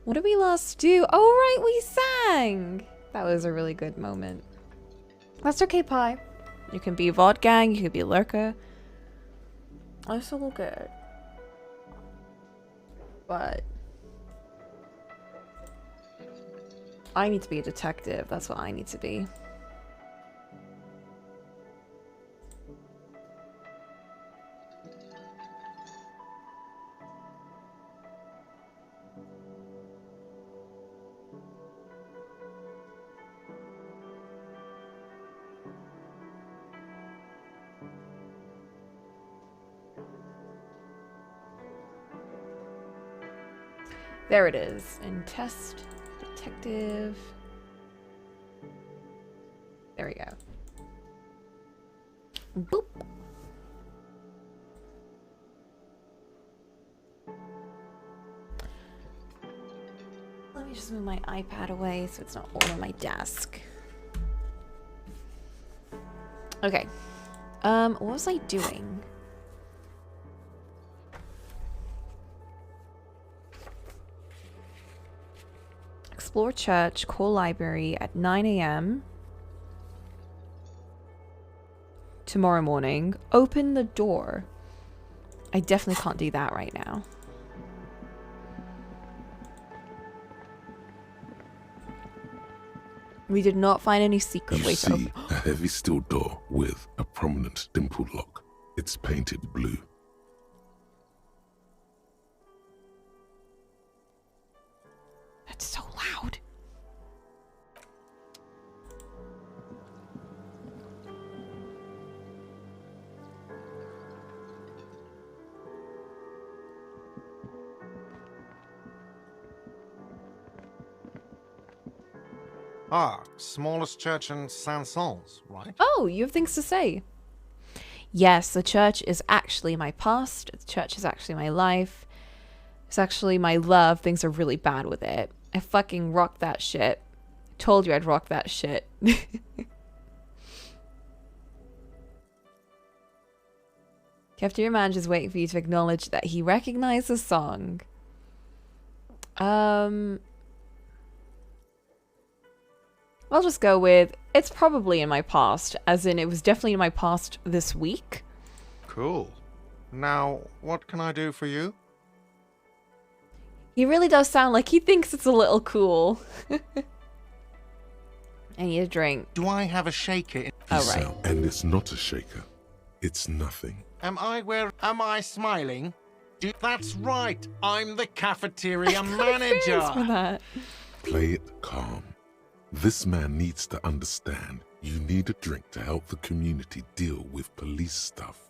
What did we last do? Oh, right, we sang! That was a really good moment. That's okay, Pie. You can be Vodgang, you can be Lurker. That's all good. But I need to be a detective. That's what I need to be. There it is. In test, detective. There we go. Boop. Let me just move my iPad away so it's not all on my desk. Okay. What was I doing? Explore church, call library at 9 a.m. tomorrow morning. Open the door. I definitely can't do that right now. We did not find any secret way to open. You see a heavy steel door with a prominent dimpled lock. It's painted blue. That's so loud. Ah, smallest church in Saint-Saëns, right? Oh, you have things to say. Yes, the church is actually my past. The church is actually my life. It's actually my love. Things are really bad with it. I fucking rocked that shit. Told you I'd rock that shit. Cafeteria manager's waiting for you to acknowledge that he recognized the song. I'll just go with, it's probably in my past, as in it was definitely in my past this week. Cool. Now, what can I do for you? He really does sound like he thinks it's a little cool. I need a drink. Do I have a shaker? Oh, right. And it's not a shaker. It's nothing. Am I smiling? That's right. I'm the cafeteria manager. For that. Play it calm. This man needs to understand you need a drink to help the community deal with police stuff.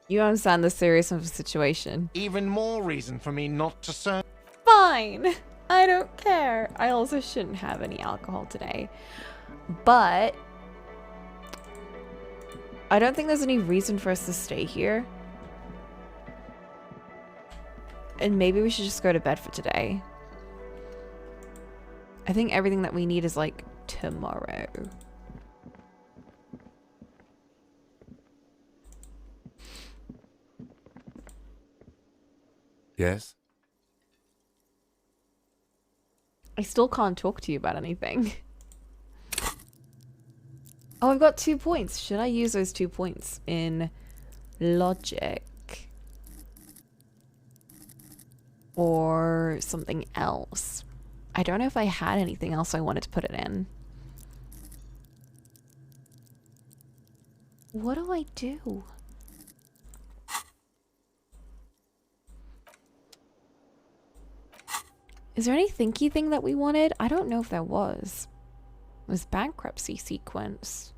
You understand the seriousness of the situation. Even more reason for me not to serve. Fine. I don't care. I also shouldn't have any alcohol today. But I don't think there's any reason for us to stay here. And maybe we should just go to bed for today. I think everything that we need is like tomorrow. Yes? I still can't talk to you about anything. Oh, I've got 2 points. Should I use those 2 points in logic? Or something else? I don't know if I had anything else I wanted to put it in. What do I do? Is there any thinky thing that we wanted? I don't know if there was. It was bankruptcy sequence.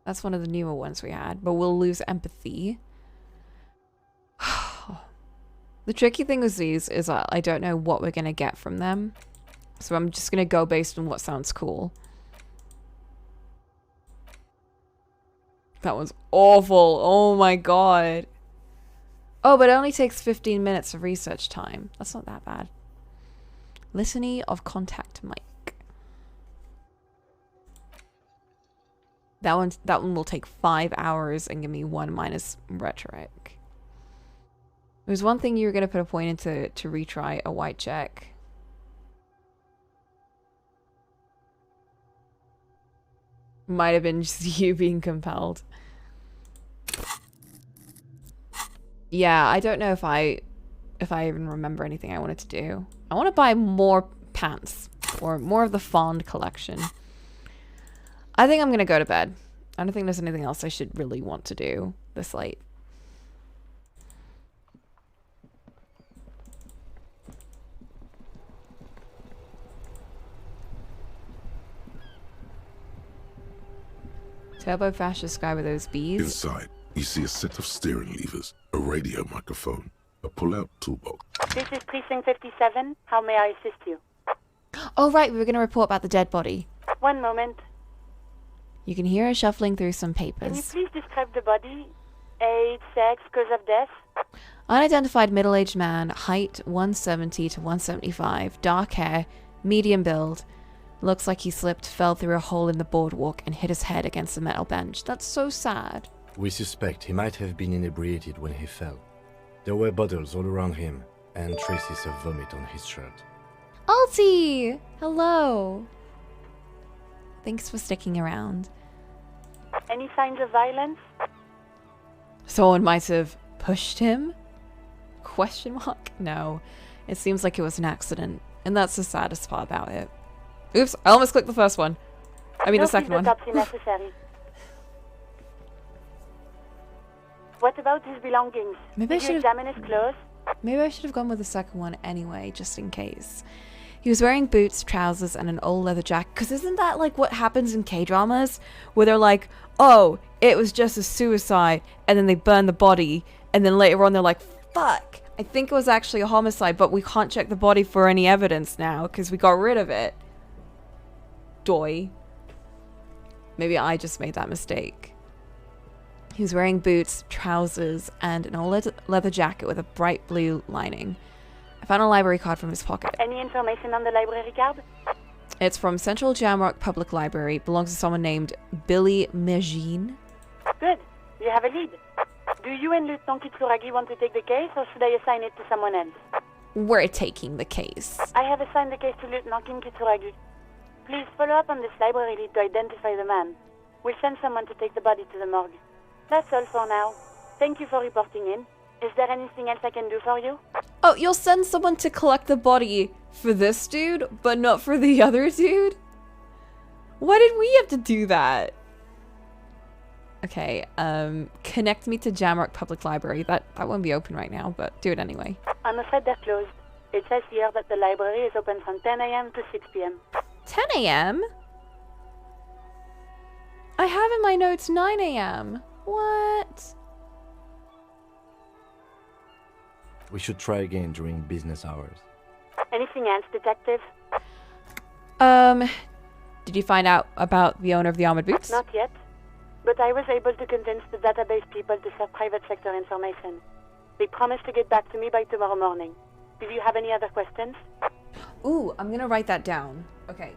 That's one of the newer ones we had, but we'll lose empathy. The tricky thing with these is that I don't know what we're going to get from them. So I'm just going to go based on what sounds cool. That was awful. Oh my god. Oh, but it only takes 15 minutes of research time. That's not that bad. Litany of contact mic. That one will take 5 hours and give me 1 minus rhetoric. There's one thing you were going to put a point into to retry a white check. Might have been just you being compelled. Yeah, I don't know if I even remember anything I wanted to do. I want to buy more pants or more of the Fond collection. I think I'm going to go to bed. I don't think there's anything else I should really want to do this late. Turbo fascist guy with those bees. Inside, you see a set of steering levers, a radio microphone, a pull-out toolbox. This is Precinct 57. How may I assist you? Oh, right, we were going to report about the dead body. One moment. You can hear her shuffling through some Can you papers. please describe the body? Age, sex, cause of death? Unidentified middle-aged man, height 170 to 175, dark hair, medium build. Looks like he slipped, fell through a hole in the boardwalk, and hit his head against a metal bench. That's so sad. We suspect he might have been inebriated when he fell. There were bottles all around him, and traces of vomit on his shirt. Alti! Hello. Thanks for sticking around. Any signs of violence? Someone might have pushed him? Question mark? No. It seems like it was an accident, and that's the saddest part about it. Oops, I almost clicked the first one. I mean the second one. Autopsy necessary. What about his belongings? Maybe I Did you should've- examine his clothes? Maybe I should have gone with the second one anyway, just in case. He was wearing boots, trousers, and an old leather jacket. Because isn't that like what happens in K-dramas? Where they're like, oh, it was just a suicide, and then they burn the body, and then later on they're like, fuck, I think it was actually a homicide, but we can't check the body for any evidence now because we got rid of it. Doy. Maybe I just made that mistake. He was wearing boots, trousers, and an old leather jacket with a bright blue lining. I found a library card from his pocket. Any information on the library card? It's from Central Jamrock Public Library. Belongs to someone named Billy Megine. Good. You have a lead. Do you and Lieutenant Kitsuragi want to take the case, or should I assign it to someone else? We're taking the case. I have assigned the case to Lieutenant Kitsuragi. Please follow up on this library lead to identify the man. We'll send someone to take the body to the morgue. That's all for now. Thank you for reporting in. Is there anything else I can do for you? Oh, you'll send someone to collect the body for this dude, but not for the other dude? Why did we have to do that? Okay, connect me to Jamrock Public Library. That won't be open right now, but do it anyway. I'm afraid they're closed. It says here that the library is open from 10 a.m. to 6 p.m. 10 a.m.? I have in my notes 9 a.m. What? We should try again during business hours. Anything else, detective? Did you find out about the owner of the armored boots? Not yet. But I was able to convince the database people to share private sector information. They promised to get back to me by tomorrow morning. Do you have any other questions? Ooh, I'm gonna write that down. Okay.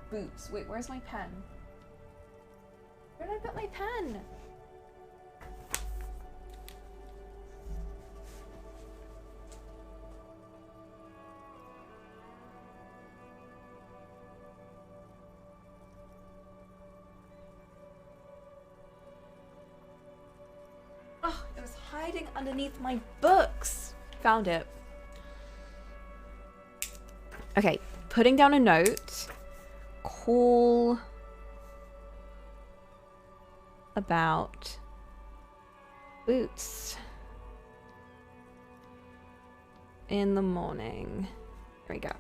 Boots. Wait, where's my pen? Where did I put my pen? Oh, it was hiding underneath my books. Found it. Okay, putting down a note. Call about boots in the morning. Here we go.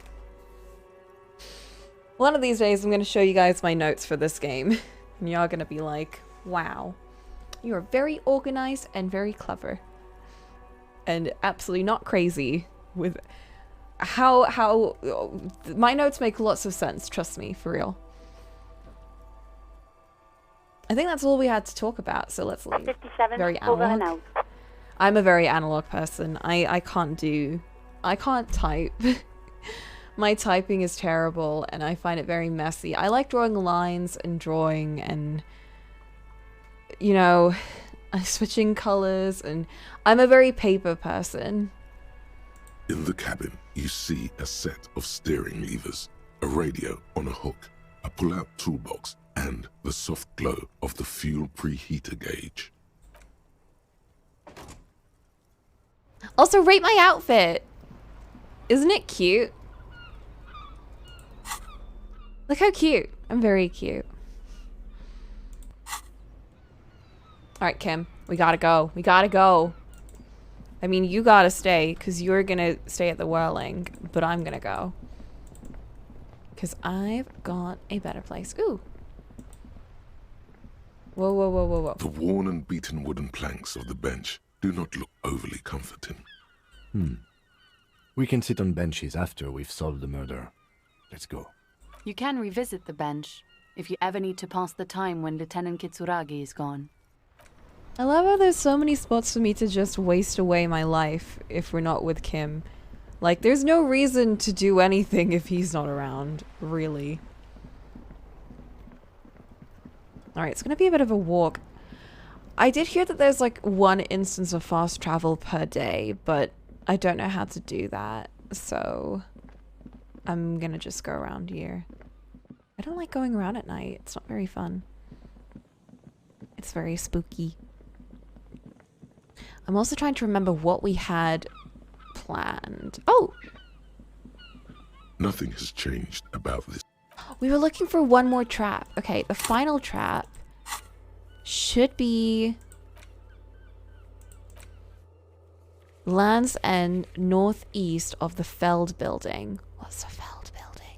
One of these days I'm going to show you guys my notes for this game. And you're going to be like, wow, you are very organized and very clever. And absolutely not crazy with how my notes make lots of sense, trust me, for real. I think that's all we had to talk about, so let's leave. 57, Very over and analog. out. I'm a very analog person. I can't type. My typing is terrible and I find it very messy. I like drawing lines and drawing and, you know, I'm switching colors, and I'm a very paper person. In the cabin, you see a set of steering levers, a radio on a hook, a pull-out toolbox, and the soft glow of the fuel preheater gauge. Also, rate my outfit. Isn't it cute? Look how cute. I'm very cute. Alright, Kim. We gotta go. We gotta go. I mean, you gotta stay, because you're gonna stay at the Whirling, but I'm gonna go. Because I've got a better place. Ooh. Whoa, whoa, whoa, whoa, whoa. The worn and beaten wooden planks of the bench do not look overly comforting. We can sit on benches after we've solved the murder. Let's go. You can revisit the bench if you ever need to pass the time when Lieutenant Kitsuragi is gone. I love how there's so many spots for me to just waste away my life if we're not with Kim. Like, there's no reason to do anything if he's not around, really. Alright, it's gonna be a bit of a walk. I did hear that there's like 1 instance of fast travel per day, but I don't know how to do that, so I'm gonna just go around here. I don't like going around at night. It's not very fun. It's very spooky. I'm also trying to remember what we had planned. Oh! Nothing has changed about this. We were looking for one more trap. Okay, the final trap should be Land's End, northeast of the Feld building. What's the Feld building?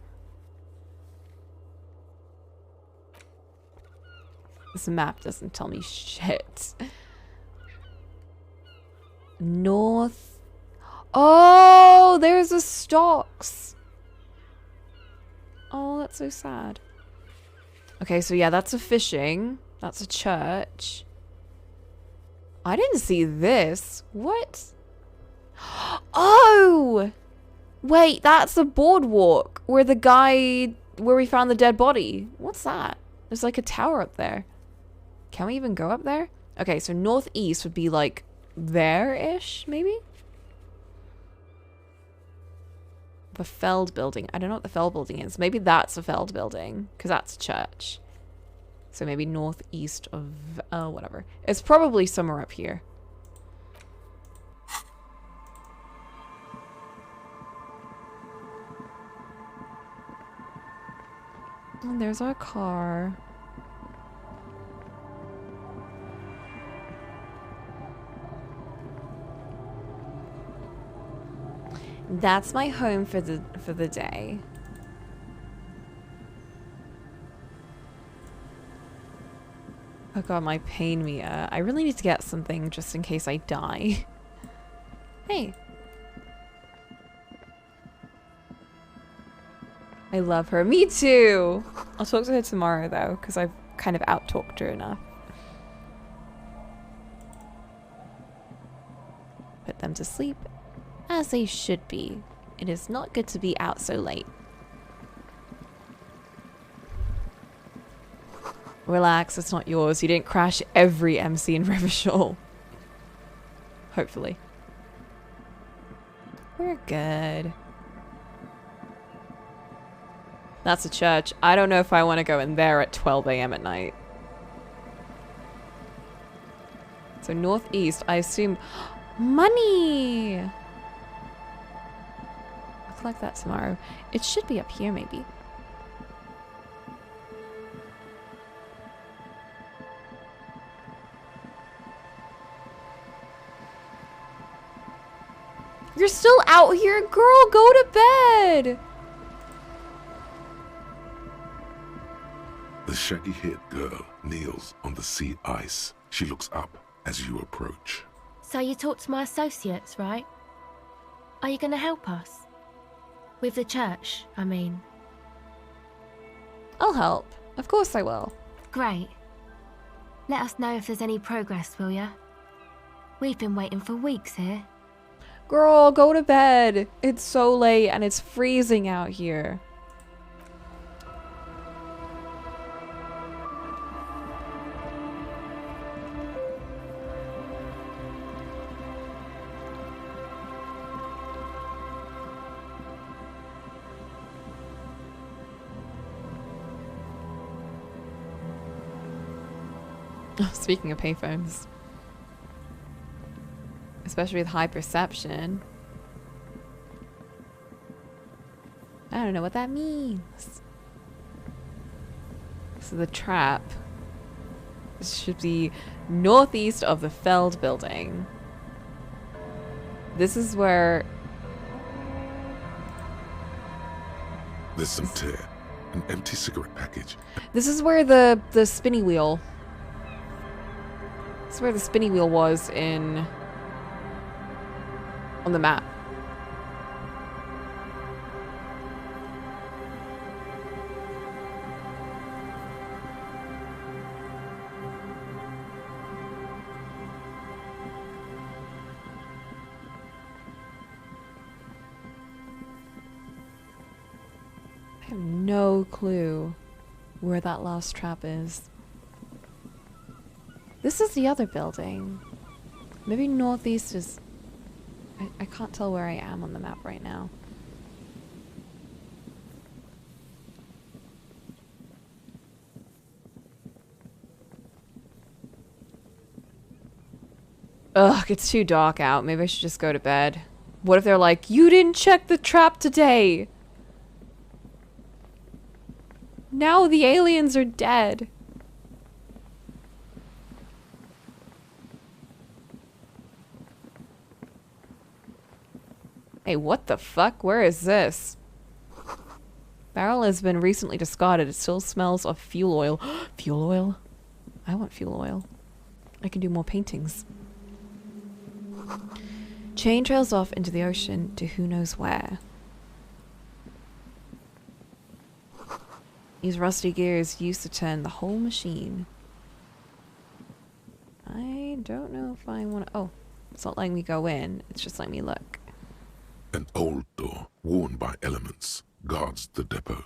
This map doesn't tell me shit. North. Oh, there's the stocks. Oh, that's so sad. Okay, so yeah, that's a fishing. That's a church. I didn't see this. What? Oh! Wait, that's a boardwalk where the guy, where we found the dead body. What's that? There's like a tower up there. Can we even go up there? Okay, so northeast would be like there-ish, maybe? The Feld building. I don't know what the Feld building is. Maybe that's a Feld building, because that's a church. So maybe northeast of... oh, whatever. It's probably somewhere up here. And there's our car. That's my home for the day. Oh god, my pain meter. I really need to get something just in case I die. Hey. I love her. Me too! I'll talk to her tomorrow though, because I've kind of out-talked her enough. Put them to sleep. As they should be. It is not good to be out so late. Relax, it's not yours. You didn't crash every MC in Revachol. Hopefully. We're good. That's a church. I don't know if I want to go in there at 12 AM at night. So northeast, I assume... money! I'll collect that tomorrow. It should be up here, maybe. You're still out here? Girl, go to bed! The shaggy-haired girl kneels on the sea ice. She looks up as you approach. So you talked to my associates, right? Are you going to help us? With the church, I mean. I'll help. Of course I will. Great. Let us know if there's any progress, will ya? We've been waiting for weeks here. Girl, go to bed. It's so late and it's freezing out here. Speaking of payphones. Especially with high perception. I don't know what that means. So the trap. This should be northeast of the Feld building. This is where... There's some tear. An empty cigarette package. This is where the spinny wheel... This is where the spinny wheel was in... on the map. I have no clue where that last trap is. This is the other building. Maybe northeast is... I can't tell where I am on the map right now. Ugh, it's too dark out. Maybe I should just go to bed. What if they're like, you didn't check the trap today? Now the aliens are dead. Hey, what the fuck? Where is this? Barrel has been recently discarded. It still smells of fuel oil. Fuel oil? I want fuel oil. I can do more paintings. Chain trails off into the ocean to who knows where. These rusty gears used to turn the whole machine. I don't know if I want to... Oh, it's not letting me go in. It's just letting me look. An old door, worn by elements, guards the depot.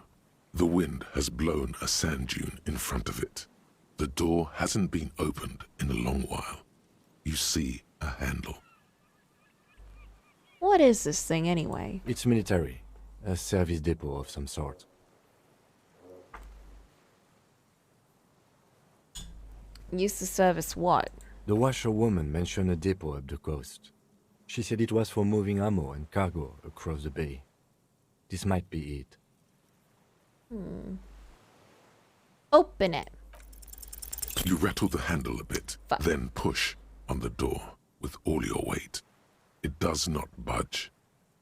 The wind has blown a sand dune in front of it. The door hasn't been opened in a long while. You see a handle. What is this thing anyway? It's military. A service depot of some sort. Used to service what? The washerwoman mentioned a depot up the coast. She said it was for moving ammo and cargo across the bay. This might be it. Open it. You rattle the handle a bit, Fuck. then push on the door with all your weight. It does not budge.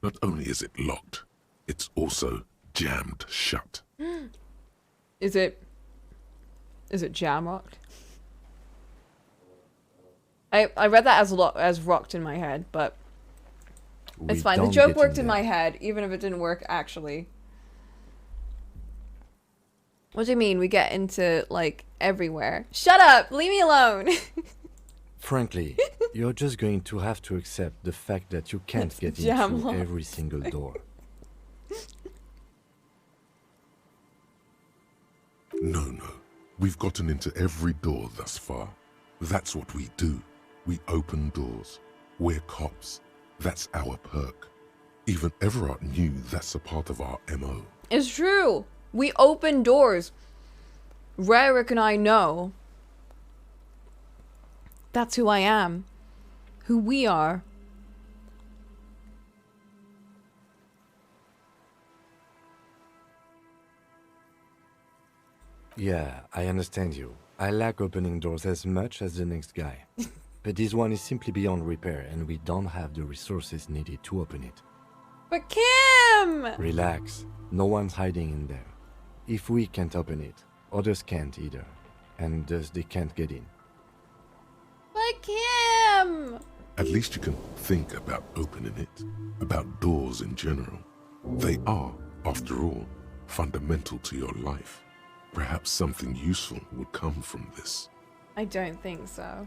Not only is it locked, it's also jammed shut. Is it jam rocked? I read that as rocked in my head, but it's fine. The joke worked in my head, even if it didn't work actually. What do you mean we get into, like, everywhere? Shut up! Leave me alone! Frankly, you're just going to have to accept the fact that you can't get jam into lock. every single door. No. We've gotten into every door thus far. That's what we do. We open doors. We're cops. That's our perk. Even Everard knew that's a part of our MO. It's true. We open doors. Rarick and I know. That's who I am. Who we are. Yeah, I understand you. I like opening doors as much as the next guy. But this one is simply beyond repair and we don't have the resources needed to open it. But Kim! Relax. No one's hiding in there. If we can't open it, others can't either. And thus they can't get in. But Kim! At least you can think about opening it. About doors in general. They are, after all, fundamental to your life. Perhaps something useful would come from this. I don't think so.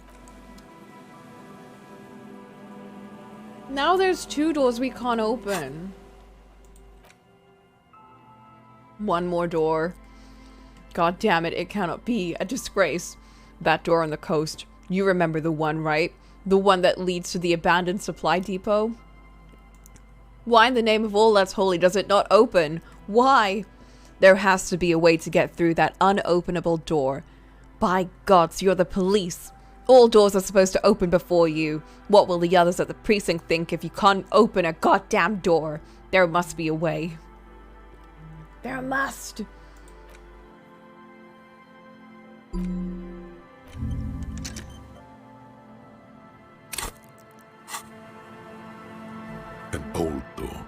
Now there's 2 doors we can't open. One more door. God damn it, it cannot be a disgrace. That door on the coast. You remember the one, right? The one that leads to the abandoned supply depot? Why in the name of all that's holy does it not open? Why? There has to be a way to get through that unopenable door. By gods, you're the police. All doors are supposed to open before you. What will the others at the precinct think if you can't open a goddamn door? There must be a way. There must. An old door.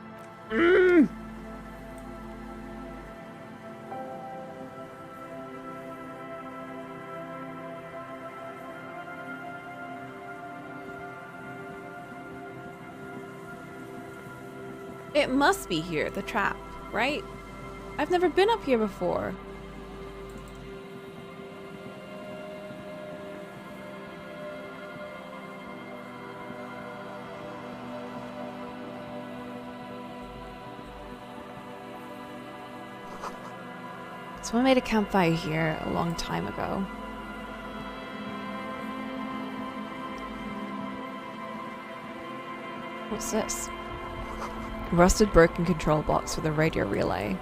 It must be here, the trap, right? I've never been up here before. Someone made a campfire here a long time ago. What's this? Rusted broken control box with a radio relay.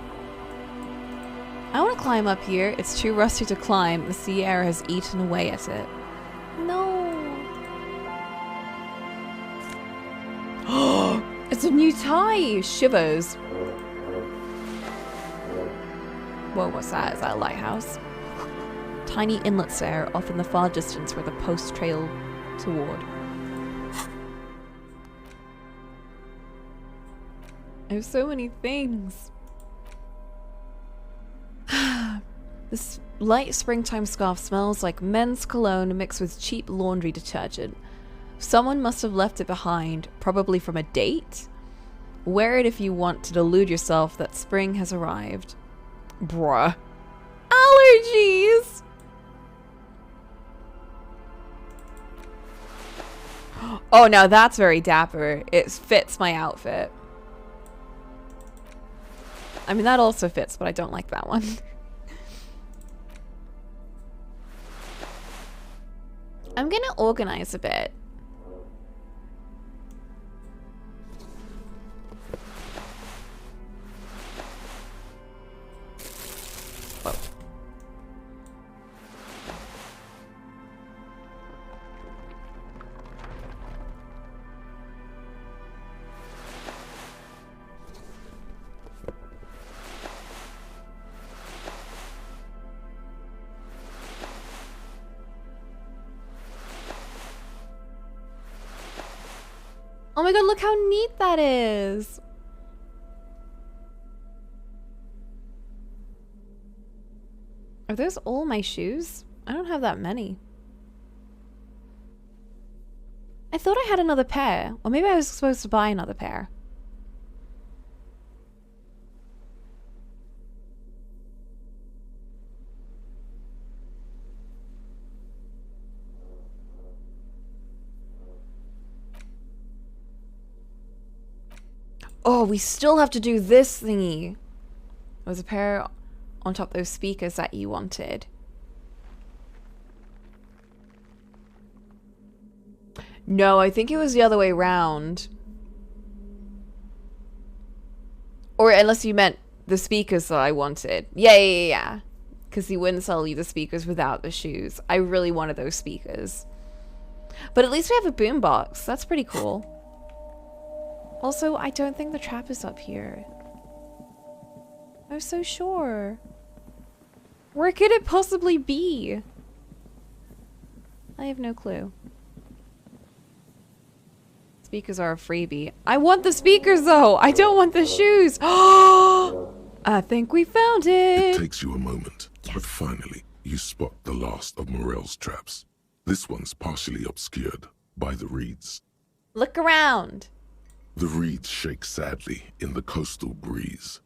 I want to climb up here. It's too rusty to climb. The sea air has eaten away at it. No. It's a new tie. Shivers. Whoa, what's that? Is that a lighthouse? Tiny inlets there, off in the far distance where the post trail toward. I have so many things. This light springtime scarf smells like men's cologne mixed with cheap laundry detergent. Someone must have left it behind, probably from a date. Wear it if you want to delude yourself that spring has arrived. Bruh. Allergies! Oh, now that's very dapper. It fits my outfit. I mean, that also fits, but I don't like that one. I'm gonna organize a bit. Whoa. Oh my god, look how neat that is! Are those all my shoes? I don't have that many. I thought I had another pair. Or maybe I was supposed to buy another pair. Oh, we still have to do this thingy. There was a pair on top of those speakers that you wanted. No, I think it was the other way around. Or unless you meant the speakers that I wanted. Yeah. Because he wouldn't sell you the speakers without the shoes. I really wanted those speakers. But at least we have a boombox. That's pretty cool. Also, I don't think the trap is up here. I'm so sure. Where could it possibly be? I have no clue. Speakers are a freebie. I want the speakers though! I don't want the shoes! I think we found it! It takes you a moment, but finally you spot the last of Morel's traps. This one's partially obscured by the reeds. Look around! The reeds shake sadly in the coastal breeze.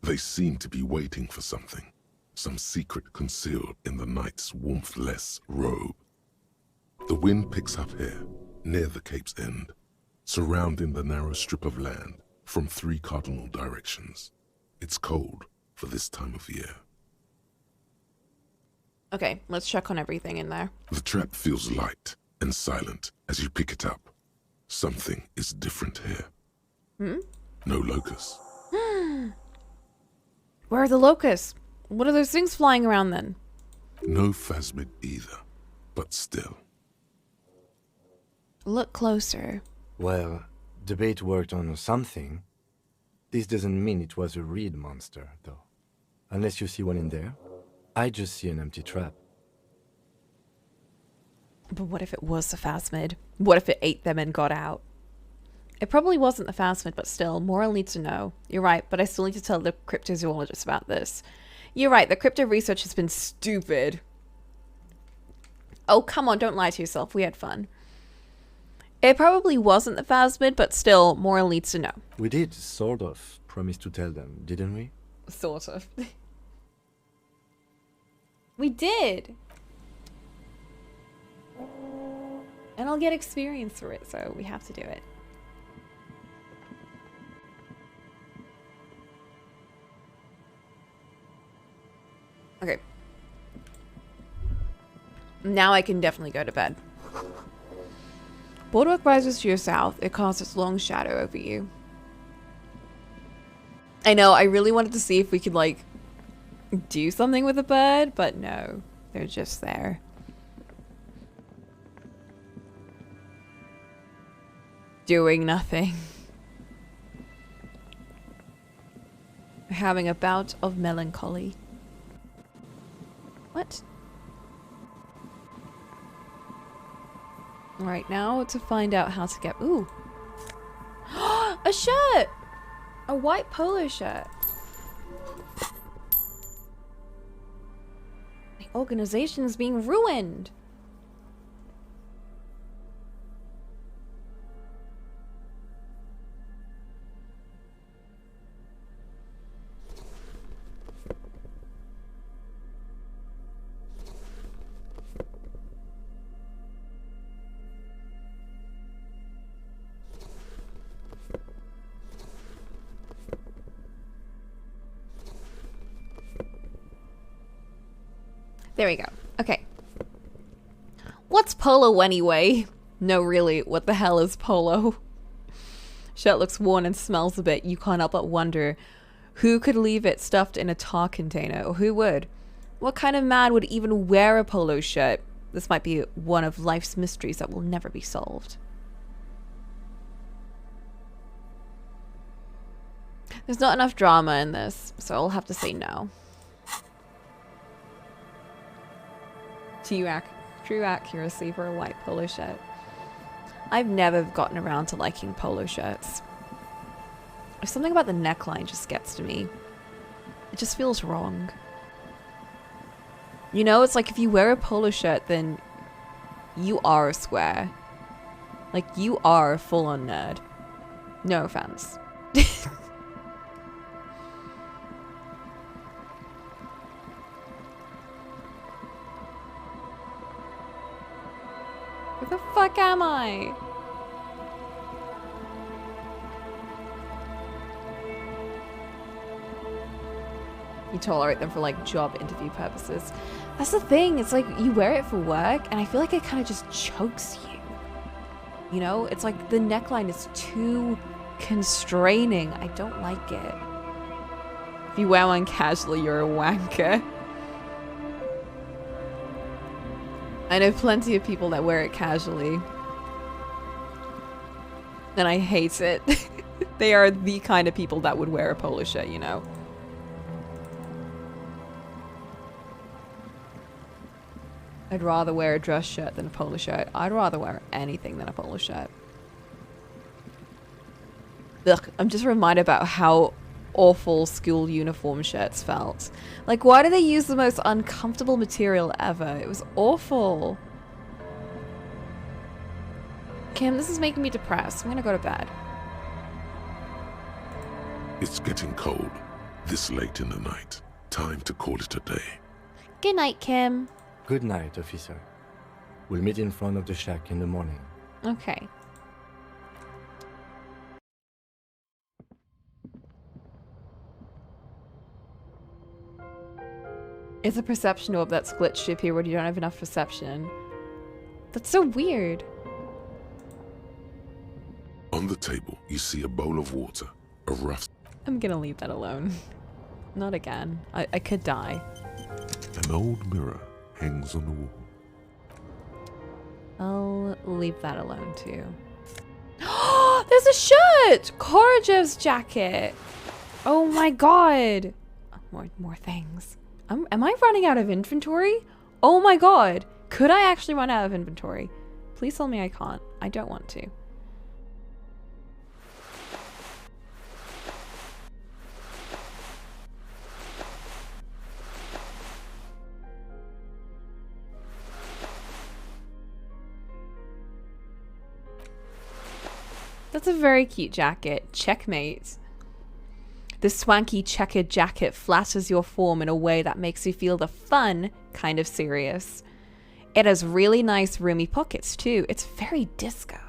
They seem to be waiting for something, some secret concealed in the night's warmth-less robe. The wind picks up here, near the cape's end, surrounding the narrow strip of land from 3 cardinal directions. It's cold for this time of year. Okay, let's check on everything in there. The trap feels light and silent as you pick it up. Something is different here. No locusts. Where are the locusts? What are those things flying around then? No phasmid either, but still. Look closer. Well, the bait worked on something. This doesn't mean it was a reed monster, though. Unless you see one in there. I just see an empty trap. But what if it was the phasmid? What if it ate them and got out? It probably wasn't the phasmid, but still, Moral needs to know. You're right, but I still need to tell the cryptozoologist about this. You're right, the crypto research has been stupid. Oh, come on, don't lie to yourself. We had fun. It probably wasn't the phasmid, but still, Moral needs to know. We did, sort of, promise to tell them, didn't we? Sort of. We did. And I'll get experience for it, so we have to do it. Okay. Now I can definitely go to bed. Boardwalk rises to your south. It casts its long shadow over you. I know, I really wanted to see if we could, like, do something with a bird, but no. They're just there. Doing nothing. Having a bout of melancholy. What? Right now to find out how to get... Ooh. A shirt! A white polo shirt. The organization is being ruined. There we go. Okay. What's polo anyway? No, really, what the hell is polo? Shirt looks worn and smells a bit. You can't help but wonder who could leave it stuffed in a tar container, or who would? What kind of man would even wear a polo shirt? This might be one of life's mysteries that will never be solved. There's not enough drama in this, so I'll have to say no. True accuracy for a white polo shirt. I've never gotten around to liking polo shirts. Something about the neckline just gets to me. It just feels wrong. You know, it's like if you wear a polo shirt, then you are a square. Like, you are a full-on nerd. No offense. Where the fuck am I? You tolerate them for like job interview purposes. That's the thing, it's like you wear it for work and I feel like it kind of just chokes you. You know, it's like the neckline is too constraining. I don't like it. If you wear one casually, you're a wanker. I know plenty of people that wear it casually. And I hate it. They are the kind of people that would wear a polo shirt, you know. I'd rather wear a dress shirt than a polo shirt. I'd rather wear anything than a polo shirt. Ugh, I'm just reminded about how awful school uniform shirts felt. Like, why do they use the most uncomfortable material ever? It was awful. Kim, this is making me depressed. I'm gonna go to bed. It's getting cold this late in the night. Time to call it a day. Good night, Kim. Good night, officer. We'll meet in front of the shack in the morning. Okay. It's a perception orb that's glitched to appear when you don't have enough perception. That's so weird. On the table, you see a bowl of water, a rough... I'm gonna leave that alone. Not again. I could die. An old mirror hangs on the wall. I'll leave that alone too. There's a shirt! Korojev's jacket. Oh my god. More things. Am I running out of inventory? Oh my god. Could I actually run out of inventory? Please tell me I can't. I don't want to. That's a very cute jacket. Checkmate. This swanky checkered jacket flatters your form in a way that makes you feel the fun kind of serious. It has really nice roomy pockets too. It's very disco.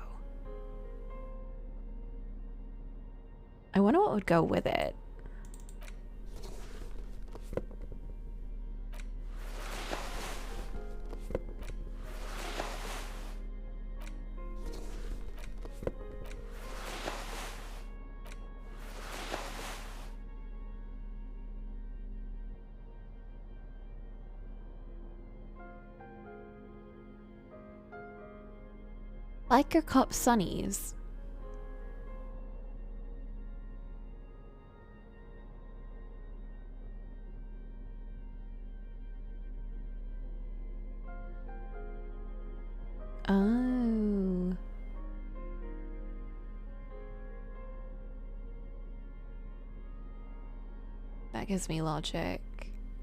I wonder what would go with it. Biker Cop Sunnies. Oh. That gives me logic.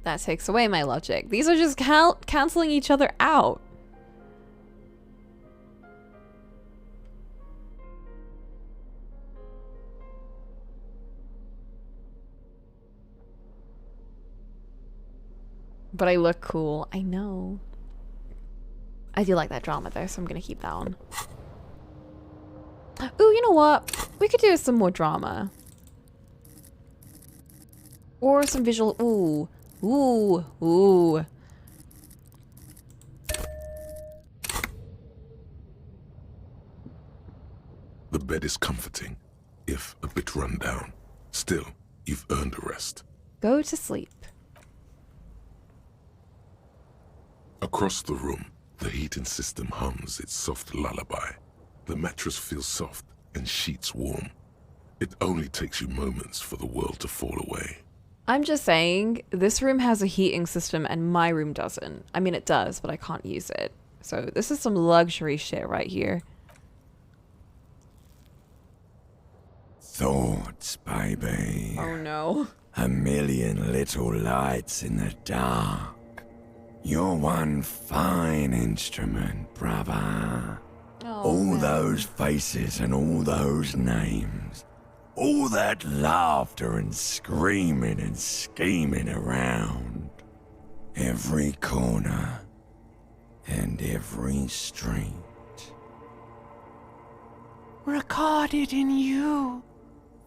That takes away my logic. These are just canceling each other out. But I look cool. I know. I do like that drama though, so I'm gonna keep that on. Ooh, you know what? We could do some more drama. Or some visual. Ooh. Ooh. Ooh. The bed is comforting, if a bit run down. Still, you've earned a rest. Go to sleep. Across the room, the heating system hums its soft lullaby. The mattress feels soft and sheets warm. It only takes you moments for the world to fall away. I'm just saying, this room has a heating system and my room doesn't. I mean, it does, but I can't use it. So this is some luxury shit right here. Thoughts, baby. Oh no. A million little lights in the dark. You're one fine instrument, brother. Oh, all no. those faces and all those names. All that laughter and screaming and scheming around. Every corner and every street. Recorded in you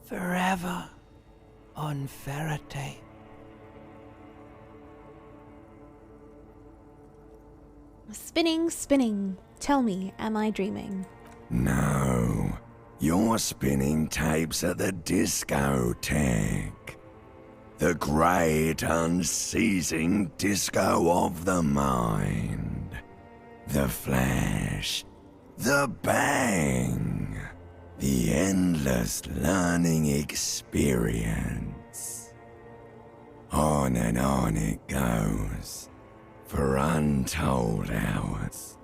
forever on Faraday. Spinning, spinning. Tell me, am I dreaming? No, you're spinning tapes at the discotheque. The great unceasing disco of the mind. The flash, the bang, the endless learning experience. On and on it goes. For untold hours.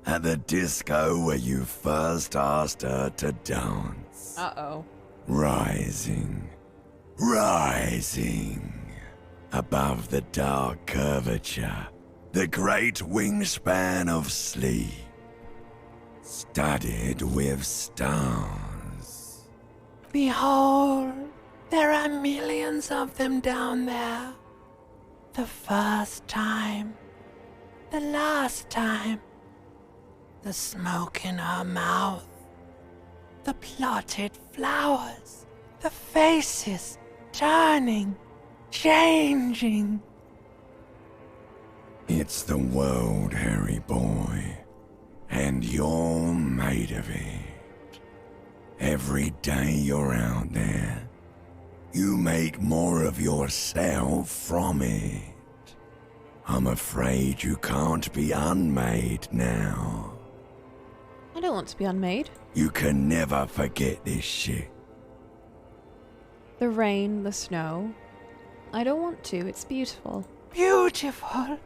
At the disco where you first asked her to dance. Uh-oh. Rising. Above the dark curvature. The great wingspan of sleep. Studded with stars. Behold, there are millions of them down there. The first time, the last time, the smoke in her mouth, the plotted flowers, the faces turning, changing. It's the world, Harry boy, and you're made of it. Every day you're out there, you make more of yourself from it. I'm afraid you can't be unmade now. I don't want to be unmade. You can never forget this shit. The rain, the snow. I don't want to. It's beautiful. Beautiful.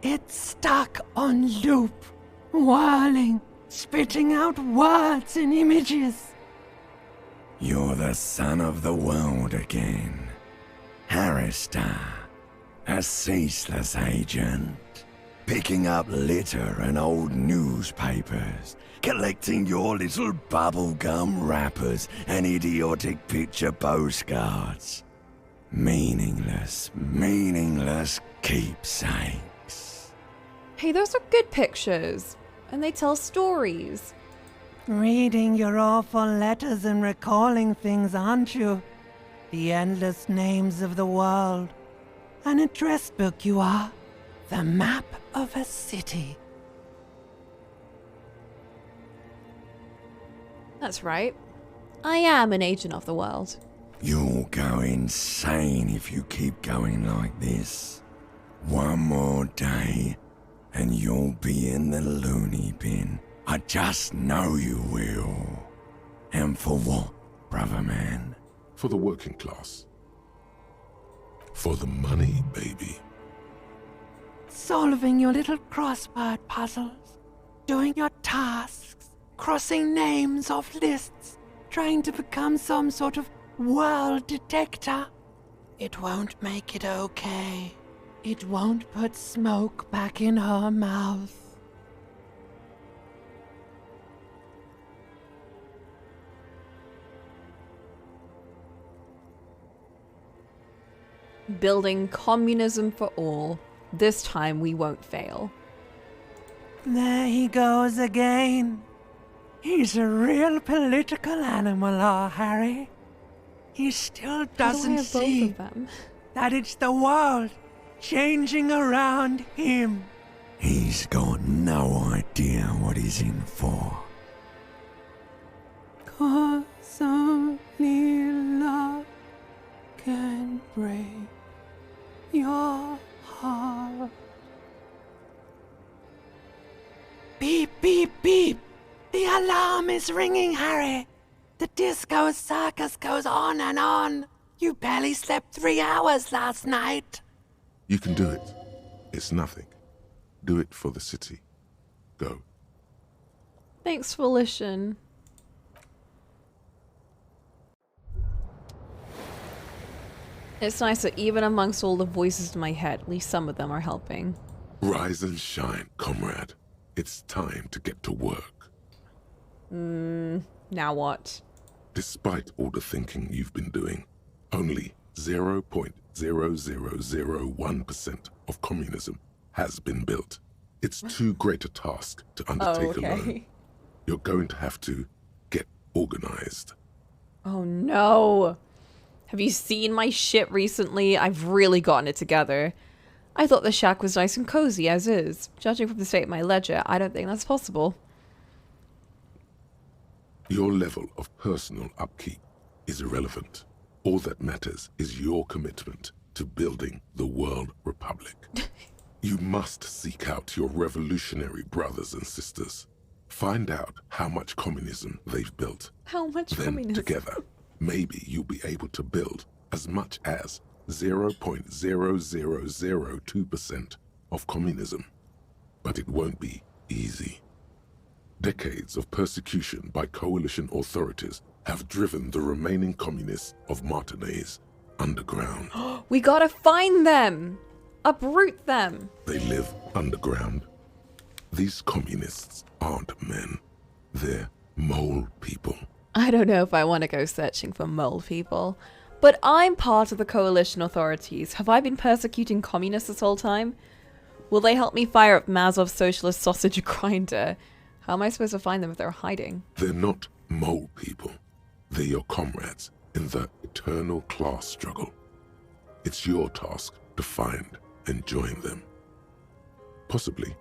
It's stuck on loop, whirling, spitting out words and images. You're the son of the world again. Harrister, a ceaseless agent. Picking up litter and old newspapers. Collecting your little bubblegum wrappers and idiotic picture postcards. Meaningless keepsakes. Hey, those are good pictures. And they tell stories. Reading your awful letters and recalling things, aren't you? The endless names of the world. An address book you are. The map of a city. That's right. I am an agent of the world. You'll go insane if you keep going like this. One more day, and you'll be in the loony bin. I just know you will. And for what, brother man? For the working class. For the money, baby. Solving your little crossword puzzles. Doing your tasks. Crossing names off lists. Trying to become some sort of world detector. It won't make it okay. It won't put smoke back in her mouth. Building communism for all. This time we won't fail. There he goes again. He's a real political animal, our Harry. He still doesn't see both of them? that it's the world changing around him. He's got no idea what he's in for. 'Cause only love can break your heart. Beep, beep, beep. The alarm is ringing, Harry. The disco circus goes on and on. You barely slept 3 hours last night. You can do it. It's nothing. Do it for the city. Go. Thanks, Volition. It's nice that even amongst all the voices in my head, at least some of them are helping. Rise and shine, comrade. It's time to get to work. Now what? Despite all the thinking you've been doing, only 0.0001% of communism has been built. It's too great a task to undertake alone. You're going to have to get organized. Oh no. Have you seen my shit recently? I've really gotten it together. I thought the shack was nice and cozy as is. Judging from the state of my ledger, I don't think that's possible. Your level of personal upkeep is irrelevant. All that matters is your commitment to building the World Republic. You must seek out your revolutionary brothers and sisters. Find out how much communism they've built. How much Then, communism? together, maybe you'll be able to build as much as 0.0002% of communism. But it won't be easy. Decades of persecution by coalition authorities have driven the remaining communists of Martinaise underground. We gotta find them! Uproot them! They live underground. These communists aren't men. They're mole people. I don't know if I want to go searching for mole people. But I'm part of the coalition authorities. Have I been persecuting communists this whole time? Will they help me fire up Mazov's socialist sausage grinder? How am I supposed to find them if they're hiding? They're not mole people. They're your comrades in the eternal class struggle. It's your task to find and join them. Possibly,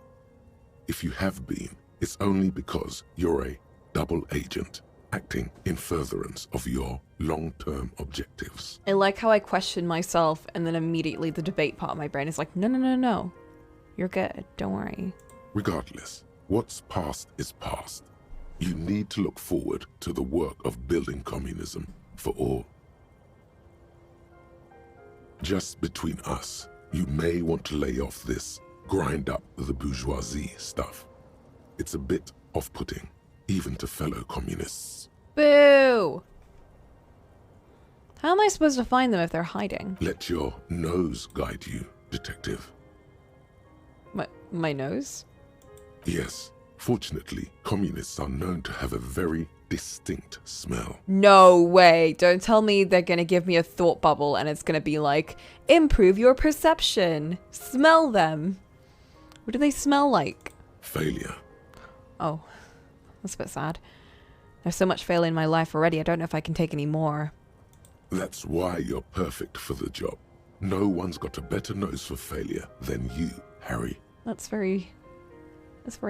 if you have been, it's only because you're a double agent acting in furtherance of your long-term objectives. I like how I question myself and then immediately the debate part of my brain is like, no, no, no, no. You're good. Don't worry. Regardless, what's past is past. You need to look forward to the work of building communism for all. Just between us, you may want to lay off this grind up the bourgeoisie stuff. It's a bit off-putting, even to fellow communists. Boo! How am I supposed to find them if they're hiding? Let your nose guide you, detective. My nose? Yes. Fortunately, communists are known to have a very distinct smell. No way. Don't tell me they're going to give me a thought bubble and it's going to be like, improve your perception. Smell them. What do they smell like? Failure. Oh, that's a bit sad. There's so much failure in my life already. I don't know if I can take any more. That's why you're perfect for the job. No one's got a better nose for failure than you, Harry. That's very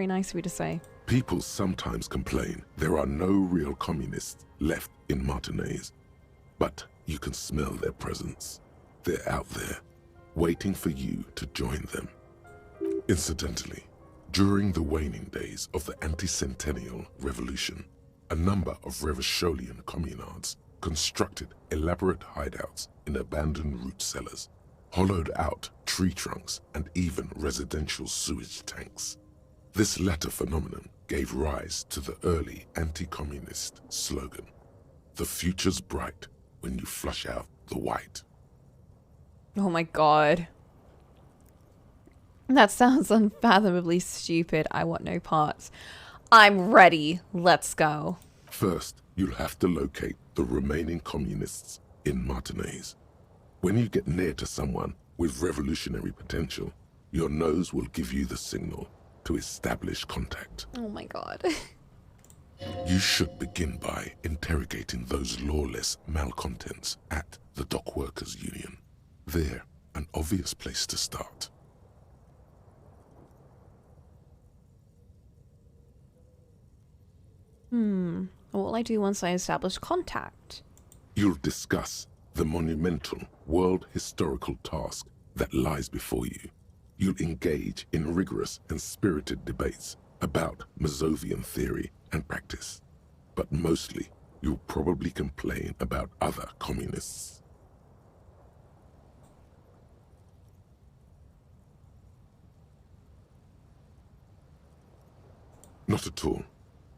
nice of you to say. People sometimes complain there are no real communists left in Martinaise. But you can smell their presence. They're out there, waiting for you to join them. Incidentally, during the waning days of the anti-centennial revolution, a number of Revacholian communards constructed elaborate hideouts in abandoned root cellars, hollowed out tree trunks, and even residential sewage tanks. This latter phenomenon gave rise to the early anti-communist slogan, "The future's bright when you flush out the white." Oh my god. That sounds unfathomably stupid. I want no parts. I'm ready. Let's go. First, you'll have to locate the remaining communists in Martinaise. When you get near to someone with revolutionary potential, your nose will give you the signal to establish contact. Oh my god. You should begin by interrogating those lawless malcontents at the Dock Workers Union. They're an obvious place to start. What will I do once I establish contact? You'll discuss the monumental world historical task that lies before you. You'll engage in rigorous and spirited debates about Mazovian theory and practice. But mostly, you'll probably complain about other communists. Not at all.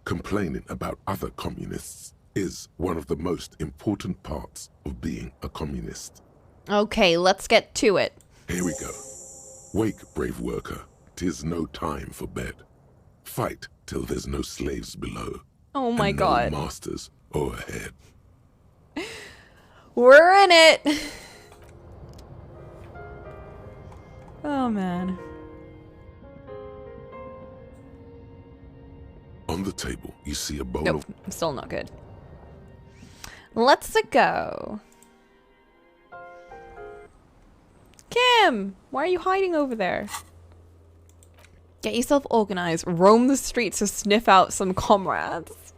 Complaining about other communists is one of the most important parts of being a communist. Okay, let's get to it. Here we go. Wake, brave worker. 'Tis no time for bed. Fight till there's no slaves below. Oh my and god. No masters overhead. We're in it! Oh man. On the table, you see a bowl Nope, of... still not good. Let's go. Kim! Why are you hiding over there? Get yourself organized. Roam the streets to sniff out some comrades.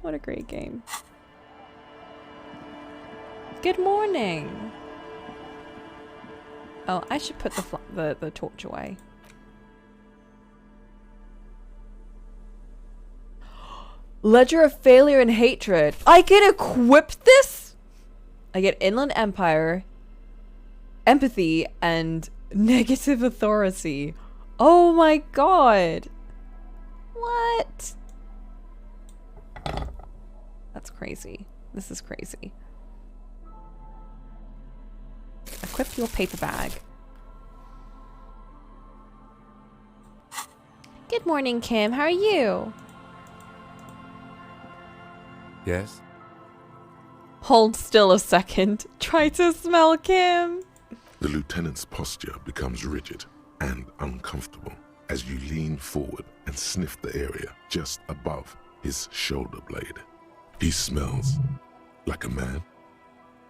What a great game. Good morning. Oh, I should put the torch away. Ledger of Failure and Hatred. I can equip this? I get Inland Empire, Empathy, and Negative Authority. Oh my god. What? That's crazy. This is crazy. Equip your paper bag. Good morning, Kim. How are you? Yes? Hold still a second. Try to smell Kim. The lieutenant's posture becomes rigid and uncomfortable as you lean forward and sniff the area just above his shoulder blade. He smells like a man.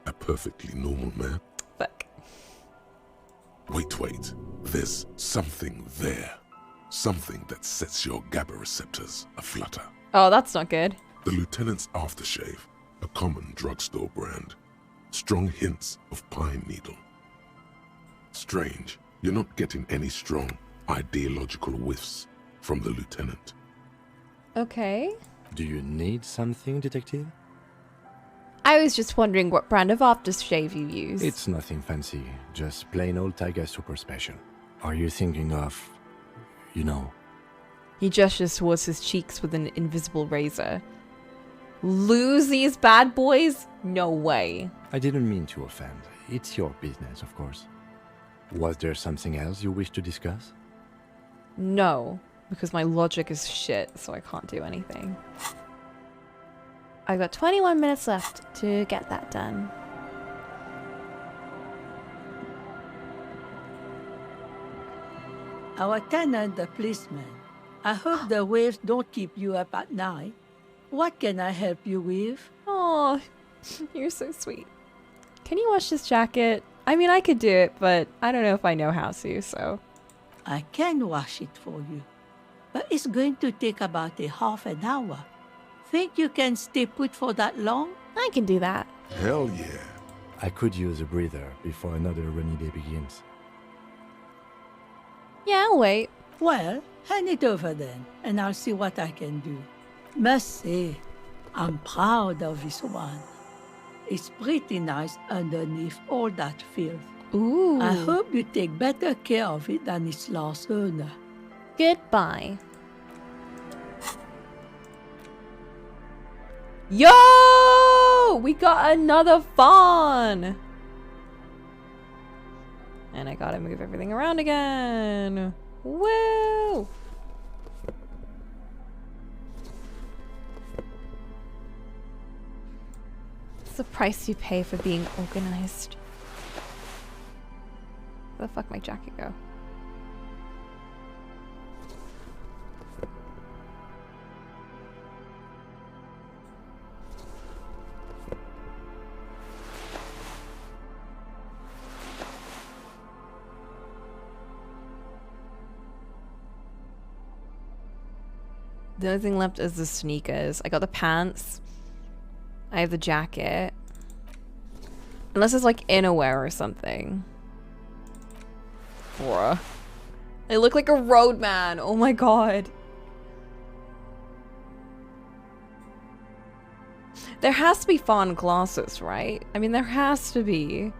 A perfectly normal man. Fuck. Wait. There's something there. Something that sets your GABA receptors aflutter. Oh, that's not good. The lieutenant's aftershave, a common drugstore brand. Strong hints of pine needle. Strange, you're not getting any strong ideological whiffs from the lieutenant. Okay. Do you need something, detective? I was just wondering what brand of aftershave you use. It's nothing fancy, just plain old Tiger Super Special. Are you thinking of, you know? He gestures towards his cheeks with an invisible razor. Lose these bad boys? No way. I didn't mean to offend. It's your business, of course. Was there something else you wish to discuss? No, because my logic is shit, so I can't do anything. I've got 21 minutes left to get that done. Our tenant, the policeman. I hope the waves don't keep you up at night. What can I help you with? Oh, you're so sweet. Can you wash this jacket? I mean, I could do it, but I don't know if I know how to, so... I can wash it for you, but it's going to take about a half an hour. Think you can stay put for that long? I can do that. Hell yeah. I could use a breather before another rainy day begins. Yeah, I'll wait. Well, hand it over then, and I'll see what I can do. Must say, I'm proud of this one. It's pretty nice underneath all that filth. Ooh. I hope you take better care of it than its last owner. Goodbye. Yo! We got another fawn! And I gotta move everything around again. Woo! It's the price you pay for being organized. Where the fuck my jacket go? The only thing left is the sneakers. I got the pants. I have the jacket. Unless it's like innerwear or something. Bruh. I look like a roadman. Oh my god. There has to be fawn glasses, right? I mean, there has to be.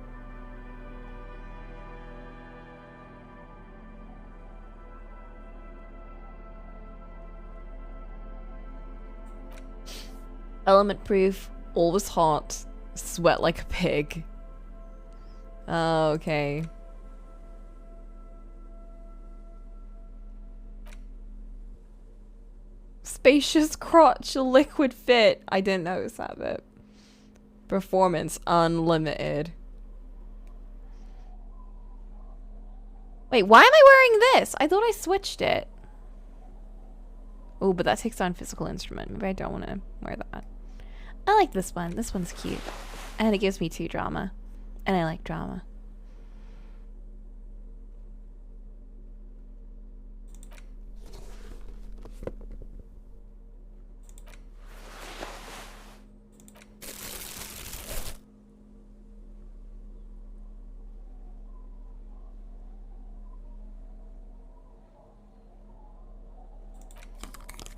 Element proof, always hot, sweat like a pig. Oh, okay. Spacious crotch, liquid fit. I didn't notice that bit. Performance unlimited. Wait, why am I wearing this? I thought I switched it. Oh, but that takes on physical instrument. Maybe I don't want to wear that. I like this one. This one's cute. And it gives me 2 drama. And I like drama.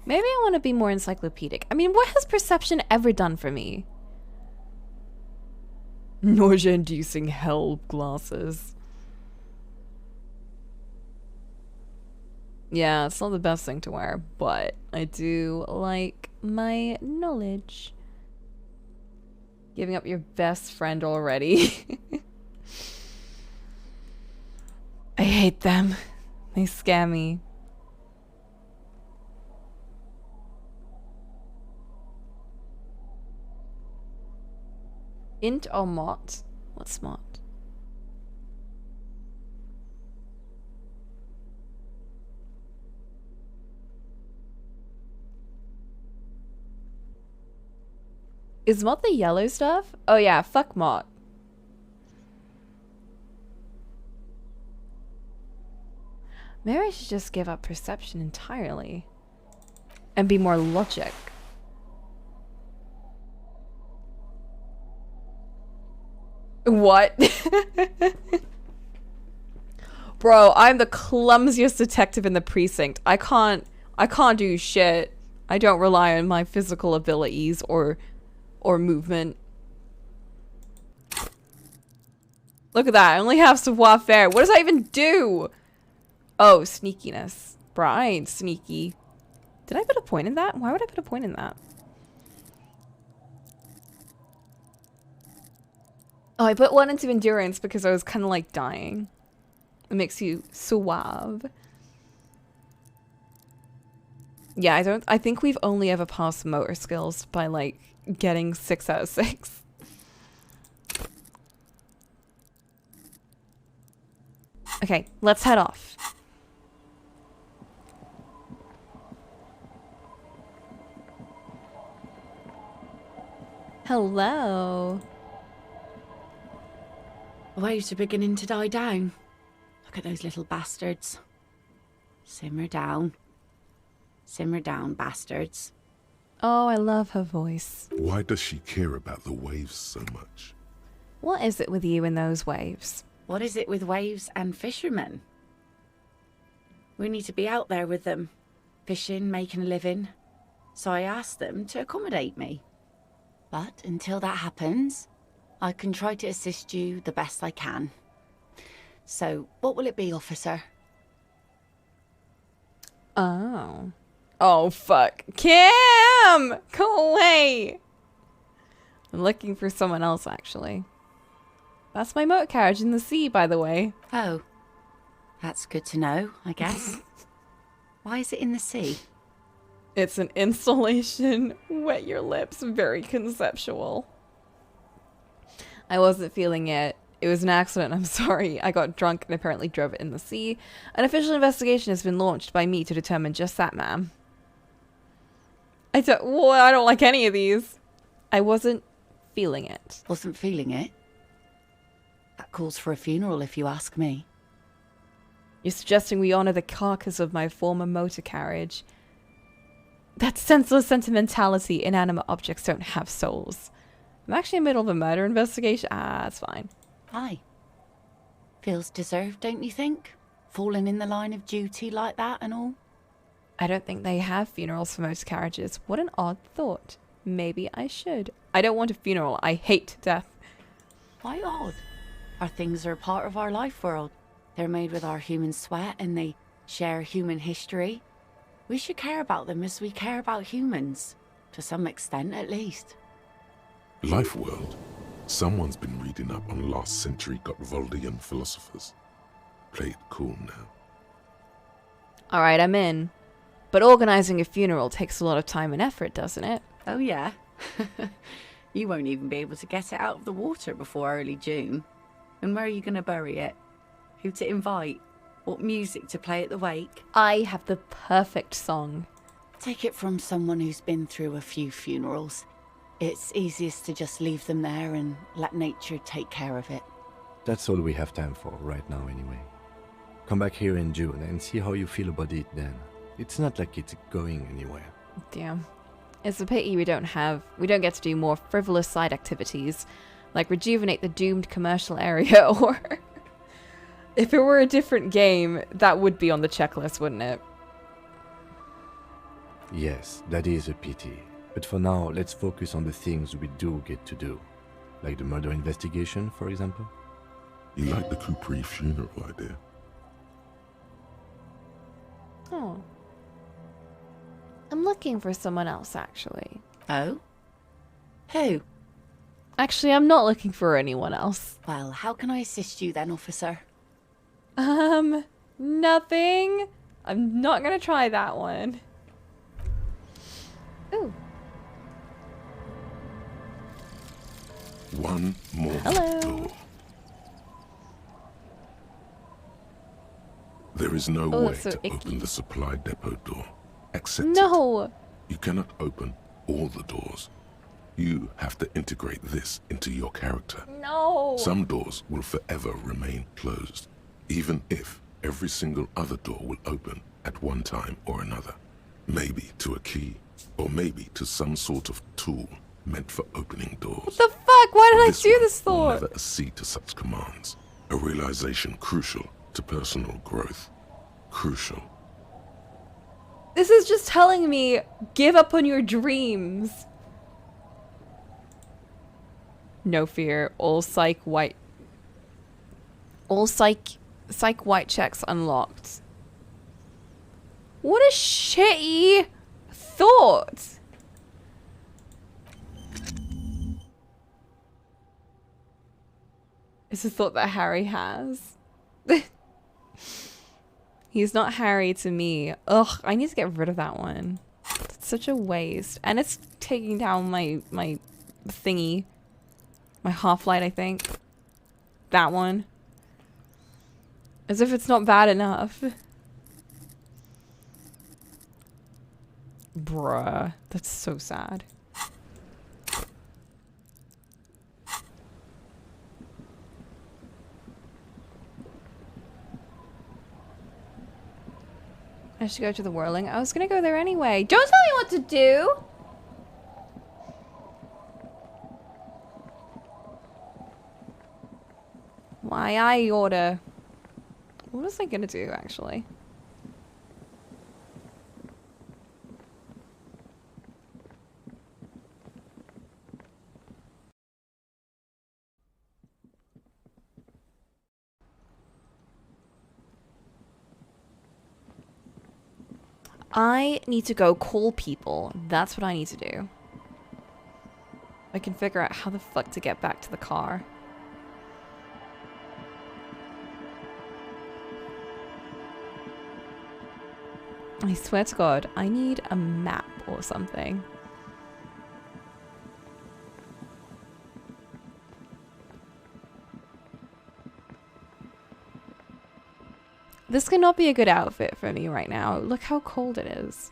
Maybe I want to be more encyclopedic. I mean, what has perception ever done for me? Nausea-inducing hell glasses. Yeah, it's not the best thing to wear, but I do like my knowledge. Giving up your best friend already. I hate them. They scare me. Int or mot? What's mot? Is mot the yellow stuff? Oh yeah, fuck mot. Maybe I should just give up perception entirely. And be more logic. What? Bro, I'm the clumsiest detective in the precinct. I can't do shit. I don't rely on my physical abilities or movement. Look at that. I only have savoir faire. What does that even do? Oh, sneakiness. Right, sneaky. Did I put a point in that? Why would I put a point in that? Oh, I put one into endurance because I was kind of like dying. It makes you suave. Yeah, I think we've only ever passed motor skills by like getting 6 out of 6. Okay, let's head off. Hello. The waves are beginning to die down. Look at those little bastards. Simmer down. Simmer down, bastards. Oh, I love her voice. Why does she care about the waves so much? What is it with you and those waves? What is it with waves and fishermen? We need to be out there with them, fishing, making a living. So I asked them to accommodate me. But until that happens, I can try to assist you the best I can. So, what will it be, officer? Oh. Oh, fuck. Cam! Go away! I'm looking for someone else, actually. That's my motor carriage in the sea, by the way. Oh. That's good to know, I guess. Why is it in the sea? It's an installation. Wet your lips. Very conceptual. I wasn't feeling it. It was an accident. I'm sorry. I got drunk and apparently drove it in the sea. An official investigation has been launched by me to determine just that, ma'am. I don't like any of these. I wasn't feeling it. Wasn't feeling it? That calls for a funeral, if you ask me. You're suggesting we honor the carcass of my former motor carriage. That senseless sentimentality. Inanimate objects don't have souls. I'm actually in the middle of a murder investigation. Ah, that's fine. Aye. Feels deserved, don't you think? Falling in the line of duty like that and all? I don't think they have funerals for motor carriages. What an odd thought. Maybe I should. I don't want a funeral. I hate death. Why odd? Our things are a part of our life world. They're made with our human sweat and they share human history. We should care about them as we care about humans. To some extent, at least. Life world. Someone's been reading up on last century Gotwaldian philosophers. Play it cool now. Alright, I'm in. But organizing a funeral takes a lot of time and effort, doesn't it? Oh yeah? You won't even be able to get it out of the water before early June. And where are you going to bury it? Who to invite? What music to play at the wake? I have the perfect song. Take it from someone who's been through a few funerals. It's easiest to just leave them there and let nature take care of it. That's all we have time for right now anyway. Come back here in June and see how you feel about it then. It's not like it's going anywhere. Damn. It's a pity we don't get to do more frivolous side activities, like rejuvenate the doomed commercial area, or if it were a different game, that would be on the checklist, wouldn't it? Yes, that is a pity. But for now, let's focus on the things we do get to do. Like the murder investigation, for example. You like the Capri funeral idea? Oh. I'm looking for someone else, actually. Oh? Who? Actually, I'm not looking for anyone else. Well, how can I assist you then, officer? Nothing. I'm not gonna try that one. Ooh. One more Hello. door. There is no Oh, way that's so to icky. open the supply depot door. Accept No. it. You cannot open all the doors. You have to integrate this into your character. No. Some doors will forever remain closed, even if every single other door will open at one time or another. Maybe to a key, or maybe to some sort of tool meant for opening doors. What the fuck? Why did I do one this will thought? never accede to such commands. A realization crucial to personal growth. Crucial. This is just telling me, give up on your dreams. No fear. All psych white checks unlocked. What a shitty thought. It's a thought that Harry has. He's not Harry to me. Ugh, I need to get rid of that one. It's such a waste. And it's taking down my thingy. My half-light, I think. That one. As if it's not bad enough. Bruh. That's so sad. I should go to the whirling. I was gonna go there anyway. Don't tell me what to do! Why, I oughta... What was I gonna do, actually? I need to go call people. That's what I need to do. I can figure out how the fuck to get back to the car. I swear to God, I need a map or something. This cannot be a good outfit for me right now. Look how cold it is.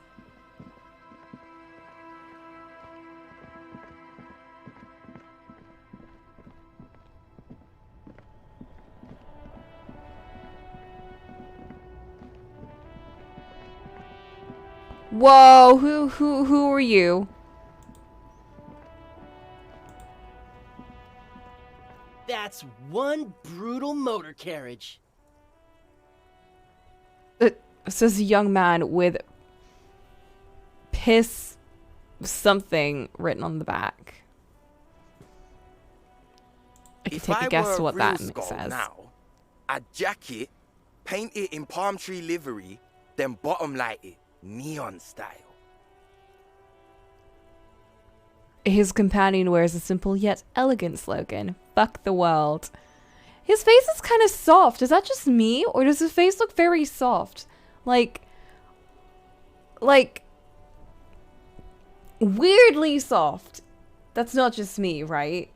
Whoa, who are you? That's one brutal motor carriage. It says a young man with piss something written on the back. I can take a guess what that says. Now, I'd jack it, paint it in palm tree livery, then bottom light it, neon style. His companion wears a simple yet elegant slogan, "Fuck the world." His face is kind of soft. Is that just me? Or does his face look very soft? Like, weirdly soft. That's not just me, right?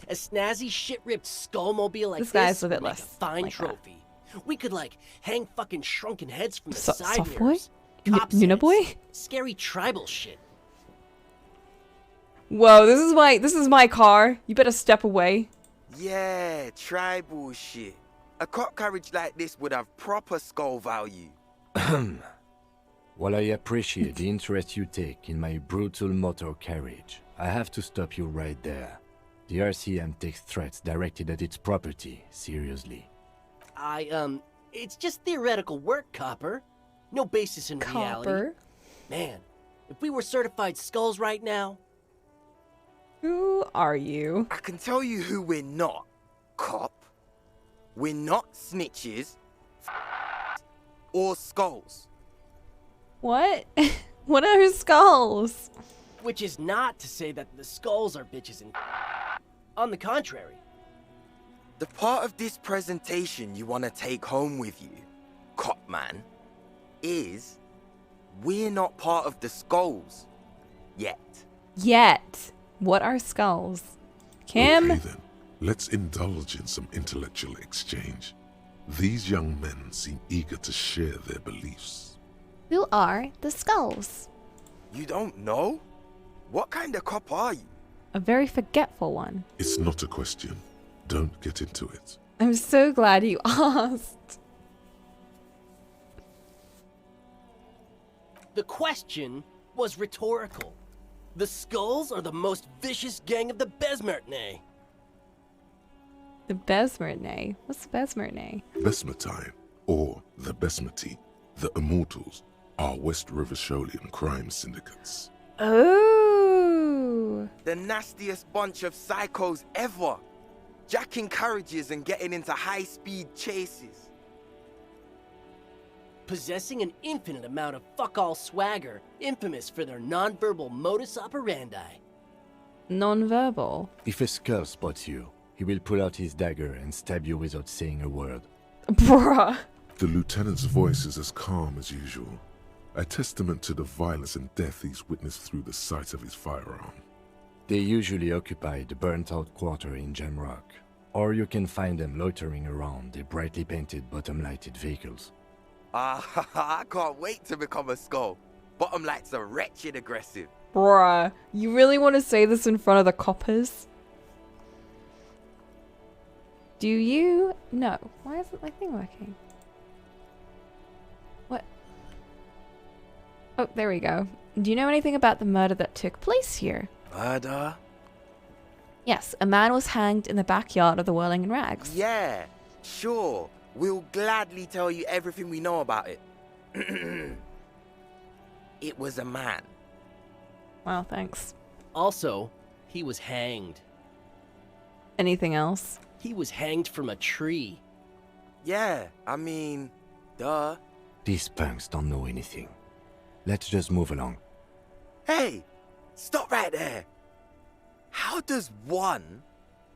A snazzy shit-ripped skullmobile like This guy's this a bit would make less a fine like that. trophy. We could, like, hang fucking shrunken heads from the So side soft boy? mirrors. Cops' Nuna heads. boy? Scary tribal shit. Whoa, this is my car. You better step away. Yeah, tribal shit. A cop carriage like this would have proper skull value. While I appreciate the interest you take in my brutal motor carriage, I have to stop you right there. The RCM takes threats directed at its property seriously. It's just theoretical work, Copper. No basis in reality. Copper? Man, if we were certified skulls right now... Who are you? I can tell you who we're not, cop. We're not snitches or skulls. What? What are skulls? Which is not to say that the skulls are bitches and... On the contrary. The part of this presentation you want to take home with you, cop man, is we're not part of the skulls yet. Yet. What are skulls? Kim? Okay then, let's indulge in some intellectual exchange. These young men seem eager to share their beliefs. Who are the skulls? You don't know? What kind of cop are you? A very forgetful one. It's not a question. Don't get into it. I'm so glad you asked. The question was rhetorical. The skulls are the most vicious gang of the Besmertne. The Besmertnay. What's the Besmertnay? Besmatine, or the Besmati, the Immortals, are West River Sholian crime syndicates. Oh. The nastiest bunch of psychos ever. Jacking carriages and getting into high-speed chases. Possessing an infinite amount of fuck-all swagger, infamous for their non-verbal modus operandi. Non-verbal? If a skull spots you, he will pull out his dagger and stab you without saying a word. Bruh. The lieutenant's voice is as calm as usual, a testament to the violence and death he's witnessed through the sight of his firearm. They usually occupy the burnt-out quarter in Jamrock, or you can find them loitering around their brightly painted bottom-lighted vehicles. I can't wait to become a skull. Bottom lights are wretched aggressive. Bruh. You really want to say this in front of the coppers? Do you? No. Why isn't my thing working? What? Oh, there we go. Do you know anything about the murder that took place here? Murder? Yes, a man was hanged in the backyard of the Whirling in Rags. Yeah, sure. We'll gladly tell you everything we know about it. It was a man. Wow, thanks. Also, he was hanged. Anything else? He was hanged from a tree. Yeah, I mean, duh. These punks don't know anything. Let's just move along. Hey, stop right there. How does one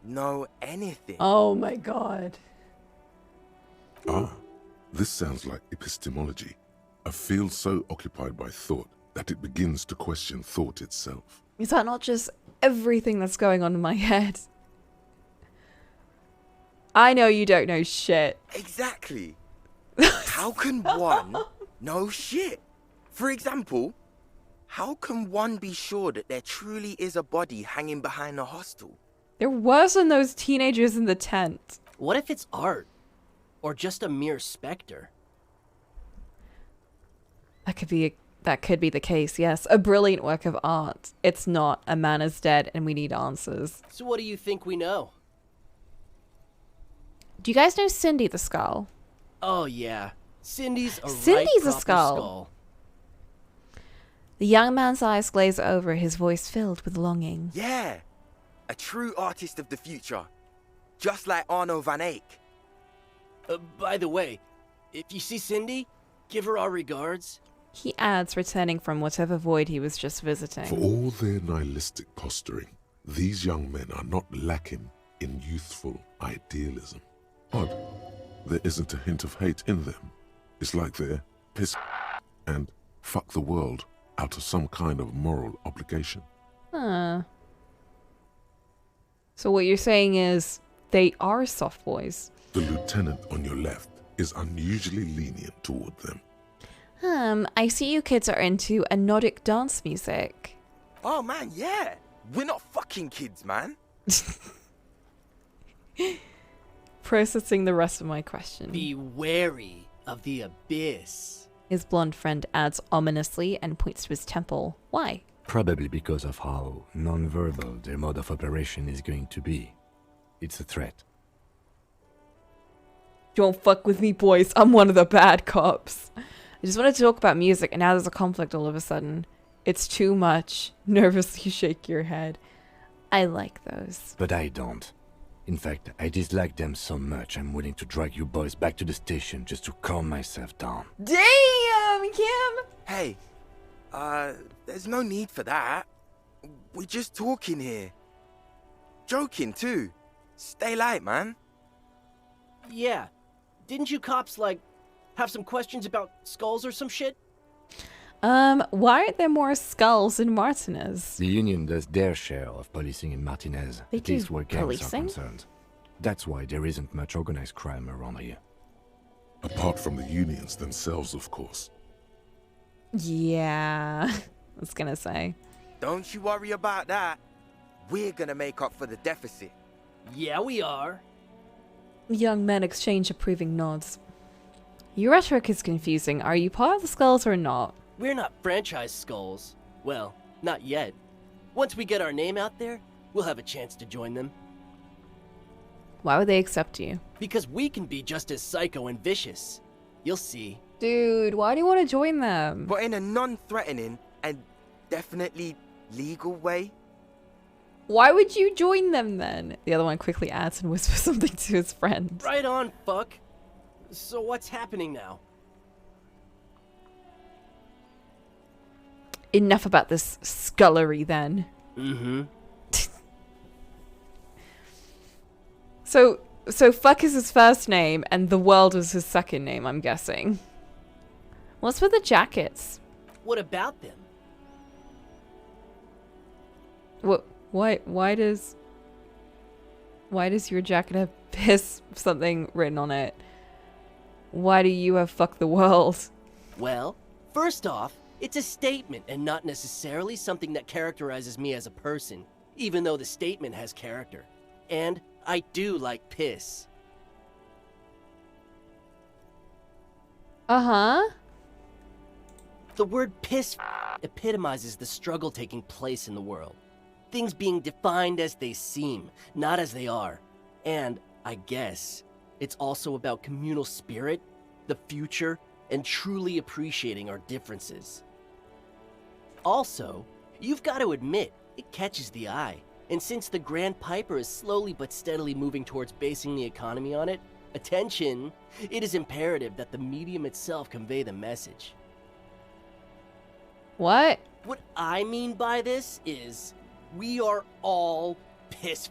know anything? Oh my god. Ah, this sounds like epistemology, a field so occupied by thought that it begins to question thought itself. Is that not just everything that's going on in my head? I know you don't know shit. Exactly. How can one know shit? For example, how can one be sure that there truly is a body hanging behind a hostel? There wasn't those teenagers in the tent. What if it's art? Or just a mere specter? That could be the case, yes. A brilliant work of art. It's not. A man is dead and we need answers. So what do you think we know? Do you guys know Cindy the Skull? Oh yeah. Cindy's a Cindy's a proper skull. The young man's eyes glaze over, his voice filled with longing. Yeah, a true artist of the future. Just like Arno van Eyck. By the way, if you see Cindy, give her our regards. He adds, returning from whatever void he was just visiting. For all their nihilistic posturing, these young men are not lacking in youthful idealism. Odd, there isn't a hint of hate in them. It's like they're piss and fuck the world out of some kind of moral obligation. Huh. So what you're saying is they are soft boys. The lieutenant on your left is unusually lenient toward them. I see you kids are into a Nordic dance music. Oh man, yeah. We're not fucking kids, man. Processing the rest of my question. Be wary of the abyss. His blonde friend adds ominously and points to his temple. Why? Probably because of how non-verbal their mode of operation is going to be. It's a threat. Don't fuck with me, boys. I'm one of the bad cops. I just wanted to talk about music, and now there's a conflict all of a sudden. It's too much. Nervously shake your head. I like those. But I don't. In fact, I dislike them so much I'm willing to drag you boys back to the station just to calm myself down. Damn, Kim! Hey, there's no need for that. We're just talking here. Joking, too. Stay light, man. Yeah. Didn't you cops, have some questions about skulls or some shit? Why aren't there more skulls in Martinez? The Union does their share of policing in Martinez, They at least do where gangs are policing? concerned. That's why there isn't much organized crime around here. Apart from the unions themselves, of course. Yeah, I was gonna say. Don't you worry about that. We're gonna make up for the deficit. Yeah, we are. Young men exchange approving nods. Your rhetoric is confusing. Are you part of the skulls or not? We're not franchise skulls. Well, not yet. Once we get our name out there, we'll have a chance to join them. Why would they accept you? Because we can be just as psycho and vicious. You'll see. Dude, why do you want to join them? But in a non-threatening and definitely legal way. Why would you join them then? The other one quickly adds and whispers something to his friend. Right on, fuck. So what's happening now? Enough about this scullery then. Mm-hmm. So fuck is his first name and the world is his second name, I'm guessing. What's with the jackets? What about them? What? Why does your jacket have piss something written on it? Why do you have fuck the world? Well, first off, it's a statement and not necessarily something that characterizes me as a person, even though the statement has character. And I do like piss. Uh-huh. The word piss epitomizes the struggle taking place in the world. Things being defined as they seem, not as they are. And, I guess, it's also about communal spirit, the future, and truly appreciating our differences. Also, you've got to admit, it catches the eye. And since the Grand Piper is slowly but steadily moving towards basing the economy on it, attention, it is imperative that the medium itself convey the message. What? What I mean by this is, we are all piss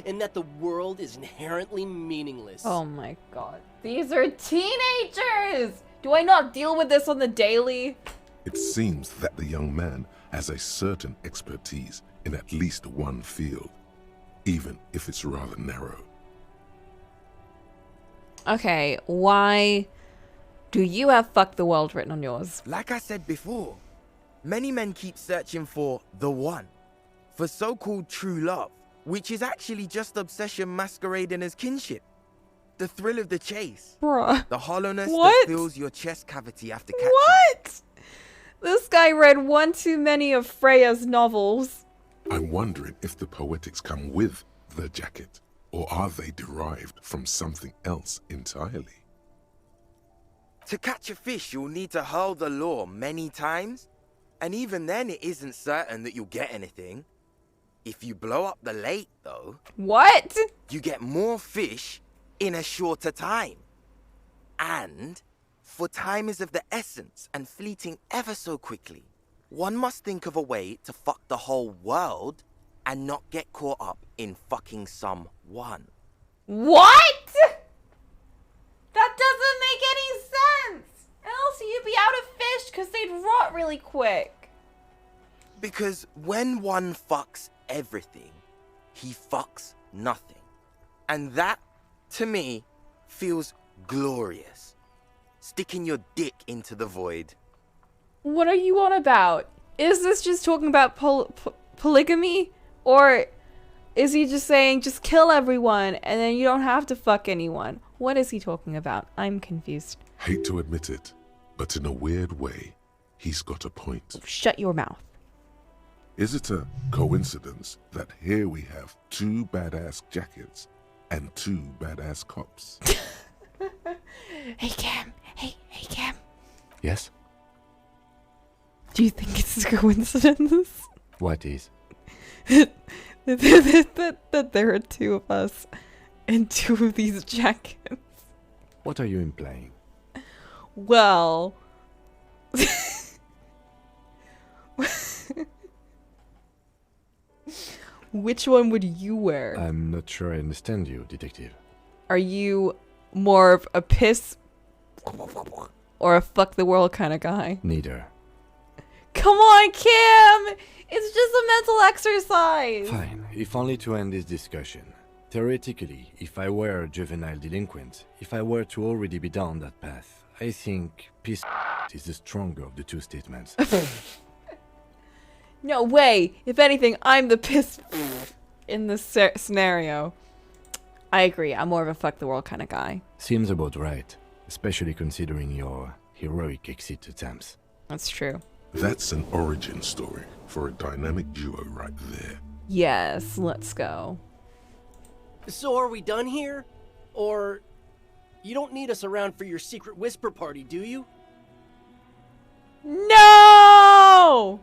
and that the world is inherently meaningless. Oh my god. These are teenagers! Do I not deal with this on the daily? It seems that the young man has a certain expertise in at least one field, even if it's rather narrow. Okay, why do you have fuck the world written on yours? Like I said before, many men keep searching for the one, for so-called true love, which is actually just obsession masquerading as kinship. The thrill of the chase. Bruh. The hollowness What? that fills your chest cavity after catching. What? This guy read one too many of Freya's novels. I'm wondering if the poetics come with the jacket, or are they derived from something else entirely? To catch a fish, you'll need to hurl the lure many times, and even then it isn't certain that you'll get anything. If you blow up the lake, though... What? You get more fish in a shorter time. And, for time is of the essence and fleeting ever so quickly, one must think of a way to fuck the whole world and not get caught up in fucking someone. What? That doesn't make any sense. Else you'd be out of fish because they'd rot really quick. Because when one fucks everything, he fucks nothing. And that, to me, feels glorious. Sticking your dick into the void. What are you on about? Is this just talking about polygamy? Or is he just saying just kill everyone and then you don't have to fuck anyone? What is he talking about? I'm confused. Hate to admit it, but in a weird way, he's got a point. Shut your mouth. Is it a coincidence that here we have two badass jackets and two badass cops? Hey Cam. Hey Cam. Yes? Do you think it's a coincidence? What is? that there are two of us and two of these jackets. What are you implying? Well... Which one would you wear? I'm not sure I understand you, detective. Are you more of a piss or a fuck the world kind of guy? Neither. Come on, Kim! It's just a mental exercise! Fine, if only to end this discussion. Theoretically, if I were a juvenile delinquent, if I were to already be down that path, I think piss is the stronger of the two statements. No way! If anything, I'm the piss in this scenario. I agree, I'm more of a fuck the world kind of guy. Seems about right, especially considering your heroic exit attempts. That's true. That's an origin story for a dynamic duo right there. Yes, let's go. So are we done here? Or you don't need us around for your secret whisper party, do you? No!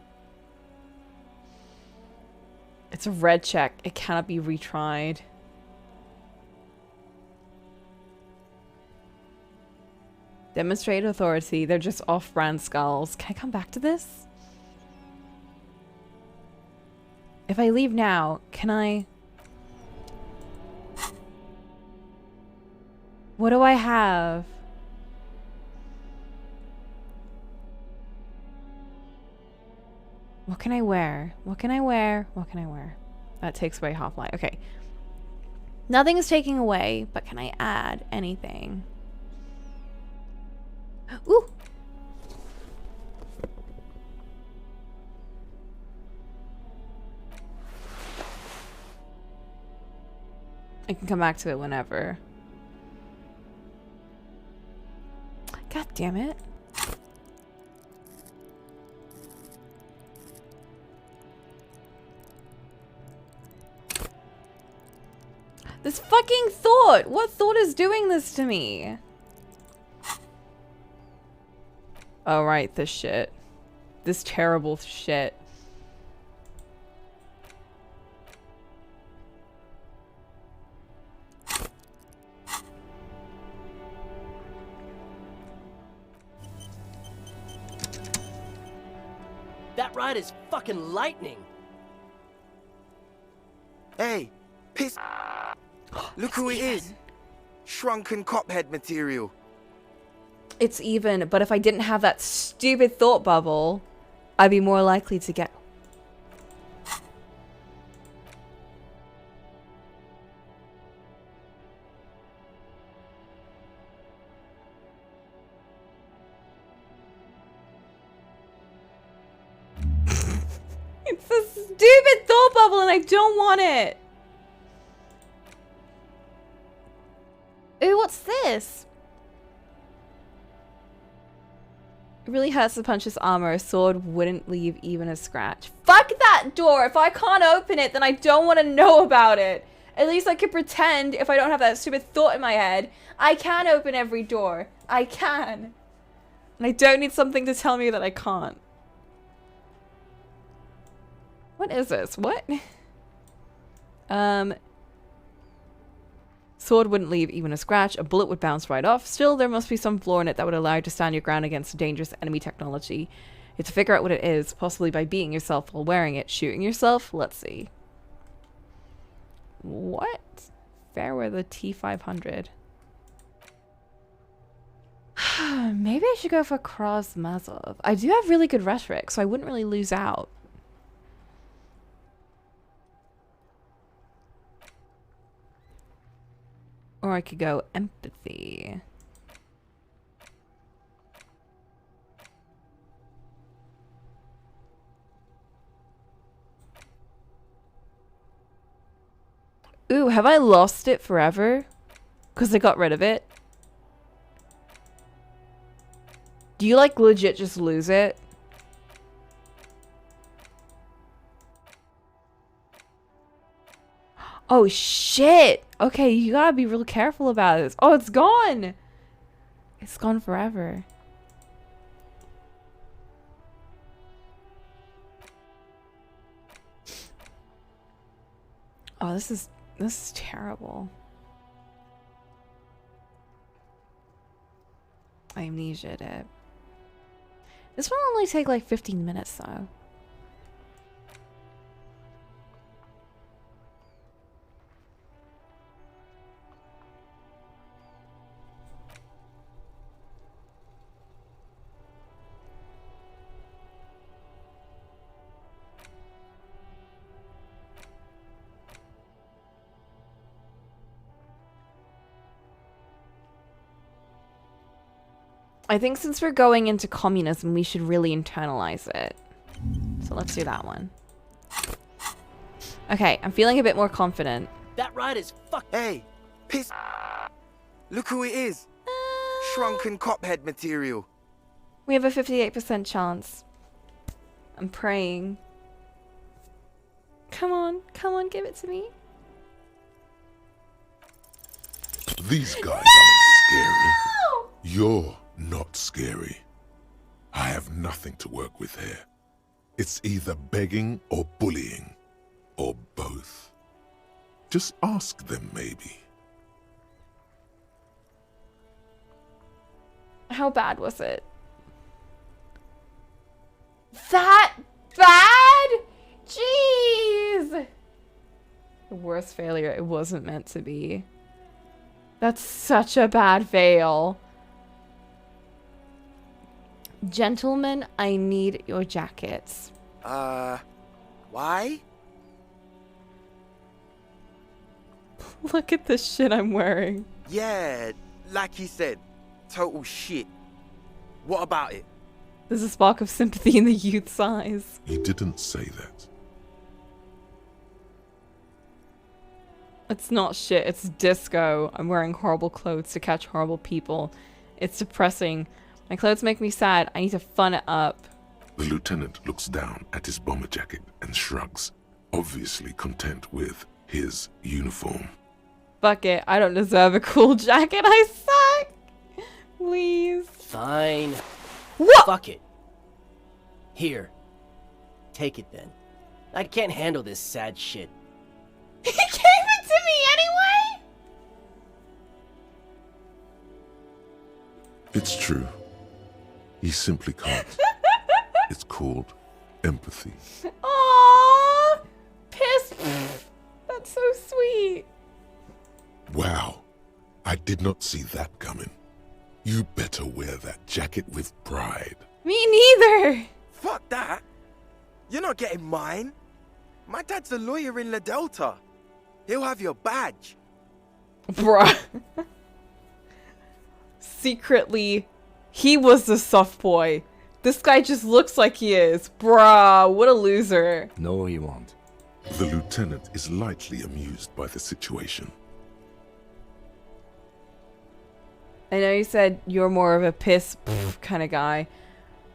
It's a red check. It cannot be retried. Demonstrate authority. They're just off-brand skulls. Can I come back to this? If I leave now, can I... What do I have? What can I wear? What can I wear? What can I wear? That takes away half life. Okay. Nothing is taking away, but can I add anything? Ooh! I can come back to it whenever. God damn it. This fucking thought! What thought is doing this to me? Oh, right, this shit. This terrible shit. That ride is fucking lightning. Hey, piss. Look who it is. Shrunken cophead material. It's even, but if I didn't have that stupid thought bubble, I'd be more likely to get... It's a stupid thought bubble and I don't want it! Ooh, what's this? It really hurts to punch his armor. A sword wouldn't leave even a scratch. Fuck that door! If I can't open it, then I don't want to know about it. At least I can pretend, if I don't have that stupid thought in my head, I can open every door. I can. And I don't need something to tell me that I can't. What is this? What? Sword wouldn't leave even a scratch. A bullet would bounce right off. Still, there must be some flaw in it that would allow you to stand your ground against dangerous enemy technology. You have to figure out what it is, possibly by beating yourself while wearing it. Shooting yourself? Let's see. What? Fair wear the T500. Maybe I should go for Krasmazov. I do have really good rhetoric, so I wouldn't really lose out. Or I could go empathy. Ooh, have I lost it forever? Because I got rid of it? Do you like legit just lose it? Oh shit! Okay, you gotta be real careful about this. Oh, it's gone! It's gone forever. Oh, this is terrible. I amnesia'd it. This will only take like 15 minutes though. I think since we're going into communism, we should really internalize it. So let's do that one. Okay, I'm feeling a bit more confident. That ride is fuck. Hey, piss. Look who it is. Shrunken cophead material. We have a 58% chance. I'm praying. Come on, give it to me. These guys aren't scary. You're not scary. I have nothing to work with here. It's either begging or bullying, or both. Just ask them, maybe. How bad was it? That bad? Jeez! The worst failure it wasn't meant to be. That's such a bad fail. Gentlemen, I need your jackets. Why? Look at the shit I'm wearing. Yeah, like he said, total shit. What about it? There's a spark of sympathy in the youth's eyes. He didn't say that. It's not shit, it's disco. I'm wearing horrible clothes to catch horrible people. It's depressing. My clothes make me sad. I need to fun it up. The lieutenant looks down at his bomber jacket and shrugs, obviously content with his uniform. Fuck it, I don't deserve a cool jacket. I suck. Please. Fine. What? Fuck it. Here. Take it then. I can't handle this sad shit. He gave it to me anyway? It's true. He simply can't. It's called empathy. Aww. Piss. That's so sweet. Wow. I did not see that coming. You better wear that jacket with pride. Me neither. Fuck that. You're not getting mine. My dad's a lawyer in La Delta. He'll have your badge. Bruh. Secretly, he was the soft boy. This guy just looks like he is. Bruh, what a loser. No, he won't. The lieutenant is lightly amused by the situation. I know you said you're more of a piss kind of guy,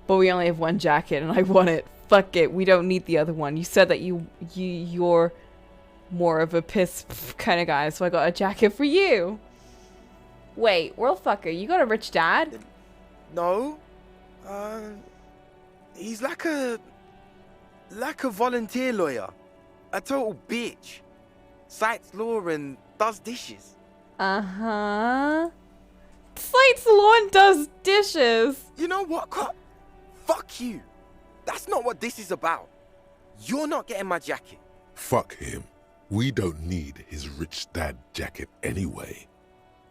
but we only have one jacket and I want it. Fuck it, we don't need the other one. You said that you're more of a piss kind of guy, so I got a jacket for you. Wait, world fucker, you got a rich dad? No. He's like a volunteer lawyer. A total bitch. Cites law and does dishes. Uh-huh. Slates law and does dishes. You know what, Cop? Fuck you. That's not what this is about. You're not getting my jacket. Fuck him. We don't need his rich dad jacket anyway.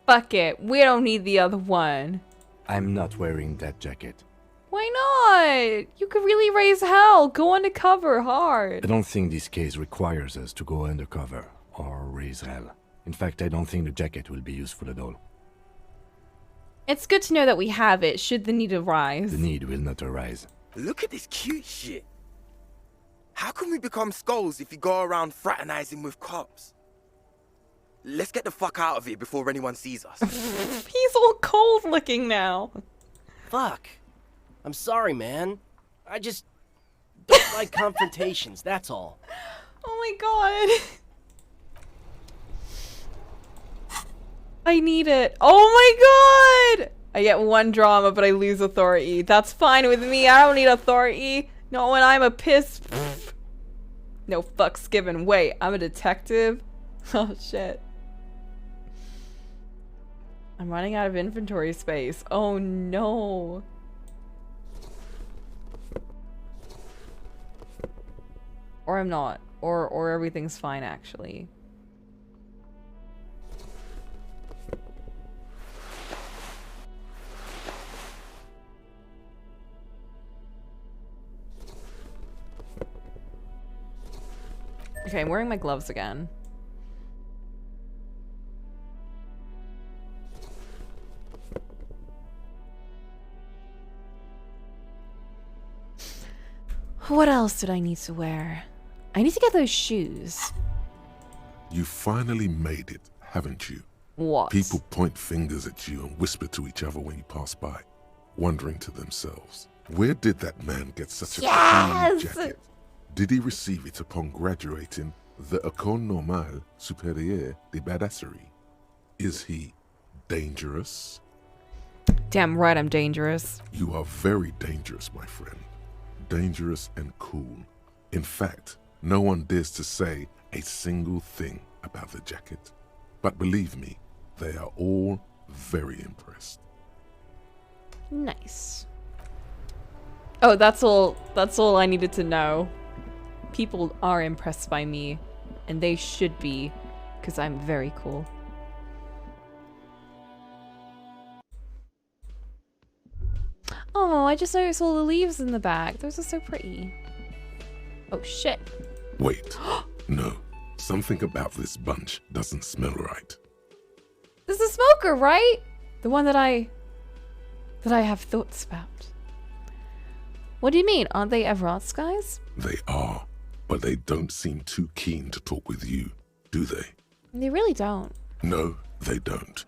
Fuck it. We don't need the other one. I'm not wearing that jacket. Why not? You could really raise hell. Go undercover hard. I don't think this case requires us to go undercover or raise hell. In fact, I don't think the jacket will be useful at all. It's good to know that we have it, should the need arise. The need will not arise. Look at this cute shit. How can we become skulls if you go around fraternizing with cops? Let's get the fuck out of here before anyone sees us. He's all cold looking now. Fuck. I'm sorry, man. I just don't like confrontations, that's all. Oh my god. I need it. Oh my god! I get one drama, but I lose authority. That's fine with me. I don't need authority. Not when I'm a piss. No fucks given. Wait, I'm a detective? Oh shit. I'm running out of inventory space. Oh no. Or I'm not. Or everything's fine actually. Okay, I'm wearing my gloves again. What else did I need to wear? I need to get those shoes. You finally made it, haven't you? What? People point fingers at you and whisper to each other when you pass by, wondering to themselves, where did that man get such a cool jacket? Did he receive it upon graduating the École Normale Supérieure de Badasserie? Is he dangerous? Damn right I'm dangerous. You are very dangerous, my friend. Dangerous and cool. In fact, no one dares to say a single thing about the jacket. But believe me, they are all very impressed. Nice. Oh, that's all I needed to know. People are impressed by me, and they should be, because I'm very cool. Oh, I just noticed all the leaves in the back. Those are so pretty. Oh, shit. Wait. No. Something about this bunch doesn't smell right. This is a smoker, right? The one that I have thoughts about. What do you mean? Aren't they Everard's guys? They are, but they don't seem too keen to talk with you, do they? They really don't. No, they don't.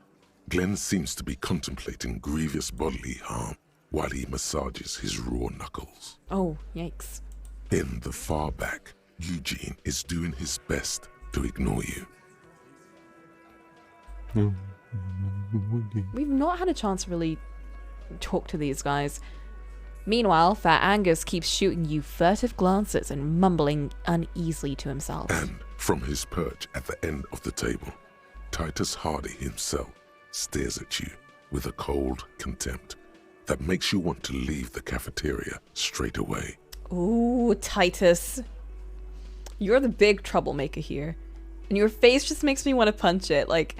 Glenn seems to be contemplating grievous bodily harm while he massages his raw knuckles. Oh, yikes. In the far back, Eugene is doing his best to ignore you. We've not had a chance to really talk to these guys. Meanwhile, Fat Angus keeps shooting you furtive glances and mumbling uneasily to himself. And from his perch at the end of the table, Titus Hardy himself stares at you with a cold contempt that makes you want to leave the cafeteria straight away. Ooh, Titus. You're the big troublemaker here. And your face just makes me want to punch it. Like,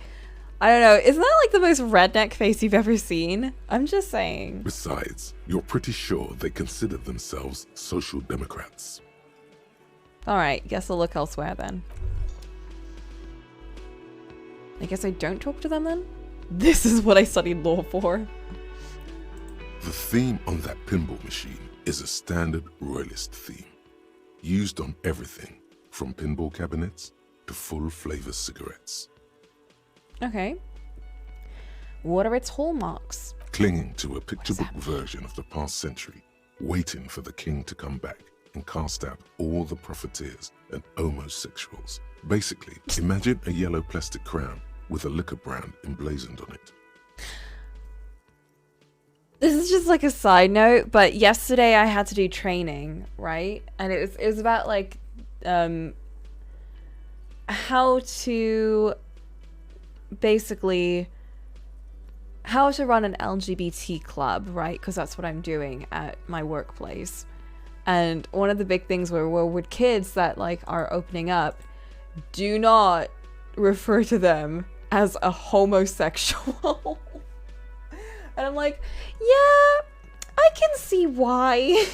I don't know. Isn't that like the most redneck face you've ever seen? I'm just saying. Besides, you're pretty sure they consider themselves social democrats. Alright, guess I'll look elsewhere then. I guess I don't talk to them then? This is what I studied law for. The theme on that pinball machine is a standard royalist theme, used on everything from pinball cabinets to full flavor cigarettes. Okay. What are its hallmarks? Clinging to a picture book version of the past century, waiting for the king to come back and cast out all the profiteers and homosexuals. Basically, imagine a yellow plastic crown with a liquor brand emblazoned on it. This is just like a side note, but yesterday I had to do training, right? And it was about like how to basically how to run an LGBT club, right? Because that's what I'm doing at my workplace. And one of the big things were with kids that like are opening up, do not refer to them as a homosexual. And I'm like, yeah, I can see why.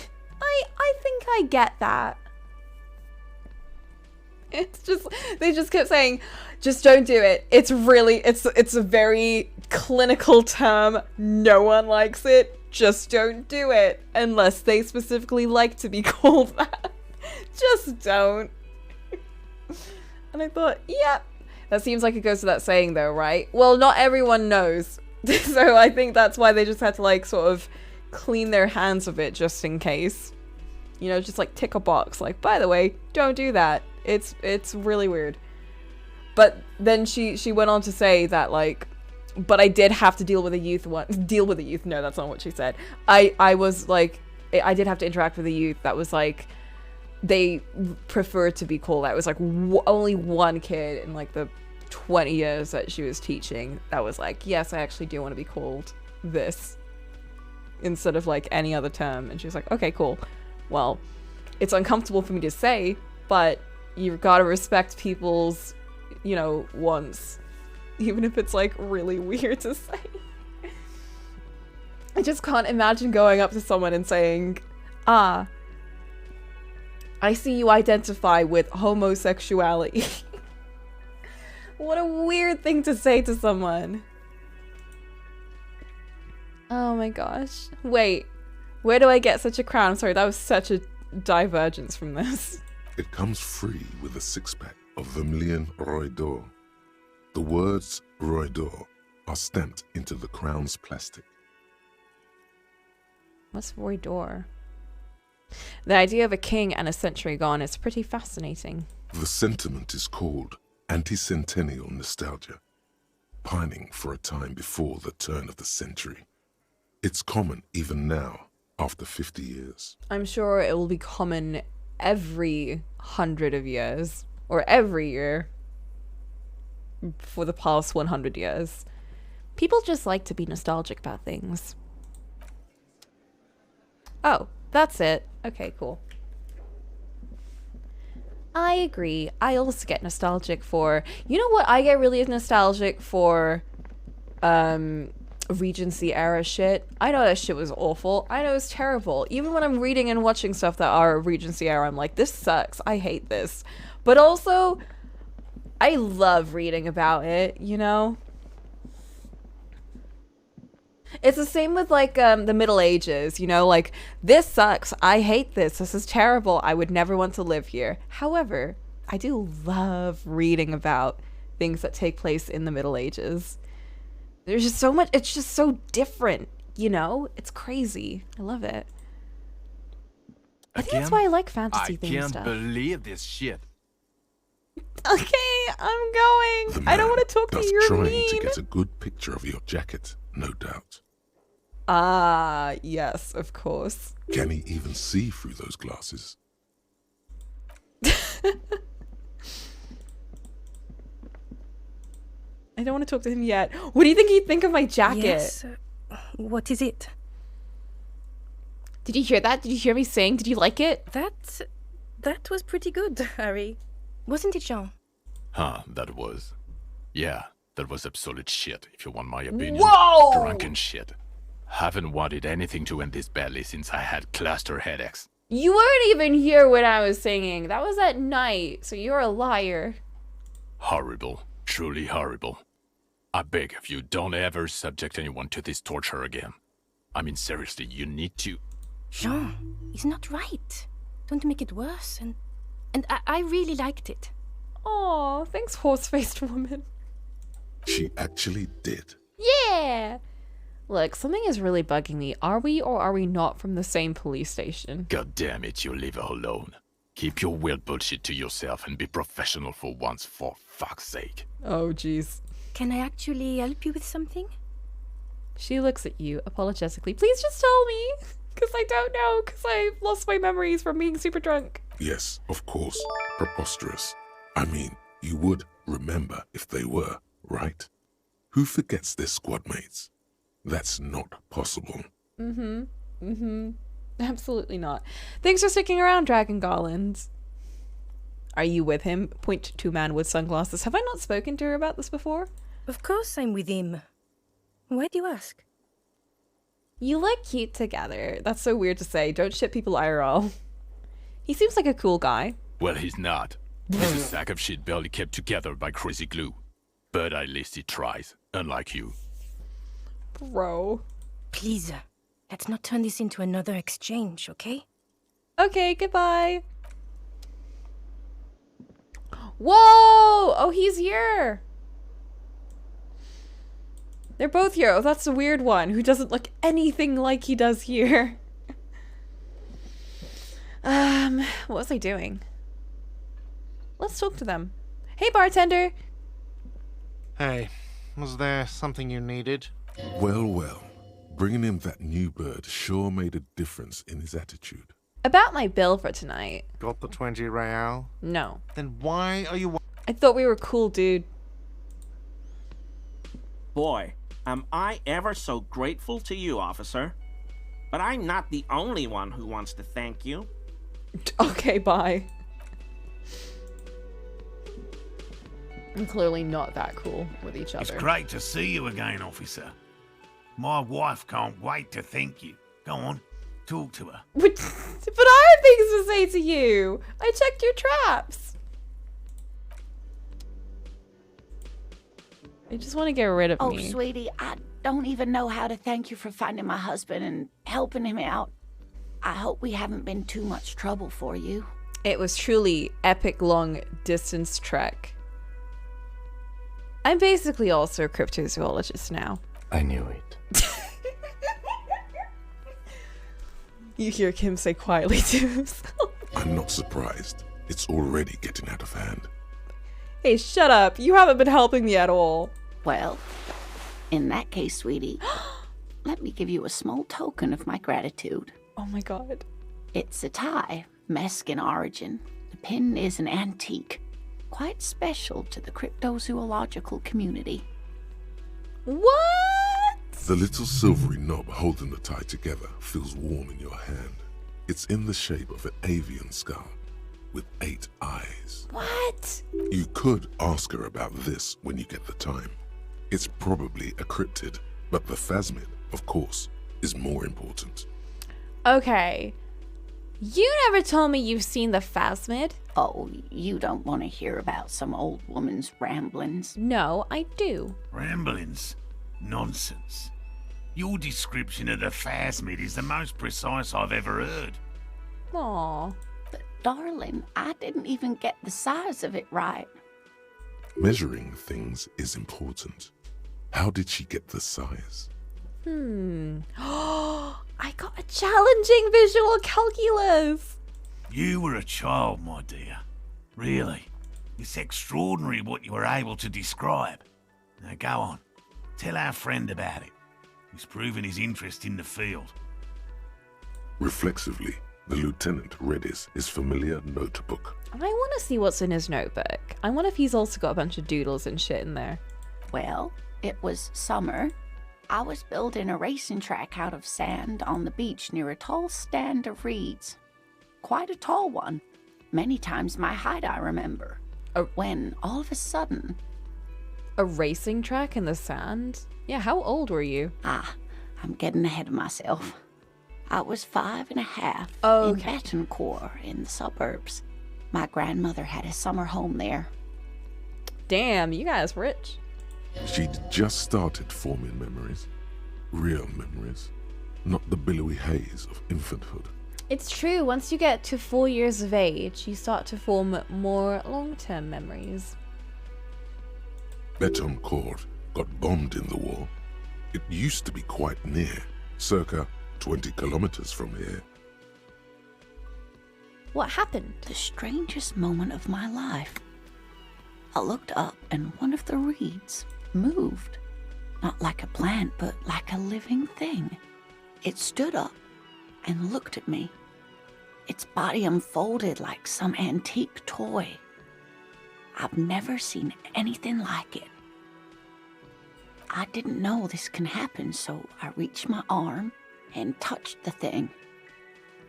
I think I get that. It's just, they just kept saying, just don't do it. It's really, it's a very clinical term. No one likes it. Just don't do it. Unless they specifically like to be called that. Just don't. And I thought, yep. That seems like it goes to that saying though, right? Well, not everyone knows. So I think that's why they just had to like sort of clean their hands of it just in case. You know, just like tick a box. Like, by the way, don't do that. It's really weird. But then she went on to say that like, but I did have to deal with a youth. No, that's not what she said. I was like, I did have to interact with a youth that was like, they preferred to be called that. It was like only one kid in like the 20 years that she was teaching that was like, yes, I actually do want to be called this instead of like any other term. And she was like, okay, cool. Well, it's uncomfortable for me to say, but you've got to respect people's, you know, wants, even if it's like really weird to say. I just can't imagine going up to someone and saying, I see you identify with homosexuality. What a weird thing to say to someone. Oh my gosh. Wait, where do I get such a crown? I'm sorry, that was such a divergence from this. It comes free with a six-pack of Vermilion Roy d'Or. The words Roy d'Or are stamped into the crown's plastic. What's Roy d'Or? The idea of a king and a century gone is pretty fascinating. The sentiment is called anti-centennial nostalgia. pining for a time before the turn of the century. It's common even now, after 50 years. I'm sure it will be common every 100 of years, or every year for the past 100 years. People just like to be nostalgic about things. Oh, that's it. Okay, cool. I agree. I also get nostalgic for... You know what I get really nostalgic for? Regency era shit. I know that shit was awful. I know it's terrible. Even when I'm reading and watching stuff that are Regency era, I'm like, this sucks. I hate this. But also, I love reading about it, you know? It's the same with like the Middle Ages, you know, like this sucks. I hate this. This is terrible. I would never want to live here. However, I do love reading about things that take place in the Middle Ages. There's just so much. It's just so different, you know? It's crazy. I love it. I think that's why I like fantasy themed stuff. I can't believe this shit. Okay, I'm going. I don't want to talk to you. You're trying mean. to get a good picture of your jacket, no doubt. Ah, yes, of course. Can he even see through those glasses? I don't want to talk to him yet. What do you think he'd think of my jacket? Yes. What is it? Did you hear that? Did you hear me sing? Did you like it? That was pretty good, Harry. Wasn't it, Jean? That was. Yeah, that was absolute shit, if you want my opinion. Whoa! Drunken shit. Haven't wanted anything to end this badly since I had cluster headaches. You weren't even here when I was singing. That was at night, so you're a liar. Horrible. Truly horrible. I beg of you, don't ever subject anyone to this torture again. I mean, seriously, you need to... Jean, it's not right. Don't make it worse, and I really liked it. Aw, thanks, horse-faced woman. She actually did. Yeah! Look, something is really bugging me. Are we or are we not from the same police station? God damn it, you leave her alone. Keep your weird bullshit to yourself and be professional for once, for fuck's sake. Oh, jeez. Can I actually help you with something? She looks at you apologetically. Please just tell me, because I don't know, because I've lost my memories from being super drunk. Yes, of course. Preposterous. I mean, you would remember if they were, right? Who forgets their squad mates? That's not possible. Absolutely not. Thanks for sticking around, Dragon Garland. Are you with him? Point to man with sunglasses. Have I not spoken to her about this before? Of course I'm with him. Why do you ask? You look cute together. That's so weird to say. Don't ship people IRL. He seems like a cool guy. Well, he's not. He's a sack of shit barely kept together by crazy glue. But at least he tries, unlike you. Bro. Please, let's not turn this into another exchange, okay? Okay, goodbye. Whoa! Oh, he's here. They're both here. Oh, that's the weird one who doesn't look anything like he does here. What was I doing? Let's talk to them. Hey, bartender. Hey, was there something you needed? Well, well. Bringing him that new bird sure made a difference in his attitude. About my bill for tonight. Got the 20 real? No. Then why are you... I thought we were cool, dude. Boy, am I ever so grateful to you, officer. But I'm not the only one who wants to thank you. Okay, bye. I'm clearly not that cool with each other. It's great to see you again, officer. My wife can't wait to thank you. Go on, talk to her. But I have things to say to you. I checked your traps. I just want to get rid of me. Oh, sweetie, I don't even know how to thank you for finding my husband and helping him out. I hope we haven't been too much trouble for you. It was truly epic long distance trek. I'm basically also a cryptozoologist now. I knew it. You hear Kim say quietly to himself. I'm not surprised. It's already getting out of hand. Hey, shut up. You haven't been helping me at all. Well, in that case, sweetie, let me give you a small token of my gratitude. Oh my god. It's a tie, Mesk in origin. The pin is an antique, quite special to the cryptozoological community. What? The little silvery knob holding the tie together feels warm in your hand. It's in the shape of an avian skull with 8 eyes. What? You could ask her about this when you get the time. It's probably a cryptid, but the phasmid, of course, is more important. Okay. You never told me you've seen the phasmid. Oh, you don't want to hear about some old woman's ramblings? No, I do. Ramblings? Nonsense. Your description of the phasmid is the most precise I've ever heard. Aw. But darling, I didn't even get the size of it right. Measuring things is important. How did she get the size? I got a challenging visual calculus. You were a child, my dear. Really. It's extraordinary what you were able to describe. Now go on. Tell our friend about it. He's proven his interest in the field. Reflexively, the lieutenant read his familiar notebook. I want to see what's in his notebook. I wonder if he's also got a bunch of doodles and shit in there. Well, it was summer. I was building a racing track out of sand on the beach near a tall stand of reeds. Quite a tall one. Many times my height, I remember. When, all of a sudden... A racing track in the sand? Yeah, how old were you? I'm getting ahead of myself. I was 5 and a half in Betancourt in the suburbs. My grandmother had a summer home there. Damn, you guys rich. She'd just started forming memories. Real memories. Not the billowy haze of infanthood. It's true, once you get to 4 years of age, you start to form more long-term memories. Betancourt got bombed in the war. It used to be quite near, circa 20 kilometers from here. What happened? The strangest moment of my life. I looked up and one of the reeds moved. Not like a plant, but like a living thing. It stood up and looked at me. Its body unfolded like some antique toy. I've never seen anything like it. I didn't know this can happen, so I reached my arm and touched the thing.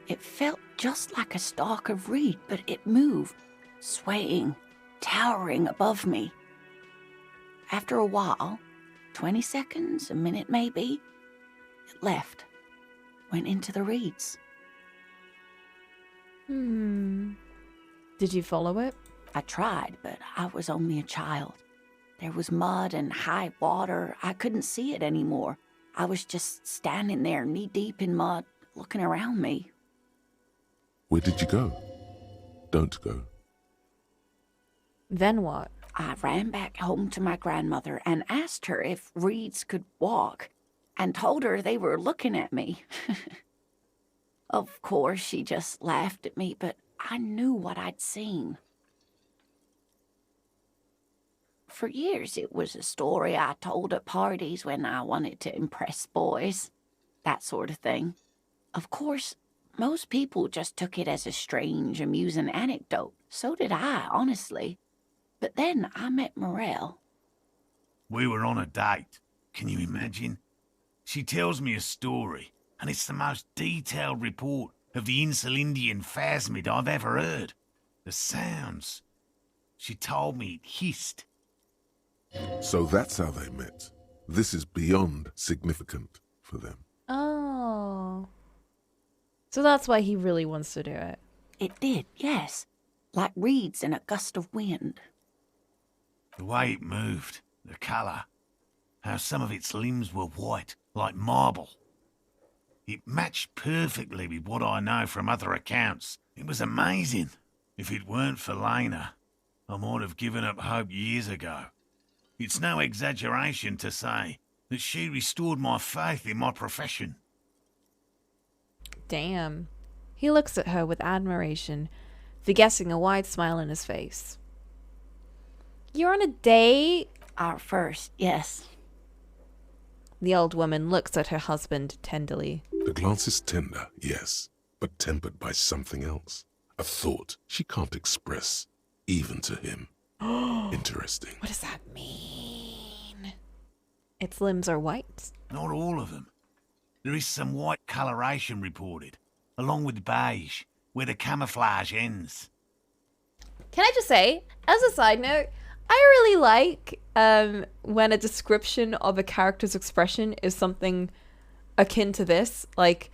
It felt just like a stalk of reed, but it moved, swaying, towering above me. After a while, 20 seconds, a minute maybe, it left, went into the reeds. Did you follow it? I tried, but I was only a child. There was mud and high water. I couldn't see it anymore. I was just standing there knee-deep in mud, looking around me. Where did you go? Don't go. Then what? I ran back home to my grandmother and asked her if reeds could walk, and told her they were looking at me. Of course, she just laughed at me, but I knew what I'd seen. For years, it was a story I told at parties when I wanted to impress boys. That sort of thing. Of course, most people just took it as a strange, amusing anecdote. So did I, honestly. But then I met Morel. We were on a date. Can you imagine? She tells me a story, and it's the most detailed report of the Insulindian phasmid I've ever heard. The sounds. She told me it hissed. So that's how they met. This is beyond significant for them. Oh. So that's why he really wants to do it. It did, yes. Like reeds in a gust of wind. The way it moved, the colour, how some of its limbs were white, like marble. It matched perfectly with what I know from other accounts. It was amazing. If it weren't for Lena, I might have given up hope years ago. It's no exaggeration to say that she restored my faith in my profession. Damn. He looks at her with admiration, forgetting a wide smile on his face. You're on a date Our first, yes. The old woman looks at her husband tenderly. The glance is tender, yes, but tempered by something else. A thought she can't express, even to him. Interesting. What does that mean? Its limbs are white? Not all of them. There is some white coloration reported, along with beige, where the camouflage ends. Can I just say, as a side note, I really like when a description of a character's expression is something akin to this. Like,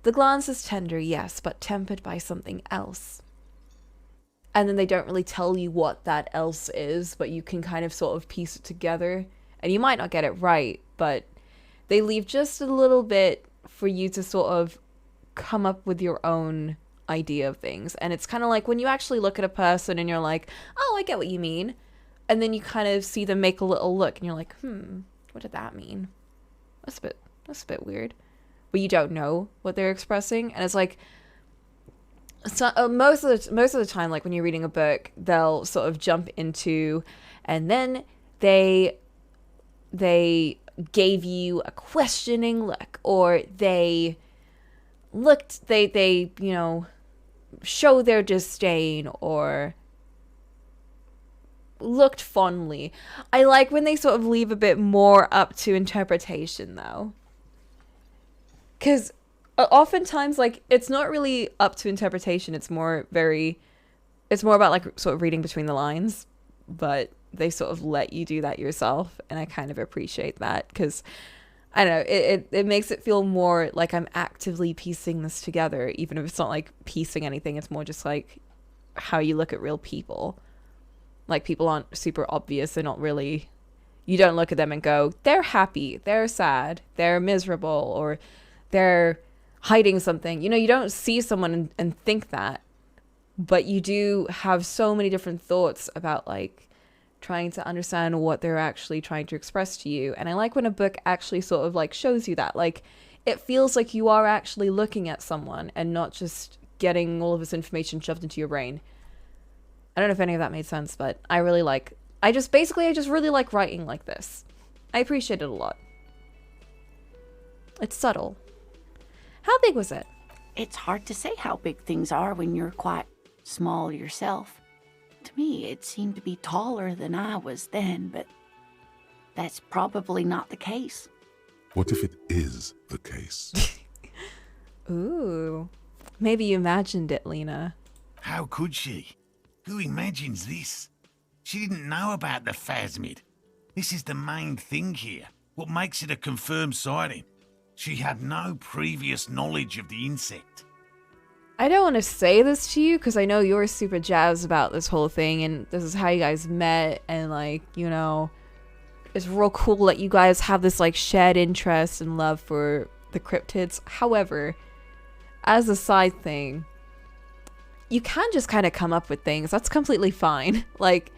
the glance is tender, yes, but tempered by something else. And then they don't really tell you what that else is, but you can kind of sort of piece it together. And you might not get it right, but they leave just a little bit for you to sort of come up with your own idea of things. And it's kind of like when you actually look at a person and you're like, oh, I get what you mean. And then you kind of see them make a little look and you're like, what did that mean? That's a bit weird. But you don't know what they're expressing. And it's like, so most of the time, like when you're reading a book, they'll sort of jump into, and then they gave you a questioning look, or they you know, show their disdain or looked fondly. I like when they sort of leave a bit more up to interpretation, though, because oftentimes, like, it's not really up to interpretation. It's more about like sort of reading between the lines, but they sort of let you do that yourself, and I kind of appreciate that, because I don't know, it makes it feel more like I'm actively piecing this together, even if it's not like piecing anything. It's more just like how you look at real people. Like, people aren't super obvious. They're not really, you don't look at them and go, they're happy, they're sad, they're miserable, or they're hiding something. You know, you don't see someone and think that, but you do have so many different thoughts about, like, trying to understand what they're actually trying to express to you. And I like when a book actually sort of like shows you that. Like, it feels like you are actually looking at someone and not just getting all of this information shoved into your brain. I don't know if any of that made sense, but I just really like writing like this. I appreciate it a lot. It's subtle. How big was it? It's hard to say how big things are when you're quite small yourself. To me, it seemed to be taller than I was then, but that's probably not the case. What if it is the case? Ooh. Maybe you imagined it, Lena. How could she? Who imagines this? She didn't know about the phasmid. This is the main thing here. What makes it a confirmed sighting? She had no previous knowledge of the insect. I don't want to say this to you because I know you're super jazzed about this whole thing, and this is how you guys met, and, like, you know, it's real cool that you guys have this, like, shared interest and love for the cryptids. However, as a side thing, you can just kind of come up with things. That's completely fine. Like,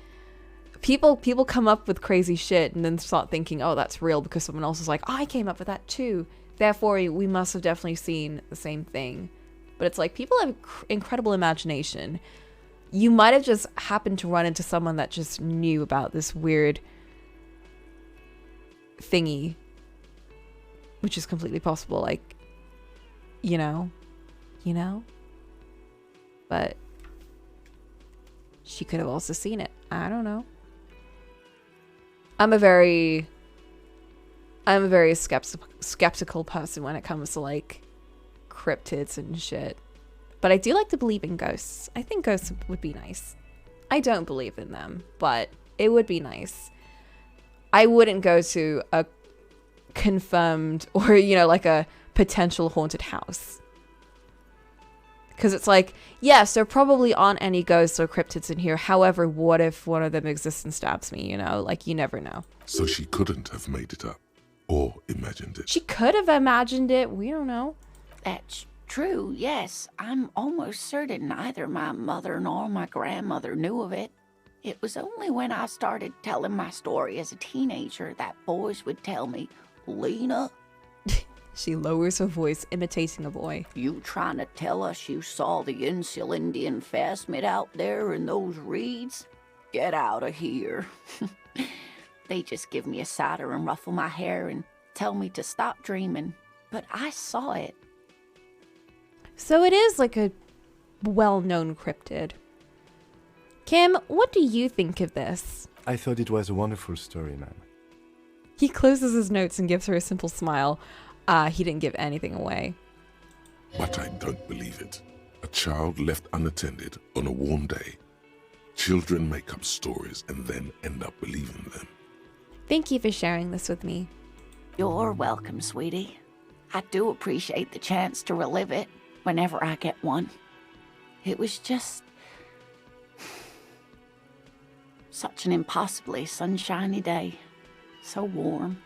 people come up with crazy shit and then start thinking, oh, that's real, because someone else is like, oh, I came up with that too. Therefore, we must have definitely seen the same thing. But it's like, people have incredible imagination. You might have just happened to run into someone that just knew about this weird thingy, which is completely possible. Like, you know, but she could have also seen it. I don't know. I'm a very skeptical person when it comes to, like, cryptids and shit. But I do like to believe in ghosts. I think ghosts would be nice. I don't believe in them, but it would be nice. I wouldn't go to a confirmed or, you know, like a potential haunted house. Because it's like, yes, there probably aren't any ghosts or cryptids in here. However, what if one of them exists and stabs me, you know? Like, you never know. So she couldn't have made it up or imagined it. She could have imagined it. We don't know. That's true, yes. I'm almost certain neither my mother nor my grandmother knew of it. It was only when I started telling my story as a teenager that boys would tell me, Lena. She lowers her voice, imitating a boy. You trying to tell us you saw the Insulindian phasmid out there in those reeds? Get out of here. They just give me a cider and ruffle my hair and tell me to stop dreaming. But I saw it. So it is like a well-known cryptid. Kim, what do you think of this? I thought it was a wonderful story, man. He closes his notes and gives her a simple smile. He didn't give anything away. But I don't believe it. A child left unattended on a warm day. Children make up stories and then end up believing them. Thank you for sharing this with me. You're welcome, sweetie. I do appreciate the chance to relive it whenever I get one. It was just such an impossibly sunshiny day. So warm.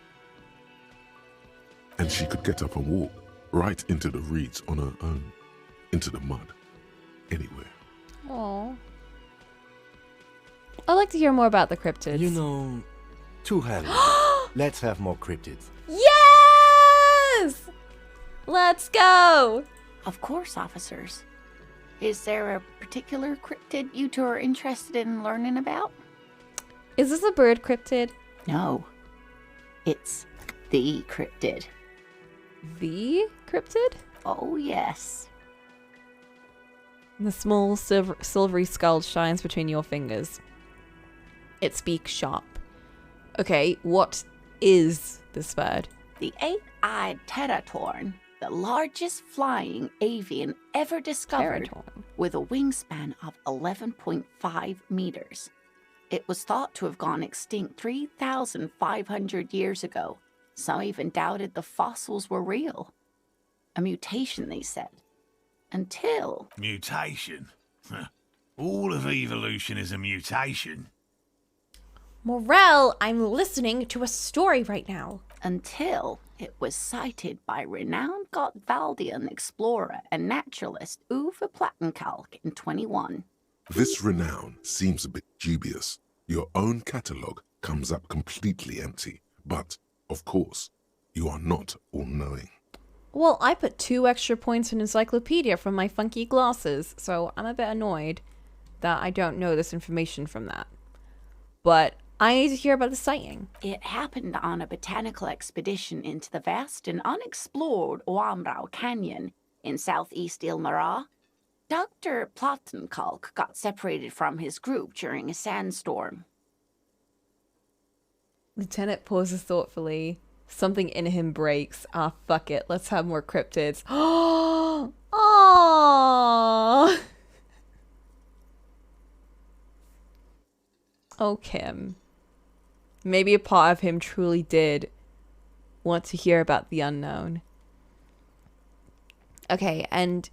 And she could get up and walk right into the reeds on her own, into the mud, anywhere. Aww. I'd like to hear more about the cryptids. You know, to hell. Let's have more cryptids. Yes! Let's go! Of course, officers. Is there a particular cryptid you two are interested in learning about? Is this a bird cryptid? No. It's the cryptid. The cryptid? Oh, yes. The small silvery skull shines between your fingers. It speaks sharp. Okay, what is this bird? The eight-eyed teratorn, the largest flying avian ever discovered, with a wingspan of 11.5 meters. It was thought to have gone extinct 3,500 years ago. Some even doubted the fossils were real. A mutation, they said. Until... Mutation? All of evolution is a mutation. Morel, I'm listening to a story right now. Until it was cited by renowned Gotvaldian explorer and naturalist Uwe Plattenkalk in 21. This renown seems a bit dubious. Your own catalogue comes up completely empty. But, of course, you are not all-knowing. Well, I put 2 extra points in encyclopedia from my funky glasses, so I'm a bit annoyed that I don't know this information from that. But I need to hear about the sighting. It happened on a botanical expedition into the vast and unexplored Oamrau Canyon in southeast Ilmara. Dr. Plattenkalk got separated from his group during a sandstorm. Lieutenant pauses thoughtfully. Something in him breaks. Ah, fuck it. Let's have more cryptids. Oh, oh, Kim. Maybe a part of him truly did want to hear about the unknown. Okay, and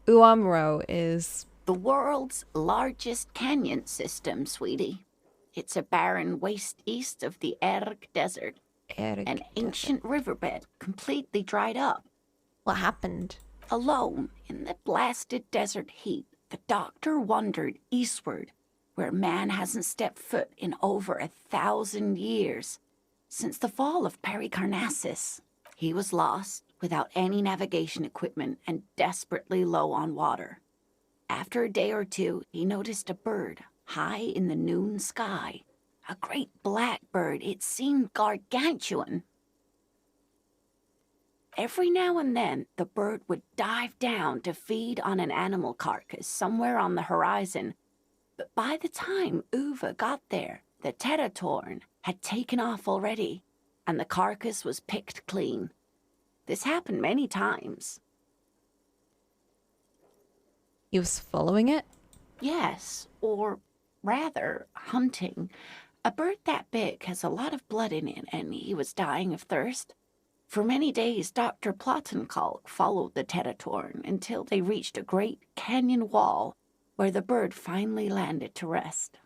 Uamro is... the world's largest canyon system, sweetie. It's a barren waste east of the Erg Desert. An ancient riverbed completely dried up. What happened? Alone in the blasted desert heat, the doctor wandered eastward, where man hasn't stepped foot in over 1,000 years, since the fall of Pericarnassus. He was lost, without any navigation equipment and desperately low on water. After a day or two, he noticed a bird high in the noon sky. A great black bird. It seemed gargantuan. Every now and then, the bird would dive down to feed on an animal carcass somewhere on the horizon. But by the time Uwe got there, the teratorn had taken off already, and the carcass was picked clean. This happened many times. He was following it? Yes, or rather, hunting. A bird that big has a lot of blood in it, and he was dying of thirst. For many days, Dr. Plattenkalk followed the teratorn until they reached a great canyon wall where the bird finally landed to rest.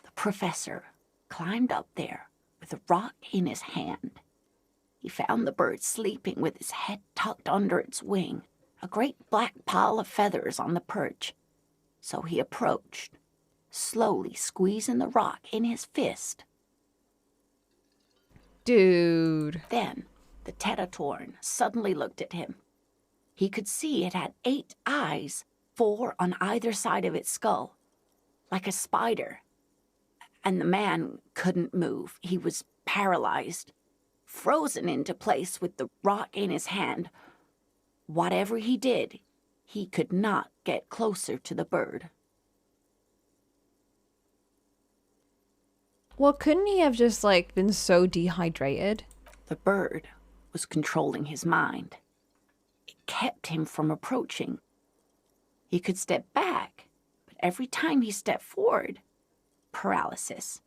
The professor climbed up there with a rock in his hand. He found the bird sleeping with his head tucked under its wing, a great black pile of feathers on the perch. So he approached, slowly squeezing the rock in his fist. Dude. Then the teratorn suddenly looked at him. He could see it had 8 eyes, 4 on either side of its skull, like a spider. and the man couldn't move. He was paralyzed, frozen into place with the rock in his hand. Whatever he did, he could not get closer to the bird. Well, couldn't he have just, like, been so dehydrated? The bird was controlling his mind. It kept him from approaching. He could step back, but every time he stepped forward, paralysis.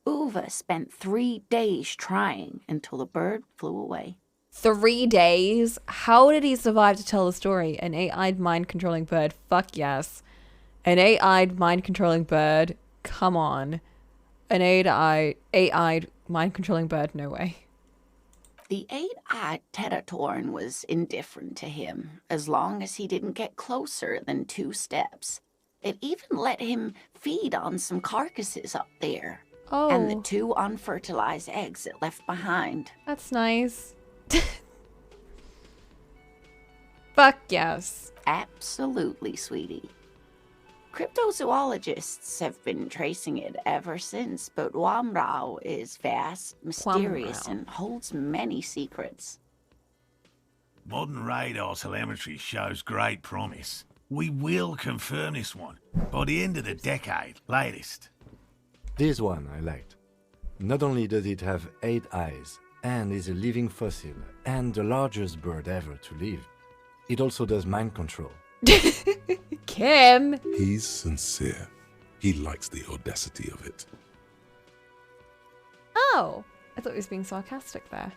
Uva spent 3 days trying until the bird flew away. 3 days? How did he survive to tell the story? An 8-eyed mind-controlling bird? Fuck yes. An 8-eyed mind-controlling bird? Come on. An 8-eyed mind-controlling bird? No way. The 8-eyed Teratorn was indifferent to him, as long as he didn't get closer than 2 steps. It even let him feed on some carcasses up there. Oh. And the 2 unfertilized eggs it left behind. That's nice. Fuck yes. Absolutely, sweetie. Cryptozoologists have been tracing it ever since, but Wamrao is vast, mysterious, and holds many secrets. Modern radar telemetry shows great promise. We will confirm this one by the end of the decade, latest. This one I liked. Not only does it have 8 eyes, and is a living fossil, and the largest bird ever to live, it also does mind control. Kim! He's sincere. He likes the audacity of it. Oh! I thought he was being sarcastic there.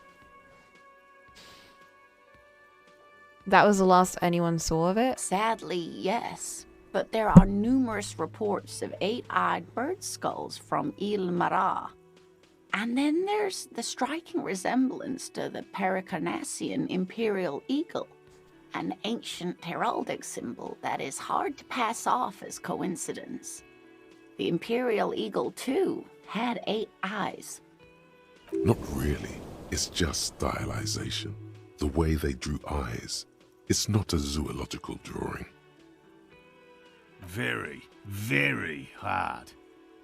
That was the last anyone saw of it? Sadly, yes. But there are numerous reports of 8-eyed bird skulls from Il Mara. And then there's the striking resemblance to the Pericarnassian imperial eagle, an ancient heraldic symbol that is hard to pass off as coincidence. The imperial eagle, too, had 8 eyes. Not really. It's just stylization. The way they drew eyes. It's not a zoological drawing. Very, very hard.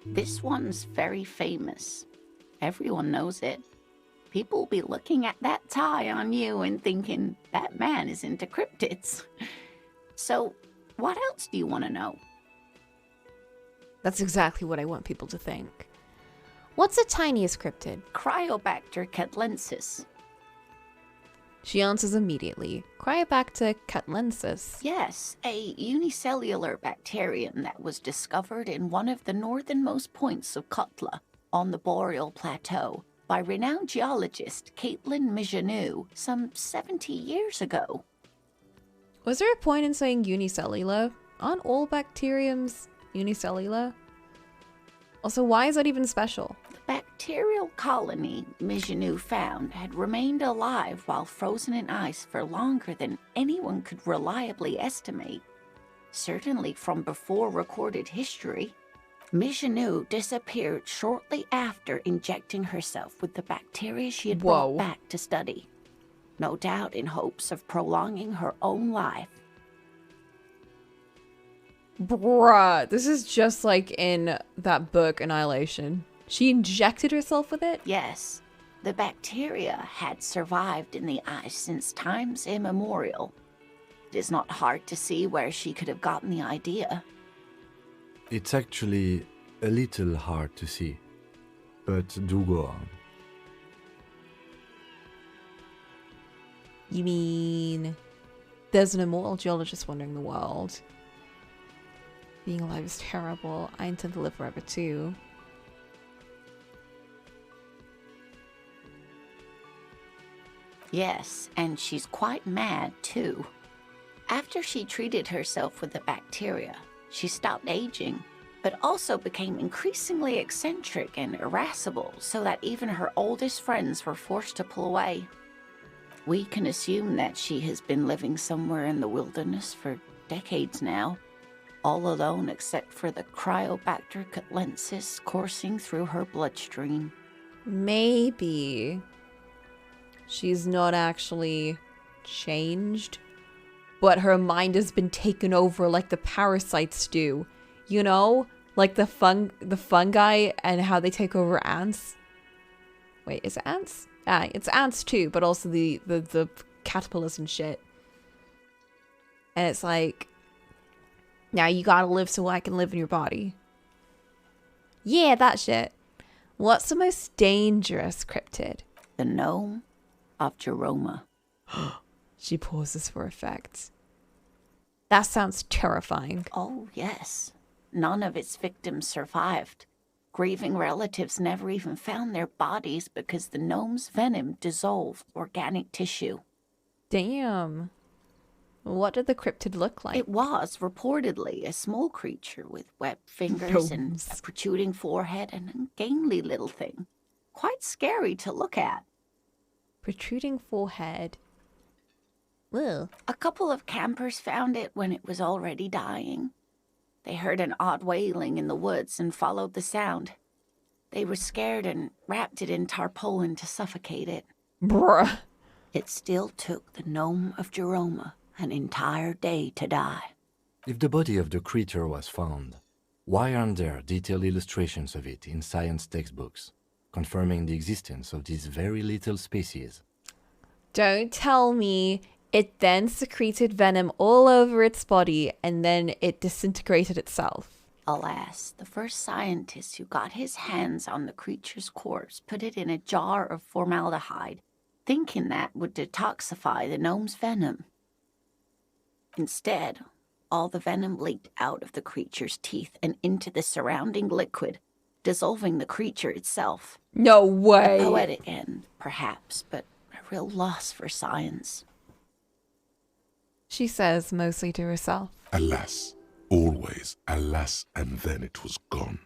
This one's very famous. Everyone knows it. People will be looking at that tie on you and thinking, that man is into cryptids. So, what else do you want to know? That's exactly what I want people to think. What's the tiniest cryptid? Cryobacter catlensis. She answers immediately. Cryobacter catlensis. Yes, a unicellular bacterium that was discovered in one of the northernmost points of Kotla, on the Boreal Plateau, by renowned geologist Caitlin Mijanou some 70 years ago. Was there a point in saying unicellular? Aren't all bacteriums unicellular? Also, why is that even special? The bacterial colony Mijanou found had remained alive while frozen in ice for longer than anyone could reliably estimate. Certainly from before recorded history. Mijanou disappeared shortly after injecting herself with the bacteria she had brought back to study. No doubt in hopes of prolonging her own life. Bruh, this is just like in that book, Annihilation. She injected herself with it? Yes. The bacteria had survived in the ice since times immemorial. It is not hard to see where she could have gotten the idea. It's actually a little hard to see, but do go on. You mean there's an immortal geologist wandering the world? Being alive is terrible. I intend to live forever too. Yes, and she's quite mad too. After she treated herself with the bacteria, she stopped aging, but also became increasingly eccentric and irascible, so that even her oldest friends were forced to pull away. We can assume that she has been living somewhere in the wilderness for decades now, all alone except for the Cryobacter catlensis coursing through her bloodstream. Maybe she's not actually changed, but her mind has been taken over like the parasites do. You know? Like the fungi and how they take over ants. Wait, is it ants? Ah, it's ants too, but also the caterpillars and shit. And it's like, now you gotta live so I can live in your body. Yeah, that shit. What's the most dangerous cryptid? The gnome of Jeroma. She pauses for effect. That sounds terrifying. Oh, yes. None of its victims survived. Grieving relatives never even found their bodies because the gnome's venom dissolved organic tissue. Damn. What did the cryptid look like? It was reportedly a small creature with webbed fingers and a protruding forehead and a gangly little thing. Quite scary to look at. Protruding forehead. Ugh. A couple of campers found it when it was already dying. They heard an odd wailing in the woods and followed the sound. They were scared and wrapped it in tarpaulin to suffocate it. Bruh. It still took the gnome of Jeroma an entire day to die. If the body of the creature was found, why aren't there detailed illustrations of it in science textbooks, confirming the existence of this very little species? Don't tell me it then secreted venom all over its body and then it disintegrated itself. Alas, the first scientist who got his hands on the creature's corpse put it in a jar of formaldehyde, thinking that would detoxify the gnome's venom. Instead, all the venom leaked out of the creature's teeth and into the surrounding liquid, dissolving the creature itself. No way! A poetic end, perhaps, but a real loss for science. She says, mostly to herself. Alas, always alas, and then it was gone.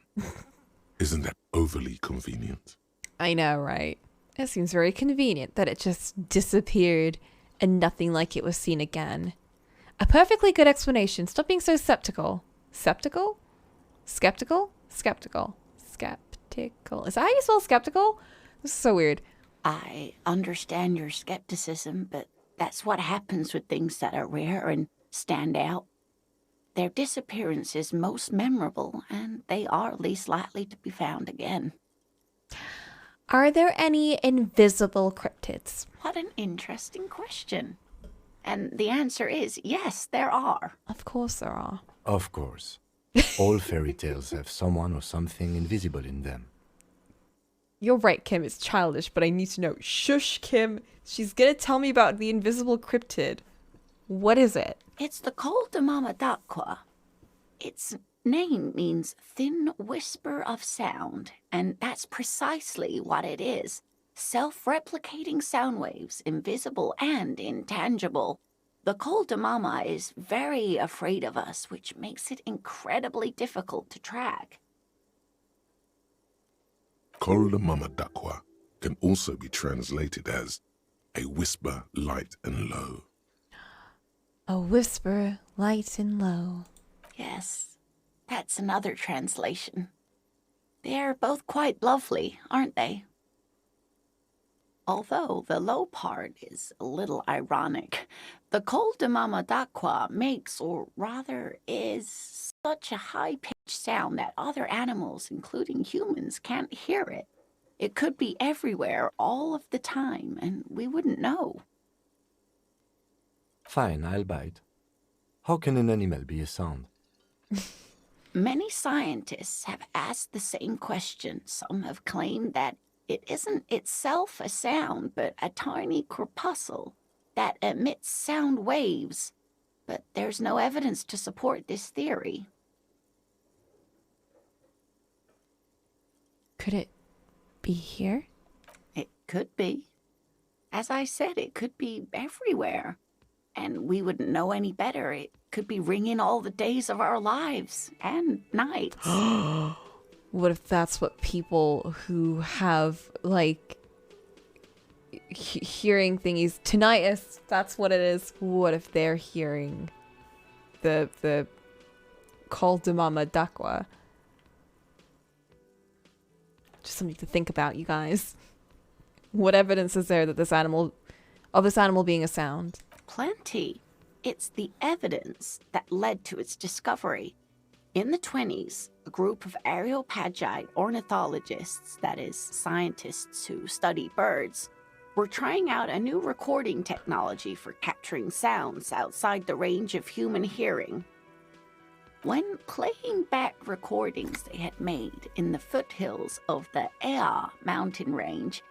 Isn't that overly convenient? I know, right? It seems very convenient that it just disappeared and nothing like it was seen again. A perfectly good explanation. Stop being so skeptical. Skeptical? Skeptical? Skeptical. Skeptical. Is that how you spell skeptical? This is so weird. I understand your skepticism, but that's what happens with things that are rare and stand out. Their disappearance is most memorable, and they are least likely to be found again. Are there any invisible cryptids? What an interesting question. And the answer is yes, there are. Of course there are. Of course. All fairy tales have someone or something invisible in them. You're right, Kim. It's childish, but I need to know. Shush, Kim. She's gonna tell me about the invisible cryptid. What is it? It's the Cocolamoco. Its name means thin whisper of sound, and that's precisely what it is. Self-replicating sound waves, invisible and intangible. The Cocolamoco is very afraid of us, which makes it incredibly difficult to track. Cocolamoco can also be translated as a whisper light and low. A whisper light and low. Yes, that's another translation. They're both quite lovely, aren't they? Although the low part is a little ironic. The Cocolamoco makes, or rather is, such a high-pitched sound that other animals, including humans, can't hear it. It could be everywhere all of the time, and we wouldn't know. Fine, I'll bite. How can an animal be a sound? Many scientists have asked the same question. Some have claimed that it isn't itself a sound, but a tiny corpuscle that emits sound waves. But there's no evidence to support this theory. Could it be here? It could be. As I said, it could be everywhere. And we wouldn't know any better. It could be ringing all the days of our lives and nights. What if that's what people who have, like, hearing thingies, tinnitus, that's what it is. What if they're hearing the Cocolamoco? Just something to think about, you guys. What evidence is there that this animal being a sound? Plenty. It's the evidence that led to its discovery. In the 1920s, a group of areopagite ornithologists, that is, scientists who study birds, were trying out a new recording technology for capturing sounds outside the range of human hearing. When playing back recordings they had made in the foothills of the Ea mountain range,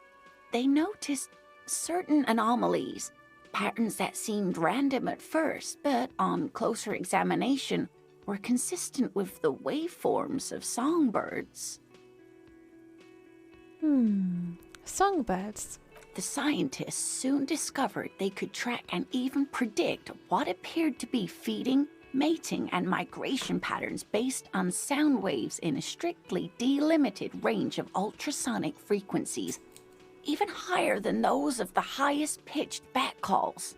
they noticed certain anomalies, patterns that seemed random at first, but on closer examination were consistent with the waveforms of songbirds. Songbirds. The scientists soon discovered they could track and even predict what appeared to be feeding, mating, and migration patterns based on sound waves in a strictly delimited range of ultrasonic frequencies, even higher than those of the highest pitched bat calls.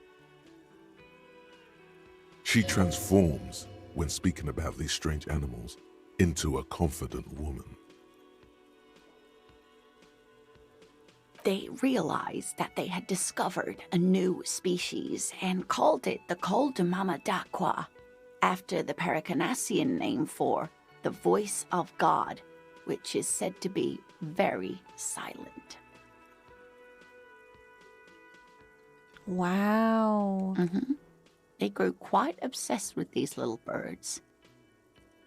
She transforms, when speaking about these strange animals, into a confident woman. They realized that they had discovered a new species and called it the Cocolamoco, after the Paracanassian name for the voice of God, which is said to be very silent. Wow. They grew quite obsessed with these little birds.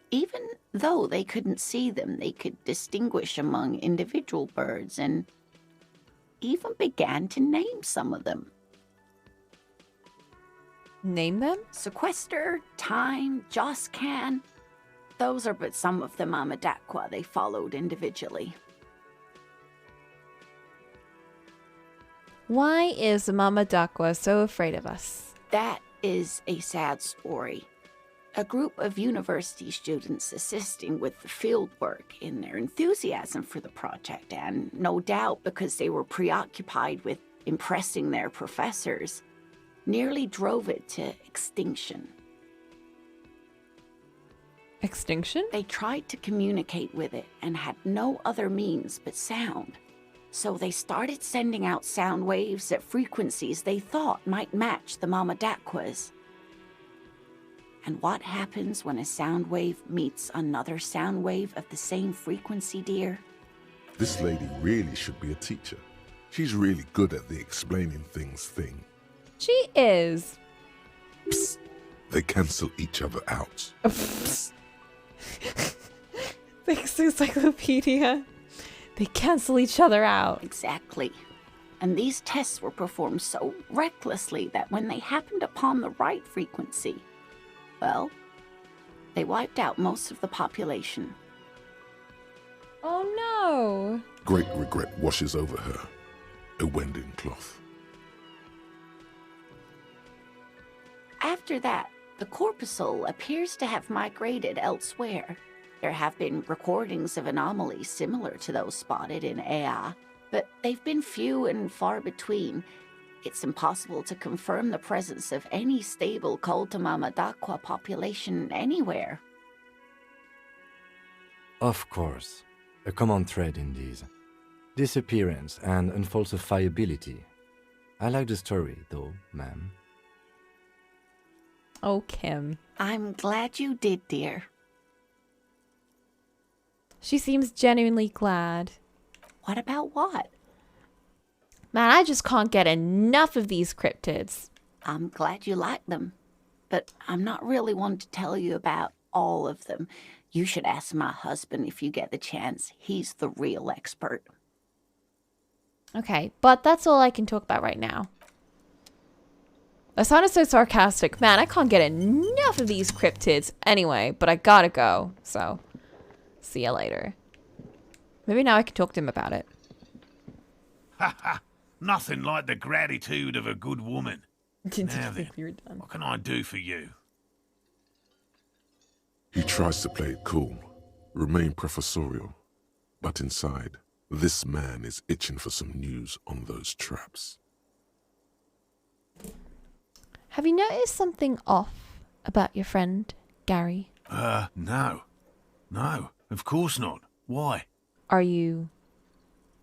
Even though they couldn't see them, they could distinguish among individual birds and even began to name some of them. Name them? Sequester, Time, Joscan. Those are but some of the Mamadaqua they followed individually. Why is Mama Dakwa so afraid of us? That is a sad story. A group of university students assisting with the field work in their enthusiasm for the project, and no doubt because they were preoccupied with impressing their professors, nearly drove it to extinction. Extinction? They tried to communicate with it and had no other means but sound. So they started sending out sound waves at frequencies they thought might match the Mamadaqwas. And what happens when a sound wave meets another sound wave of the same frequency, dear? This lady really should be a teacher. She's really good at the explaining things thing. She is. Psst. They cancel each other out. Thanks, Encyclopedia. They cancel each other out. Exactly. And these tests were performed so recklessly that when they happened upon the right frequency, well, they wiped out most of the population. Oh no! Great regret washes over her. A wending cloth. After that, the corpuscle appears to have migrated elsewhere. There have been recordings of anomalies similar to those spotted in Ea, but they've been few and far between. It's impossible to confirm the presence of any stable Cocolamoco population anywhere. Of course. A common thread in these. Disappearance and unfalsifiability. I like the story, though, ma'am. Oh, Kim. I'm glad you did, dear. She seems genuinely glad. What about what? Man, I just can't get enough of these cryptids. I'm glad you like them, but I'm not really one to tell you about all of them. You should ask my husband if you get the chance. He's the real expert. Okay, but that's all I can talk about right now. That sounded so sarcastic. Man, I can't get enough of these cryptids anyway, but I gotta go, so see you later. Maybe now I can talk to him about it. Ha ha! Nothing like the gratitude of a good woman. Now then, You're done. what can I do for you? He tries to play it cool, remain professorial, but inside, this man is itching for some news on those traps. Have you noticed something off about your friend, Gary? No. No, of course not. Why? Are you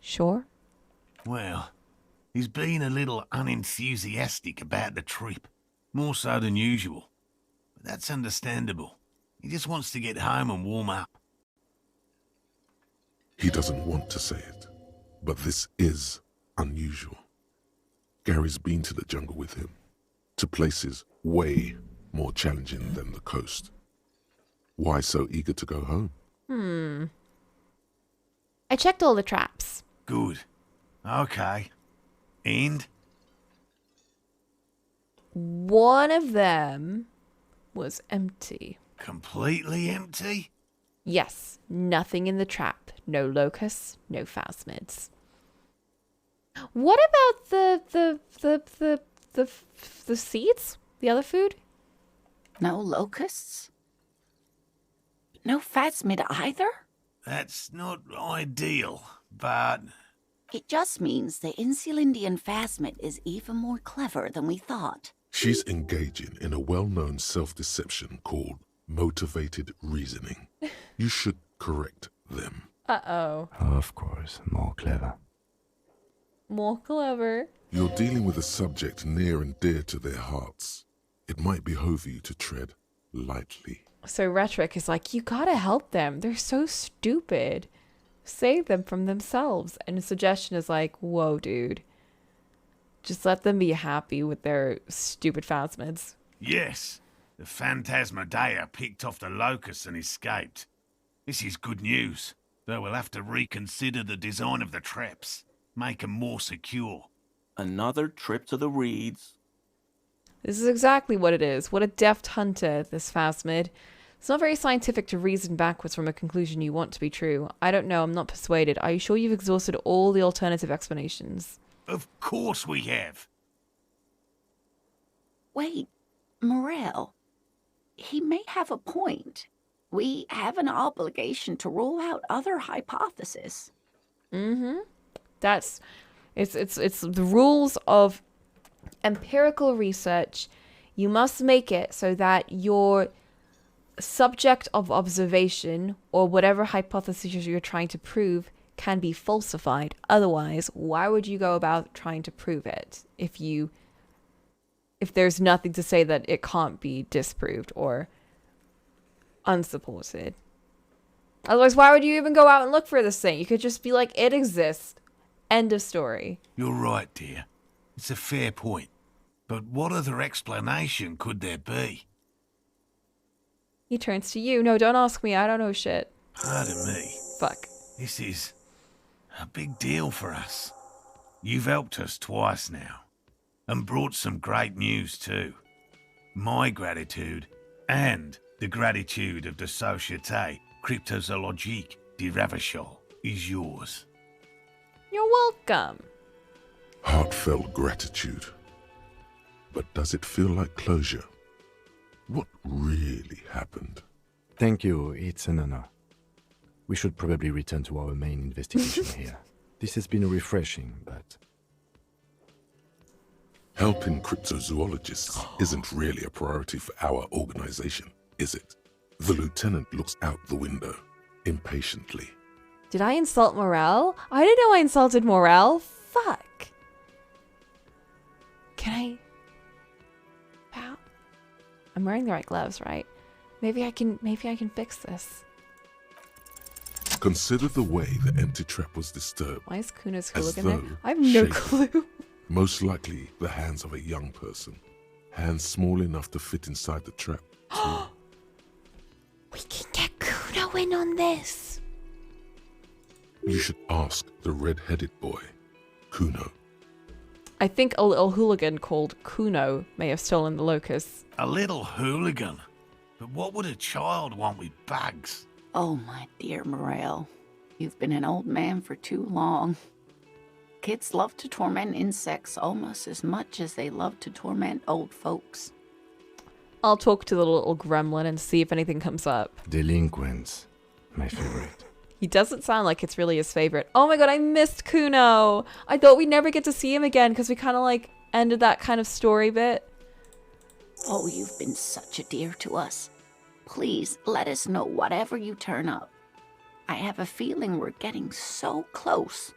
sure? Well, he's been a little unenthusiastic about the trip. More so than usual. But that's understandable. He just wants to get home and warm up. He doesn't want to say it, but this is unusual. Gary's been to the jungle with him, to places way more challenging than the coast. Why so eager to go home? I checked all the traps. Good. Okay. And? One of them was empty. Completely empty? Yes, nothing in the trap. No locusts, no phasmids. What about the seeds? The other food? No locusts? No phasmid either? That's not ideal, but... It just means the Insulindian phasmid is even more clever than we thought. She's engaging in a well-known self-deception called motivated reasoning. You should correct them. Uh-oh. Of course, more clever. More clever. You're dealing with a subject near and dear to their hearts. It might behove you to tread lightly. So Rhetoric is like, you gotta help them. They're so stupid. Save them from themselves. And Suggestion is like, whoa, dude. Just let them be happy with their stupid phasmids. Yes, the Phantasmodea picked off the locusts and escaped. This is good news, though we'll have to reconsider the design of the traps. Make them more secure. Another trip to the reeds. This is exactly what it is. What a deft hunter, this phasmid. It's not very scientific to reason backwards from a conclusion you want to be true. I don't know, I'm not persuaded. Are you sure you've exhausted all the alternative explanations? Of course we have. Wait, Morel. He may have a point. We have an obligation to rule out other hypotheses. Mm-hmm. It's the rules of empirical research. You must make it so that your subject of observation or whatever hypothesis you're trying to prove can be falsified. Otherwise, why would you go about trying to prove it if there's nothing to say that it can't be disproved or unsupported? Otherwise, why would you even go out and look for this thing? You could just be like, it exists. End of story. You're right, dear. It's a fair point. But what other explanation could there be? He turns to you. No, don't ask me. I don't know shit. Pardon me. Fuck. This is a big deal for us. You've helped us twice now. And brought some great news too. My gratitude and the gratitude of the Société Cryptozoologique de Ravachol is yours. You're welcome. Heartfelt gratitude. But does it feel like closure? What really happened? Thank you, it's an honor. We should probably return to our main investigation here. This has been refreshing, but... Helping cryptozoologists isn't really a priority for our organization, is it? The lieutenant looks out the window, impatiently. Did I insult Morel? I didn't know I insulted Morel. Fuck. Can I... Wow. I'm wearing the right gloves, right? Maybe I can fix this. Consider the way the empty trap was disturbed. Why is Kuno's as hooligan there? though I have no shaken. clue. Most likely the hands of a young person. Hands small enough to fit inside the trap. We can get Kuno in on this. You should ask the red-headed boy, Kuno. I think a little hooligan called Kuno may have stolen the locusts. A little hooligan? But what would a child want with bugs? Oh, my dear Morel. You've been an old man for too long. Kids love to torment insects almost as much as they love to torment old folks. I'll talk to the little gremlin and see if anything comes up. Delinquents. My favorite. He doesn't sound like it's really his favorite. Oh my god, I missed Kuno. I thought we'd never get to see him again because we kind of like ended that kind of story bit. Oh, you've been such a dear to us. Please let us know whatever you turn up. I have a feeling we're getting so close.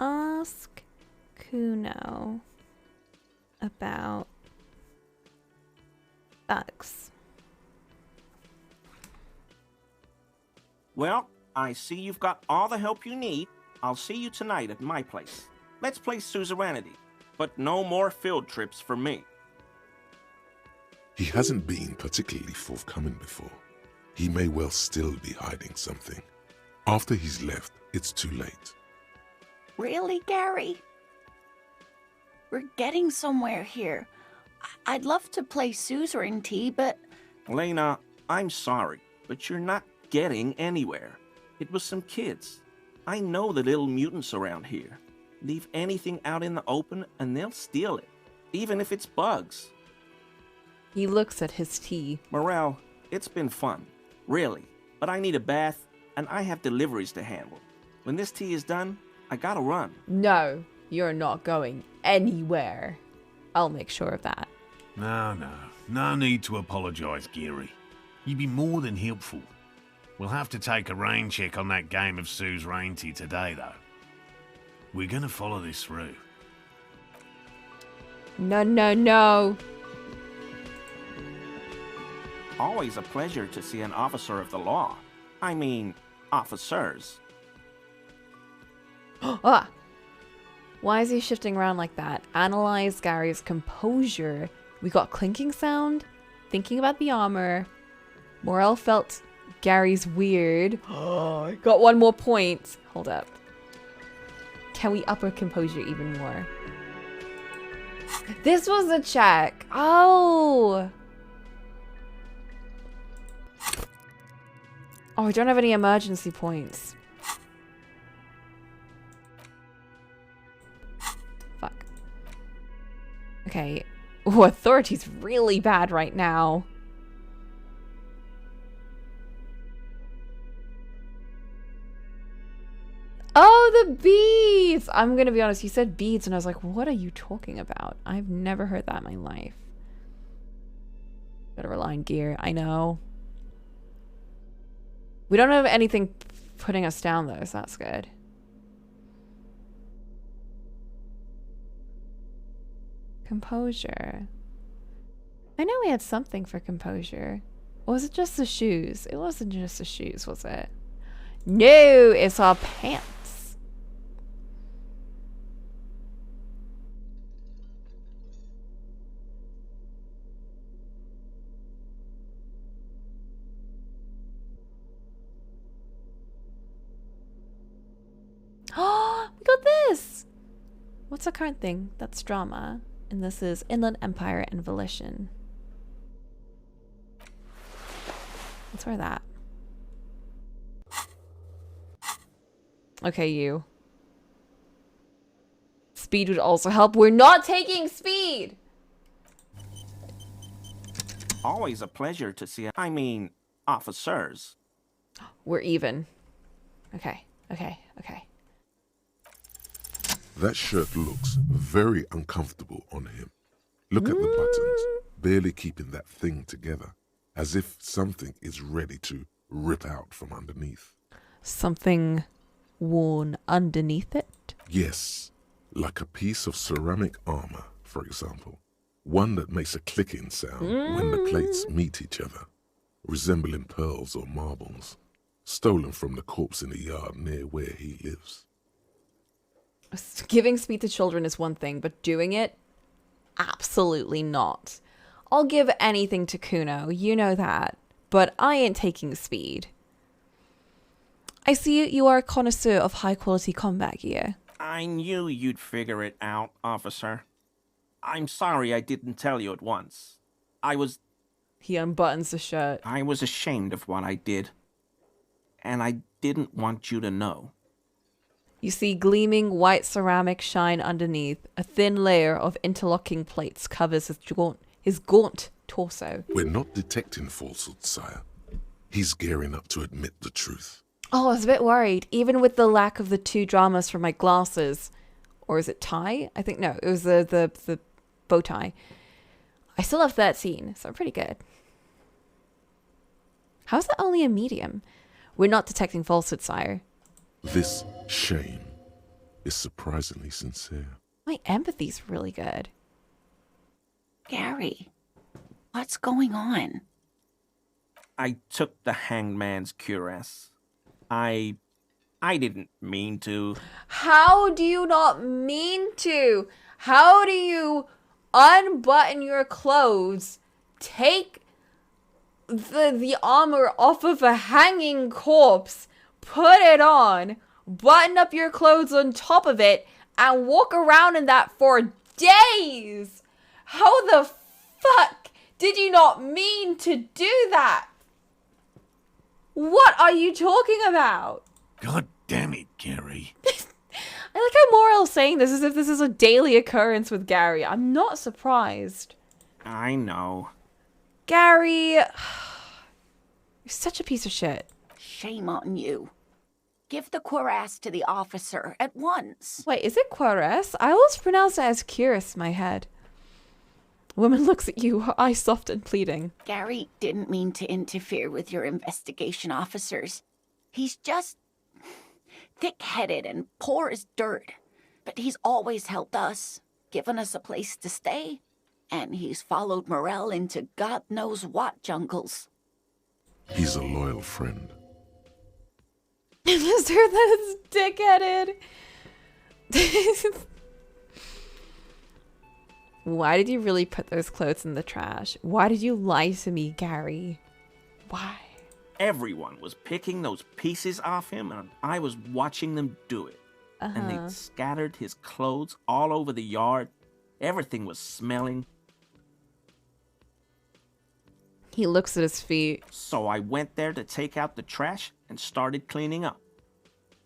Ask Kuno about bugs. Well, I see you've got all the help you need. I'll see you tonight at my place. Let's play suzerainty, but no more field trips for me. He hasn't been particularly forthcoming before. He may well still be hiding something. After he's left, it's too late. Really, Gary? We're getting somewhere here. I'd love to play suzerainty, but... Lena, I'm sorry, but you're not getting anywhere. It was some kids. I know the little mutants around here. Leave anything out in the open and they'll steal it, even if it's bugs. He looks at his tea. Morel, it's been fun, really, but I need a bath and I have deliveries to handle. When this tea is done, I gotta run. No, you're not going anywhere. I'll make sure of that. No need to apologise, Gary. You'd be more than helpful. We'll have to take a rain check on that game of suzerainty today, though. We're gonna follow this through. No. Always a pleasure to see an officer of the law. I mean, officers. Ah! Why is he shifting around like that? Analyze Gary's composure. We got clinking sound, thinking about the armor. Morel felt Gary's weird. Oh, I got one more point. Hold up. Can we up our composure even more? This was a check. Oh! Oh, I don't have any emergency points. Fuck. Okay. Oh, authority's really bad right now. Oh, the beads! I'm gonna be honest, you said beads and I was like, what are you talking about? I've never heard that in my life. Gotta rely on gear, I know. We don't have anything putting us down though, so that's good. Composure. I know we had something for composure. Or was it just the shoes? It wasn't just the shoes, was it? No, it's our pants. Oh, we got this! What's the current thing? That's drama. And this is Inland Empire and Volition. Let's wear that. Okay, you. Speed would also help. We're not taking speed! Always a pleasure to see, officers. We're even. Okay. That shirt looks very uncomfortable on him. Look at the buttons, barely keeping that thing together, as if something is ready to rip out from underneath. Something worn underneath it? Yes, like a piece of ceramic armor, for example. One that makes a clicking sound when the plates meet each other, resembling pearls or marbles, stolen from the corpse in the yard near where he lives. Giving speed to children is one thing, but doing it? Absolutely not. I'll give anything to Kuno, you know that. But I ain't taking speed. I see you are a connoisseur of high-quality combat gear. I knew you'd figure it out, officer. I'm sorry I didn't tell you at once. He unbuttons the shirt. I was ashamed of what I did. And I didn't want you to know. You see gleaming white ceramic shine underneath. A thin layer of interlocking plates covers his gaunt torso. We're not detecting falsehood, sire. He's gearing up to admit the truth. Oh, I was a bit worried. Even with the lack of the 2 dramas from my glasses. Or is it tie? I think, no, it was the bow tie. I still have 13, so I'm pretty good. How's that only a medium? We're not detecting falsehood, sire. This shame is surprisingly sincere. My empathy's really good. Gary, what's going on? I took the hangman's cuirass. I didn't mean to. How do you not mean to? How do you unbutton your clothes, take the armor off of a hanging corpse, put it on, button up your clothes on top of it, and walk around in that for days? How the fuck did you not mean to do that? What are you talking about? God damn it, Gary. I like how Morel's saying this as if this is a daily occurrence with Gary. I'm not surprised. I know. Gary, you're such a piece of shit. Shame on you. Give the cuirass to the officer at once. Wait, is it cuirass? I always pronounce it as cuirass in my head. Woman looks at you, her eyes soft and pleading. Gary didn't mean to interfere with your investigation officers. He's just thick-headed and poor as dirt. But he's always helped us, given us a place to stay. And he's followed Morel into God knows what jungles. He's a loyal friend. Mister, that's dickheaded. Why did you really put those clothes in the trash? Why did you lie to me, Gary? Why? Everyone was picking those pieces off him, and I was watching them do it. And they scattered his clothes all over the yard. Everything was smelling. He looks at his feet. So I went there to take out the trash and started cleaning up.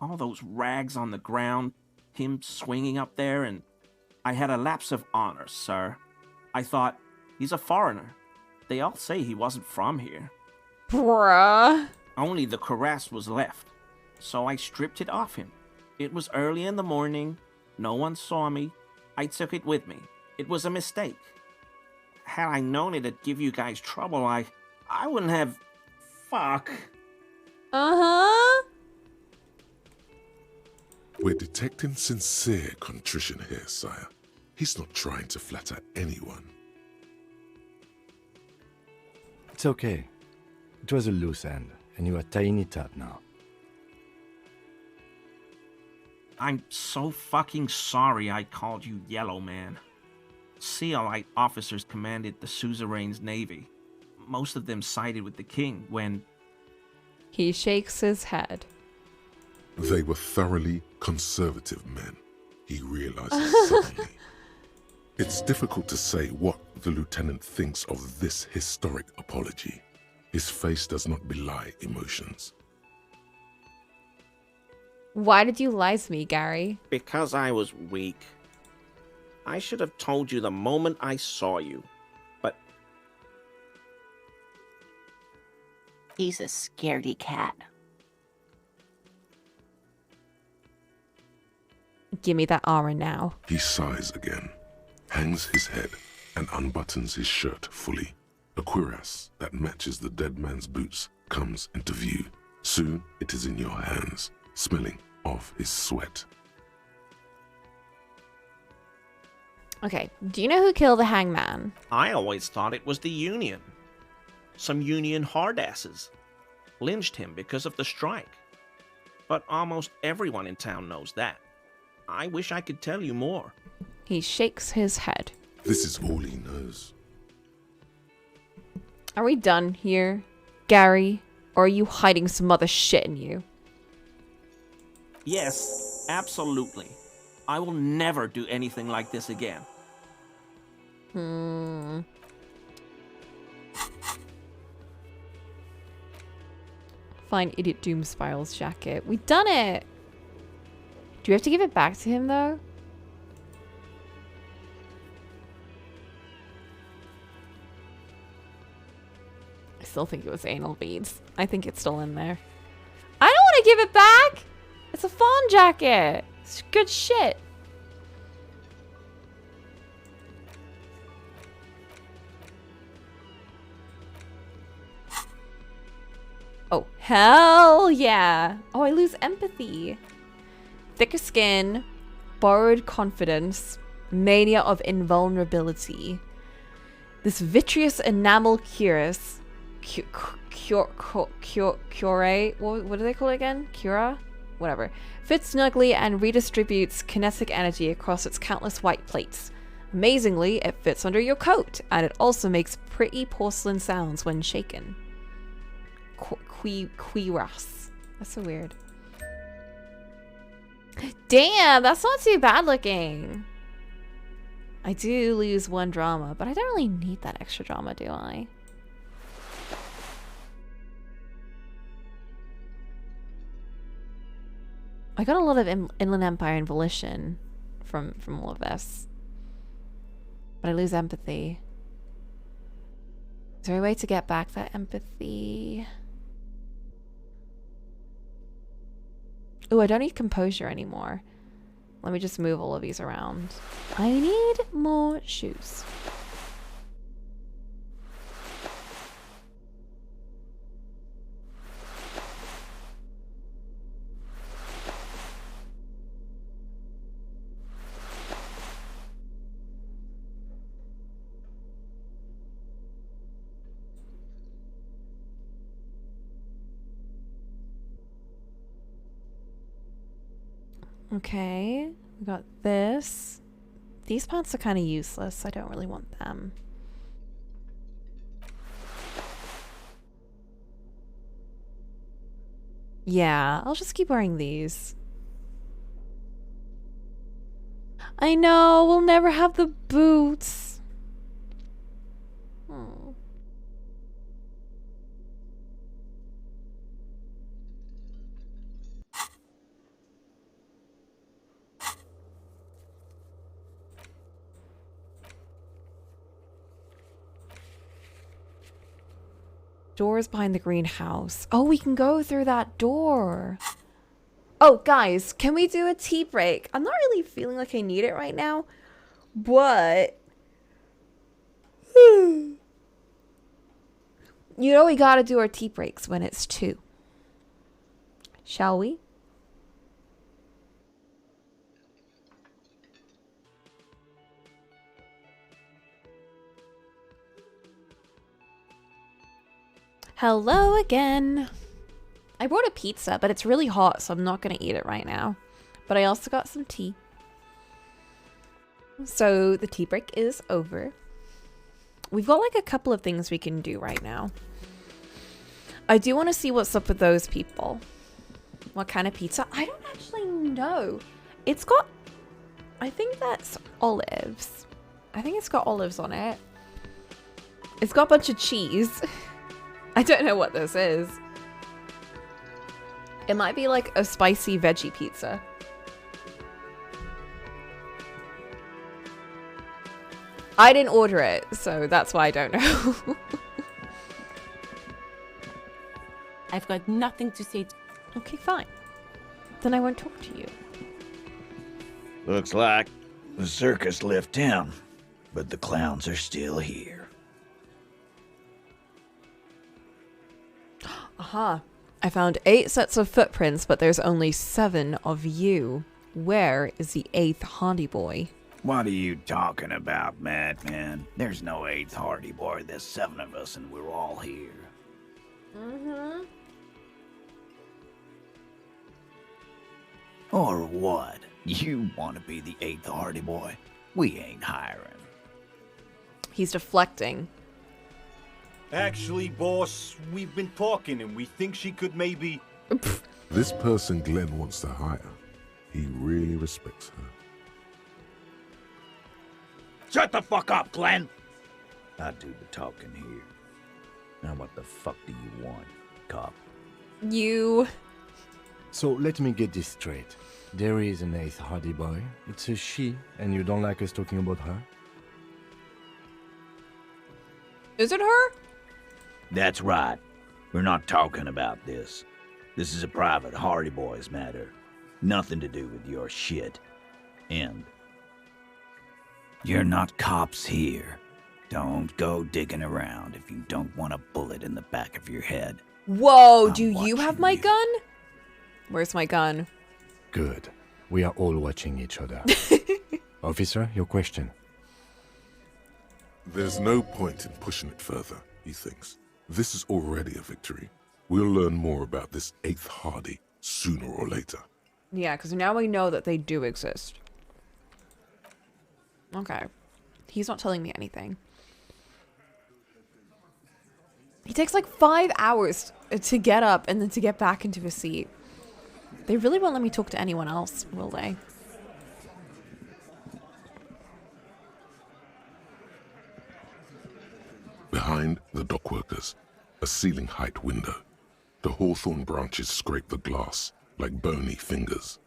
All those rags on the ground, him swinging up there, and I had a lapse of honor, sir. I thought, he's a foreigner. They all say he wasn't from here. Bruh. Only the cuirass was left, so I stripped it off him. It was early in the morning. No one saw me. I took it with me. It was a mistake. Had I known it'd give you guys trouble, I wouldn't have... Fuck. Uh-huh. We're detecting sincere contrition here, sire. He's not trying to flatter anyone. It's okay. It was a loose end, and you are tying it up now. I'm so fucking sorry I called you Yellow Man. Sealite officers commanded the suzerain's navy. Most of them sided with the king when... He shakes his head. They were thoroughly conservative men, he realizes suddenly. It's difficult to say what the lieutenant thinks of this historic apology. His face does not belie emotions. Why did you lie to me, Gary? Because I was weak. I should have told you the moment I saw you, but... He's a scaredy cat. Give me that armor now. He sighs again, hangs his head, and unbuttons his shirt fully. A cuirass that matches the dead man's boots comes into view. Soon it is in your hands, smelling of his sweat. Okay, do you know who killed the hangman? I always thought it was the Union. Some Union hardasses lynched him because of the strike. But almost everyone in town knows that. I wish I could tell you more. He shakes his head. This is all he knows. Are we done here, Gary? Or are you hiding some other shit in you? Yes, absolutely. I will never do anything like this again. Find Idiot Doomspiral's jacket. We've done it! Do we have to give it back to him, though? I still think it was anal beads. I think it's still in there. I don't want to give it back! It's a fawn jacket! It's good shit. Oh, hell yeah. Oh, I lose empathy. Thicker skin, borrowed confidence, mania of invulnerability. This vitreous enamel cuirass curate. What do they call it again? Cura? Whatever. Fits snugly and redistributes kinetic energy across its countless white plates. Amazingly, it fits under your coat, and it also makes pretty porcelain sounds when shaken. Cuirass. That's so weird. Damn, that's not too bad looking. I do lose 1 drama, but I don't really need that extra drama, do I? I got a lot of Inland Empire and Volition from all of this. But I lose empathy. Is there a way to get back that empathy? Ooh, I don't need composure anymore. Let me just move all of these around. I need more shoes. Okay, we got this. These pants are kind of useless. I don't really want them. Yeah, I'll just keep wearing these. I know, we'll never have the boots. Oh. Doors behind the greenhouse. Oh, we can go through that door. Oh, guys, can we do a tea break? I'm not really feeling like I need it right now, but you know we gotta do our tea breaks when it's 2. Shall we? Hello again. I brought a pizza, but it's really hot, so I'm not going to eat it right now. But I also got some tea. So the tea break is over. We've got like a couple of things we can do right now. I do want to see what's up with those people. What kind of pizza? I don't actually know. It's got... I think that's olives. I think it's got olives on it. It's got a bunch of cheese. I don't know what this is. It might be like a spicy veggie pizza. I didn't order it, so that's why I don't know. I've got nothing to say. Okay, fine. Then I won't talk to you. Looks like the circus left town, but the clowns are still here. Aha. I found 8 sets of footprints, but there's only 7 of you. Where is the 8th Hardy Boy? What are you talking about, madman? There's no 8th Hardy Boy. There's 7 of us, and we're all here. Mm-hmm. Or what? You want to be the 8th Hardy Boy? We ain't hiring. He's deflecting. Actually, boss, we've been talking and we think she could maybe... This person Glenn wants to hire, he really respects her. Shut the fuck up, Glenn! I do the talking here. Now what the fuck do you want, cop? You... So let me get this straight. There is an 8th Hardy Boy. It's a she, and you don't like us talking about her? Is it her? That's right. We're not talking about this. This is a private Hardy Boys matter. Nothing to do with your shit. And you're not cops here. Don't go digging around if you don't want a bullet in the back of your head. Whoa, do you have my gun? Where's my gun? Good. We are all watching each other. Officer, your question. There's no point in pushing it further, he thinks. This is already a victory. We'll learn more about this 8th Hardy sooner or later. Yeah, because now we know that they do exist. Okay. He's not telling me anything. He takes like 5 hours to get up and then to get back into his seat. They really won't let me talk to anyone else, will they? Behind the dockworkers, a ceiling-height window. The hawthorn branches scrape the glass like bony fingers.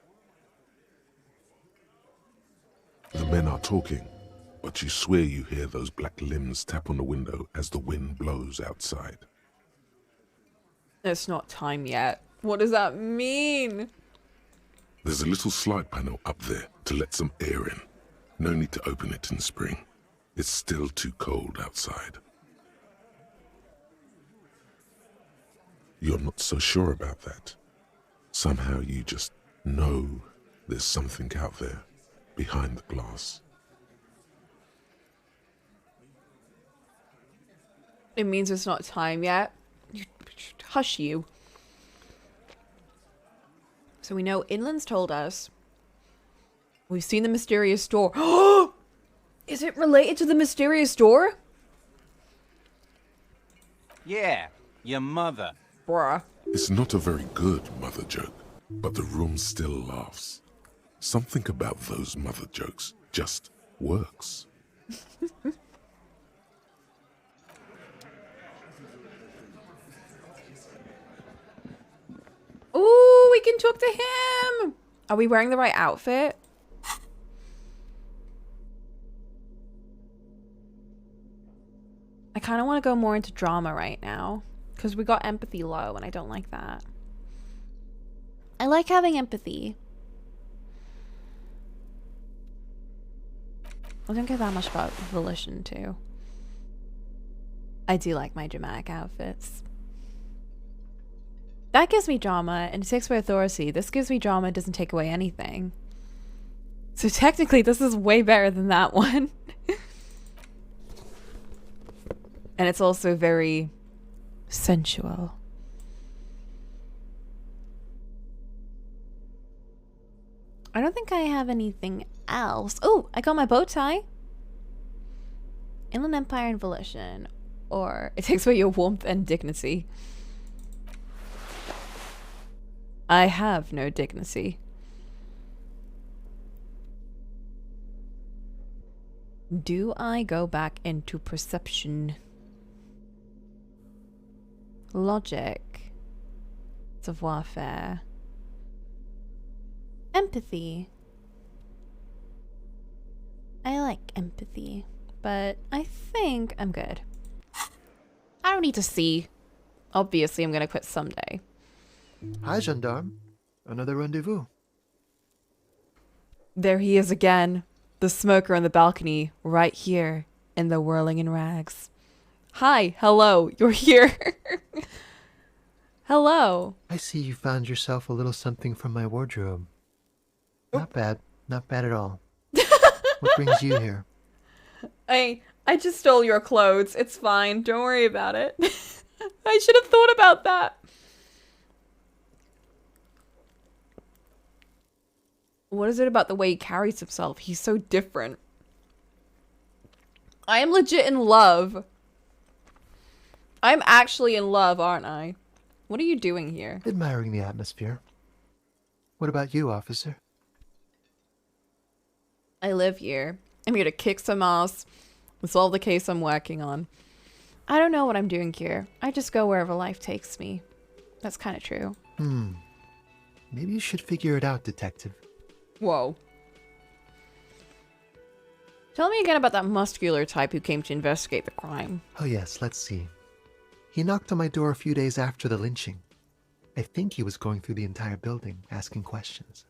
The men are talking, but you swear you hear those black limbs tap on the window as the wind blows outside. It's not time yet. What does that mean? There's a little slide panel up there to let some air in. No need to open it in spring. It's still too cold outside. You're not so sure about that. Somehow you just know there's something out there behind the glass. It means it's not time yet. Hush you. So we know Inland's told us. We've seen the mysterious door. Is it related to the mysterious door? Yeah, your mother. Bruh. It's not a very good mother joke, but the room still laughs. Something about those mother jokes just works. Ooh, we can talk to him. Are we wearing the right outfit? I kind of want to go more into drama right now because we got empathy low and I don't like that. I like having empathy. I don't care that much about volition too. I do like my dramatic outfits. That gives me drama and it takes away authority. This gives me drama, it doesn't take away anything. So technically this is way better than that one. And it's also very sensual. I don't think I have anything else. Oh, I got my bow tie. Inland Empire and Volition. Or it takes away your warmth and dignity. I have no dignity. Do I go back into perception? Logic. Savoir-faire. Empathy. I like empathy, but I think I'm good. I don't need to see. Obviously, I'm gonna quit someday. Hi, gendarme. Another rendezvous. There he is again. The smoker on the balcony, right here in the whirling in rags. Hi, hello, you're here. Hello. I see you found yourself a little something from my wardrobe. Not bad. Not bad at all. What brings you here? I just stole your clothes. It's fine. Don't worry about it. I should have thought about that. What is it about the way he carries himself? He's so different. I am legit in love. I'm actually in love, aren't I? What are you doing here? Admiring the atmosphere. What about you, officer? I live here. I'm here to kick some ass and solve the case I'm working on. I don't know what I'm doing here. I just go wherever life takes me. That's kind of true. Maybe you should figure it out, detective. Whoa. Tell me again about that muscular type who came to investigate the crime. Oh yes, let's see. He knocked on my door a few days after the lynching. I think he was going through the entire building, asking questions.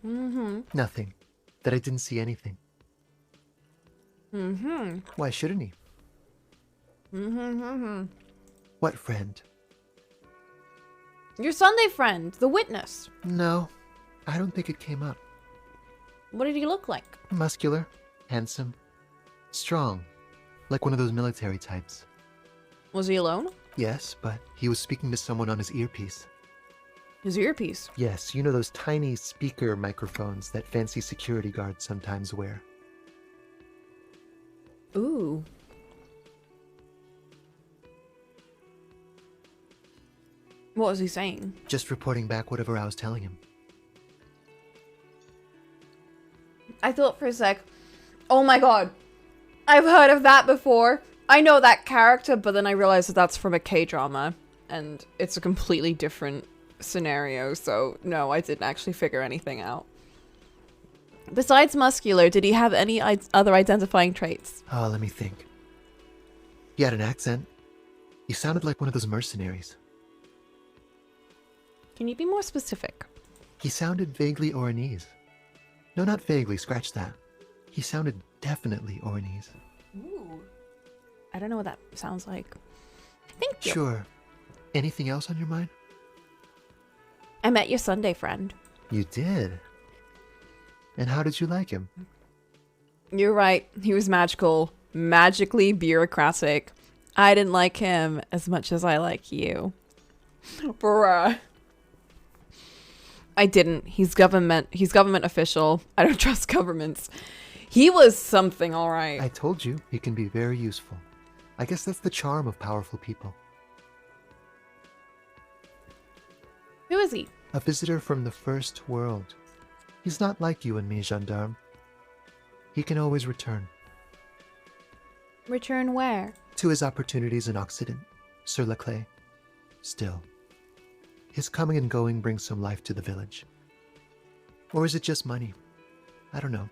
Nothing. That I didn't see anything. Why shouldn't he? What friend? Your Sunday friend, the witness. No, I don't think it came up. What did he look like? Muscular, handsome, strong, like one of those military types. Was he alone? Yes, but he was speaking to someone on his earpiece. His earpiece? Yes, you know those tiny speaker microphones that fancy security guards sometimes wear. Ooh. What was he saying? Just reporting back whatever I was telling him. I thought for a sec, oh my god, I've heard of that before. I know that character, but then I realized that that's from a K-drama, and it's a completely different scenario, so no, I didn't actually figure anything out. Besides muscular, did he have any other identifying traits? Oh, let me think. He had an accent. He sounded like one of those mercenaries. Can you be more specific? He sounded vaguely Oranese. No, not vaguely, scratch that. He sounded definitely Oranese. Ooh. I don't know what that sounds like. Thank you. Sure. Anything else on your mind? I met your Sunday friend. You did? And how did you like him? You're right. He was magical. Magically bureaucratic. I didn't like him as much as I like you. Bruh. I didn't. He's government official. I don't trust governments. He was something, alright. I told you, he can be very useful. I guess that's the charm of powerful people. Who is he? A visitor from the first world. He's not like you and me, gendarme. He can always return. Return where? To his opportunities in Occident, sur la clé. Still, his coming and going brings some life to the village. Or is it just money? I don't know.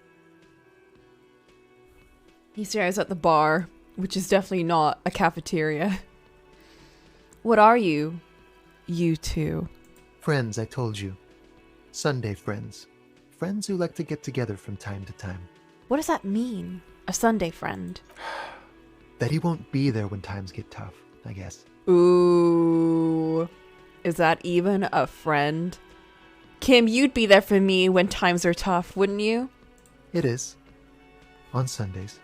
He stares at the bar, which is definitely not a cafeteria. What are you? You two. Friends, I told you. Sunday friends. Friends who like to get together from time to time. What does that mean? A Sunday friend? That he won't be there when times get tough, I guess. Ooh. Is that even a friend? Kim, you'd be there for me when times are tough, wouldn't you? It is. On Sundays.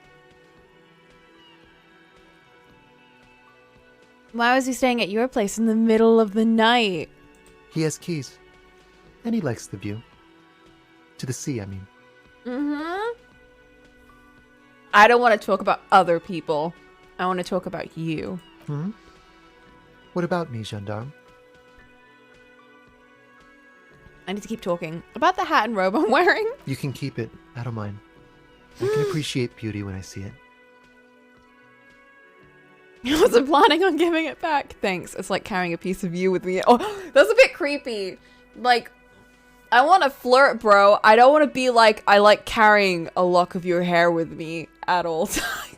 Why was he staying at your place in the middle of the night? He has keys. And he likes the view. To the sea, I mean. Mm-hmm. I don't want to talk about other people. I want to talk about you. Hmm? What about me, gendarme? I need to keep talking. About the hat and robe I'm wearing? You can keep it. I don't mind. I can appreciate beauty when I see it. I wasn't planning on giving it back. Thanks. It's like carrying a piece of you with me. Oh, that's a bit creepy. Like, I want to flirt, bro. I don't want to be like, I like carrying a lock of your hair with me at all times.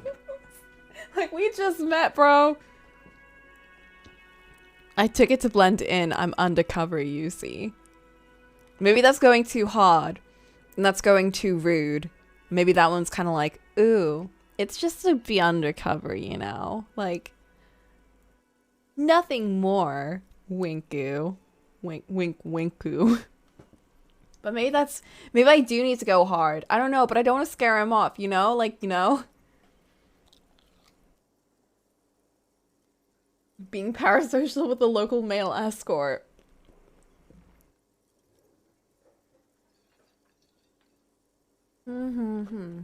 Like, we just met, bro. I took it to blend in. I'm undercover, you see. Maybe that's going too hard. And that's going too rude. Maybe that one's kind of like, ooh, it's just to be undercover, you know? Like, nothing more. Winku. Wink, wink, winku. But maybe I do need to go hard. I don't know, but I don't want to scare him off, you know? Like, you know? Being parasocial with a local male escort. Mm-hmm.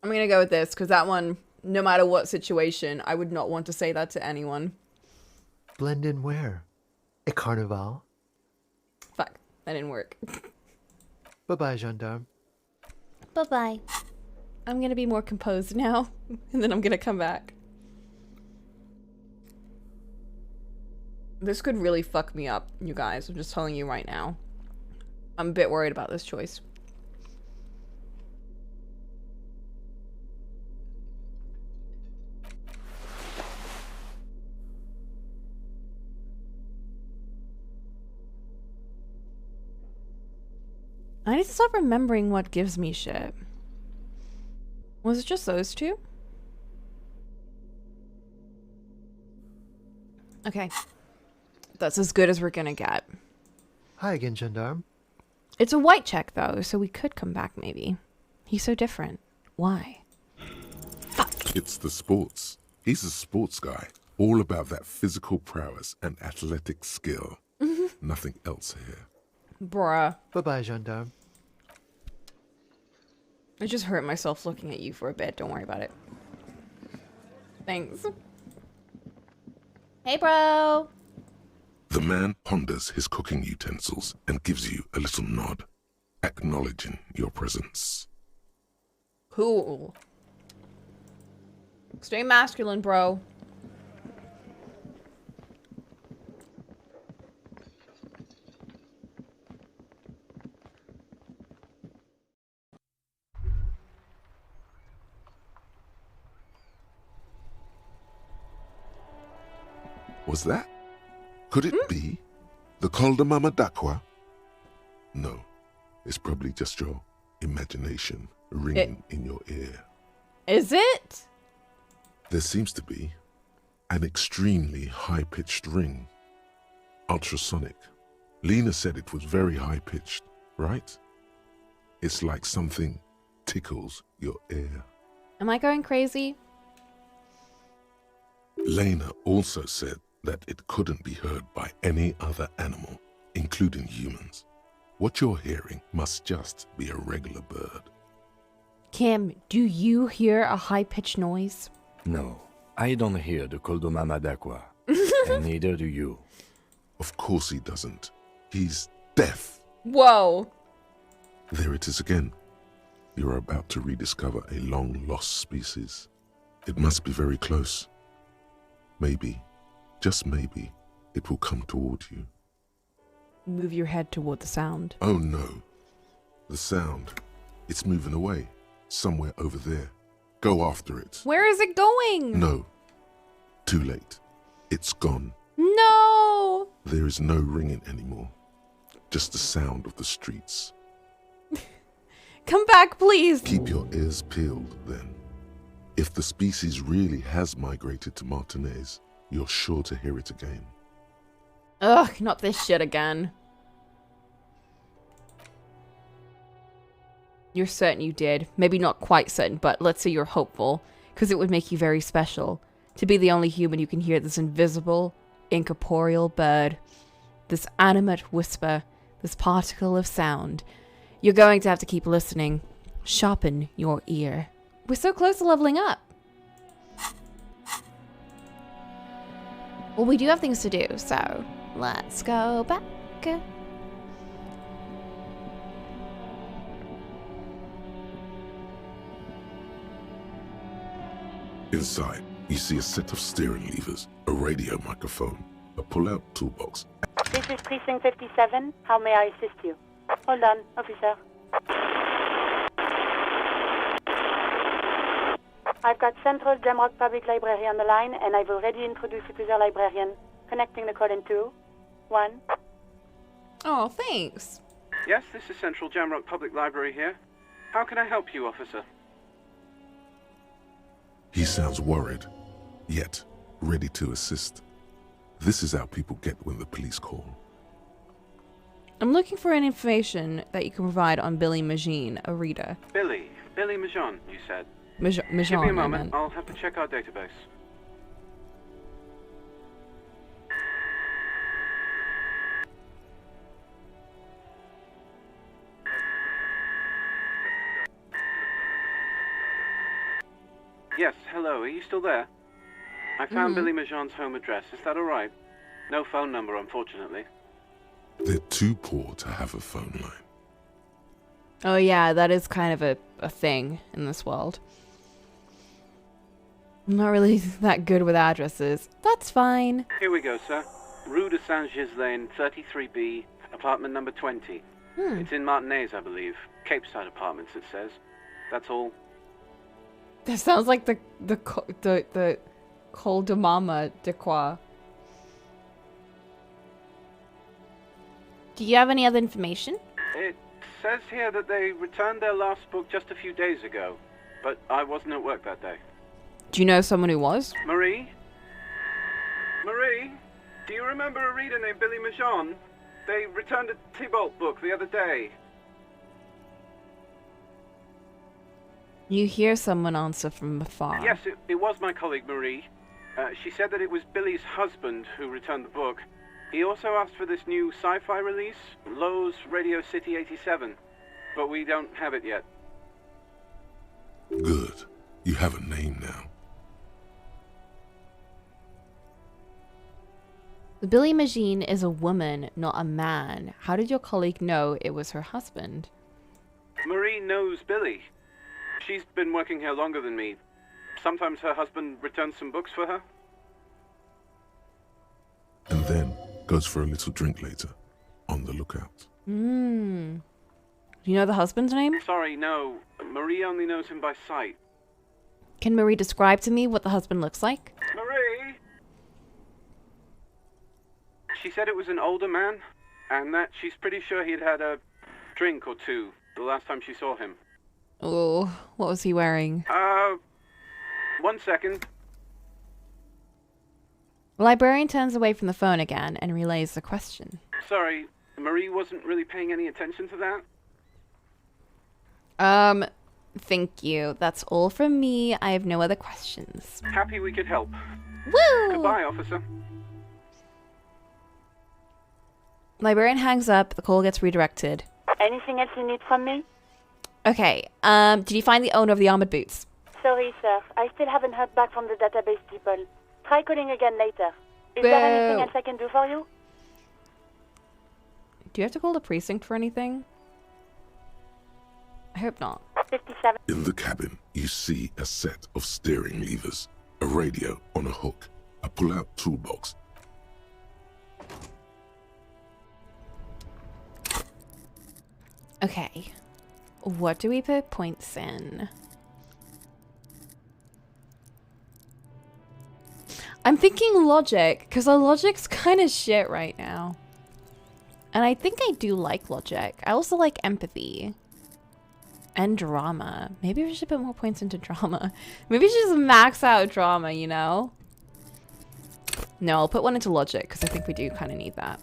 I'm gonna go with this, because that one, no matter what situation, I would not want to say that to anyone. Blend in where? At Carnival? Fuck, that didn't work. Bye-bye, gendarme. Bye-bye. I'm gonna be more composed now, and then I'm gonna come back. This could really fuck me up, you guys. I'm just telling you right now. I'm a bit worried about this choice. I need to stop remembering what gives me shit. Was it just those two? Okay. That's as good as we're gonna get. Hi again, gendarme. It's a white check, though, so we could come back, maybe. He's so different. Why? It's the sports. He's a sports guy, all about that physical prowess and athletic skill. Nothing else here. Bruh. Bye-bye, gendarme. I just hurt myself looking at you for a bit. Don't worry about it. Thanks. Hey, bro. The man ponders his cooking utensils and gives you a little nod, acknowledging your presence. Cool. Stay masculine, bro. Was that? Could it be the Cocolamoco Dakwa? No, it's probably just your imagination ringing in your ear. Is it? There seems to be an extremely high-pitched ring. Ultrasonic. Lena said it was very high-pitched, right? It's like something tickles your ear. Am I going crazy? Lena also said that it couldn't be heard by any other animal, including humans. What you're hearing must just be a regular bird. Kim, do you hear a high-pitched noise? No, I don't hear the Cocolamoco Dakwa, and neither do you. Of course he doesn't. He's deaf. Whoa. There it is again. You're about to rediscover a long-lost species. It must be very close. Maybe, just maybe, it will come toward you. Move your head toward the sound. Oh no. The sound. It's moving away. Somewhere over there. Go after it. Where is it going? No. Too late. It's gone. No! There is no ringing anymore. Just the sound of the streets. Come back, please. Keep your ears peeled, then. If the species really has migrated to Martinez, you're sure to hear it again. Ugh, not this shit again. You're certain you did. Maybe not quite certain, but let's say you're hopeful. Because it would make you very special. To be the only human who can hear this invisible, incorporeal bird. This animate whisper. This particle of sound. You're going to have to keep listening. Sharpen your ear. We're so close to leveling up. Well, we do have things to do, so let's go back. Inside, you see a set of steering levers, a radio microphone, a pull-out toolbox. This is Precinct 57. How may I assist you? Hold on, officer. I've got Central Jamrock Public Library on the line, and I've already introduced you to their librarian. Connecting the call in 2, 1. Oh, thanks. Yes, this is Central Jamrock Public Library here. How can I help you, officer? He sounds worried, yet ready to assist. This is how people get when the police call. I'm looking for any information that you can provide on Billy Magine, a reader. Billy Majon, you said? Majon, Give me a I moment, meant. I'll have to check our database. Yes, hello, are you still there? I found Billy Majon's home address, is that alright? No phone number, unfortunately. They're too poor to have a phone line. Oh yeah, that is kind of a thing in this world. I'm not really that good with addresses. That's fine. Here we go, sir. Rue de Saint-Ghislain, 33B, apartment number 20. It's in Martinez, I believe. Cape Side Apartments, it says. That's all. That sounds like the Cocolamoco Dakwa. Do you have any other information? It says here that they returned their last book just a few days ago, but I wasn't at work that day. Do you know someone who was? Marie? Marie? Do you remember a reader named Billy Majon? They returned a Tybalt book the other day. You hear someone answer from afar. Yes, it was my colleague Marie. She said that it was Billy's husband who returned the book. He also asked for this new sci-fi release, Lowe's Radio City 87, but we don't have it yet. Good. You have a name now. The Billy Machine is a woman, not a man. How did your colleague know it was her husband? Marie knows Billy. She's been working here longer than me. Sometimes her husband returns some books for her. And then goes for a little drink later. On the lookout. Do you know the husband's name? Sorry, no. Marie only knows him by sight. Can Marie describe to me what the husband looks like? Marie! She said it was an older man, and that she's pretty sure he'd had a drink or two the last time she saw him. Oh, what was he wearing? 1 second. The librarian turns away from the phone again and relays the question. Sorry, Marie wasn't really paying any attention to that. Thank you. That's all from me. I have no other questions. Happy we could help. Woo! Goodbye, officer. Librarian hangs up. The call gets redirected. Anything else you need from me? Okay, did you find the owner of the armored boots? Sorry, sir. I still haven't heard back from the database people. Try calling again later. Is there anything else I can do for you? Do you have to call the precinct for anything? I hope not. 57. In the cabin, you see a set of steering levers, a radio on a hook, a pull-out toolbox. Okay. What do we put points in? I'm thinking logic, because our logic's kind of shit right now. And I think I do like logic. I also like empathy. And drama. Maybe we should put more points into drama. Maybe we should just max out drama, you know? No, I'll put one into logic, because I think we do kind of need that.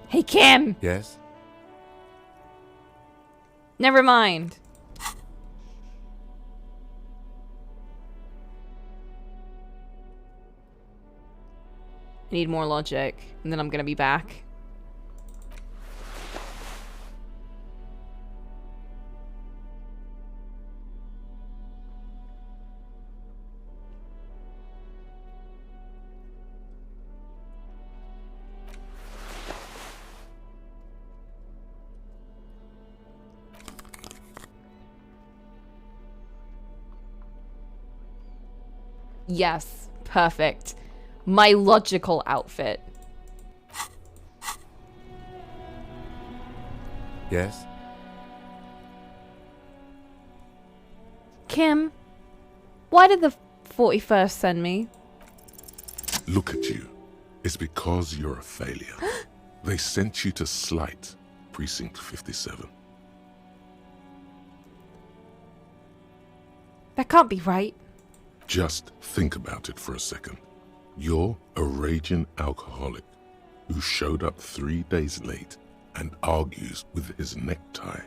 Hey, Kim! Yes? Never mind. I need more logic, and then I'm gonna be back. Yes, perfect. My logical outfit. Yes? Kim, why did the 41st send me? Look at you. It's because you're a failure. They sent you to Slight, Precinct 57. That can't be right. Just think about it for a second. You're a raging alcoholic who showed up 3 days late and argues with his necktie.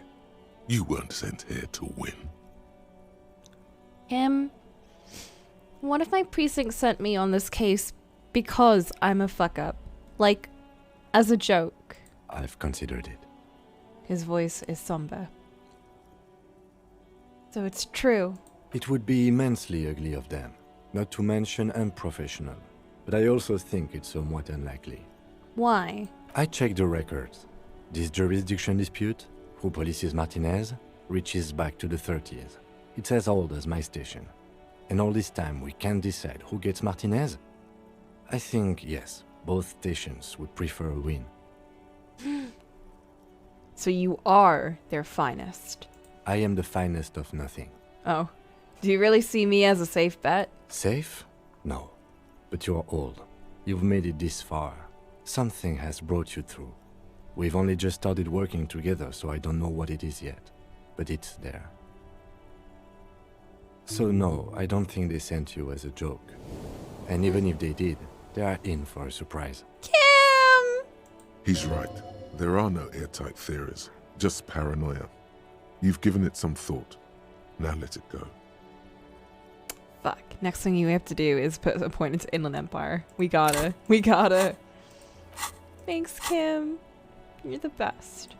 You weren't sent here to win. Kim, what if my precinct sent me on this case because I'm a fuck up? Like, as a joke. I've considered it. His voice is somber. So it's true. It would be immensely ugly of them, not to mention unprofessional. But I also think it's somewhat unlikely. Why? I checked the records. This jurisdiction dispute, who polices Martinez, reaches back to the 30s. It's as old as my station. And all this time we can't decide who gets Martinez? I think, yes, both stations would prefer a win. So you are their finest. I am the finest of nothing. Oh. Do you really see me as a safe bet? Safe? No. But you're old. You've made it this far. Something has brought you through. We've only just started working together, so I don't know what it is yet. But it's there. So no, I don't think they sent you as a joke. And even if they did, they are in for a surprise. Kim! He's right. There are no airtight theories. Just paranoia. You've given it some thought. Now let it go. Fuck. Next thing you have to do is put a point into Inland Empire. We gotta. Thanks, Kim. You're the best.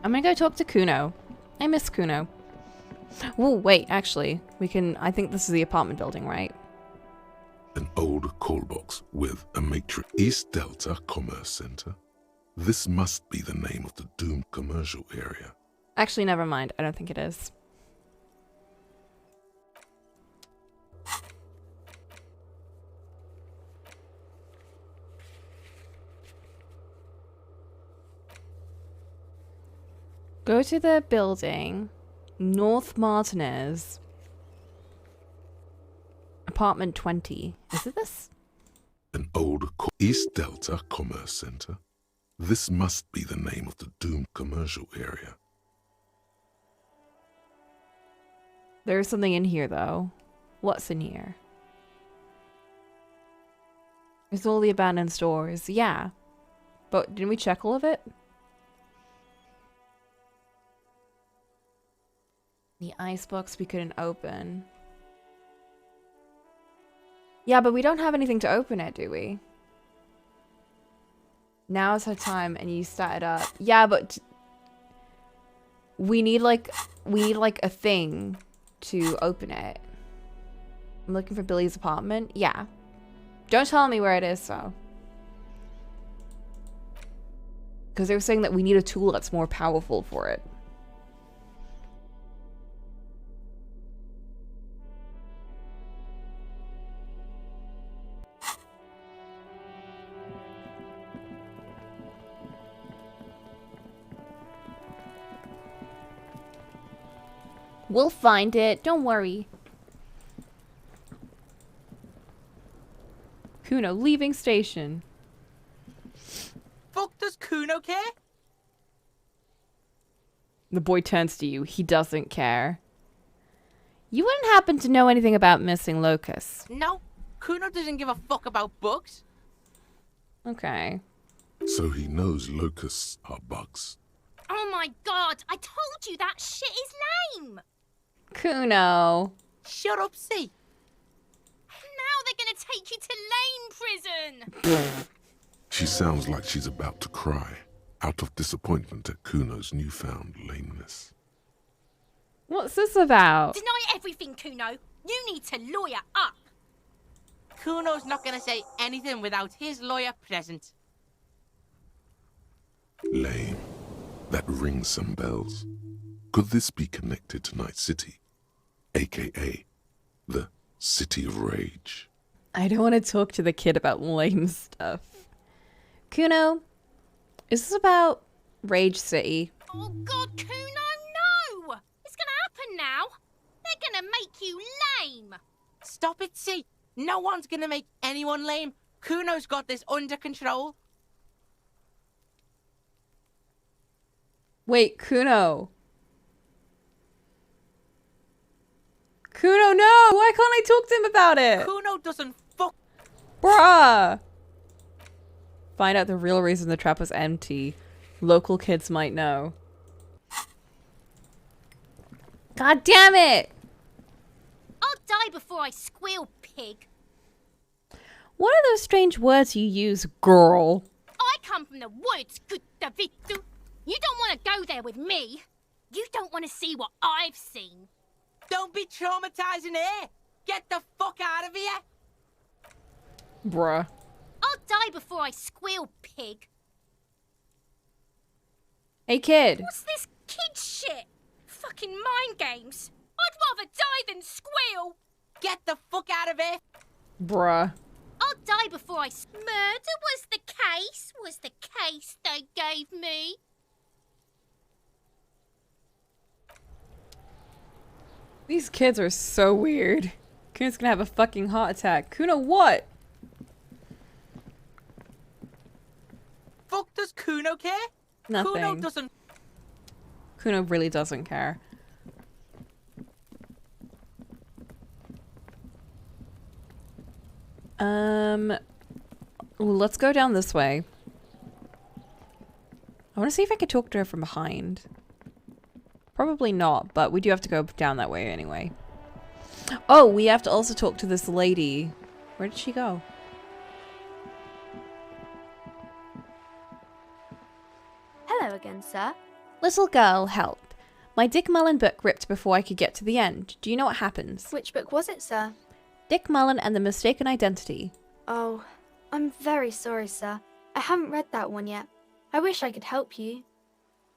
I'm gonna go talk to Kuno. I miss Kuno. Oh, wait, actually, I think this is the apartment building, right? An old call box with a matrix. East Delta Commerce Center. This must be the name of the doomed commercial area. Actually, never mind. I don't think it is. Go to the building. North Martinez. Apartment 20. Is it this? An old East Delta Commerce Center. This must be the name of the doomed commercial area. There's something in here, though. What's in here? There's all the abandoned stores. Yeah. But didn't we check all of it? The icebox we couldn't open. Yeah, but we don't have anything to open it, do we? Now is her time and you start it up. Yeah, but we need like a thing to open it. I'm looking for Billy's apartment. Yeah. Don't tell me where it is, though. Because they were saying that we need a tool that's more powerful for it. We'll find it. Don't worry. Kuno leaving station. Fuck does Kuno care? The boy turns to you. He doesn't care. You wouldn't happen to know anything about missing locusts. No, Kuno doesn't give a fuck about bugs. Okay. So he knows locusts are bugs. Oh my god, I told you that shit is lame! Kuno. Shut up, see. Now they're gonna take you to lame prison! She sounds like she's about to cry, out of disappointment at Kuno's newfound lameness. What's this about? Deny everything, Kuno. You need to lawyer up. Kuno's not gonna say anything without his lawyer present. Lame. That rings some bells. Could this be connected to Night City, aka the City of Rage? I don't want to talk to the kid about lame stuff. Kuno, is this about Rage City? Oh god, Kuno, no! It's gonna happen now. They're gonna make you lame. Stop it, see. No one's gonna make anyone lame. Kuno's got this under control. Wait, Kuno. Kuno, no! Why can't I talk to him about it? Kuno doesn't fuck. Bruh! Find out the real reason the trap was empty. Local kids might know. God damn it! I'll die before I squeal, pig. What are those strange words you use, girl? I come from the woods, good Davidu. You don't want to go there with me. You don't want to see what I've seen. Don't be traumatizing here. Get the fuck out of here. Bruh. I'll die before I squeal, pig. Hey, kid. What's this kid shit? Fucking mind games. I'd rather die than squeal. Get the fuck out of here! Bruh. I'll die before I... Murder was the case they gave me. These kids are so weird. Kuno's gonna have a fucking heart attack. Kuno, what? Fuck does Kuno care? Nothing. Kuno doesn't... Kuno really doesn't care. Let's go down this way. I want to see if I could talk to her from behind. Probably not, but we do have to go down that way anyway. Oh, we have to also talk to this lady. Where did she go? Hello again, sir. Little girl, help. My Dick Mullen book ripped before I could get to the end. Do you know what happens? Which book was it, sir? Dick Mullen and the Mistaken Identity. Oh, I'm very sorry, sir. I haven't read that one yet. I wish I could help you.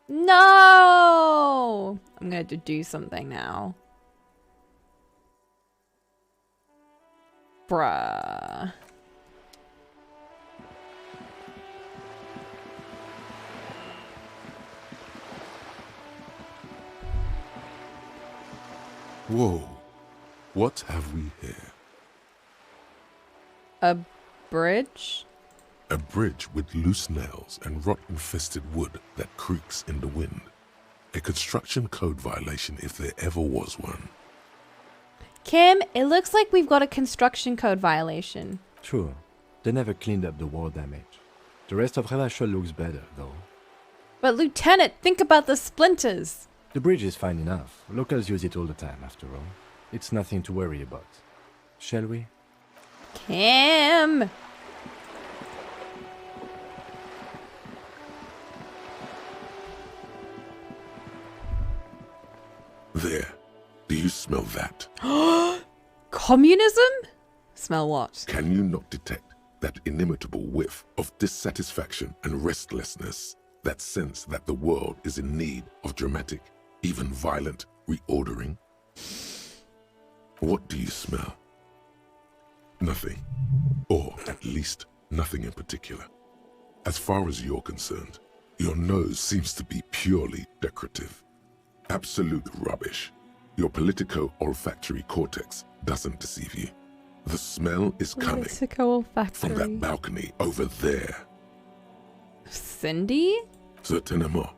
No! I'm going to do something now. Bruh. Whoa. What have we here? A bridge? A bridge with loose nails and rot-infested wood that creaks in the wind. A construction code violation if there ever was one. Kim, it looks like we've got a construction code violation. Sure. They never cleaned up the war damage. The rest of Revachol looks better, though. But Lieutenant, think about the splinters. The bridge is fine enough. Locals use it all the time, after all. It's nothing to worry about. Shall we? Kim! There. Do you smell that? Communism? Smell what? Can you not detect that inimitable whiff of dissatisfaction and restlessness? That sense that the world is in need of dramatic, even violent reordering? What do you smell? Nothing. Or at least nothing in particular. As far as you're concerned, your nose seems to be purely decorative. Absolute rubbish. Your politico-olfactory cortex doesn't deceive you. The smell is coming from that balcony over there. Cindy? Certainement.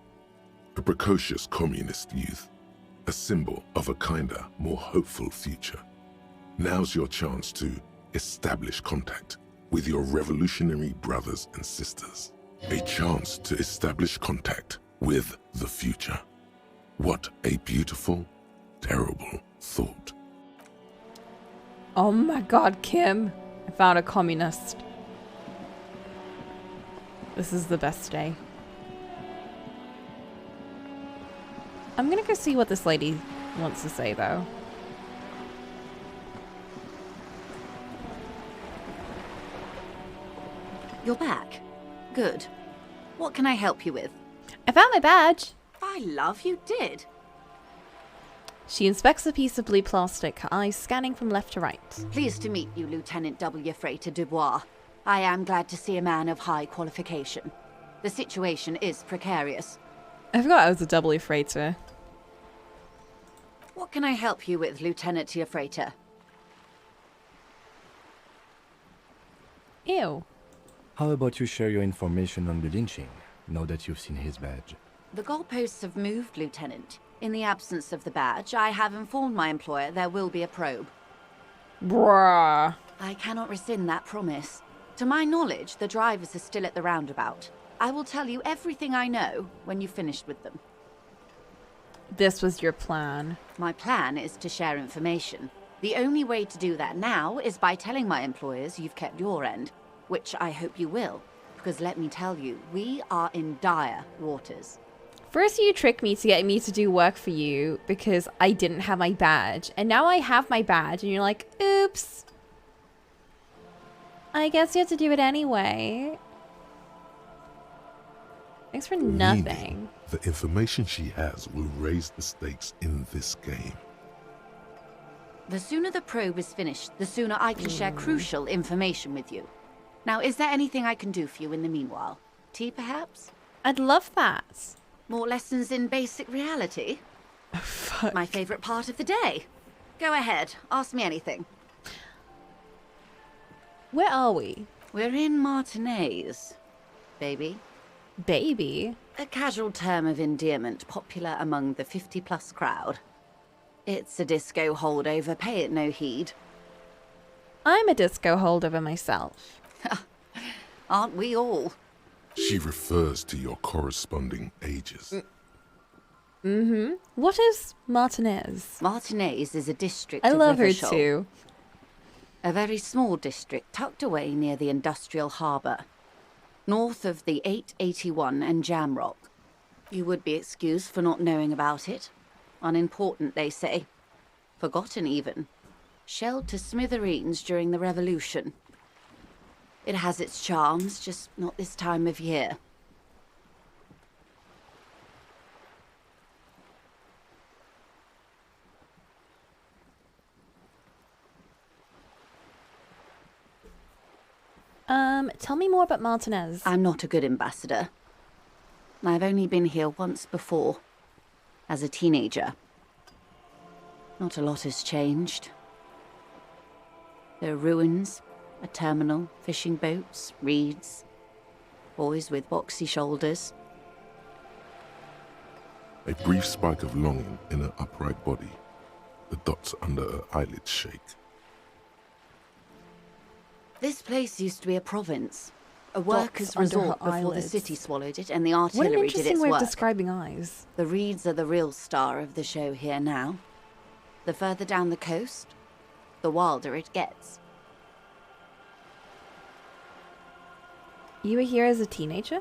A precocious communist youth. A symbol of a kinder, more hopeful future. Now's your chance to establish contact with your revolutionary brothers and sisters. A chance to establish contact with the future. What a beautiful, terrible thought. Oh my god, Kim. I found a communist. This is the best day. I'm gonna go see what this lady wants to say, though. You're back. Good. What can I help you with? I found my badge. By love, you did. She inspects the piece of blue plastic, her eyes scanning from left to right. Pleased to meet you, Lieutenant W. Freighter Dubois. I am glad to see a man of high qualification. The situation is precarious. I forgot I was a W freighter. What can I help you with, Lieutenant Freighter? Ew. How about you share your information on the lynching, now that you've seen his badge? The goalposts have moved, Lieutenant. In the absence of the badge, I have informed my employer there will be a probe. Bruh. I cannot rescind that promise. To my knowledge, the drivers are still at the roundabout. I will tell you everything I know when you've finished with them. This was your plan. My plan is to share information. The only way to do that now is by telling my employers you've kept your end, which I hope you will, because let me tell you, we are in dire waters. First you tricked me to get me to do work for you because I didn't have my badge, and now I have my badge and you're like, oops. I guess you have to do it anyway. Thanks for nothing. Meaning, the information she has will raise the stakes in this game. The sooner the probe is finished, the sooner I can share crucial information with you. Now, is there anything I can do for you in the meanwhile? Tea, perhaps? I'd love that. More lessons in basic reality? My favourite part of the day. Go ahead, ask me anything. Where are we? We're in Martinez, baby. Baby? A casual term of endearment popular among the 50-plus crowd. It's a disco holdover, pay it no heed. I'm a disco holdover myself. Aren't we all? She refers to your corresponding ages. Mm-hmm. What is Martinez? Martinez is a district I of love her Rivershore. too. A very small district tucked away near the industrial harbour, north of the 881 and Jamrock. You would be excused for not knowing about it. Unimportant, they say. Forgotten, even. Shelled to smithereens during the Revolution. It has its charms, just not this time of year. Tell me more about Martinez. I'm not a good ambassador. I've only been here once before, as a teenager. Not a lot has changed. There are ruins, a terminal, fishing boats, reeds, boys with boxy shoulders. A brief spike of longing in her upright body. The dots under her eyelids shake. This place used to be a province, a Dots workers' under her resort before the eyelids. city swallowed it and the What an artillery did interesting its way of work. describing eyes. The reeds are the real star of the show here now. The further down the coast, the wilder it gets. You were here as a teenager?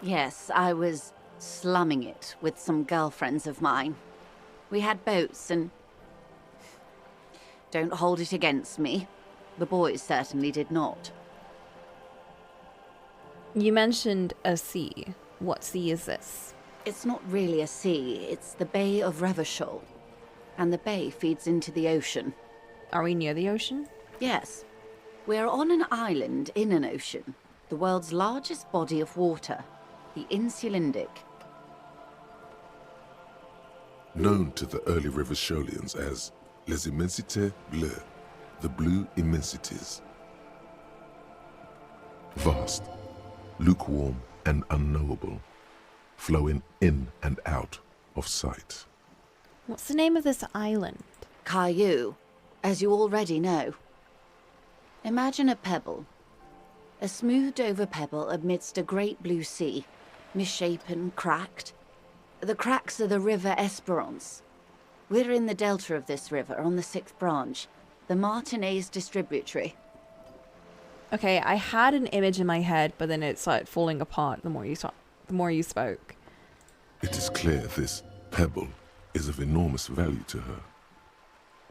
Yes, I was slumming it with some girlfriends of mine. We had boats and... Don't hold it against me. The boys certainly did not. You mentioned a sea. What sea is this? It's not really a sea, it's the Bay of Revachol. And the bay feeds into the ocean. Are we near the ocean? Yes. We're on an island in an ocean. The world's largest body of water. The Insulindic. Known to the early Rivacholians as Les Immensités Bleues, the Blue Immensities. Vast, lukewarm and unknowable, flowing in and out of sight. What's the name of this island? Caillou, as you already know. Imagine a pebble. A smoothed over pebble amidst a great blue sea, misshapen, cracked. The cracks are the River Esperance. We're in the delta of this river, on the 6th branch, the Martinez distributary. Okay, I had an image in my head, but then it started falling apart the more you spoke. It is clear this pebble is of enormous value to her,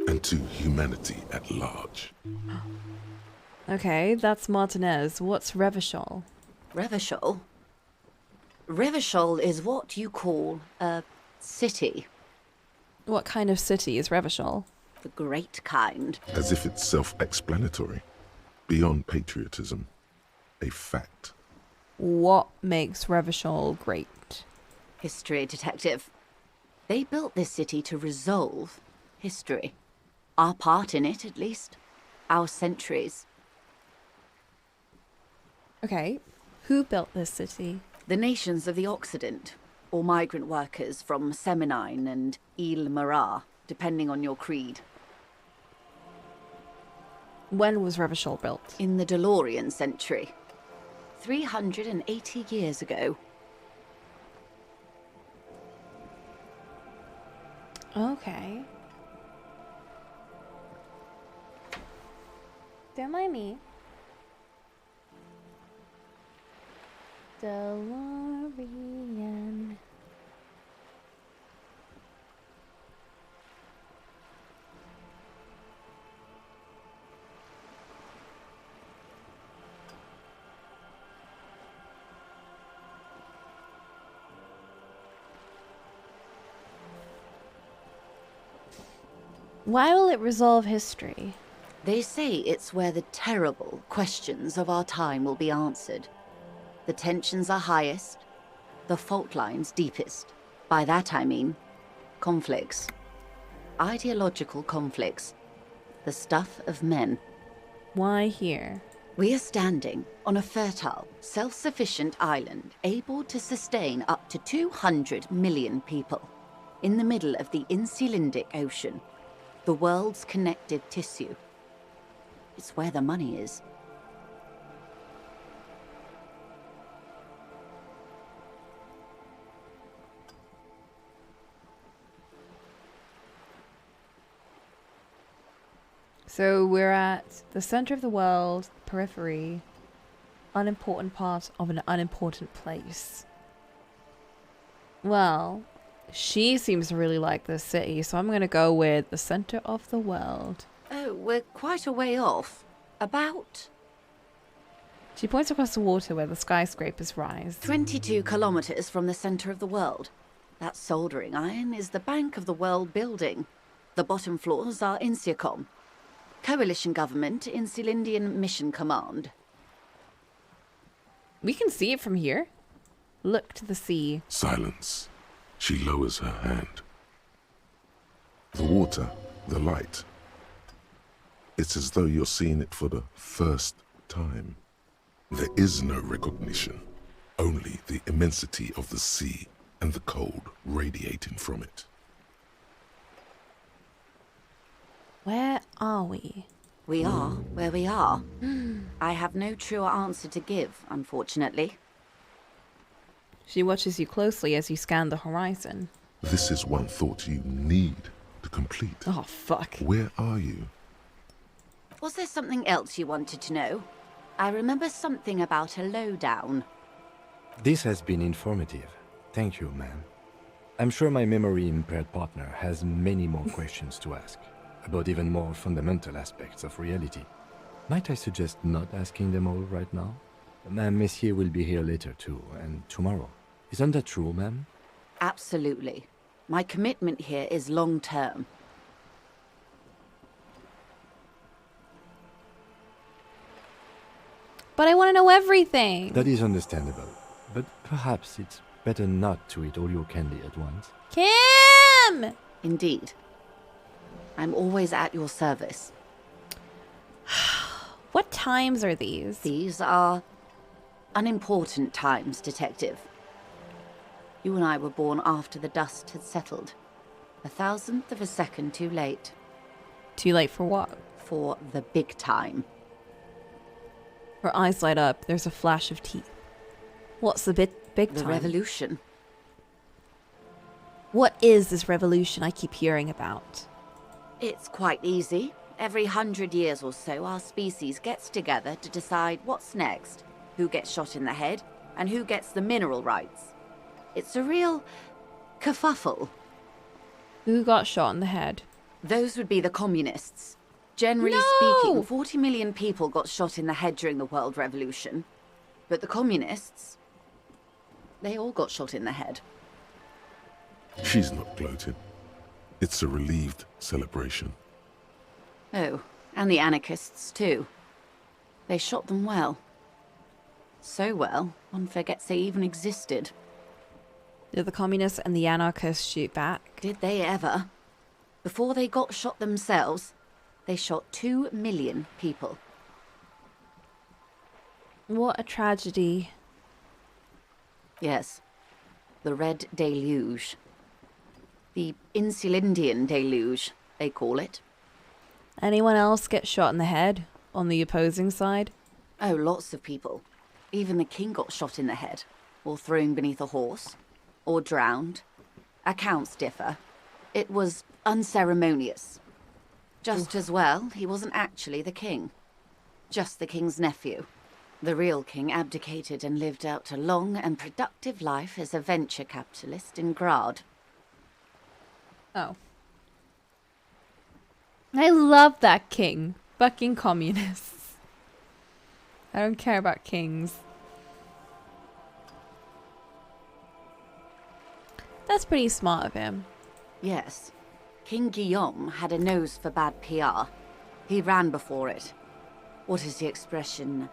and to humanity at large. Okay, that's Martinez. What's Revachol? Revachol? Revachol is what you call a city. What kind of city is Revachol? The great kind. As if it's self-explanatory, beyond patriotism, a fact. What makes Revachol great? History, detective. They built this city to resolve history. Our part in it, at least. Our centuries. Okay, who built this city? The nations of the Occident, or migrant workers from Seminine and Ile Marat, depending on your creed. When was Revachol built? In the DeLorean century. 380 years ago. Okay. Don't mind me. DeLorean. Why will it resolve history? They say it's where the terrible questions of our time will be answered. The tensions are highest, the fault lines deepest. By that I mean conflicts. Ideological conflicts. The stuff of men. Why here? We are standing on a fertile, self-sufficient island able to sustain up to 200 million people. In the middle of the Insulindic Ocean, the world's connective tissue. It's where the money is. So we're at the center of the world, periphery, unimportant part of an unimportant place. Well, she seems to really like this city, so I'm going to go with the center of the world. Oh, we're quite a way off. About... She points across the water where the skyscrapers rise. 22 kilometers from the center of the world. That soldering iron is the bank of the world building. The bottom floors are Insiacom. Coalition government, Insulindian Mission Command. We can see it from here. Look to the sea. Silence. She lowers her hand. The water, the light. It's as though you're seeing it for the first time. There is no recognition, only the immensity of the sea and the cold radiating from it. Where are we? We are where we are. I have no truer answer to give, unfortunately. She watches you closely as you scan the horizon. This is one thought you need to complete. Oh, fuck. Where are you? Was there something else you wanted to know? I remember something about a lowdown. This has been informative. Thank you, ma'am. I'm sure my memory-impaired partner has many more questions to ask, about even more fundamental aspects of reality. Might I suggest not asking them all right now? Ma'am, Messier will be here later too, and tomorrow. Isn't that true, ma'am? Absolutely. My commitment here is long-term. But I want to know everything. That is understandable, but perhaps it's better not to eat all your candy at once. Kim! Indeed. I'm always at your service. What times are these? These are unimportant times, Detective. You and I were born after the dust had settled. 1,000th of a second too late. Too late for what? For the big time. Her eyes light up. There's a flash of teeth. What's the big time? The revolution. What is this revolution I keep hearing about? It's quite easy. Every 100 years or so, our species gets together to decide what's next, who gets shot in the head, and who gets the mineral rights. It's a real kerfuffle. Who got shot in the head? Those would be the communists. Generally speaking, 40 million people got shot in the head during the World Revolution. But the communists, they all got shot in the head. She's not gloating. It's a relieved celebration. Oh, and the anarchists too. They shot them well. So well, one forgets they even existed. Did the communists and the anarchists shoot back? Did they ever? Before they got shot themselves, they shot 2 million people. What a tragedy. Yes. The Red Deluge. The Insulindian Deluge, they call it. Anyone else get shot in the head on the opposing side? Oh, lots of people. Even the king got shot in the head, or thrown beneath a horse, or drowned. Accounts differ. It was unceremonious. Just as well, he wasn't actually the king. Just the king's nephew. The real king abdicated and lived out a long and productive life as a venture capitalist in Grad. Oh. I love that king. Fucking communists. I don't care about kings. That's pretty smart of him. Yes. King Guillaume had a nose for bad PR. He ran before it. What is the expression?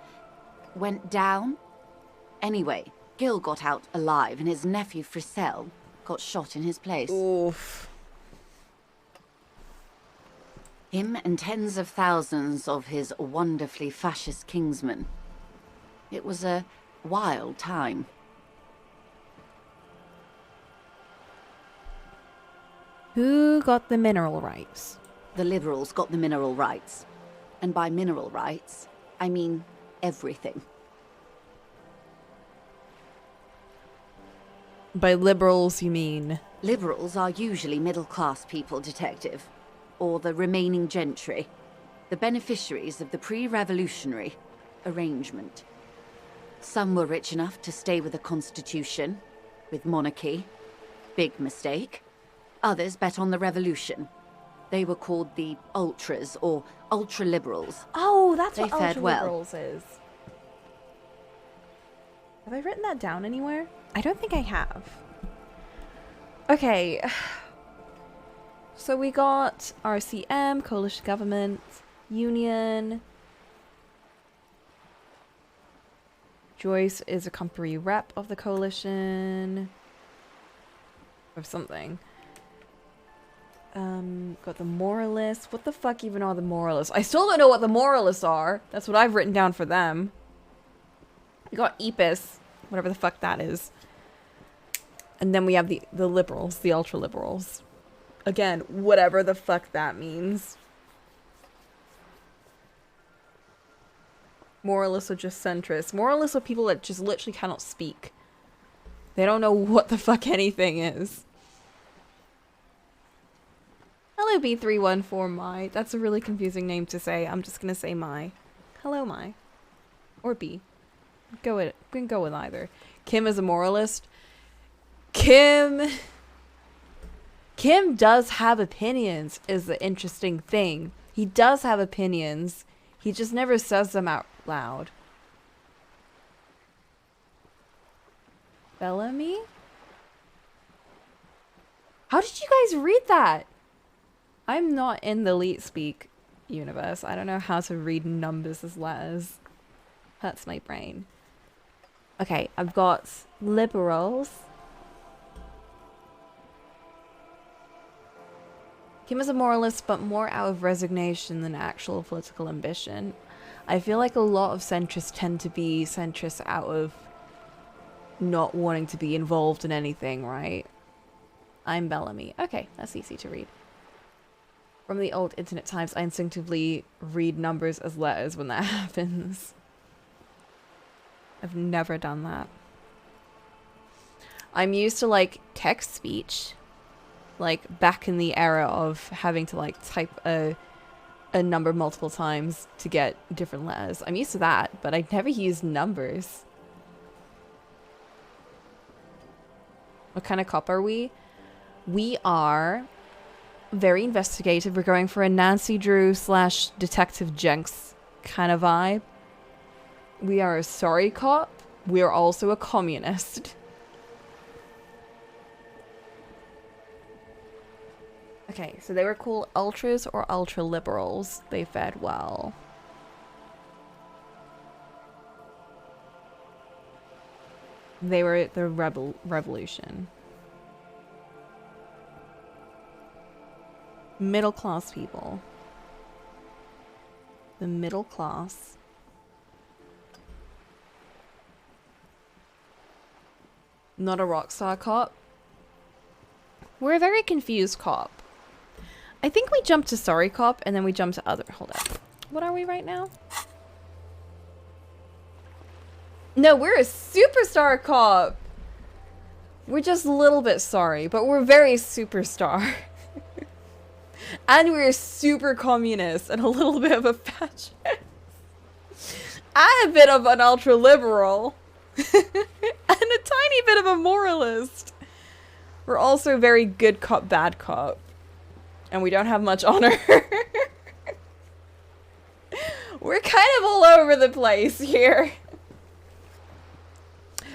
Went down? Anyway, Gil got out alive and his nephew Frisell got shot in his place. Oof. Him and tens of thousands of his wonderfully fascist kingsmen. It was a wild time. Who got the mineral rights? The liberals got the mineral rights. And by mineral rights, I mean everything. By liberals, you mean? Liberals are usually middle-class people, Detective. Or the remaining gentry. The beneficiaries of the pre-revolutionary arrangement. Some were rich enough to stay with the Constitution, with monarchy. Big mistake. Others bet on the revolution. They were called the ultras, or ultra-liberals. Oh, that's they what fared ultra-liberals well. is. Have I written that down anywhere? I don't think I have. Okay. So we got RCM, Coalition Government, Union. Joyce is a company rep of the Coalition. Or something. Got the Moralists. What the fuck even are the Moralists? I still don't know what the Moralists are. That's what I've written down for them. We got EPIS. Whatever the fuck that is. And then we have the liberals. The ultra-liberals. Again, whatever the fuck that means. Moralists are just centrists. Moralists are people that just literally cannot speak. They don't know what the fuck anything is. Hello, B314 Mai. That's a really confusing name to say. I'm just gonna say Mai. Hello, Mai. Or B. We can go with either. Kim is a moralist. Kim does have opinions, is the interesting thing. He does have opinions. He just never says them out loud. Bellamy? How did you guys read that? I'm not in the Elite Speak universe. I don't know how to read numbers as letters. Hurts my brain. Okay, I've got liberals. Kim is a moralist, but more out of resignation than actual political ambition. I feel like a lot of centrists tend to be centrists out of not wanting to be involved in anything, right? I'm Bellamy. Okay, that's easy to read. From the old internet times, I instinctively read numbers as letters when that happens. I've never done that. I'm used to, like, text speech. Like, back in the era of having to, like, type a number multiple times to get different letters. I'm used to that, but I never used numbers. What kind of cop are we? We are very investigative. We're going for a Nancy Drew / Detective Jenks kind of vibe. We are a sorry cop. We are also a communist. Okay, so they were called ultras or ultra liberals. They fared well. They were the revolution. Middle class people. The middle class. Not a rock star cop. We're a very confused cop. I think we jumped to sorry cop and then we jumped to other. Hold up. What are we right now? No, we're a superstar cop. We're just a little bit sorry, but we're very superstar. And we're super communist and a little bit of a fascist. And a bit of an ultra liberal. And a tiny bit of a moralist. We're also very good cop, bad cop. And we don't have much honor. We're kind of all over the place here.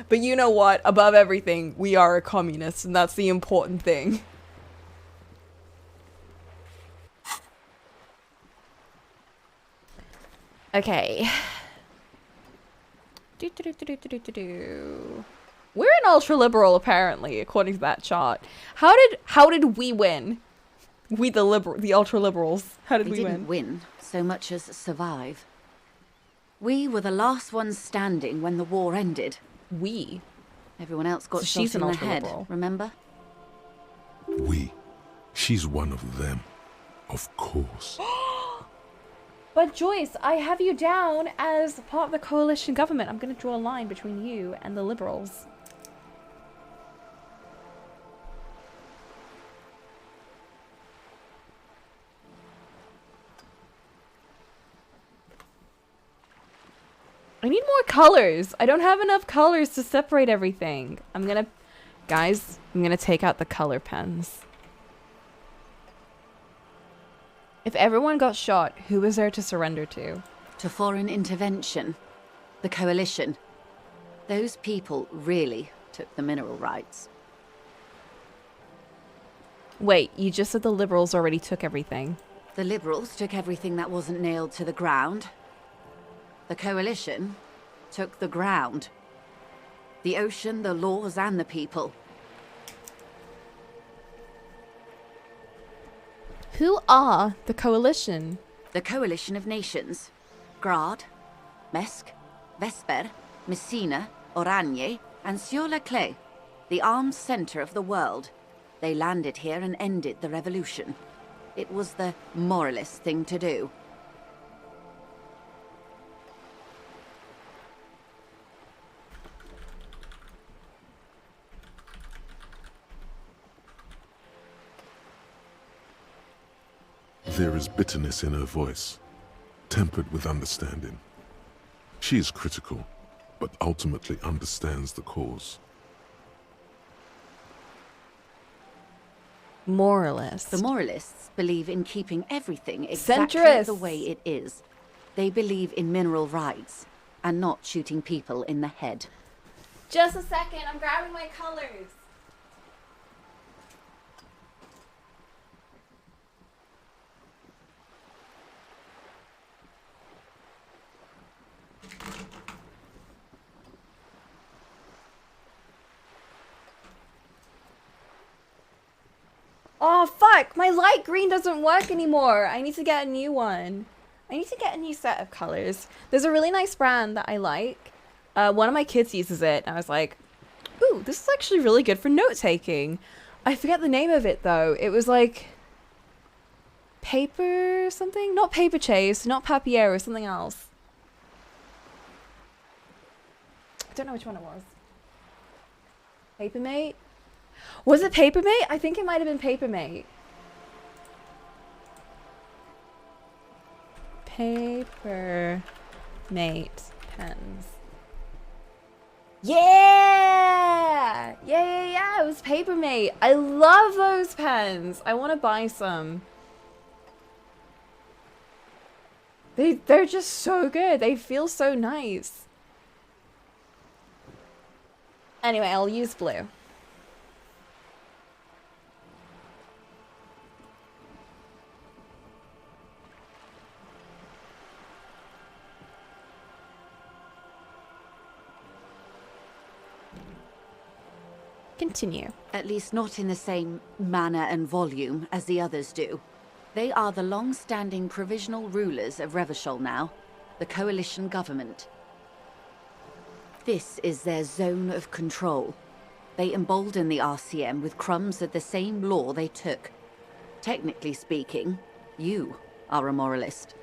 But you know what? Above everything, we are a communist, and that's the important thing. Okay. We're an ultra liberal, apparently, according to that chart. How did we win? We the ultra liberals. How did we didn't win so much as survive. We were the last ones standing when the war ended. We. Everyone else got So shot she's in an the head. ultra-liberal. Remember? We. She's one of them. Of course. But Joyce, I have you down as part of the coalition government. I'm going to draw a line between you and the liberals. I need more colors. I don't have enough colors to separate everything. Guys, I'm gonna take out the color pens. If everyone got shot, who was there to surrender to? To foreign intervention. The coalition. Those people really took the mineral rights. Wait, you just said the liberals already took everything. The liberals took everything that wasn't nailed to the ground. The coalition took the ground. The ocean, the laws, and the people. Who are the coalition? The coalition of nations. Grad, Mesk, Vesper, Messina, Oranje, and Sur-la-Clay. The armed center of the world. They landed here and ended the revolution. It was the moralist thing to do. There is bitterness in her voice, tempered with understanding. She is critical, but ultimately understands the cause. Moralist. The moralists believe in keeping everything exactly Centrist. the way it is. They believe in mineral rights and not shooting people in the head. Just a second, I'm grabbing my colors. Oh fuck, my light green doesn't work anymore. I need to get a new one. I need to get a new set of colors. There's a really nice brand that I like. One of my kids uses it, and I was like, ooh, this is actually really good for note-taking. I forget the name of it, though. It was like... Paper something? Not Paper Chase, not Papier, or something else. I don't know which one it was. Papermate? Was it Papermate? I think it might have been Papermate. Papermate pens. Yeah! Yeah, it was Papermate. I love those pens. I want to buy some. They're just so good. They feel so nice. Anyway, I'll use blue. Continue. At least not in the same manner and volume as the others do. They are the long-standing provisional rulers of Revachol now, the coalition government. This is their zone of control. They embolden the RCM with crumbs of the same law they took. Technically speaking, you are a moralist.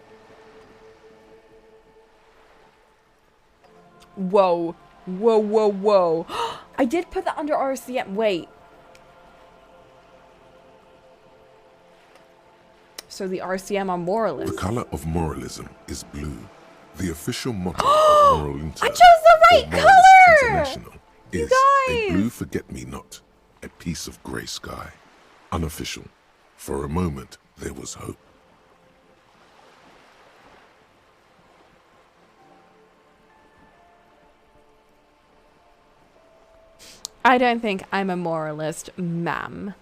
Whoa. Whoa, whoa, whoa. I did put that under RCM. Wait. So the RCM are moralists. The color of moralism is blue. The official motto of Moral Inter, I chose the right or Moralist color! International You is guys! a blue forget-me-not, a piece of grey sky. Unofficial. For a moment, there was hope. I don't think I'm a moralist, ma'am.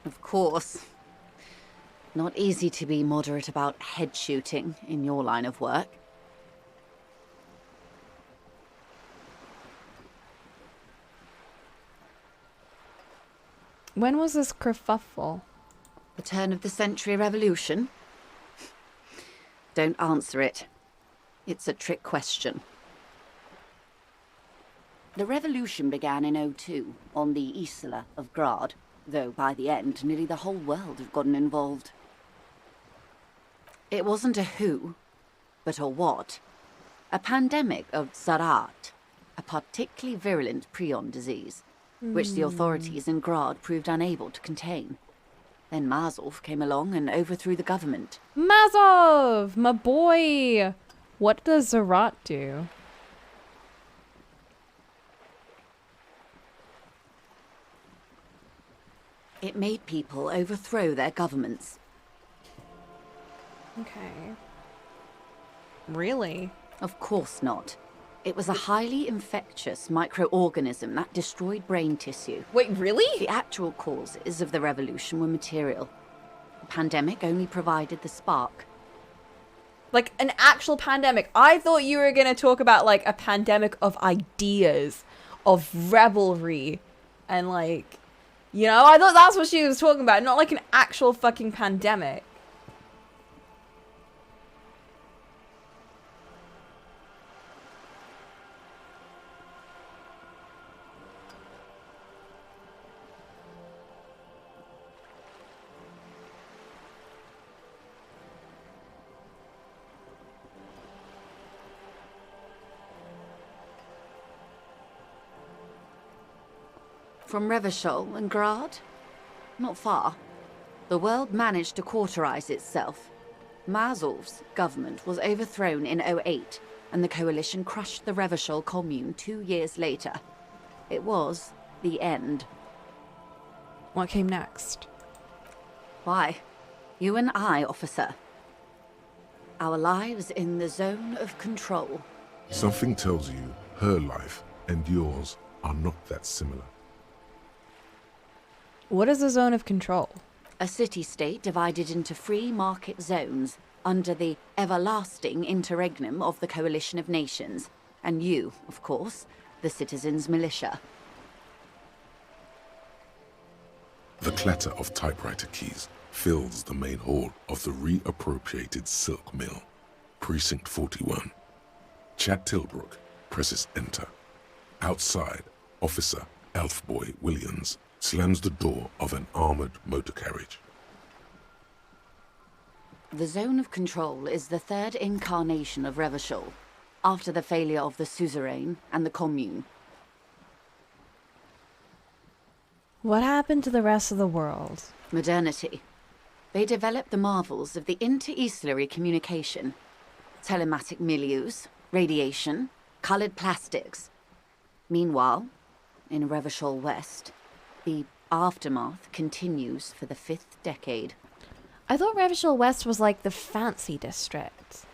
Of course. Not easy to be moderate about head shooting in your line of work. When was this kerfuffle? The turn of the century revolution? Don't answer it. It's a trick question. The revolution began in 02 on the Isla of Grad, though by the end nearly the whole world had gotten involved. It wasn't a who, but a what. A pandemic of Zarat, a particularly virulent prion disease, which the authorities in Grad proved unable to contain. Then Mazov came along and overthrew the government. Mazov! My boy! What does Zarat do? It made people overthrow their governments. Okay. Really? Of course not. It was a highly infectious microorganism that destroyed brain tissue. Wait, really? The actual causes of the revolution were material. The pandemic only provided the spark. Like an actual pandemic. I thought you were gonna talk about like a pandemic of ideas, of revelry, and like, you know, I thought that's what she was talking about, not like an actual fucking pandemic. From Revachol and Grad? Not far. The world managed to cauterize itself. Mazov's government was overthrown in 08, and the coalition crushed the Revachol commune 2 years later. It was the end. What came next? Why? You and I, officer. Our lives in the zone of control. Something tells you her life and yours are not that similar. What is a zone of control? A city-state divided into free market zones under the everlasting interregnum of the Coalition of Nations. And you, of course, the citizens' militia. The clatter of typewriter keys fills the main hall of the reappropriated silk mill, Precinct 41. Chad Tilbrook presses enter. Outside, Officer Elfboy Williams slams the door of an armored motor carriage. The zone of control is the third incarnation of Revachol, after the failure of the suzerain and the commune. What happened to the rest of the world? Modernity. They developed the marvels of the inter-easlary communication, telematic milieus, radiation, colored plastics. Meanwhile, in Revachol West, the aftermath continues for the 5th decade. I thought Revachol West was like the fancy district.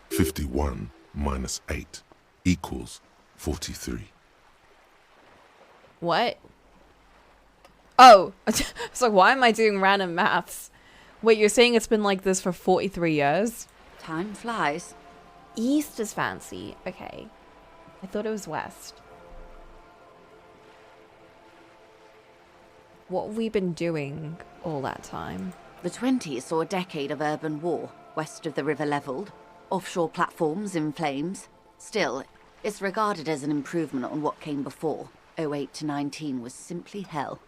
51 minus 8 equals 43. What? Oh, so why am I doing random maths? Wait, you're saying it's been like this for 43 years? Time flies. East is fancy. Okay. I thought it was West. What have we been doing all that time? The 20s saw a decade of urban war, west of the river leveled, offshore platforms in flames. Still, it's regarded as an improvement on what came before. 08 to 19 was simply hell.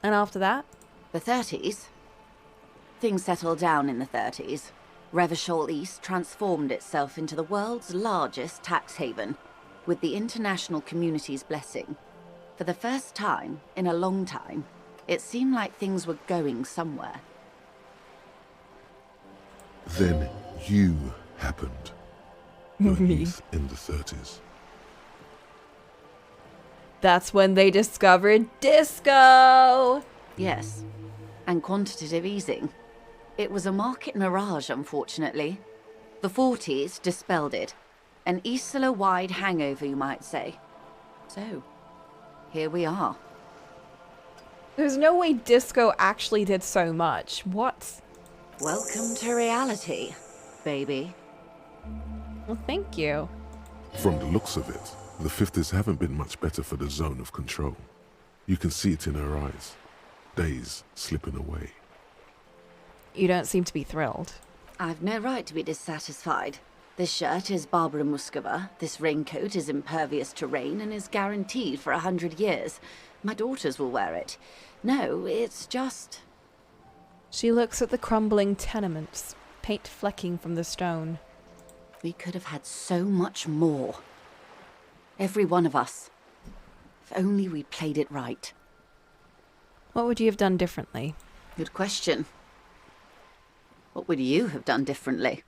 And after that? The 30s? Things settled down in the 30s. Revachol East transformed itself into the world's largest tax haven, with the international community's blessing. For the first time in a long time, it seemed like things were going somewhere. Then you happened. Your youth in the 30s. That's when they discovered disco! Yes, and quantitative easing. It was a market mirage, unfortunately. The 40s dispelled it. An Isla-wide hangover, you might say. So, here we are. There's no way disco actually did so much. What? Welcome to reality, baby. Well, thank you. From the looks of it, the 50s haven't been much better for the zone of control. You can see it in her eyes. Days slipping away. You don't seem to be thrilled. I've no right to be dissatisfied. This shirt is Barbara Muscova, this raincoat is impervious to rain and is guaranteed for 100 years. My daughters will wear it. No, it's just... She looks at the crumbling tenements, paint flecking from the stone. We could have had so much more. Every one of us. If only we played it right. What would you have done differently? Good question. What would you have done differently?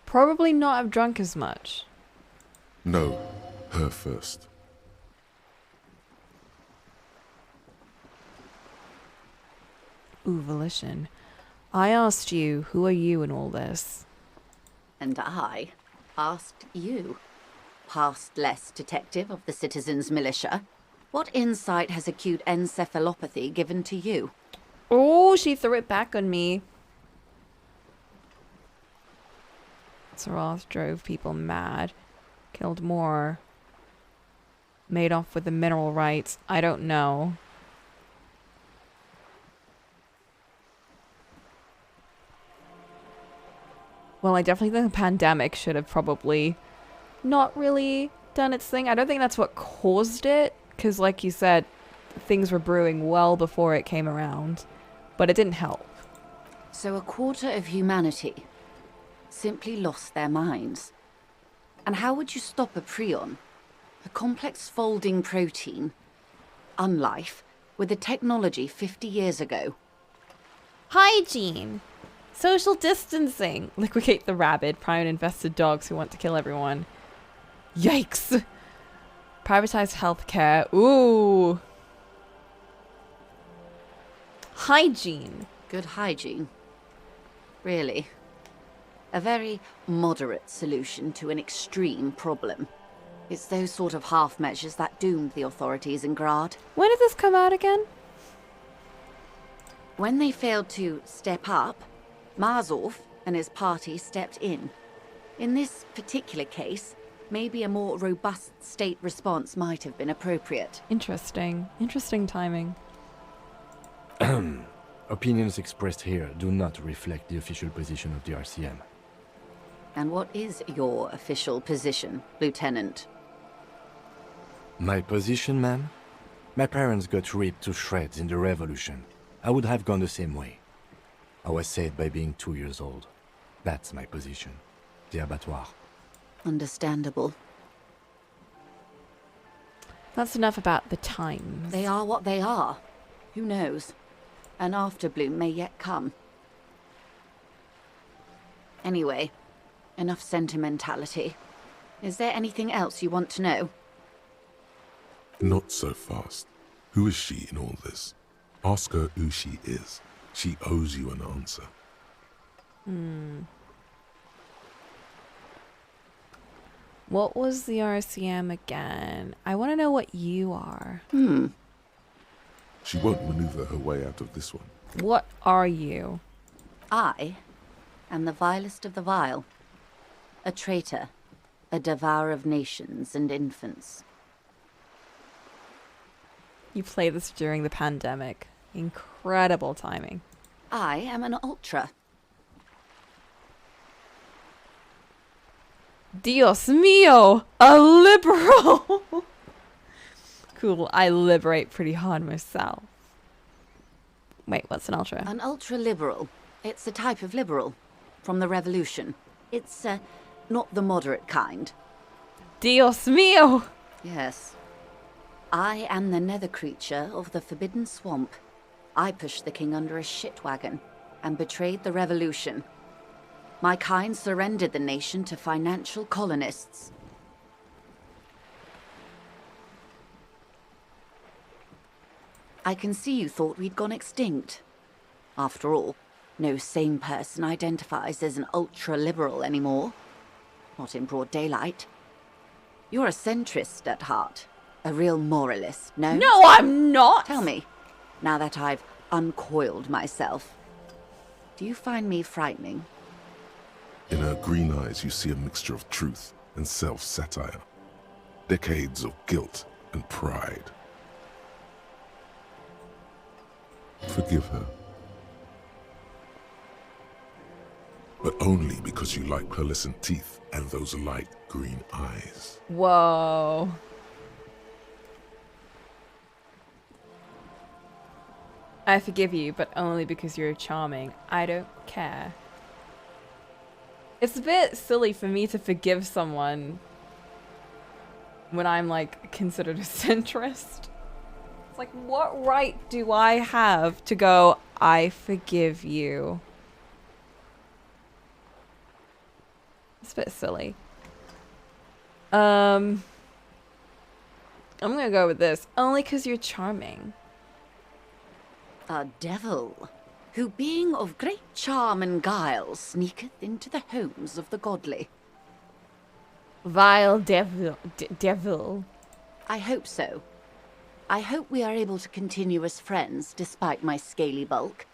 Probably not have drunk as much. No, her first. Ooh, volition. I asked you, who are you in all this? And I asked you, past-less detective of the Citizens Militia, what insight has acute encephalopathy given to you? Oh, she threw it back on me. Saroth drove people mad. Killed more. Made off with the mineral rights. I don't know. Well, I definitely think the pandemic should have probably not really done its thing. I don't think that's what caused it. Because like you said, things were brewing well before it came around. But it didn't help. So a quarter of humanity simply lost their minds. And how would you stop a prion, a complex folding protein, unlife, with a technology 50 years ago? Hygiene. Social distancing. Liquidate the rabid, prion-infested dogs who want to kill everyone. Yikes. Privatized healthcare. Ooh. Hygiene. Good hygiene. Really. A very moderate solution to an extreme problem. It's those sort of half measures that doomed the authorities in Grad. When did this come out again? When they failed to step up, Marzov and his party stepped in. In this particular case, maybe a more robust state response might have been appropriate. Interesting. Interesting timing. Opinions expressed here do not reflect the official position of the RCM. And what is your official position, Lieutenant? My position, ma'am? My parents got ripped to shreds in the revolution. I would have gone the same way. I was saved by being 2 years old. That's my position. The abattoir. Understandable. That's enough about the times. They are what they are. Who knows? An afterbloom may yet come. Anyway, enough sentimentality. Is there anything else you want to know? Not so fast. Who is she in all this? Ask her who she is. She owes you an answer. What was the RCM again? I want to know what you are. She won't maneuver her way out of this one. What are you? I am the vilest of the vile. A traitor. A devourer of nations and infants. You played this during the pandemic. Incredible timing. I am an ultra. Dios mío! A liberal! Cool, I liberate pretty hard myself. Wait, what's an ultra? An ultra-liberal. It's a type of liberal. From the revolution. It's, not the moderate kind. Dios mío! Yes. I am the nether creature of the Forbidden Swamp. I pushed the king under a shit wagon and betrayed the revolution. My kind surrendered the nation to financial colonists. I can see you thought we'd gone extinct. After all, no sane person identifies as an ultra-liberal anymore. Not in broad daylight. You're a centrist at heart. A real moralist, no? No, I'm not! Tell me, now that I've uncoiled myself. Do you find me frightening? In her green eyes, you see a mixture of truth and self-satire. Decades of guilt and pride. Forgive her. But only because you like pearlescent teeth and those light green eyes. Whoa. I forgive you, but only because you're charming. I don't care. It's a bit silly for me to forgive someone when I'm, like, considered a centrist. It's like, what right do I have to go, I forgive you? It's a bit silly. I'm gonna go with this. Only because you're charming. A devil, who being of great charm and guile, sneaketh into the homes of the godly. Vile devil. I hope so. I hope we are able to continue as friends despite my scaly bulk,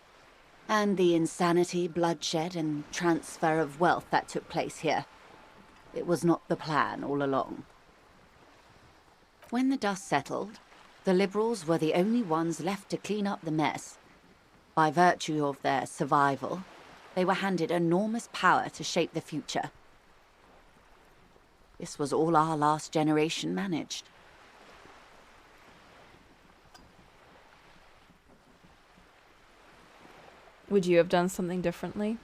and the insanity, bloodshed, and transfer of wealth that took place here. It was not the plan all along. When the dust settled, the Liberals were the only ones left to clean up the mess. By virtue of their survival, they were handed enormous power to shape the future. This was all our last generation managed. Would you have done something differently?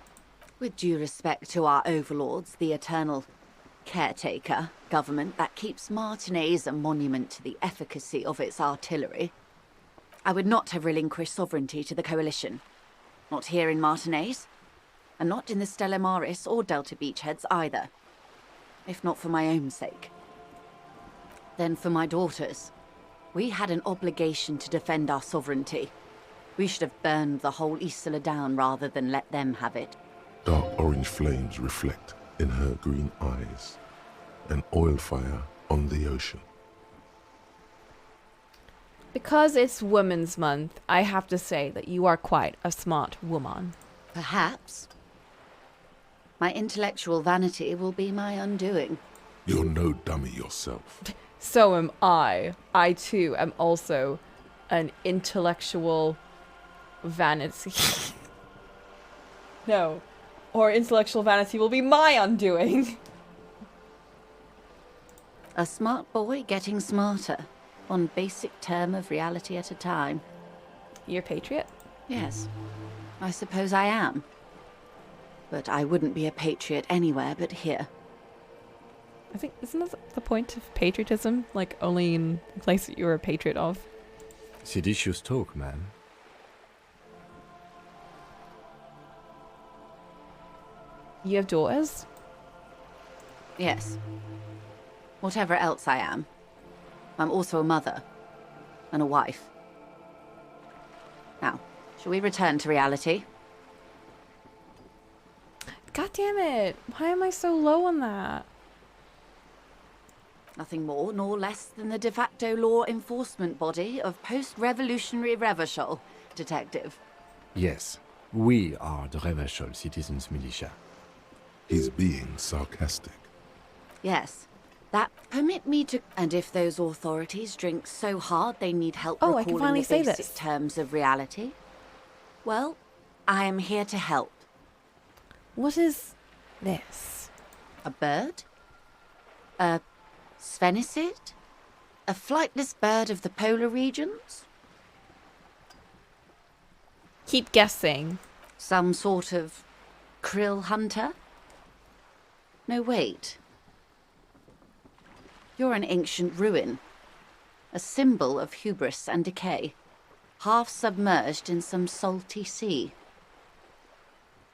With due respect to our overlords, the eternal caretaker government that keeps Martinaise a monument to the efficacy of its artillery, I would not have relinquished sovereignty to the Coalition. Not here in Martinaise, and not in the Stella Maris or Delta Beachheads either. If not for my own sake. Then for my daughters. We had an obligation to defend our sovereignty. We should have burned the whole Isla down rather than let them have it. Dark orange flames reflect in her green eyes. An oil fire on the ocean. Because it's Women's Month, I have to say that you are quite a smart woman. Perhaps. My intellectual vanity will be my undoing. You're no dummy yourself. So am I. I too am also an intellectual vanity. No. Or intellectual vanity will be my undoing. A smart boy getting smarter. One basic term of reality at a time. You're a patriot? Yes. I suppose I am. But I wouldn't be a patriot anywhere but here. I think, isn't that the point of patriotism? Like, only in the place that you're a patriot of? Seditious talk, man. You have daughters? Yes. Whatever else I am, I'm also a mother. And a wife. Now, shall we return to reality? God damn it! Why am I so low on that? Nothing more nor less than the de facto law enforcement body of post-revolutionary Revachol, Detective. Yes, we are the Revachol Citizens Militia. He's being sarcastic. Yes. That permit me to... And if those authorities drink so hard they need help Oh, I can recalling finally the say basic this. terms of reality, well, I am here to help. What is this? A bird? A sphenicid? A flightless bird of the polar regions? Keep guessing. Some sort of krill hunter? No, wait. You're an ancient ruin. A symbol of hubris and decay. Half submerged in some salty sea.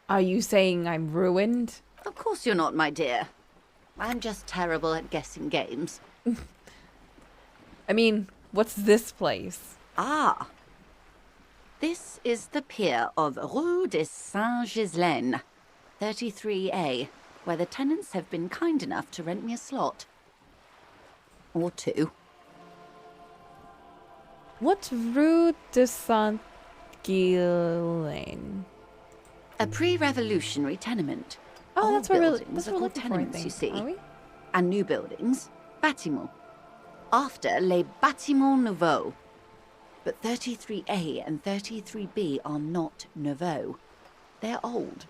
Are you saying I'm ruined? Of course you're not, my dear. I'm just terrible at guessing games. I mean, what's this place? Ah. This is the pier of Rue de Saint-Ghislaine, 33A, where the tenants have been kind enough to rent me a slot. Or two. What's Rue de Saint Ghislaine? A pre-revolutionary tenement. Oh, Old that's what buildings we're are called looking for, I tenements, you think. see. Are we? And new buildings, bâtiments. After les bâtiments nouveaux. But 33A and 33B are not nouveaux. They're old.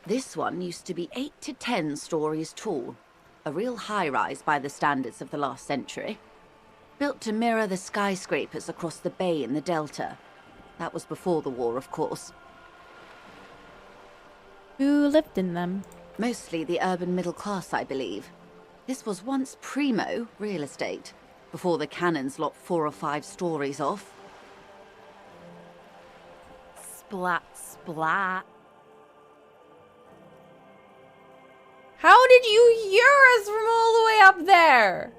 This one used to be 8 to 10 stories tall. A real high-rise by the standards of the last century. Built to mirror the skyscrapers across the bay in the Delta. That was before the war, of course. Who lived in them? Mostly the urban middle class, I believe. This was once primo real estate, before the cannons lopped 4 or 5 stories off. Splat, splat. How did you hear us from all the way up there?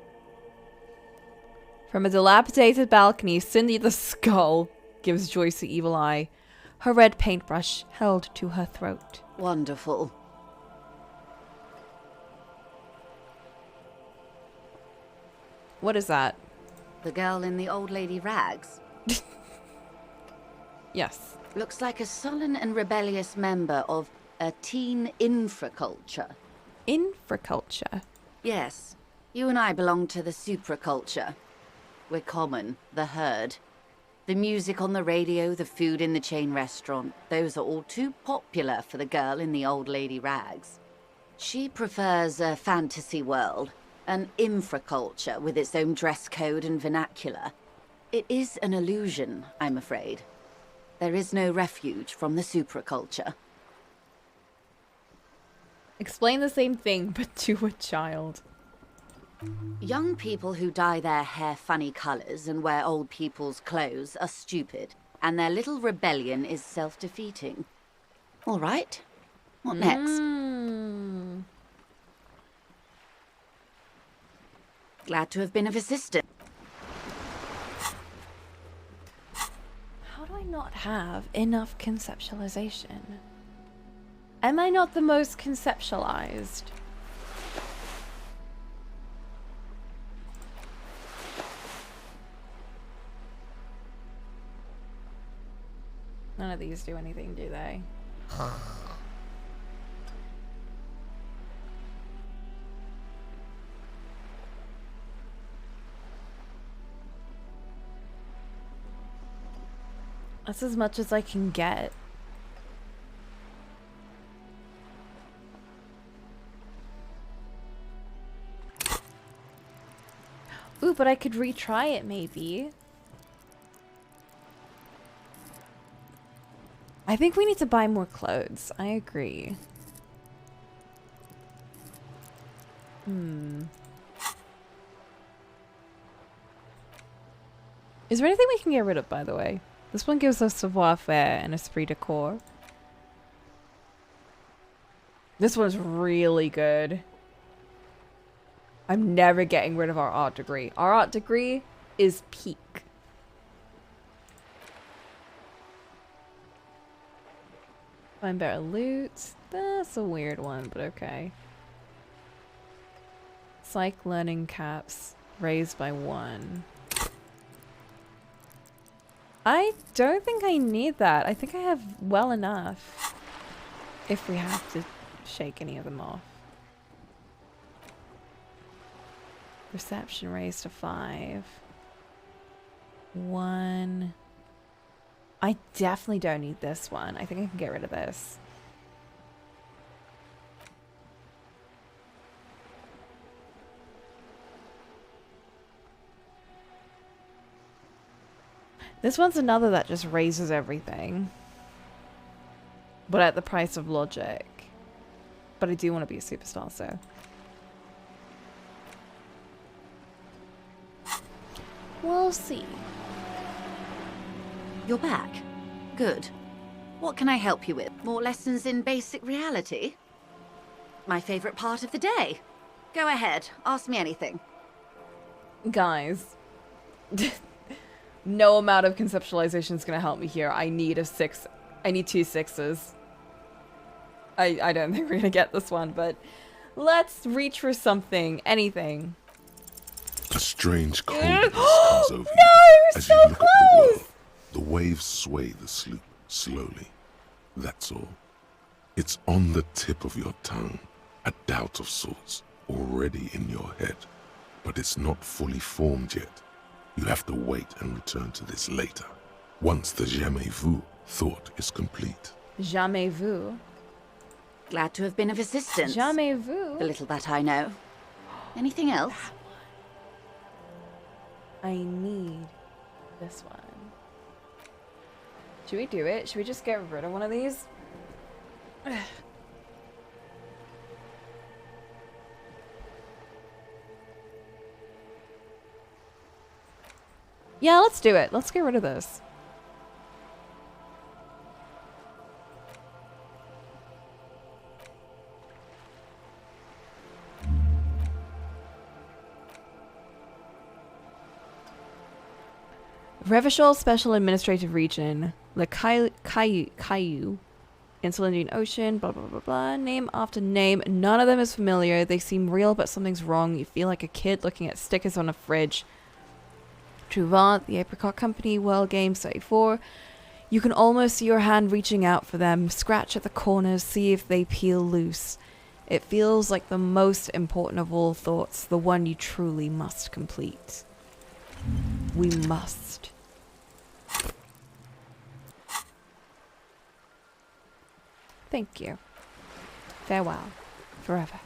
From a dilapidated balcony, Cindy the Skull gives Joyce the evil eye, her red paintbrush held to her throat. Wonderful. What is that? The girl in the old lady rags. Yes. Looks like a sullen and rebellious member of a teen infraculture. Infraculture? Yes. You and I belong to the supraculture. We're common, the herd. The music on the radio, the food in the chain restaurant, those are all too popular for the girl in the old lady rags. She prefers a fantasy world, an infraculture with its own dress code and vernacular. It is an illusion, I'm afraid. There is no refuge from the supraculture. Explain the same thing, but to a child. Young people who dye their hair funny colours and wear old people's clothes are stupid, and their little rebellion is self-defeating. All right. What next? Glad to have been of assistance. How do I not have enough conceptualization? Am I not the most conceptualized? None of these do anything, do they? That's as much as I can get. Ooh, but I could retry it maybe. I think we need to buy more clothes. I agree. Is there anything we can get rid of, by the way? This one gives us savoir-faire and esprit de corps. This one's really good. I'm never getting rid of our art degree. Our art degree is peak. Find better loot. That's a weird one, but okay. Psych learning caps raised by 1. I don't think I need that. I think I have well enough. If we have to shake any of them off. Perception raised to 5. 1. I definitely don't need this one. I think I can get rid of this. This one's another that just raises everything. But at the price of logic. But I do want to be a superstar, so. We'll see. You're back. Good. What can I help you with? More lessons in basic reality? My favorite part of the day. Go ahead, ask me anything. Guys. No amount of conceptualization is going to help me here. I need a 6. I need 2 6s. I don't think we're going to get this one, but let's reach for something. Anything. A strange coldness comes over No, you you're as so you look at the close! world. The waves sway the sloop slowly. That's all. It's on the tip of your tongue, a doubt of sorts, already in your head. But it's not fully formed yet. You have to wait and return to this later, once the jamais vu thought is complete. Jamais vu. Glad to have been of assistance. Jamais vu. The little that I know. Anything else? I need this one. Should we do it? Should we just get rid of one of these? Yeah, let's do it. Let's get rid of this. Revachol Special Administrative Region, Le Caillou, Insular Indian Ocean, blah blah blah blah, name after name. None of them is familiar. They seem real, but something's wrong. You feel like a kid looking at stickers on a fridge. Trouvant, the Apricot Company, World Games 34. You can almost see your hand reaching out for them. Scratch at the corners, see if they peel loose. It feels like the most important of all thoughts, the one you truly must complete. We must. Thank you. Farewell. Forever.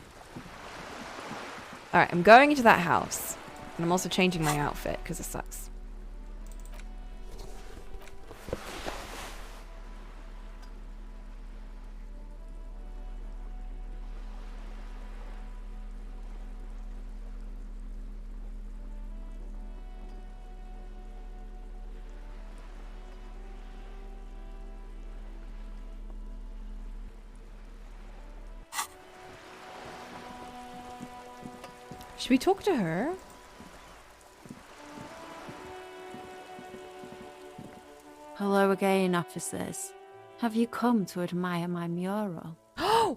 Alright, I'm going into that house. And I'm also changing my outfit, because it sucks. Should we talk to her? Hello again, officers. Have you come to admire my mural?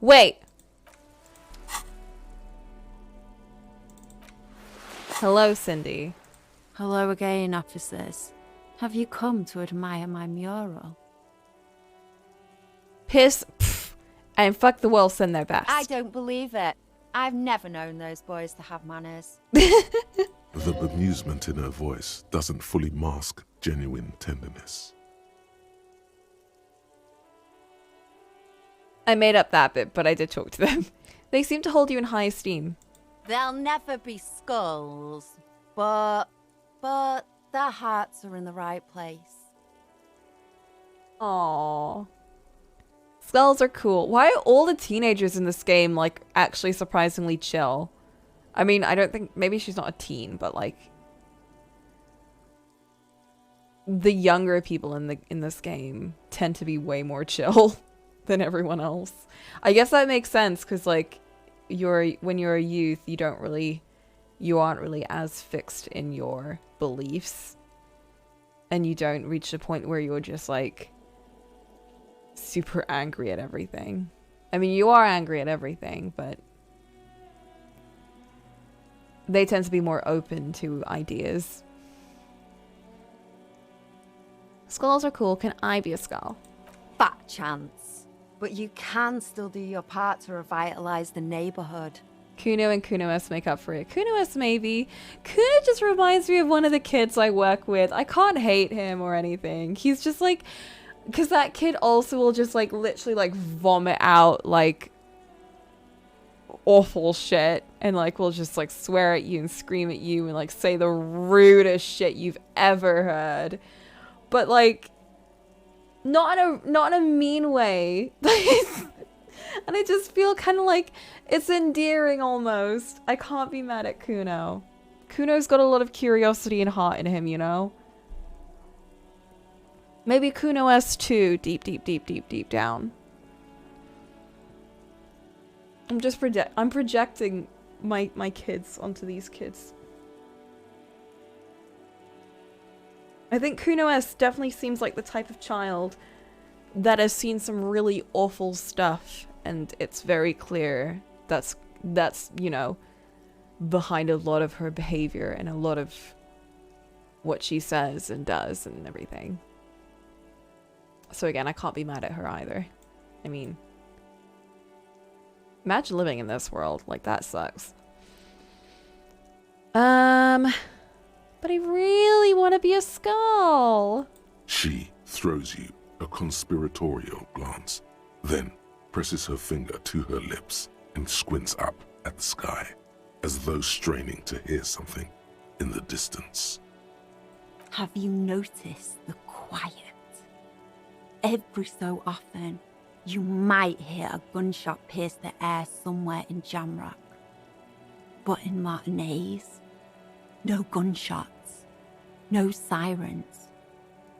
Wait! Hello, Cindy. Hello again, officers. Have you come to admire my mural? Piss, pff, and fuck the world, send their best. I don't believe it. I've never known those boys to have manners. The bemusement in her voice doesn't fully mask genuine tenderness. I made up that bit, but I did talk to them. They seem to hold you in high esteem. They'll never be skulls, but their hearts are in the right place. Aww. Skulls are cool. Why are all the teenagers in this game, like, actually surprisingly chill? I mean, I don't think... Maybe she's not a teen, but, like... The younger people in this game tend to be way more chill than everyone else. I guess that makes sense, because, like, when you're a youth, you aren't really as fixed in your beliefs. And you don't reach a point where you're just, like... super angry at everything. I mean, you are angry at everything, but they tend to be more open to ideas. Skulls are cool. Can I be a skull? Fat chance. But you can still do your part to revitalize the neighborhood. Kuno and Kuno-S make up for it. Kuno-S maybe. Kuno just reminds me of one of the kids I work with. I can't hate him or anything. He's just like... Because that kid also will just, like, literally, like, vomit out, like, awful shit. And, like, will just, like, swear at you and scream at you and, like, say the rudest shit you've ever heard. But, like, not in a mean way. And I just feel kind of like it's endearing almost. I can't be mad at Kuno. Kuno's got a lot of curiosity and heart in him, you know? Maybe Kuno-S too, deep down. I'm projecting my kids onto these kids. I think Kuno-S definitely seems like the type of child that has seen some really awful stuff, and it's very clear that's you know, behind a lot of her behavior and a lot of what she says and does and everything. So again, I can't be mad at her either. I mean, imagine living in this world. Like, that sucks. But I really want to be a skull. She throws you a conspiratorial glance, then presses her finger to her lips and squints up at the sky, as though straining to hear something in the distance. Have you noticed the quiet? Every so often, you might hear a gunshot pierce the air somewhere in Jamrock. But in Martinez, no gunshots, no sirens.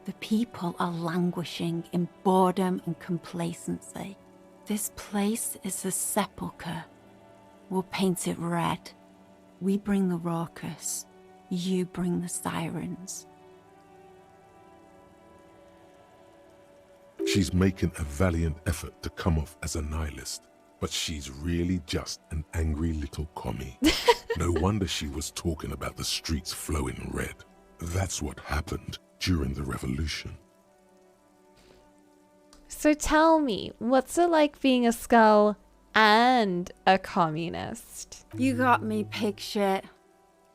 The people are languishing in boredom and complacency. This place is a sepulchre. We'll paint it red. We bring the raucous. You bring the sirens. She's making a valiant effort to come off as a nihilist, but she's really just an angry little commie. No wonder she was talking about the streets flowing red. That's what happened during the revolution. So tell me, what's it like being a skull and a communist? You got me, pig shit.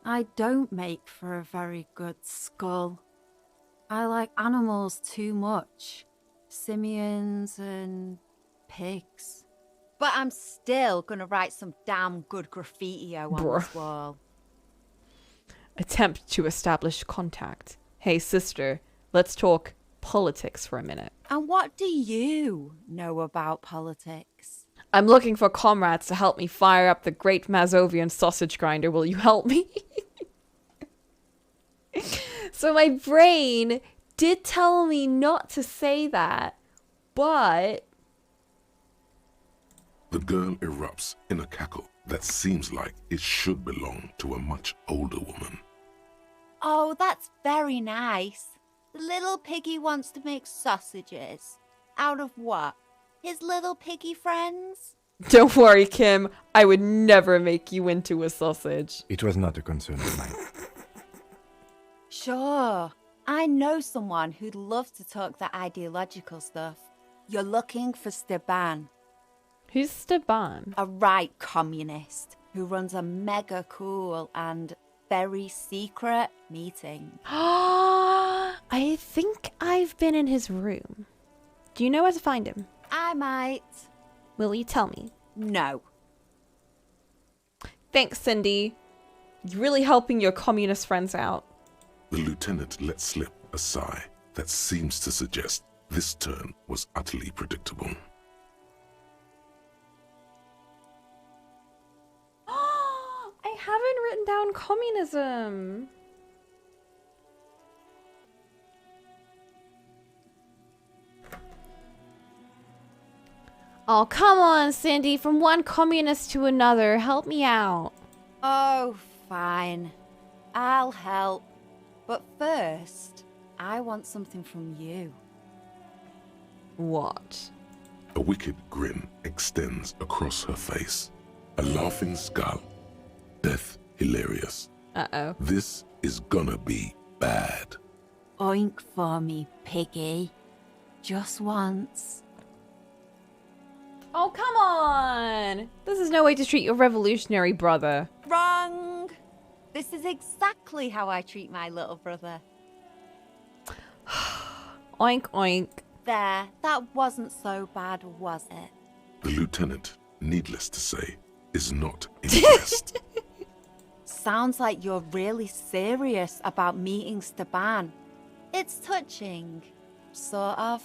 I don't make for a very good skull. I like animals too much. Simians and pigs. But I'm still gonna write some damn good graffiti-o on this wall. Attempt to establish contact. Hey, sister, let's talk politics for a minute. And what do you know about politics? I'm looking for comrades to help me fire up the great Mazovian sausage grinder. Will you help me? So my brain did tell me not to say that, but... The girl erupts in a cackle that seems like it should belong to a much older woman. Oh, that's very nice. The little piggy wants to make sausages. Out of what? His little piggy friends? Don't worry, Kim. I would never make you into a sausage. It was not a concern of mine. Sure. I know someone who'd love to talk that ideological stuff. You're looking for Steban. Who's Steban? A right communist who runs a mega cool and very secret meeting. I think I've been in his room. Do you know where to find him? I might. Will you tell me? No. Thanks, Cindy. You're really helping your communist friends out. The lieutenant let slip a sigh that seems to suggest this turn was utterly predictable. I haven't written down communism. Oh, come on, Cindy. From one communist to another. Help me out. Oh, fine. I'll help. But first, I want something from you. What? A wicked grin extends across her face. A laughing skull. Death hilarious. Uh-oh. This is gonna be bad. Oink for me, piggy. Just once. Oh, come on! This is no way to treat your revolutionary brother. Wrong! This is exactly how I treat my little brother. Oink, oink. There, that wasn't so bad, was it? The lieutenant, needless to say, is not impressed. Sounds like you're really serious about meeting Steban. It's touching. Sort of.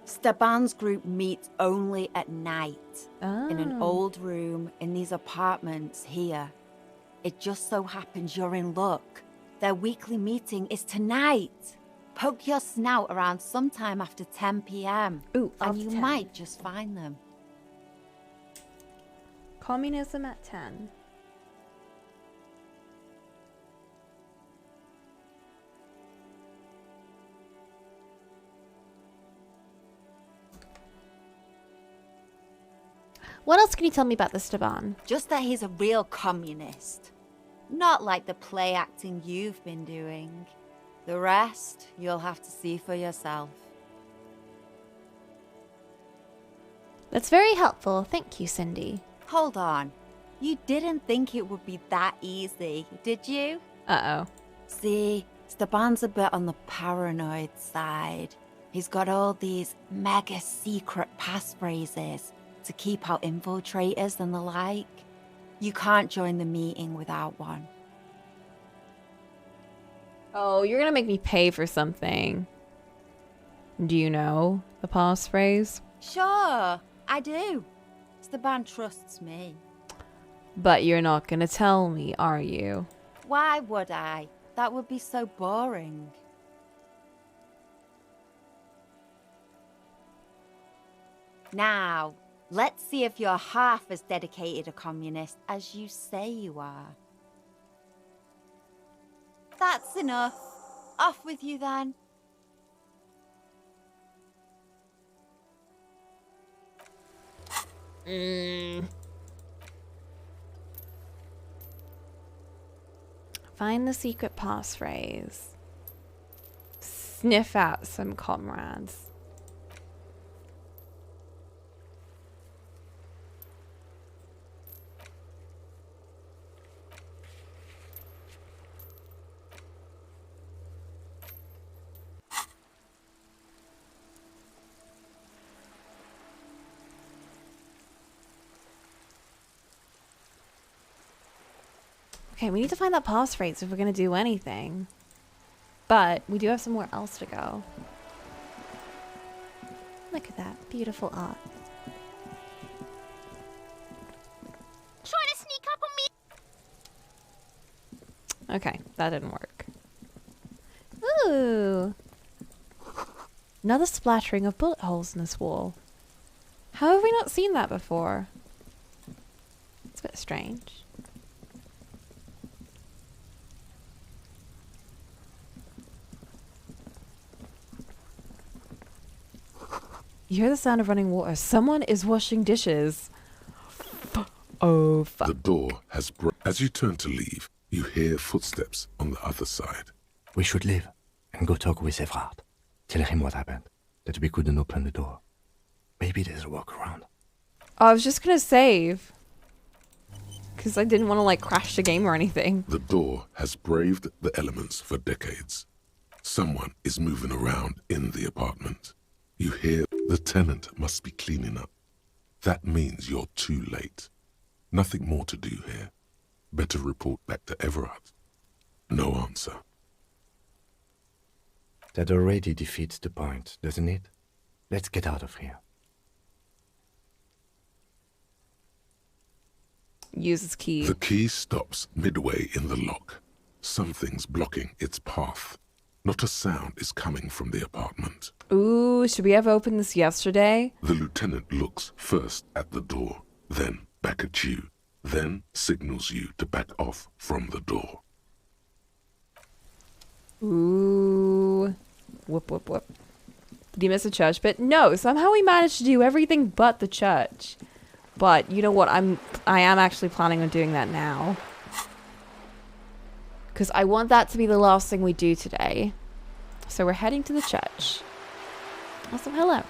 Steban's group meets only at night. In an old room in these apartments here. It just so happens you're in luck. Their weekly meeting is tonight. Poke your snout around sometime after 10 p.m. Ooh, and you might just find them. Communism at 10. What else can you tell me about this Steban? Just that he's a real communist. Not like the play acting you've been doing. The rest, you'll have to see for yourself. That's very helpful. Thank you, Cindy. Hold on. You didn't think it would be that easy, did you? Uh-oh. See, Steban's a bit on the paranoid side. He's got all these mega secret passphrases to keep out infiltrators and the like. You can't join the meeting without one. Oh, you're gonna make me pay for something. Do you know the passphrase? Sure, I do. Steban trusts me. But you're not gonna tell me, are you? Why would I? That would be so boring. Now, let's see if you're half as dedicated a communist as you say you are. That's enough. Off with you then. Find the secret passphrase. Sniff out some comrades. Okay, we need to find that passphrase if we're gonna do anything. But we do have somewhere else to go. Look at that beautiful art. Trying to sneak up on me. Okay, that didn't work. Ooh. Another splattering of bullet holes in this wall. How have we not seen that before? It's a bit strange. You hear the sound of running water. Someone is washing dishes. Oh, fuck. The door has as you turn to leave, you hear footsteps on the other side. We should leave and go talk with Evrard. Tell him what happened, that we couldn't open the door. Maybe there's a workaround. I was just gonna save. Because I didn't want to, like, crash the game or anything. The door has braved the elements for decades. Someone is moving around in the apartment. You hear the tenant must be cleaning up. That means you're too late. Nothing more to do here. Better report back to Everard. No answer. That already defeats the point, doesn't it? Let's get out of here. Use its key. The key stops midway in the lock. Something's blocking its path. Not a sound is coming from the apartment. Ooh, should we have opened this yesterday? The lieutenant looks first at the door, then back at you, then signals you to back off from the door. Ooh. Whoop, whoop, whoop. Did he miss a church bit? No, somehow we managed to do everything but the church. But you know what? I am actually planning on doing that now. Because I want that to be the last thing we do today. So we're heading to the church. Awesome, hello.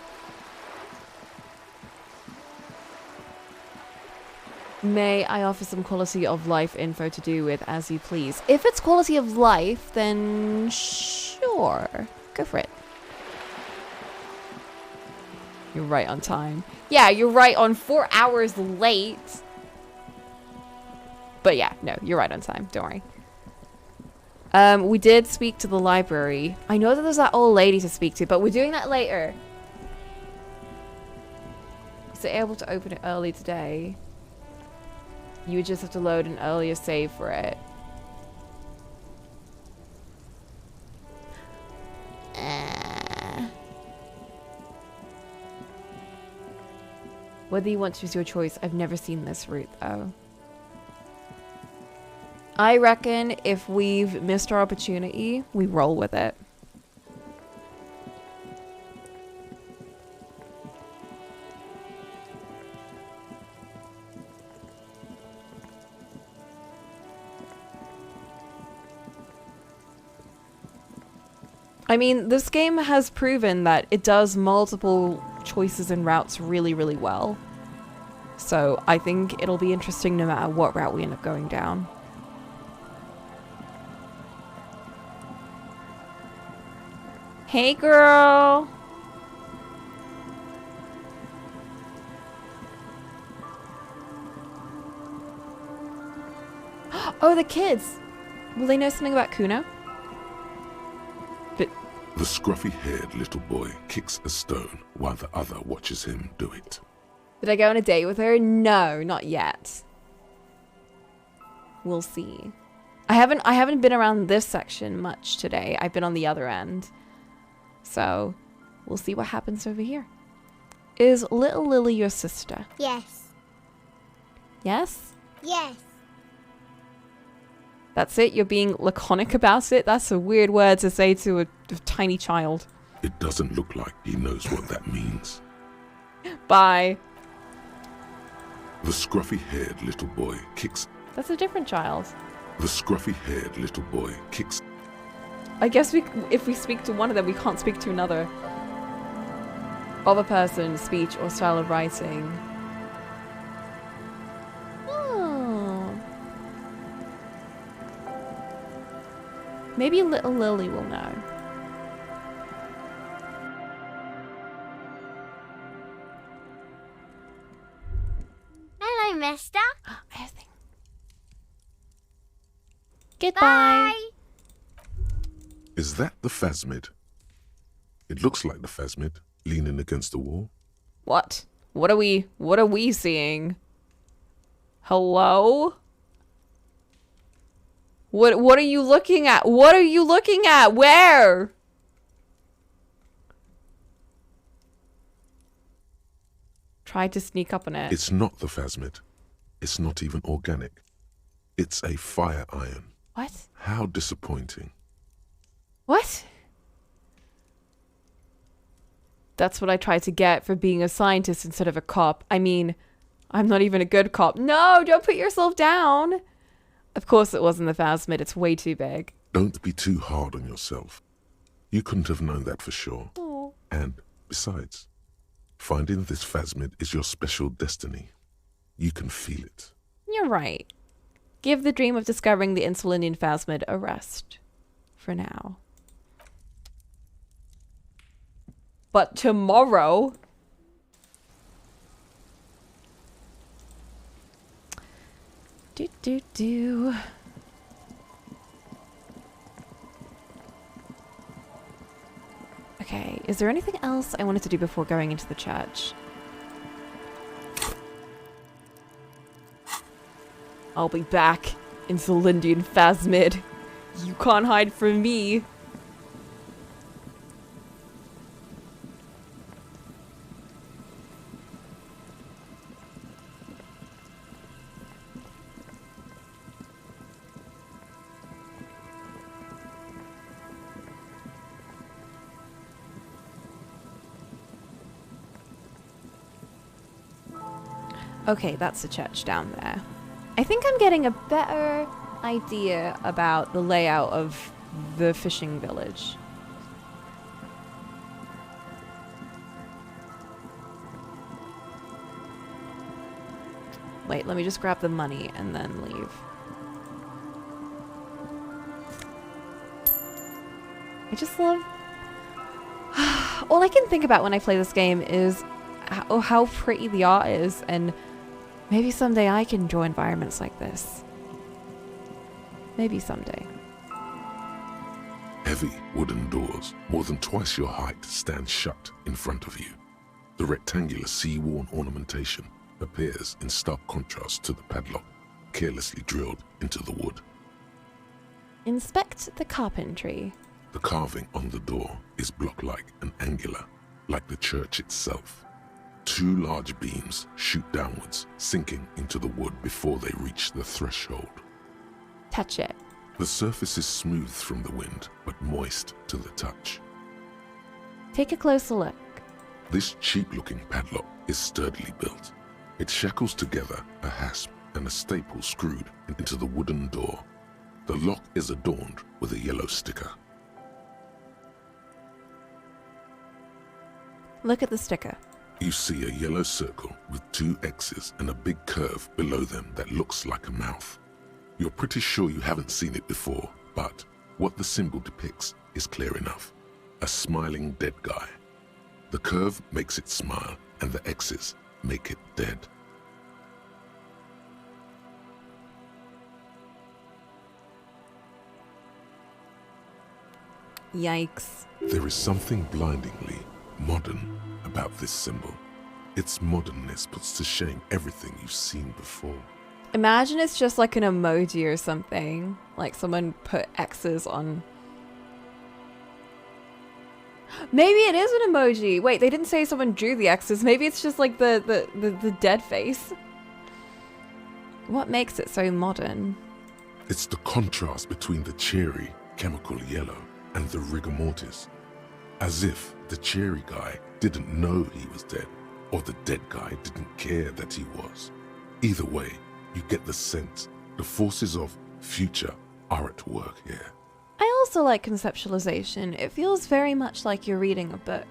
May I offer some quality of life info to do with as you please? If it's quality of life, then sure. Go for it. You're right on time. Yeah, you're right on 4 hours late. But yeah, no, you're right on time. Don't worry. We did speak to the library. I know that there's that old lady to speak to, but we're doing that later. Is it able to open it early today? You would just have to load an earlier save for it. Whether you want to is your choice. I've never seen this route though. I reckon if we've missed our opportunity, we roll with it. I mean, this game has proven that it does multiple choices and routes really, really well. So I think it'll be interesting no matter what route we end up going down. Hey, girl! Oh, the kids! Will they know something about Kuno? The scruffy-haired little boy kicks a stone while the other watches him do it. Did I go on a date with her? No, not yet. We'll see. I haven't been around this section much today. I've been on the other end. So, we'll see what happens over here. Is little Lily your sister? Yes. Yes? Yes. That's it? You're being laconic about it? That's a weird word to say to a tiny child. It doesn't look like he knows what that means. Bye. The scruffy-haired little boy kicks... That's a different child. The scruffy-haired little boy kicks... I guess if we speak to one of them, we can't speak to another. Other person, speech, or style of writing. Maybe little Lily will know. Hello, mister. Goodbye. Bye. Is that the phasmid? It looks like the phasmid, leaning against the wall. What? What are we seeing? Hello? What are you looking at? What are you looking at? Where? Tried to sneak up on it. It's not the phasmid. It's not even organic. It's a fire iron. What? How disappointing. What? That's what I tried to get for being a scientist instead of a cop. I mean, I'm not even a good cop. No, don't put yourself down. Of course it wasn't the phasmid. It's way too big. Don't be too hard on yourself. You couldn't have known that for sure. Aww. And besides, finding this phasmid is your special destiny. You can feel it. You're right. Give the dream of discovering the insulinian phasmid a rest. For now. But tomorrow... Do. Okay, is there anything else I wanted to do before going into the church? I'll be back, insulindian phasmid. You can't hide from me. Okay, that's the church down there. I think I'm getting a better idea about the layout of the fishing village. Wait, let me just grab the money and then leave. I just love... All I can think about when I play this game is how pretty the art is, and maybe someday I can draw environments like this. Maybe someday. Heavy wooden doors, more than twice your height, stand shut in front of you. The rectangular sea-worn ornamentation appears in stark contrast to the padlock, carelessly drilled into the wood. Inspect the carpentry. The carving on the door is block-like and angular, like the church itself. 2 large beams shoot downwards, sinking into the wood before they reach the threshold. Touch it. The surface is smooth from the wind, but moist to the touch. Take a closer look. This cheap-looking padlock is sturdily built. It shackles together a hasp and a staple screwed into the wooden door. The lock is adorned with a yellow sticker. Look at the sticker. You see a yellow circle with 2 X's and a big curve below them that looks like a mouth. You're pretty sure you haven't seen it before, but what the symbol depicts is clear enough. A smiling dead guy. The curve makes it smile, and the X's make it dead. Yikes. There is something blindingly modern about this symbol. Its modernness puts to shame everything you've seen before. Imagine it's just like an emoji or something. Like someone put X's on. Maybe it is an emoji. Wait, they didn't say someone drew the X's. Maybe it's just like the dead face. What makes it so modern? It's the contrast between the cheery, chemical yellow and the rigor mortis. As if the cheery guy didn't know he was dead, or the dead guy didn't care that he was. Either way, you get the sense the forces of future are at work here. I also like conceptualization. It feels very much like you're reading a book.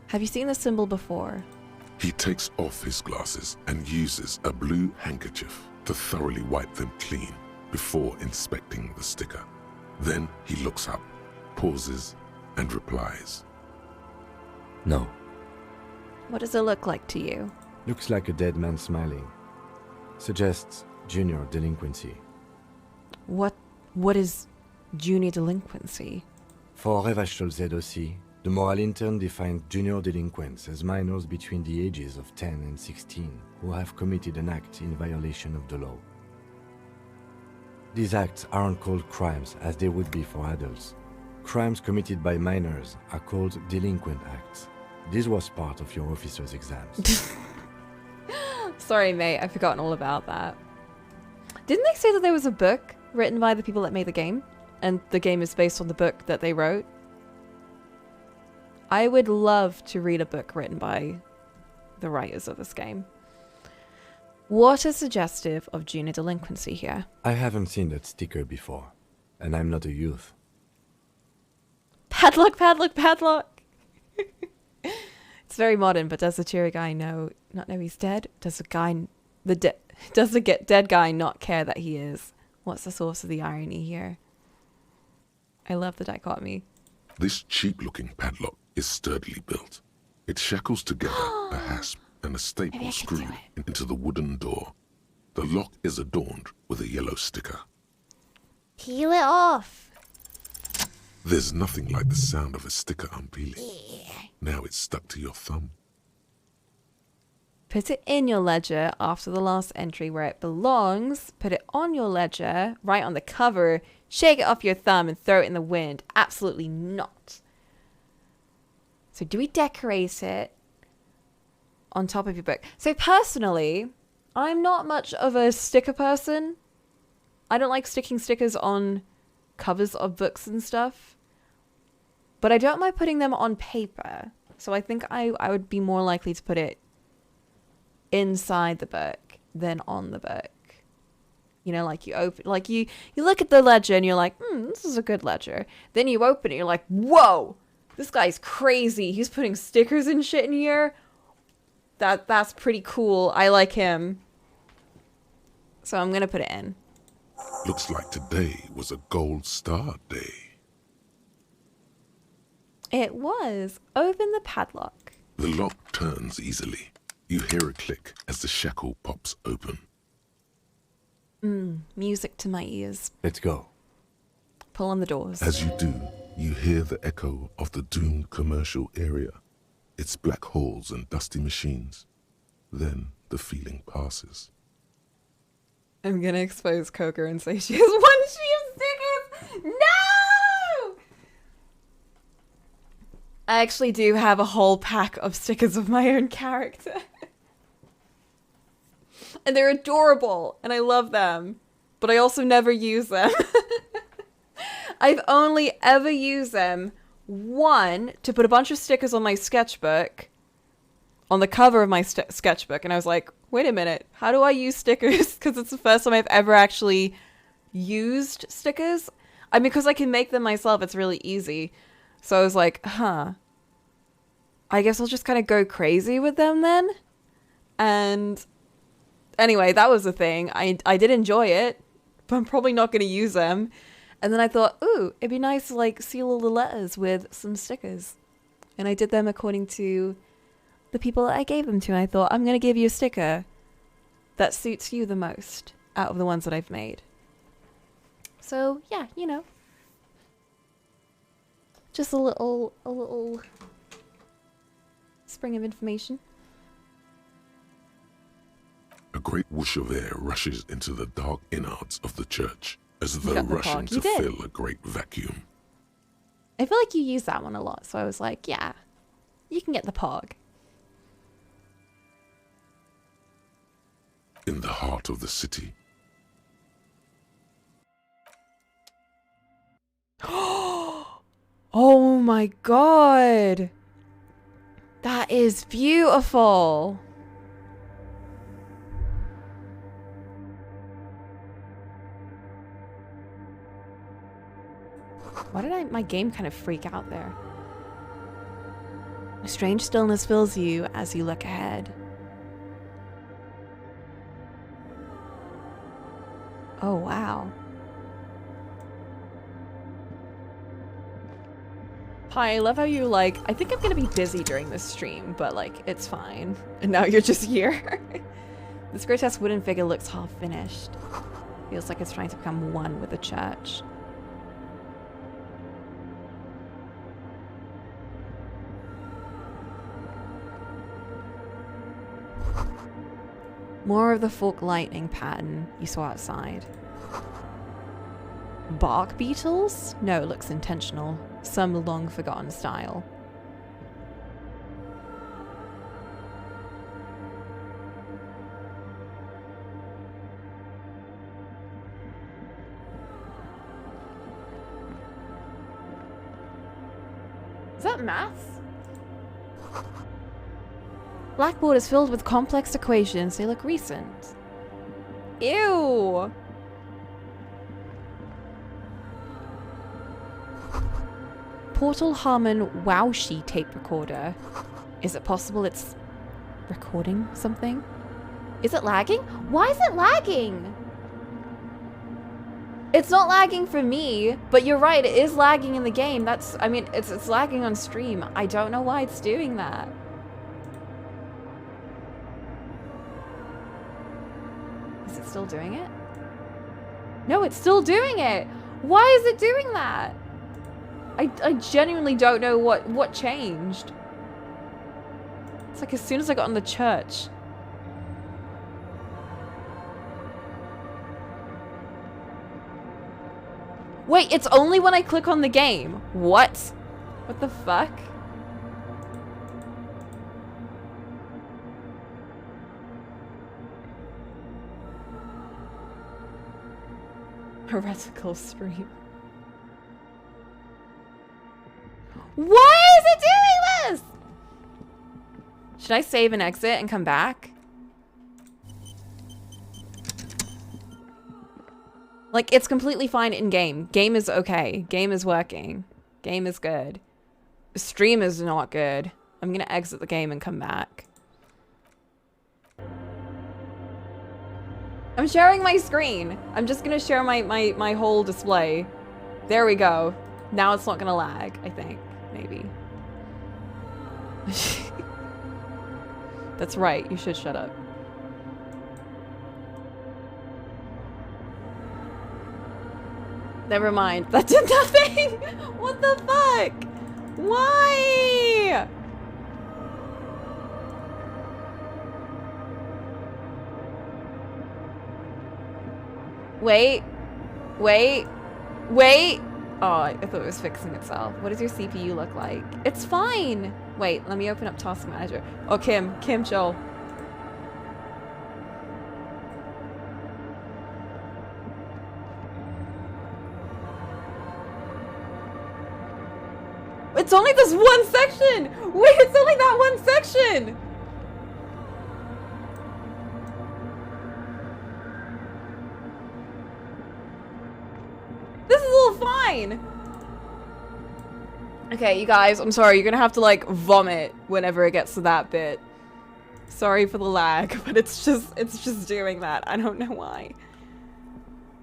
Have you seen the symbol before? He takes off his glasses and uses a blue handkerchief to thoroughly wipe them clean before inspecting the sticker. Then he looks up, pauses, and replies. No. What does it look like to you? Looks like a dead man smiling. Suggests junior delinquency. What is junior delinquency? For Revachol ZOC, the moral intern defined junior delinquents as minors between the ages of 10 and 16 who have committed an act in violation of the law. These acts aren't called crimes as they would be for adults. Crimes committed by minors are called delinquent acts. This was part of your officer's exams. Sorry, mate, I've forgotten all about that. Didn't they say that there was a book written by the people that made the game? And the game is based on the book that they wrote? I would love to read a book written by the writers of this game. What is suggestive of junior delinquency here? I haven't seen that sticker before, and I'm not a youth. Padlock, padlock, padlock! It's very modern, but does the cheery guy not know he's dead? Does the dead guy not care that he is? What's the source of the irony here? I love the dichotomy. This cheap-looking padlock is sturdily built. It shackles together a hasp and a staple screwed into the wooden door. The lock is adorned with a yellow sticker. Peel it off. There's nothing like the sound of a sticker unpeeling. Now it's stuck to your thumb. Put it in your ledger after the last entry where it belongs. Put it on your ledger, right on the cover. Shake it off your thumb and throw it in the wind. Absolutely not. So do we decorate it on top of your book? So personally, I'm not much of a sticker person. I don't like sticking stickers on covers of books and stuff. But I don't mind putting them on paper. So I think I would be more likely to put it inside the book than on the book. You know, like you open, like you look at the ledger and you're like, this is a good ledger. Then you open it and you're like, whoa, this guy's crazy. He's putting stickers and shit in here. That's pretty cool. I like him. So I'm going to put it in. Looks like today was a gold star day. It was. Open the padlock. The lock turns easily. You hear a click as the shackle pops open. Music to my ears. Let's go. Pull on the doors. As you do, you hear the echo of the doomed commercial area. Its black holes and dusty machines. Then the feeling passes. I'm gonna expose Coca and say she has one sheet of stickers. No! I actually do have a whole pack of stickers of my own character. And they're adorable, and I love them. But I also never use them. I've only ever used them, one, to put a bunch of stickers on my sketchbook, on the cover of my sketchbook, and I was like, wait a minute, how do I use stickers? Because it's the first time I've ever actually used stickers. I mean, because I can make them myself, it's really easy. So I was like, huh. I guess I'll just kind of go crazy with them then. And anyway, that was the thing. I did enjoy it, but I'm probably not going to use them. And then I thought, ooh, it'd be nice to like seal all the letters with some stickers. And I did them according to the people that I gave them to. And I thought, I'm going to give you a sticker that suits you the most out of the ones that I've made. So yeah, you know, just a little spring of information. A great whoosh of air rushes into the dark innards of the church, as though got the rushing pog. to You did. fill a great vacuum. I feel like you use that one a lot, so I was like, yeah, you can get the pog. In the heart of the city, Oh my god. That is beautiful. Why did my game kind of freak out there? A strange stillness fills you as you look ahead. Oh, wow. Hi, I love how you like, I think I'm gonna be busy during this stream, but like, it's fine. And now you're just here. This grotesque wooden figure looks half finished. Feels like it's trying to become one with the church. More of the fork lightning pattern you saw outside. Bark beetles? No, it looks intentional. Some long forgotten style. Is that maths? Blackboard is filled with complex equations. They look recent. Ew! Portal Harmon Wowshi tape recorder. Is it possible it's recording something? Is it lagging? Why is it lagging? It's not lagging for me, but you're right, it is lagging in the game. I mean, it's lagging on stream. I don't know why it's doing that. Is it still doing it? No, it's still doing it. Why is it doing that? I genuinely don't know what changed. It's like as soon as I got in the church. Wait, it's only when I click on the game. What? What the fuck? Heretical stream. Why is it doing this? Should I save and exit and come back? Like, it's completely fine in game. Game is okay. Game is working. Game is good. Stream is not good. I'm gonna exit the game and come back. I'm sharing my screen. I'm just gonna share my whole display. There we go. Now it's not gonna lag, I think. Maybe. That's right. You should shut up. Never mind. That did nothing! What the fuck? Why? Wait. Wait. Wait. Oh, I thought it was fixing itself. What does your CPU look like? It's fine. Wait, let me open up Task Manager. Oh, Kim, chill. It's only this one section! Wait, it's only that one section! This is all fine! Okay, you guys, I'm sorry. You're gonna have to, like, vomit whenever it gets to that bit. Sorry for the lag, but it's just doing that. I don't know why.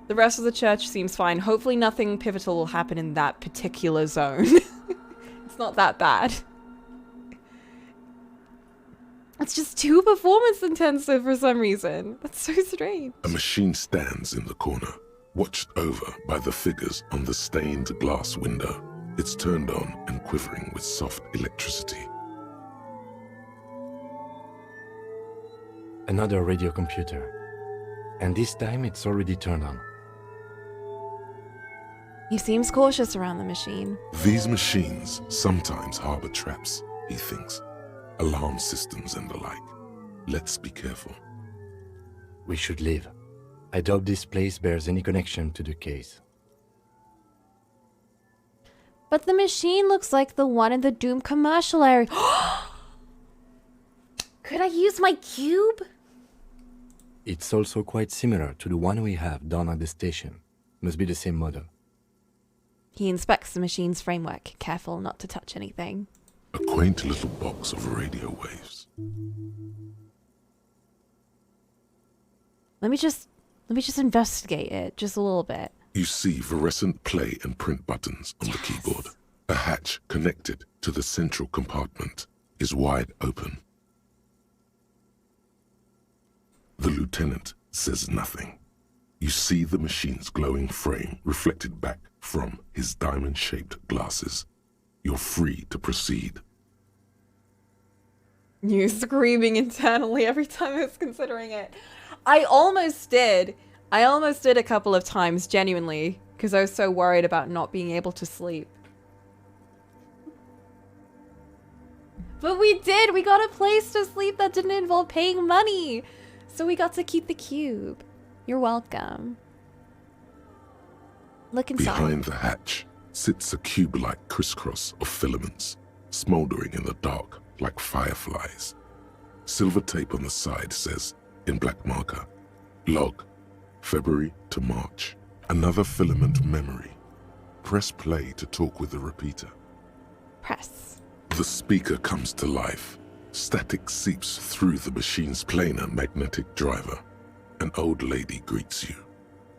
The rest of the church seems fine. Hopefully nothing pivotal will happen in that particular zone. It's not that bad. It's just too performance intensive for some reason. That's so strange. A machine stands in the corner, watched over by the figures on the stained glass window. It's turned on and quivering with soft electricity. Another radio computer. And this time it's already turned on. He seems cautious around the machine. These machines sometimes harbor traps, he thinks. Alarm systems and the like. Let's be careful. We should leave. I doubt this place bears any connection to the case. But the machine looks like the one in the Doom commercial area. Could I use my cube? It's also quite similar to the one we have down at the station. Must be the same model. He inspects the machine's framework, careful not to touch anything. A quaint little box of radio waves. Let me just investigate it just a little bit. You see fluorescent play and print buttons on the keyboard. A hatch connected to the central compartment is wide open. The lieutenant says nothing. You see the machine's glowing frame reflected back from his diamond-shaped glasses. You're free to proceed. You screaming internally every time I was considering it. I almost did a couple of times, genuinely, because I was so worried about not being able to sleep. But we did! We got a place to sleep that didn't involve paying money! So we got to keep the cube. You're welcome. Look inside. Behind the hatch sits a cube-like crisscross of filaments, smoldering in the dark like fireflies. Silver tape on the side says, in black marker, log, February to March. Another filament memory. Press play to talk with the repeater. Press. The speaker comes to life. Static seeps through the machine's planar magnetic driver. An old lady greets you.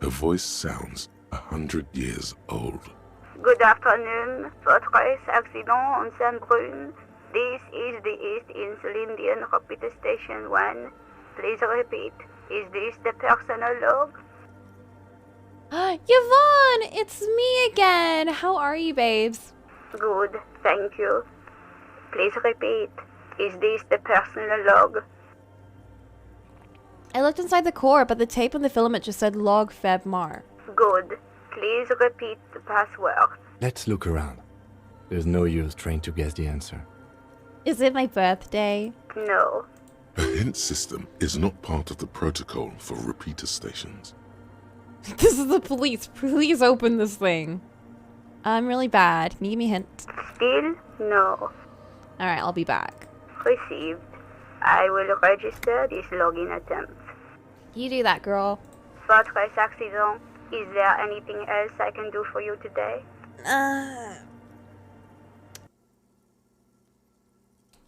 Her voice sounds 100 years old. Good afternoon. Fortress accident on Saint-Brun. This is the East Insulindian Repeater Station 1. Please repeat. Is this the personal log? Yvonne! It's me again! How are you, babes? Good, thank you. Please repeat. Is this the personal log? I looked inside the core, but the tape on the filament just said log Feb Mar. Good. Please repeat the password. Let's look around. There's no use trying to guess the answer. Is it my birthday? No. A hint system is not part of the protocol for repeater stations. This is the police. Please open this thing. I'm really bad. Can you give me a hint? Still no. Alright, I'll be back. Received. I will register this login attempt. You do that, girl. Fortress accident. Is there anything else I can do for you today?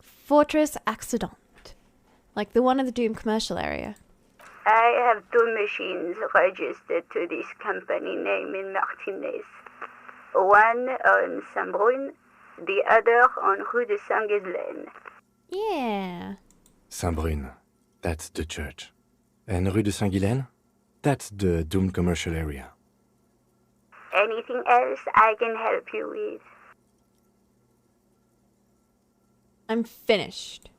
Fortress accident. Like the one in the Doom commercial area. I have 2 machines registered to this company name in Martinez. One on Saint-Brun, the other on Rue de Saint-Ghislaine. Yeah. Saint-Brun, that's the church. And Rue de Saint-Ghislaine? That's the Doom commercial area. Anything else I can help you with? I'm finished.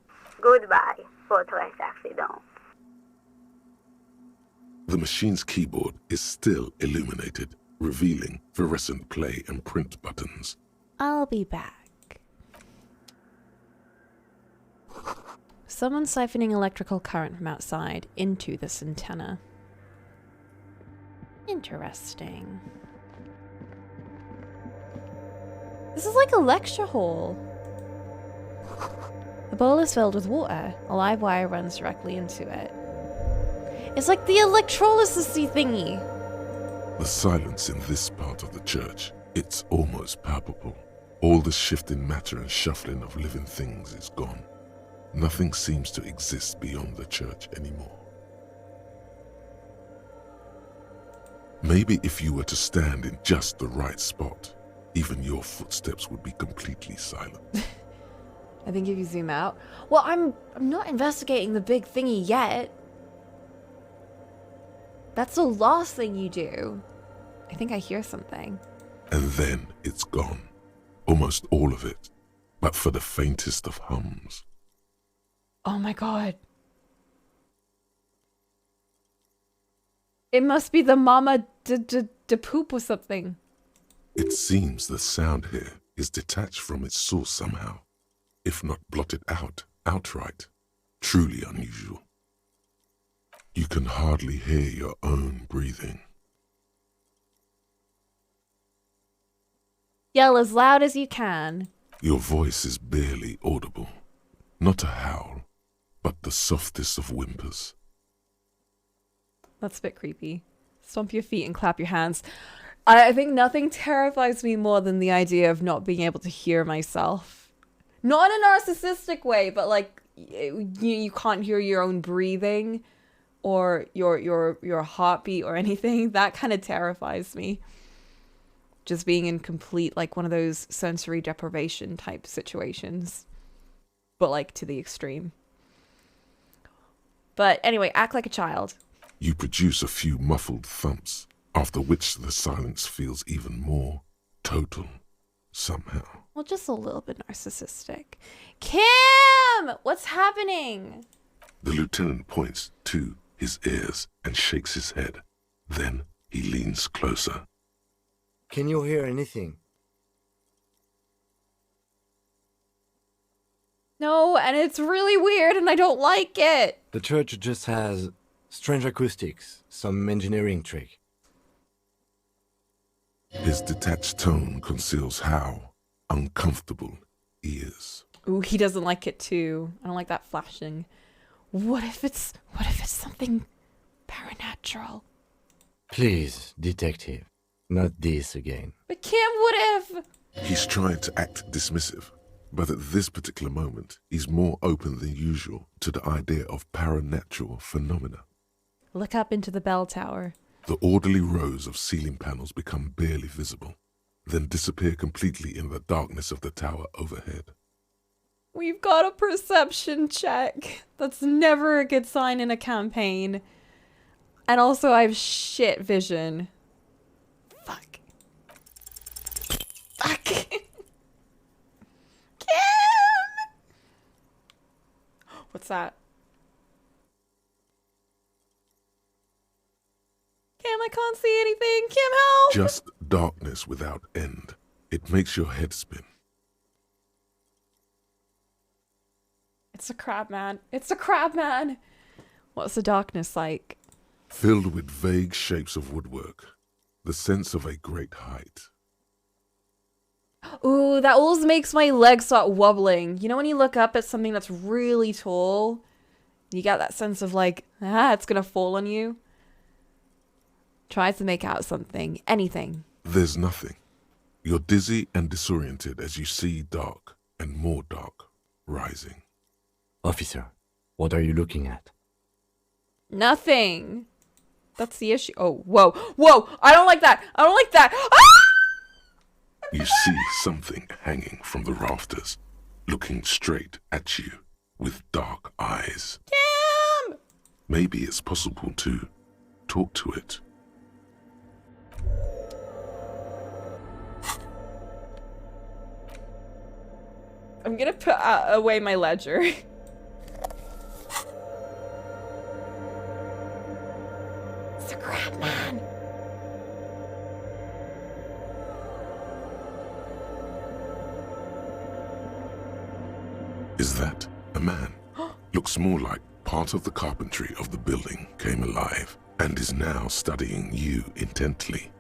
Goodbye, Fortress accident. The machine's keyboard is still illuminated, revealing fluorescent play and print buttons. I'll be back. Someone's siphoning electrical current from outside into this antenna. Interesting. This is like a lecture hall. The bowl is filled with water. A live wire runs directly into it. It's like the electrolysis-y thingy. The silence in this part of the church, it's almost palpable. All the shifting matter and shuffling of living things is gone. Nothing seems to exist beyond the church anymore. Maybe if you were to stand in just the right spot, even your footsteps would be completely silent. I think if you zoom out... Well, I'm not investigating the big thingy yet. That's the last thing you do. I think I hear something. And then it's gone. Almost all of it. But for the faintest of hums. Oh my god. It must be the mama de poop or something. It seems the sound here is detached from its source somehow, if not blotted out outright. Truly unusual. You can hardly hear your own breathing. Yell as loud as you can. Your voice is barely audible. Not a howl, but the softest of whimpers. That's a bit creepy. Stomp your feet and clap your hands. I think nothing terrifies me more than the idea of not being able to hear myself. Not in a narcissistic way, but like you can't hear your own breathing or your heartbeat or anything. That kind of terrifies me. Just being in complete, like, one of those sensory deprivation type situations. But, like, to the extreme. But anyway, act like a child. You produce a few muffled thumps, after which the silence feels even more total, somehow. Well, just a little bit narcissistic. Kim! What's happening? The lieutenant points to his ears and shakes his head. Then he leans closer. Can you hear anything? No, and it's really weird and I don't like it. The church just has strange acoustics, some engineering trick. His detached tone conceals how uncomfortable he is. Ooh, he doesn't like it too. I don't like that flashing. What if it's something paranatural? Please, detective, not this again. But Kim, what if? He's trying to act dismissive, but at this particular moment, he's more open than usual to the idea of paranatural phenomena. Look up into the bell tower. The orderly rows of ceiling panels become barely visible, then disappear completely in the darkness of the tower overhead. We've got a perception check. That's never a good sign in a campaign. And also I have shit vision. Fuck. Kim! What's that? Kim, I can't see anything. Kim, help! Just darkness without end. It makes your head spin. It's a crab man. It's a crab man. What's the darkness like? Filled with vague shapes of woodwork. The sense of a great height. Ooh, that always makes my legs start wobbling. You know when you look up at something that's really tall? You get that sense of like, it's gonna fall on you. Try to make out something. Anything. There's nothing. You're dizzy and disoriented as you see dark and more dark rising. Officer, what are you looking at? Nothing. That's the issue. Oh, whoa. Whoa! I don't like that! I don't like that! Ah! You see something hanging from the rafters, looking straight at you with dark eyes. Kim! Maybe it's possible to talk to it. I'm gonna put away my ledger. It's a crab man. Is that a man? Looks more like part of the carpentry of the building came alive and is now studying you intently.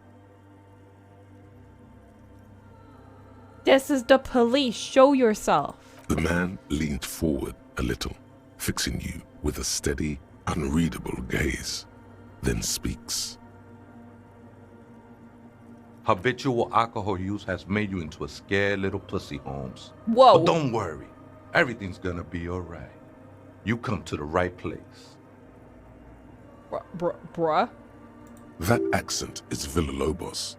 This is the police. Show yourself. The man leaned forward a little, fixing you with a steady, unreadable gaze, then speaks. Habitual alcohol use has made you into a scared little pussy, Holmes. Whoa. But don't worry. Everything's gonna be alright. You come to the right place. Bruh? That accent is Villalobos,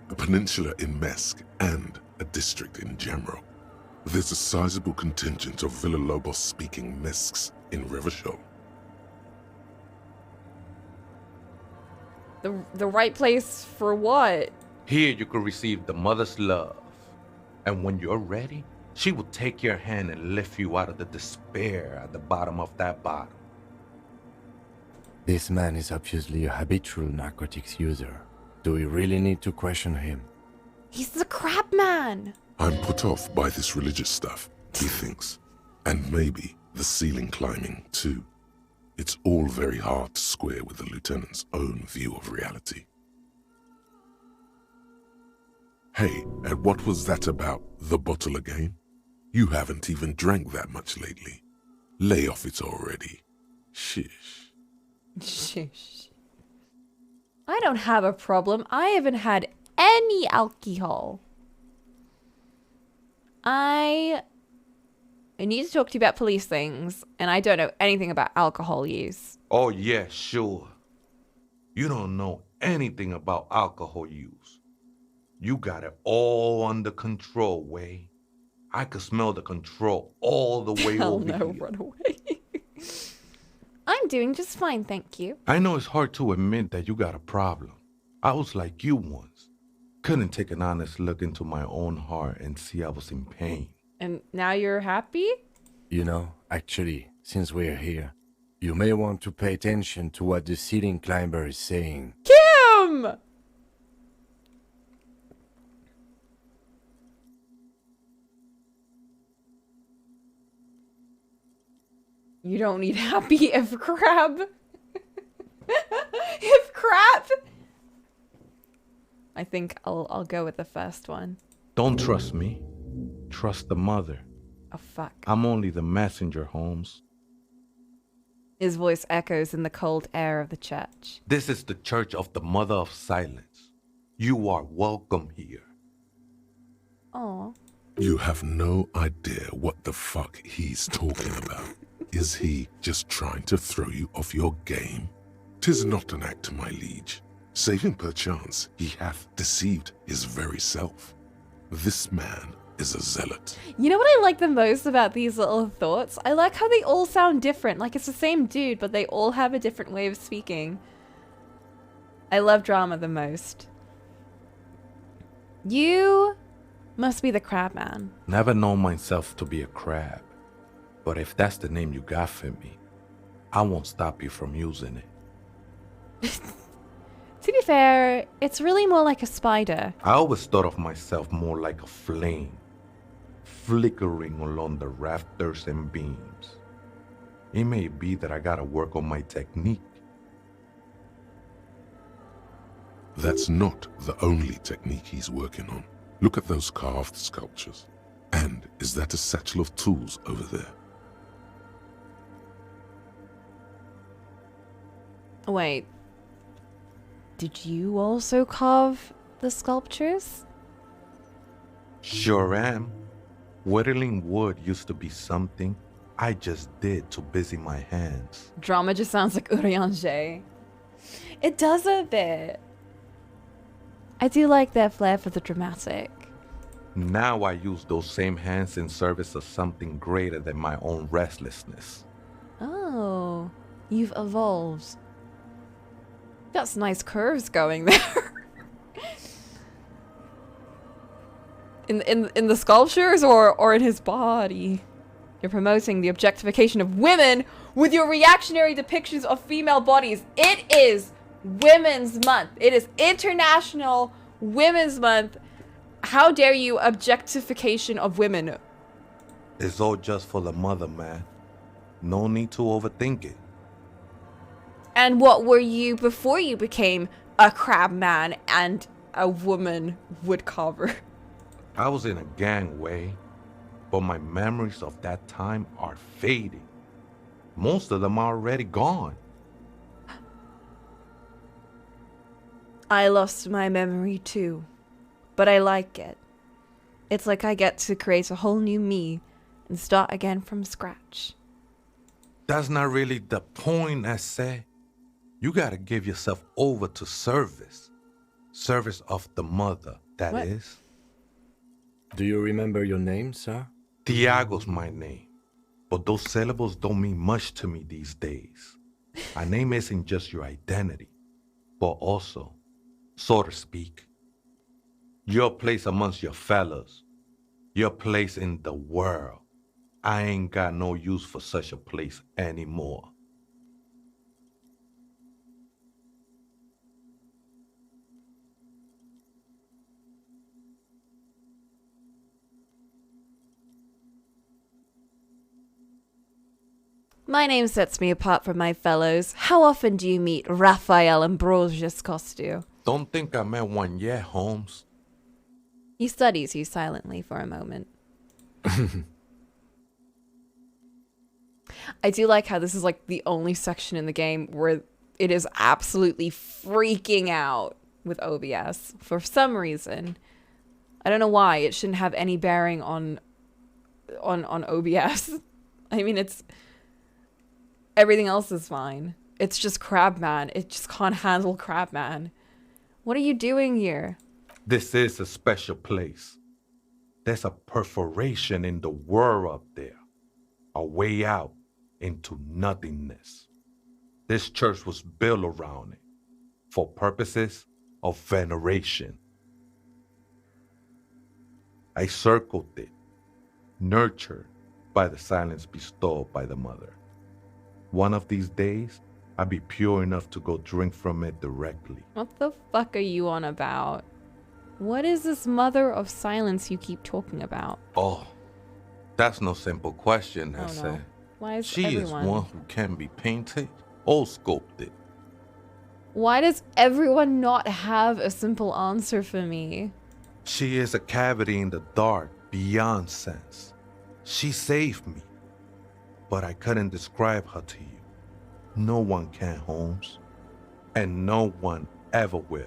a peninsula in Mesk and a district in Jamrock. There's a sizable contingent of Villalobos-speaking Mesks in Revachol. The right place for what? Here you can receive the mother's love. And when you're ready, she will take your hand and lift you out of the despair at the bottom of that bottle. This man is obviously a habitual narcotics user. Do we really need to question him? He's the crab man. I'm put off by this religious stuff, he thinks. And maybe the ceiling climbing, too. It's all very hard to square with the lieutenant's own view of reality. Hey, and what was that about the bottle again? You haven't even drank that much lately. Lay off it already. Shish. Shish. I don't have a problem. I haven't had any alcohol. I need to talk to you about police things, and I don't know anything about alcohol use. Oh yeah, sure. You don't know anything about alcohol use. You got it all under control, Way. I could smell the control all the way Hell over no, here. run away. I'm doing just fine, thank you. I know it's hard to admit that you got a problem. I was like you once. Couldn't take an honest look into my own heart and see I was in pain. And now you're happy? You know, actually, since we're here, you may want to pay attention to what the ceiling climber is saying. Kim! You don't need happy if crab. If crap. I think I'll go with the first one. Don't trust me. Trust the mother. Oh, fuck. I'm only the messenger, Holmes. His voice echoes in the cold air of the church. This is the Church of the Mother of Silence. You are welcome here. Aw. You have no idea what the fuck he's talking about. Is he just trying to throw you off your game? 'Tis not an act, my liege. Save him perchance, he hath deceived his very self. This man is a zealot. You know what I like the most about these little thoughts? I like how they all sound different. Like it's the same dude, but they all have a different way of speaking. I love drama the most. You must be the crab man. Never known myself to be a crab. But if that's the name you got for me, I won't stop you from using it. To be fair, it's really more like a spider. I always thought of myself more like a flame, flickering along the rafters and beams. It may be that I gotta work on my technique. That's not the only technique he's working on. Look at those carved sculptures. And is that a satchel of tools over there? Wait. Did you also carve the sculptures? Sure am. Whittling wood used to be something I just did to busy my hands. Drama just sounds like Urianger. It does a bit. I do like their flair for the dramatic. Now I use those same hands in service of something greater than my own restlessness. Oh, you've evolved. Got some nice curves going there. in the sculptures or in his body. You're promoting the objectification of women with your reactionary depictions of female bodies. It is Women's Month. It is International Women's Month. How dare you objectification of women? It's all just for the mother, man. No need to overthink it. And what were you before you became a crab man and a woman woodcarver? I was in a gangway, but my memories of that time are fading. Most of them are already gone. I lost my memory too. but I like it. It's like I get to create a whole new me and start again from scratch. That's not really the point, I say. You gotta give yourself over to service. Service of the mother, that is. Do you remember your name, sir? Tiago's my name. But those syllables don't mean much to me these days. A name isn't just your identity, but also, so to speak, your place amongst your fellows, your place in the world. I ain't got no use for such a place anymore. My name sets me apart from my fellows. How often do you meet Raphael Ambrosius Costu? Don't think I met one yet, Holmes. He studies you silently for a moment. I do like how this is like the only section in the game where it is absolutely freaking out with OBS for some reason. I don't know why. It shouldn't have any bearing on OBS. I mean, everything else is fine. It's just Crabman. It just can't handle Crabman. What are you doing here? This is a special place. There's a perforation in the world up there. A way out into nothingness. This church was built around it for purposes of veneration. I circled it, nurtured by the silence bestowed by the mother. One of these days, I'll be pure enough to go drink from it directly. What the fuck are you on about? What is this mother of silence you keep talking about? Oh, that's no simple question, I say. No. Why is she everyone... is one who can be painted or sculpted. Why does everyone not have a simple answer for me? She is a cavity in the dark beyond sense. She saved me, but I couldn't describe her to you. No one can, Holmes, and no one ever will.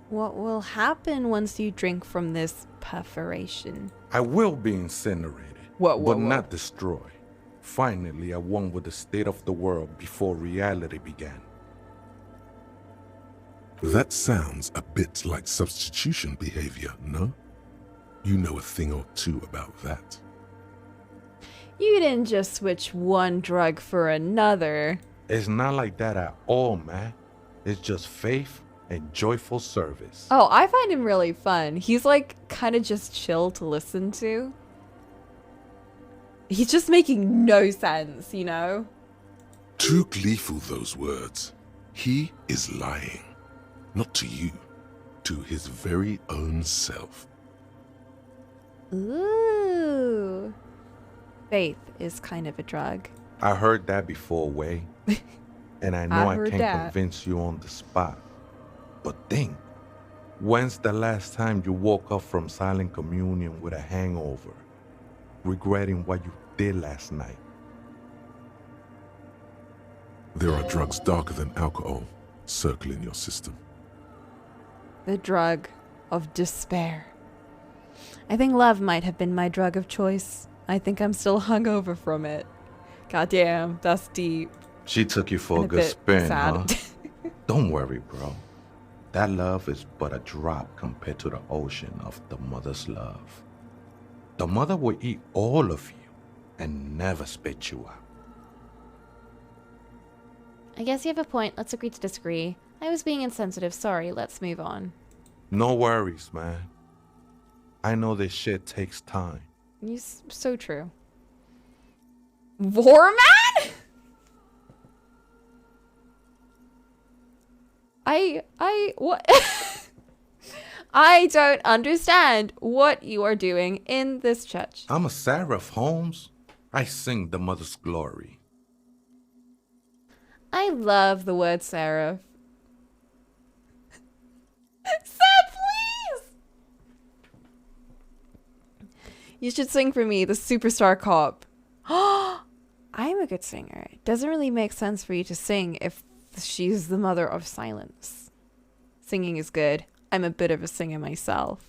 What will happen once you drink from this perforation? I will be incinerated, but not destroyed. Finally, I won with the state of the world before reality began. That sounds a bit like substitution behavior, no? You know a thing or two about that. You didn't just switch one drug for another. It's not like that at all, man. It's just faith and joyful service. Oh, I find him really fun. He's like kind of just chill to listen to. He's just making no sense, you know? Too gleeful, those words. He is lying. Not to you, to his very own self. Ooh. Faith is kind of a drug. I heard that before, Way. And I know I can't that. convince you on the spot. But think, when's the last time you woke up from silent communion with a hangover, regretting what you did last night? There are drugs darker than alcohol circling your system. The drug of despair. I think love might have been my drug of choice. I think I'm still hungover from it. Goddamn, that's deep. She took you for a good spin, huh? Don't worry, bro. That love is but a drop compared to the ocean of the mother's love. The mother will eat all of you and never spit you out. I guess you have a point. Let's agree to disagree. I was being insensitive. Sorry. Let's move on. No worries, man. I know this shit takes time. So true. Vorman? What? I don't understand what you are doing in this church. I'm a seraph, Holmes. I sing the mother's glory. I love the word seraph. Sir, please! You should sing for me, the superstar cop. I'm a good singer. It doesn't really make sense for you to sing if she's the mother of silence. Singing is good. I'm a bit of a singer myself.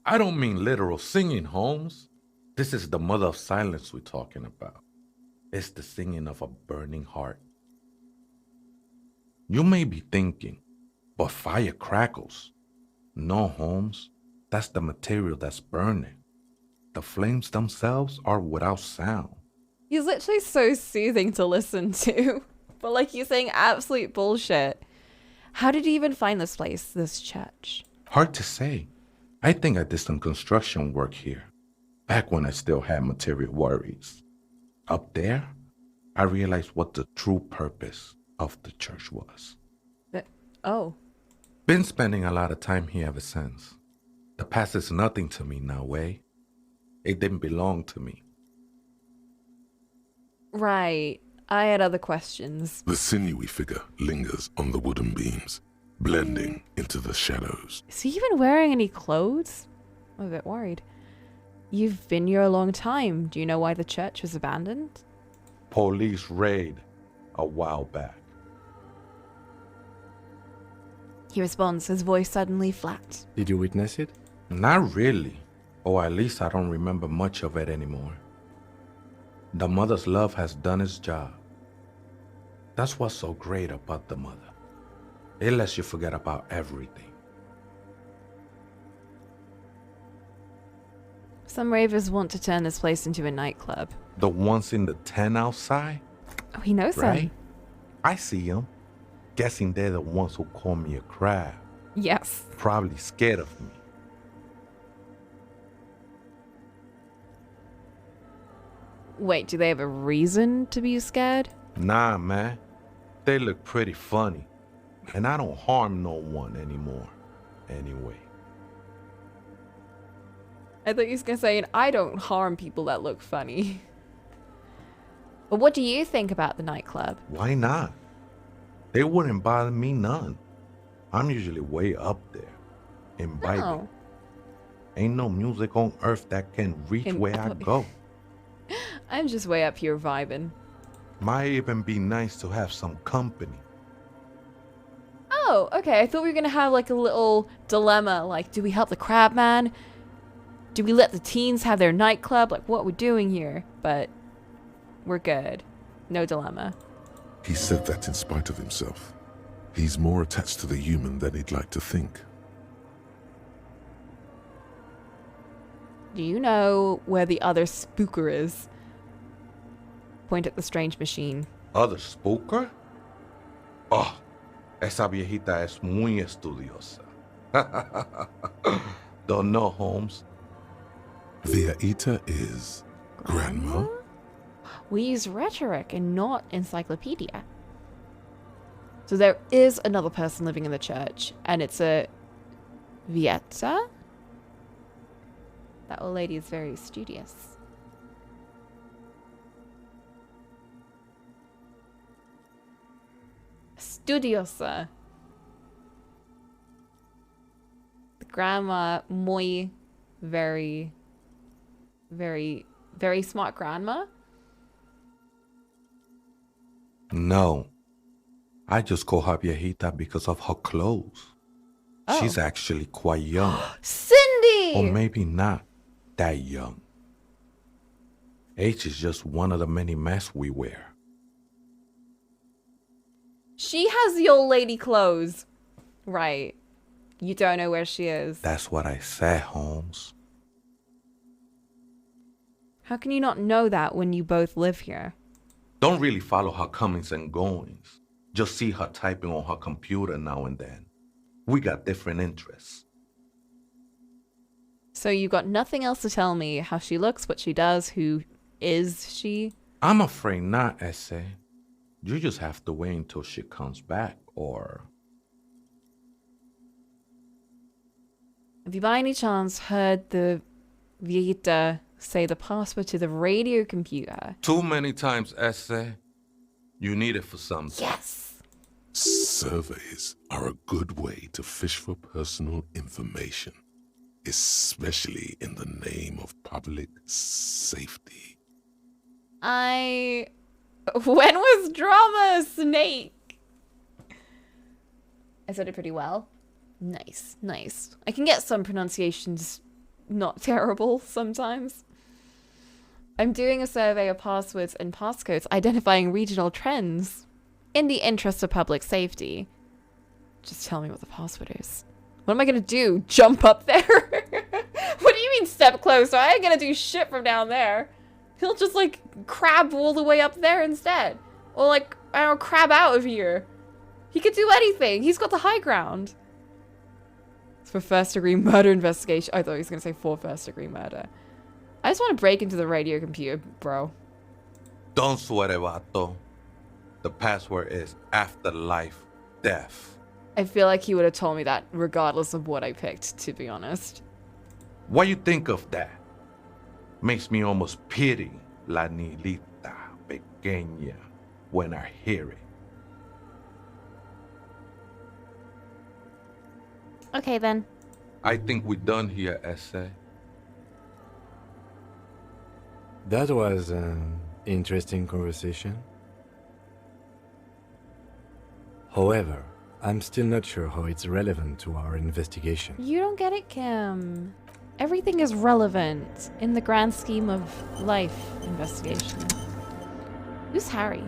I don't mean literal singing, Holmes. This is the mother of silence we're talking about. It's the singing of a burning heart. You may be thinking, but fire crackles. No, Holmes, that's the material that's burning. The flames themselves are without sound. He's literally so soothing to listen to. But like, he's saying absolute bullshit. How did you even find this place, this church? Hard to say. I think I did some construction work here, back when I still had material worries. Up there, I realized what the true purpose of the church was. Oh. Been spending a lot of time here ever since. The past is nothing to me now, eh? It didn't belong to me. Right. I had other questions. The sinewy figure lingers on the wooden beams, blending into the shadows. Is he even wearing any clothes? I'm a bit worried. You've been here a long time. Do you know why the church was abandoned? Police raid a while back. He responds, his voice suddenly flat. Did you witness it? Not really. Or at least I don't remember much of it anymore. The mother's love has done its job. That's what's so great about the mother. It lets you forget about everything. Some ravers want to turn this place into a nightclub. The ones in the tent outside? Oh, he knows right? them. I see them. Guessing they're the ones who call me a crab. Yes. Probably scared of me. Wait, do they have a reason to be scared? Nah, man. They look pretty funny. And I don't harm no one anymore. Anyway. I thought you was going to say, and I don't harm people that look funny. But what do you think about the nightclub? Why not? They wouldn't bother me none. I'm usually way up there, imbibing. Oh. Ain't no music on earth that can reach where I go. I'm just way up here vibing. Might even be nice to have some company. Oh, okay. I thought we were going to have like a little dilemma. Like, do we help the crab man? Do we let the teens have their nightclub? Like, what we're doing here? But we're good. No dilemma. He said that in spite of himself. He's more attached to the human than he'd like to think. Do you know where the other spooker is? Point at the strange machine. Other spooker? Oh, esa viejita es muy estudiosa. Don't know, Holmes. Viejita is grandma? We use rhetoric and not encyclopedia. So there is another person living in the church, and it's a Vieta. That old lady is very studious. Studiosa. The grandma, muy, very smart grandma. No. I just call her viejita because of her clothes. Oh. She's actually quite young. Cindy! Or maybe not that young. Age is just one of the many masks we wear. She has the old lady clothes. Right. You don't know where she is. That's what I said, Holmes. How can you not know that when you both live here? Don't really follow her comings and goings. Just see her typing on her computer now and then. We got different interests. So you got nothing else to tell me how she looks, what she does, who is she? I'm afraid not, Essay. You just have to wait until she comes back, or... Have you by any chance heard the Vieta say the password to the radio computer? Too many times, Essay. You need it for something. Yes! Surveys are a good way to fish for personal information, especially in the name of public safety. When was drama a snake? said it pretty well. Nice, nice. I can get some pronunciations not terrible sometimes. I'm doing a survey of passwords and passcodes identifying regional trends in the interest of public safety. Just tell me what the password is. What am I gonna do? Jump up there? What do you mean step closer? I ain't gonna do shit from down there. He'll just like crab all the way up there instead. Or like, I don't know, crab out of here. He could do anything. He's got the high ground. It's for first-degree murder investigation. I thought he was gonna say for first-degree murder. I just want to break into the radio computer, bro. Don't sweat it, vato. The password is afterlife death. I feel like he would have told me that regardless of what I picked, to be honest. What you think of that? Makes me almost pity la niñita pequeña when I hear it. Okay, then. I think we're done here, Essay. That was an interesting conversation. However, I'm still not sure how it's relevant to our investigation. You don't get it, Kim. Everything is relevant in the grand scheme of life investigation. Who's Harry?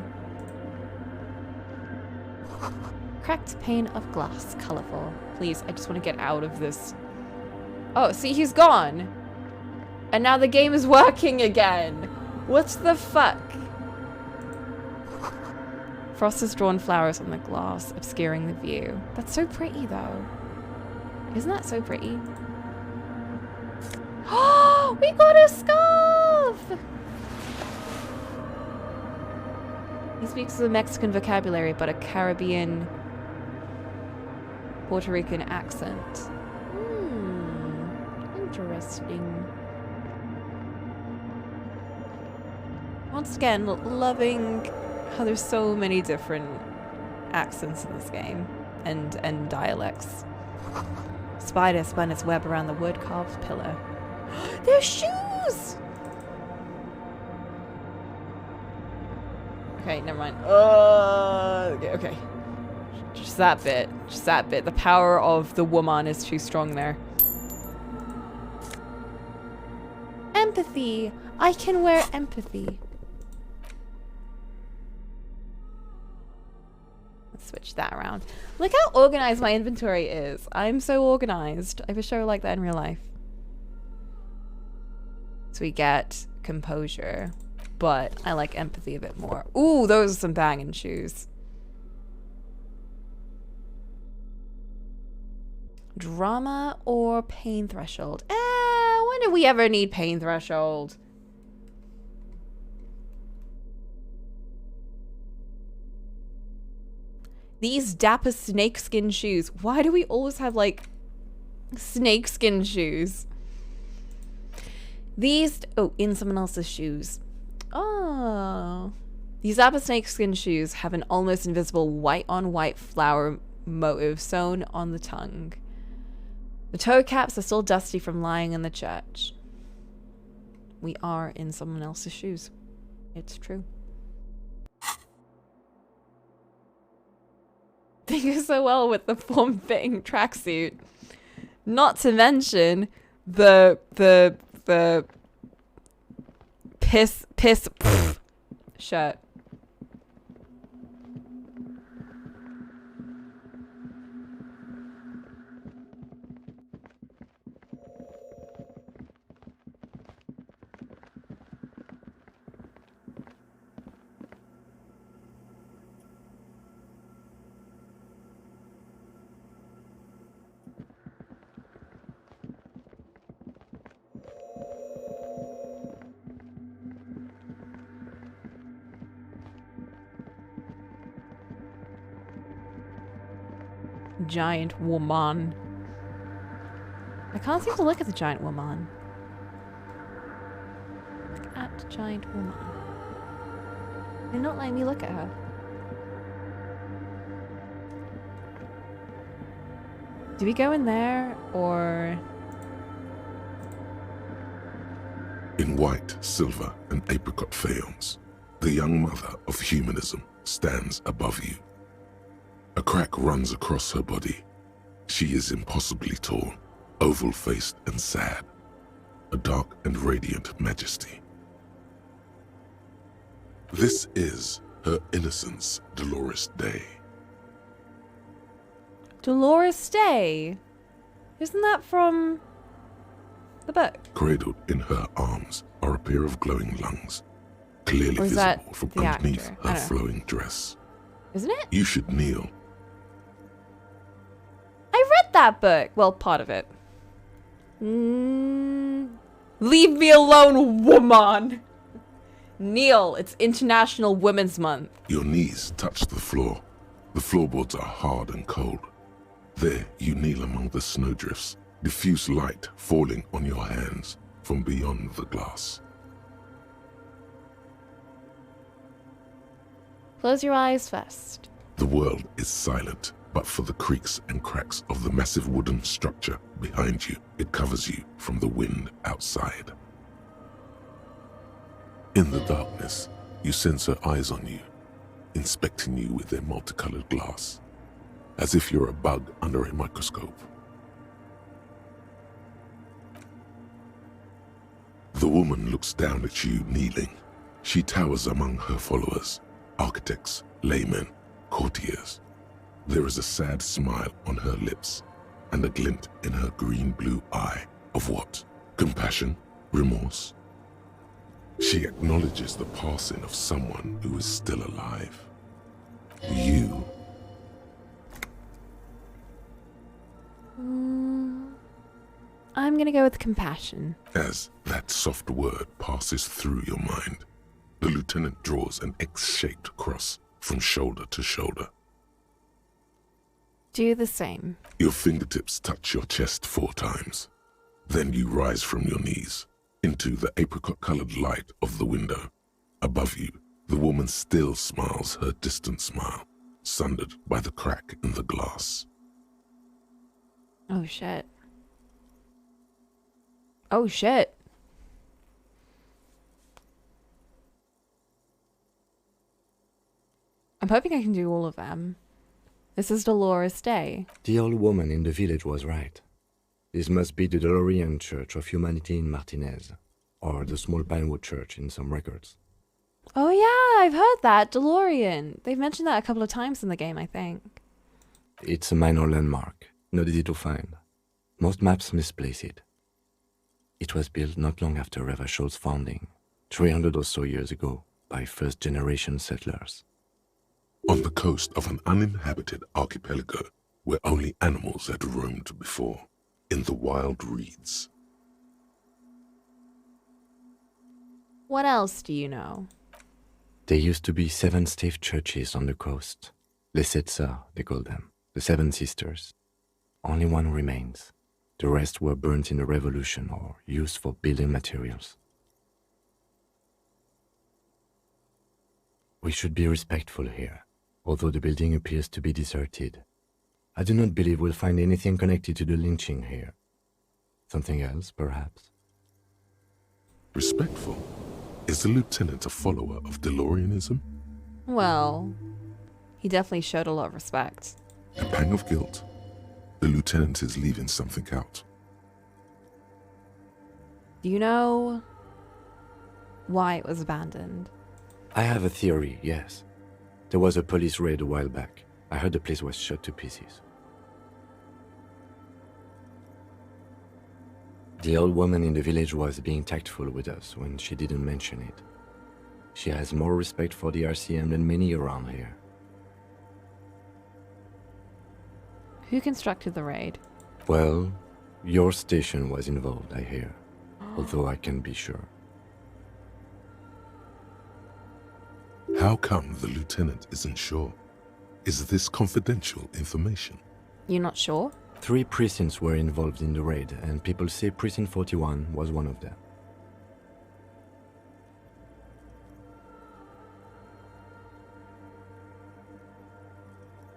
Cracked pane of glass, colorful. Please, I just want to get out of this. Oh, see, he's gone. And now the game is working again. What the fuck? Frost has drawn flowers on the glass, obscuring the view. That's so pretty, though. Isn't that so pretty? Oh, we got a scarf! He speaks the Mexican vocabulary, but a Caribbean, Puerto Rican accent. Interesting. Once again, loving how there's so many different accents in this game and dialects. Spider spun its web around the wood-carved pillar. There's shoes! Okay, never mind. Okay. Just that bit. Just that bit. The power of the woman is too strong there. Empathy. I can wear empathy. Let's switch that around. Look how organized my inventory is. I'm so organized. I wish I were like that in real life. So we get composure, but I like empathy a bit more. Ooh, those are some banging shoes. Drama or pain threshold? When did we ever need pain threshold? These dapper snakeskin shoes. Why do we always have like snakeskin shoes? These, oh, in someone else's shoes. Oh. These dapper snakeskin shoes have an almost invisible white on white flower motif sewn on the tongue. The toe caps are still dusty from lying in the church. We are in someone else's shoes. It's true. They go so well with the form-fitting tracksuit. Not to mention the piss shirt. Giant woman. I can't seem to look at the giant woman. Look at giant woman. They're not letting me look at her. Do we go in there or? In white, silver, and apricot faience, the young mother of humanism stands above you. A crack runs across her body. She is impossibly tall, oval-faced and sad, a dark and radiant majesty. This is her innocence, Dolores Day. Dolores Day? Isn't that from the book? Cradled in her arms are a pair of glowing lungs, clearly Or is visible that from the underneath actor? I her don't know. flowing dress. Isn't it? You should kneel. I read that book. Well, part of it. Leave me alone, woman! Kneel. It's International Women's Month. Your knees touch the floor. The floorboards are hard and cold. There you kneel among the snowdrifts, diffuse light falling on your hands from beyond the glass. Close your eyes first. The world is silent, but for the creaks and cracks of the massive wooden structure behind you, it covers you from the wind outside. In the darkness, you sense her eyes on you, inspecting you with their multicolored glass, as if you're a bug under a microscope. The woman looks down at you kneeling. She towers among her followers, architects, laymen, courtiers. There is a sad smile on her lips and a glint in her green-blue eye of what? Compassion? Remorse? She acknowledges the passing of someone who is still alive. You. I'm gonna go with compassion. As that soft word passes through your mind, the lieutenant draws an X-shaped cross from shoulder to shoulder. Do the same. Your fingertips touch your chest 4 times. Then you rise from your knees into the apricot-colored light of the window. Above you, the woman still smiles her distant smile, sundered by the crack in the glass. Oh shit. Oh shit. I'm hoping I can do all of them. This is Dolores Day. The old woman in the village was right. This must be the Dallying Church of Humanity in Martinez, or the small Pinewood Church in some records. Oh yeah, I've heard that. DeLorean. They've mentioned that a couple of times in the game, I think. It's a minor landmark, not easy to find. Most maps misplace it. It was built not long after Revachol's founding, 300 or so years ago, by first-generation settlers. On the coast of an uninhabited archipelago where only animals had roamed before, in the wild reeds. What else do you know? There used to be 7 stave churches on the coast. Les Sept Sœurs, they call them, the 7 sisters. Only one remains. The rest were burnt in the revolution or used for building materials. We should be respectful here, although the building appears to be deserted. I do not believe we'll find anything connected to the lynching here. Something else, perhaps? Respectful? Is the lieutenant a follower of DeLoreanism? Well, he definitely showed a lot of respect. A pang of guilt. The lieutenant is leaving something out. Do you know why it was abandoned? I have a theory, yes. There was a police raid a while back. I heard the place was shot to pieces. The old woman in the village was being tactful with us when she didn't mention it. She has more respect for the RCM than many around here. Who constructed the raid? Well, your station was involved, I hear. Although I can't be sure. How come the lieutenant isn't sure? Is this confidential information? You're not sure? 3 precincts were involved in the raid, and people say Precinct 41 was one of them.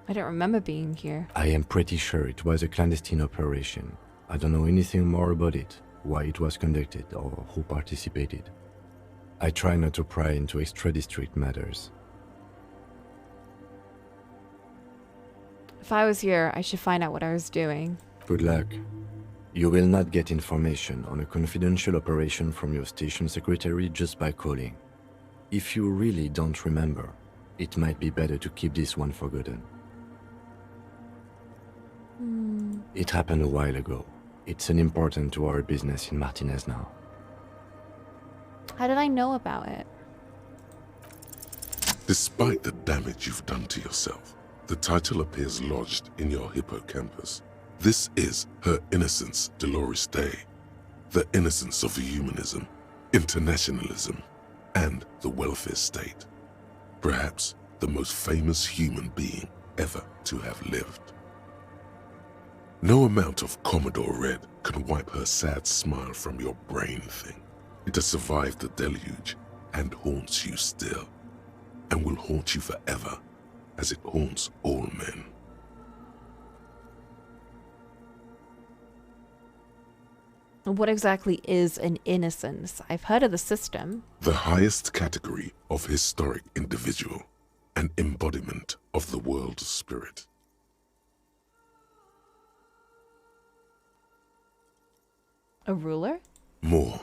I don't remember being here. I am pretty sure it was a clandestine operation. I don't know anything more about it, why it was conducted, or who participated. I try not to pry into extra-district matters. If I was here, I should find out what I was doing. Good luck. You will not get information on a confidential operation from your station secretary just by calling. If you really don't remember, it might be better to keep this one forgotten. It happened a while ago. It's unimportant to our business in Martinez now. How did I know about it? Despite the damage you've done to yourself, the title appears lodged in your hippocampus. This is Her Innocence Dolores Day, the innocence of humanism, internationalism, and the welfare state. Perhaps the most famous human being ever to have lived. No amount of Commodore Red can wipe her sad smile from your brain thing. It has survived the deluge and haunts you still, and will haunt you forever as it haunts all men. What exactly is an innocence? I've heard of the system. The highest category of historic individual, an embodiment of the world spirit. A ruler? More,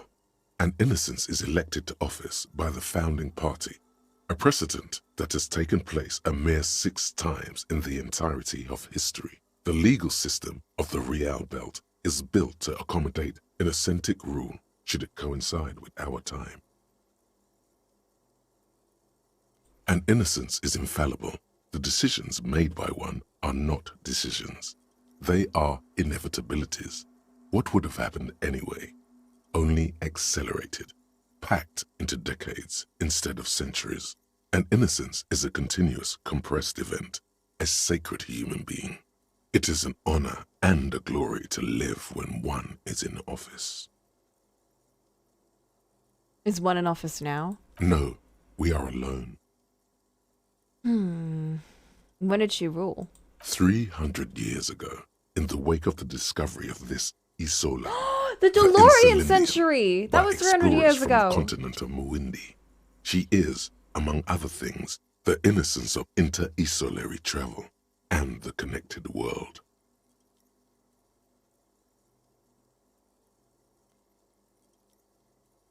an innocence is elected to office by the founding party, a precedent that has taken place a mere 6 times in the entirety of history. The legal system of the Real Belt is built to accommodate an authentic rule should it coincide with our time. An innocence is infallible. The decisions made by one are not decisions. They are inevitabilities. What would have happened anyway? Only accelerated, packed into decades instead of centuries. An innocence is a continuous, compressed event, a sacred human being. It is an honor and a glory to live when one is in office. Is one in office now? No, we are alone. When did she rule? 300 years ago, in the wake of the discovery of this Isola. The DeLorean century! That was 300 years from ago. The continent of Muindi. She is, among other things, the innocence of inter-isolary travel and the connected world.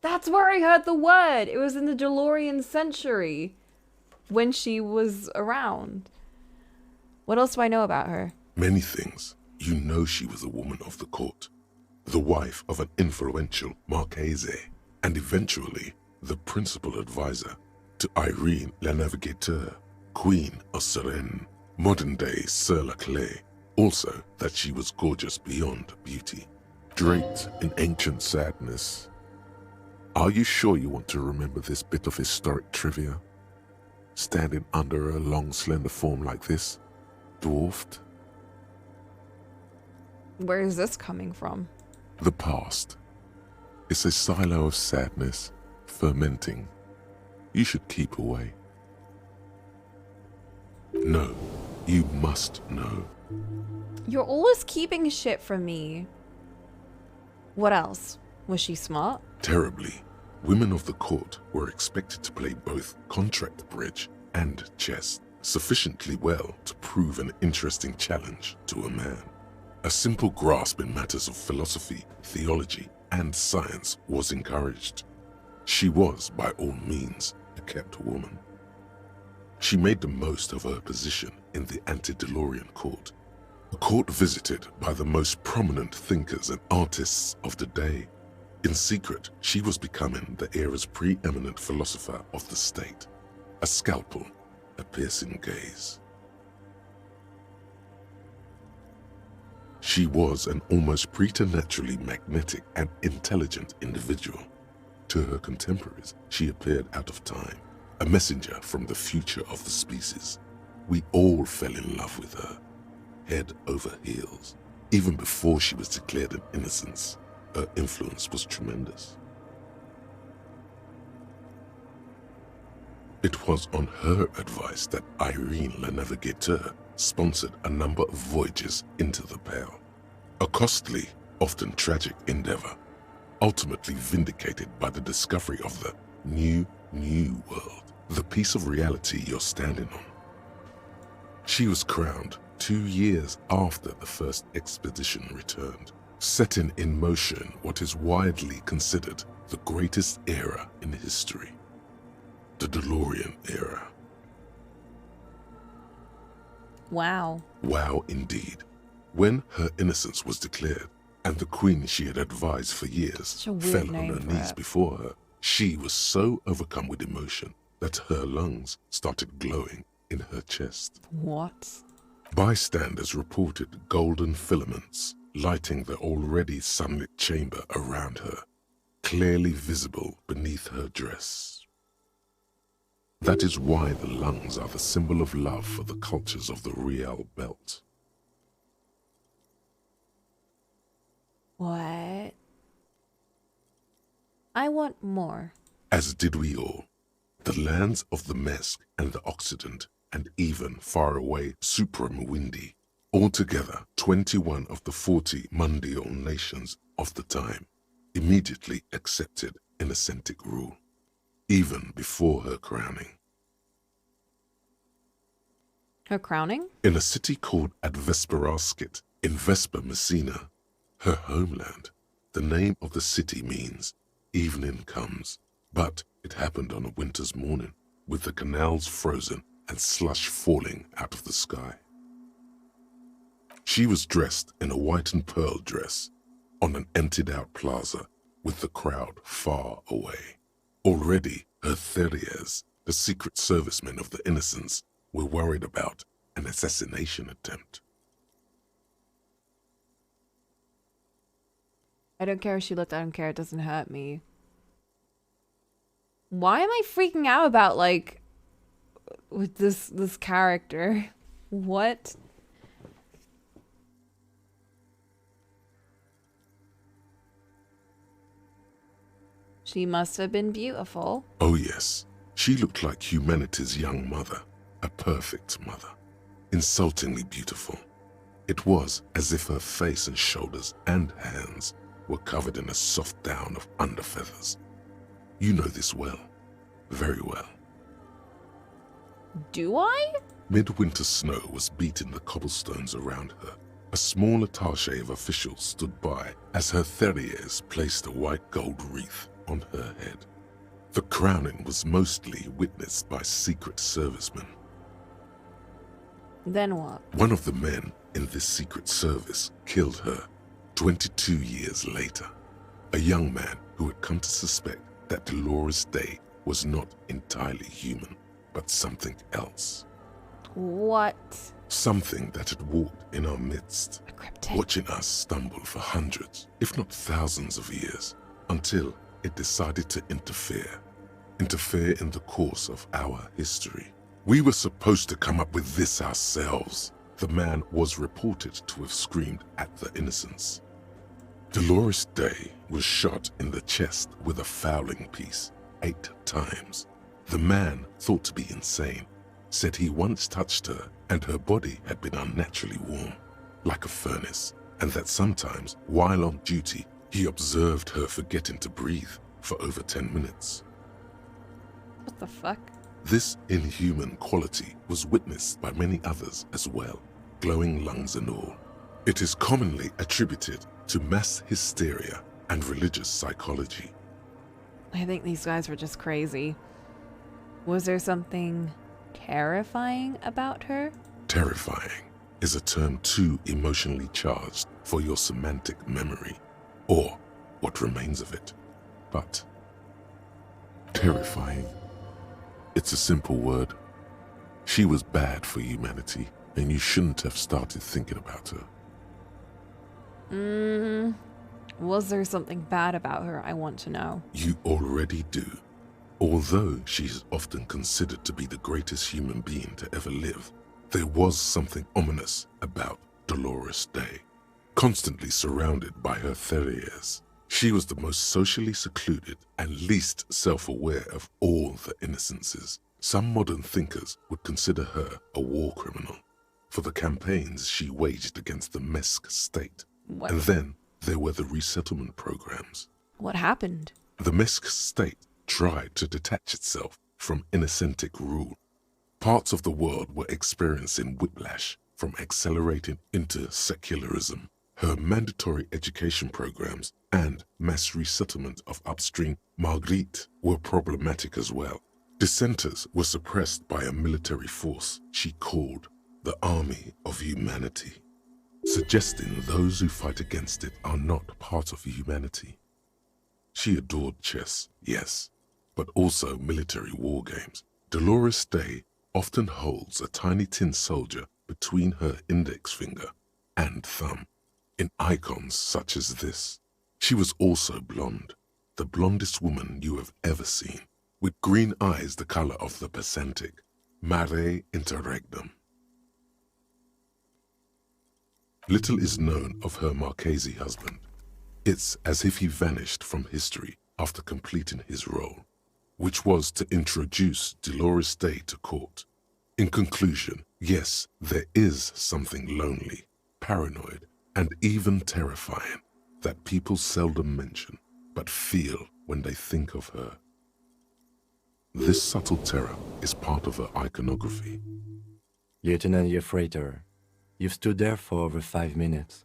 That's where I heard the word. It was in the DeLorean century when she was around. What else do I know about her? Many things. You know she was a woman of the court, the wife of an influential Marchese, and eventually the principal advisor to Irene La Navigateur, Queen of Suresnes, modern-day Sir Laclais. Also that she was gorgeous beyond beauty, draped in ancient sadness. Are you sure you want to remember this bit of historic trivia? Standing under a long, slender form like this, dwarfed? Where is this coming from? The past. It's a silo of sadness, fermenting. You should keep away. No, you must know. You're always keeping shit from me. What else? Was she smart? Terribly. Women of the court were expected to play both contract bridge and chess sufficiently well to prove an interesting challenge to a man. A simple grasp in matters of philosophy, theology, and science was encouraged. She was, by all means, a kept woman. She made the most of her position in the ante-DeLorean court, a court visited by the most prominent thinkers and artists of the day. In secret, she was becoming the era's preeminent philosopher of the state, a scalpel, a piercing gaze. She was an almost preternaturally magnetic and intelligent individual. To her contemporaries, she appeared out of time, a messenger from the future of the species. We all fell in love with her, head over heels. Even before she was declared an innocence, her influence was tremendous. It was on her advice that Irene La Navigateur sponsored a number of voyages into the Pale. A costly, often tragic endeavor, ultimately vindicated by the discovery of the new world, the piece of reality you're standing on. She was crowned 2 years after the first expedition returned, setting in motion what is widely considered the greatest era in history, the DeLorean era. Wow. Wow, indeed. When her innocence was declared, and the queen she had advised for years fell on her knees before her, she was so overcome with emotion that her lungs started glowing in her chest. What? Bystanders reported golden filaments lighting the already sunlit chamber around her, clearly visible beneath her dress. That is why the lungs are the symbol of love for the cultures of the Real Belt. What? I want more. As did we all. The lands of the Mesk and the Occident, and even faraway Supra-Mwindi, altogether 21 of the 40 Mundial nations of the time, immediately accepted Innocentic rule, even before her crowning. Her crowning? In a city called Advesperaskit in Vesper Messina, her homeland, the name of the city means evening comes, but it happened on a winter's morning, with the canals frozen and slush falling out of the sky. She was dressed in a white and pearl dress on an emptied-out plaza with the crowd far away. Already, her Theriers, the secret servicemen of the Innocents, were worried about an assassination attempt. I don't care if she looked, I don't care, it doesn't hurt me. Why am I freaking out about, like, with this character? What? She must have been beautiful. Oh yes, she looked like humanity's young mother, a perfect mother, insultingly beautiful. It was as if her face and shoulders and hands were covered in a soft down of underfeathers. You know this well, very well. Do I? Midwinter snow was beating the cobblestones around her. A small attaché of officials stood by as her Theriers placed a white gold wreath on her head. The crowning was mostly witnessed by secret servicemen. Then what? One of the men in this secret service killed her 22 years later. A young man who had come to suspect that Dolores Day was not entirely human, but something else. What? Something that had walked in our midst, watching us stumble for hundreds, if not thousands of years, until it decided to interfere in the course of our history. We were supposed to come up with this ourselves. The man was reported to have screamed at the Innocents. Dolores Day was shot in the chest with a fowling piece 8 times. The man, thought to be insane, said he once touched her and her body had been unnaturally warm, like a furnace, and that sometimes, while on duty, he observed her forgetting to breathe for over 10 minutes. What the fuck? This inhuman quality was witnessed by many others as well, glowing lungs and all. It is commonly attributed to mass hysteria and religious psychology. I think these guys were just crazy. Was there something terrifying about her? Terrifying is a term too emotionally charged for your semantic memory, or what remains of it. But terrifying, it's a simple word. She was bad for humanity, and you shouldn't have started thinking about her. Was there something bad about her? I want to know. You already do. Although she is often considered to be the greatest human being to ever live, there was something ominous about Dolores Day. Constantly surrounded by her Theriers, she was the most socially secluded and least self-aware of all the Innocences. Some modern thinkers would consider her a war criminal for the campaigns she waged against the Mesk state. What? And then there were the resettlement programs. What happened? The Mesk state tried to detach itself from Innocentic rule. Parts of the world were experiencing whiplash from accelerating into secularism, her mandatory education programs and mass resettlement of upstream Marguerite were problematic as well. Dissenters were suppressed by a military force she called the Army of Humanity, suggesting those who fight against it are not part of humanity. She adored chess, yes, but also military war games. Dolores Day often holds a tiny tin soldier between her index finger and thumb in icons such as this. She was also blonde, the blondest woman you have ever seen, with green eyes the color of the Pacific, mare interregnum. Little is known of her Marchese husband. It's as if he vanished from history after completing his role, which was to introduce Dolores Day to court. In conclusion, yes, there is something lonely, paranoid, and even terrifying that people seldom mention, but feel when they think of her. This subtle terror is part of her iconography. Lieutenant Yefrater, you've stood there for over 5 minutes.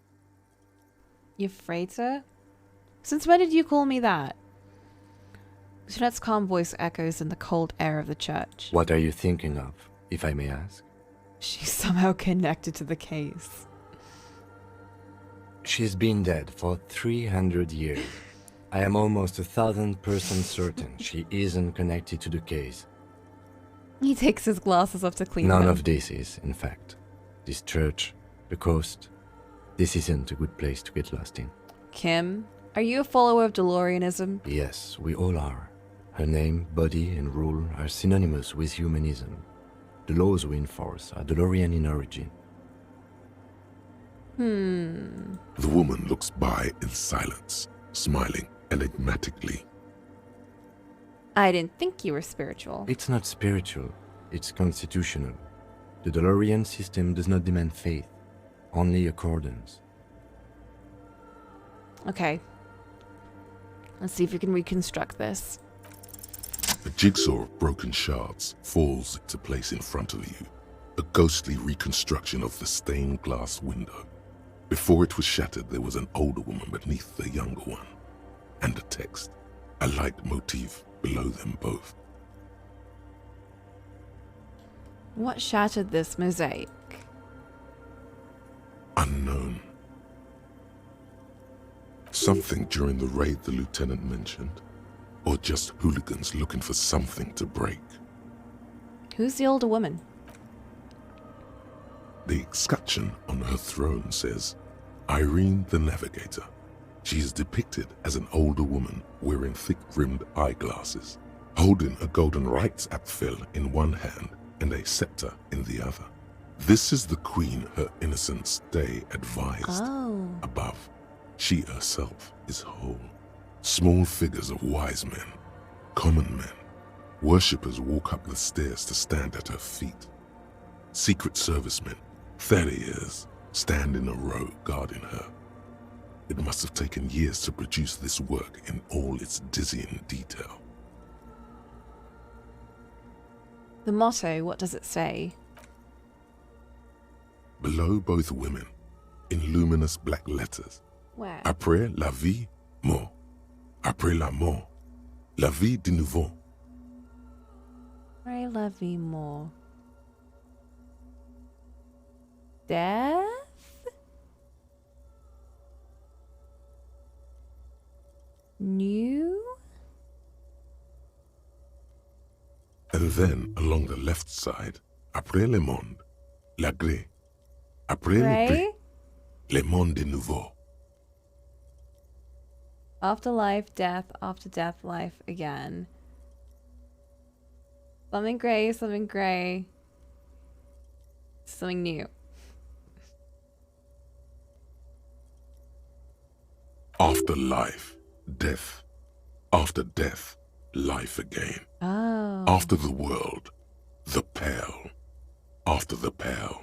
Yefrater? Since when did you call me that? Jeanette's calm voice echoes in the cold air of the church. What are you thinking of, if I may ask? She's somehow connected to the case. She's been dead for 300 years. I am almost 1,000% certain she isn't connected to the case. He takes his glasses off to clean them. None of this is, in fact. This church, the coast, this isn't a good place to get lost in. Kim, are you a follower of DeLoreanism? Yes, we all are. Her name, body, and rule are synonymous with humanism. The laws we enforce are DeLorean in origin. The woman looks by in silence, smiling enigmatically. I didn't think you were spiritual. It's not spiritual, it's constitutional. The DeLorean system does not demand faith, only accordance. Okay. Let's see if we can reconstruct this. A jigsaw of broken shards falls into place in front of you, a ghostly reconstruction of the stained glass window. Before it was shattered, there was an older woman beneath the younger one, and a text, a light motif below them both. What shattered this mosaic? Unknown. Something during the raid the lieutenant mentioned, or just hooligans looking for something to break. Who's the older woman? The escutcheon on her throne says, Irene the Navigator. She is depicted as an older woman wearing thick-rimmed eyeglasses, holding a golden Reichsapfel in one hand and a scepter in the other. This is the queen her innocence day advised. Above, she herself is whole. Small figures of wise men, common men, worshippers walk up the stairs to stand at her feet. Secret servicemen, 30 years, stand in a row guarding her. It must have taken years to produce this work in all its dizzying detail. The motto, what does it say? Below both women, in luminous black letters. Where? Après la vie, mort. Après la mort, la vie de nouveau. I love you more. Death? New? And then along the left side, après le monde, la gré. Après le gré, le monde de nouveau. Afterlife, death, after death, life again. Something grey, something grey. Something new. After life, death. After death, life again. Oh. After the world, the pale. After the pale,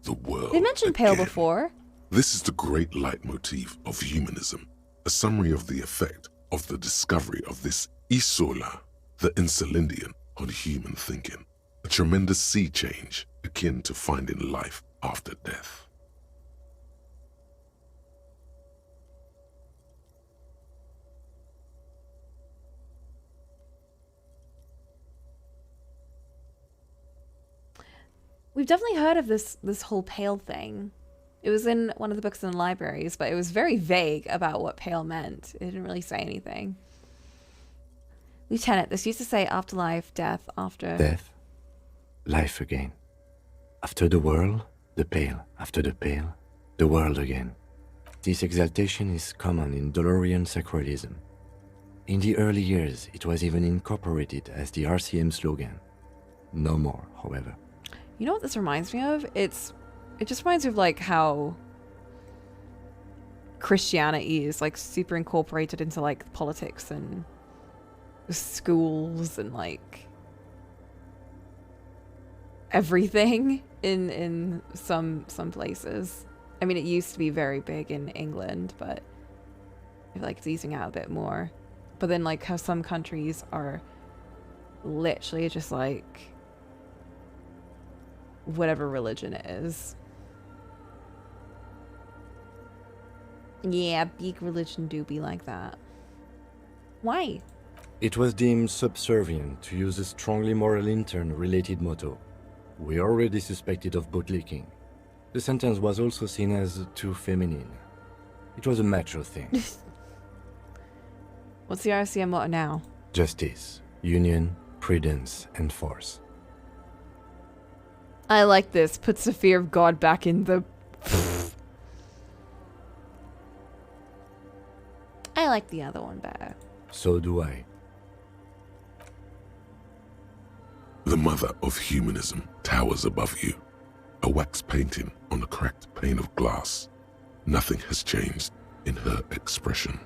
the world. They mentioned pale before. This is the great leitmotif of humanism, a summary of the effect of the discovery of this isola, the Insulindian, on human thinking. A tremendous sea change akin to finding life after death. We've definitely heard of this whole pale thing. It was in one of the books in the libraries, but it was very vague about what pale meant. It didn't really say anything. Lieutenant, this used to say afterlife, death, after... Death, life again. After the world, the pale. After the pale, the world again. This exaltation is common in Dolorian sacralism. In the early years, it was even incorporated as the RCM slogan. No more, however. You know what this reminds me of? It just reminds me of like how Christianity is like super incorporated into like politics and schools and like everything in some places. I mean, it used to be very big in England, but I feel like it's easing out a bit more. But then like how some countries are literally just like whatever religion it is. Yeah, big religion do be like that. Why? It was deemed subservient to use a strongly moral intern-related motto. We already suspected of bootlicking. The sentence was also seen as too feminine. It was a macho thing. What's the RCM motto now? Justice, union, prudence, and force. I like this. Puts the fear of God back in the... I like the other one better. So do I. The mother of humanism towers above you. A wax painting on a cracked pane of glass. Nothing has changed in her expression.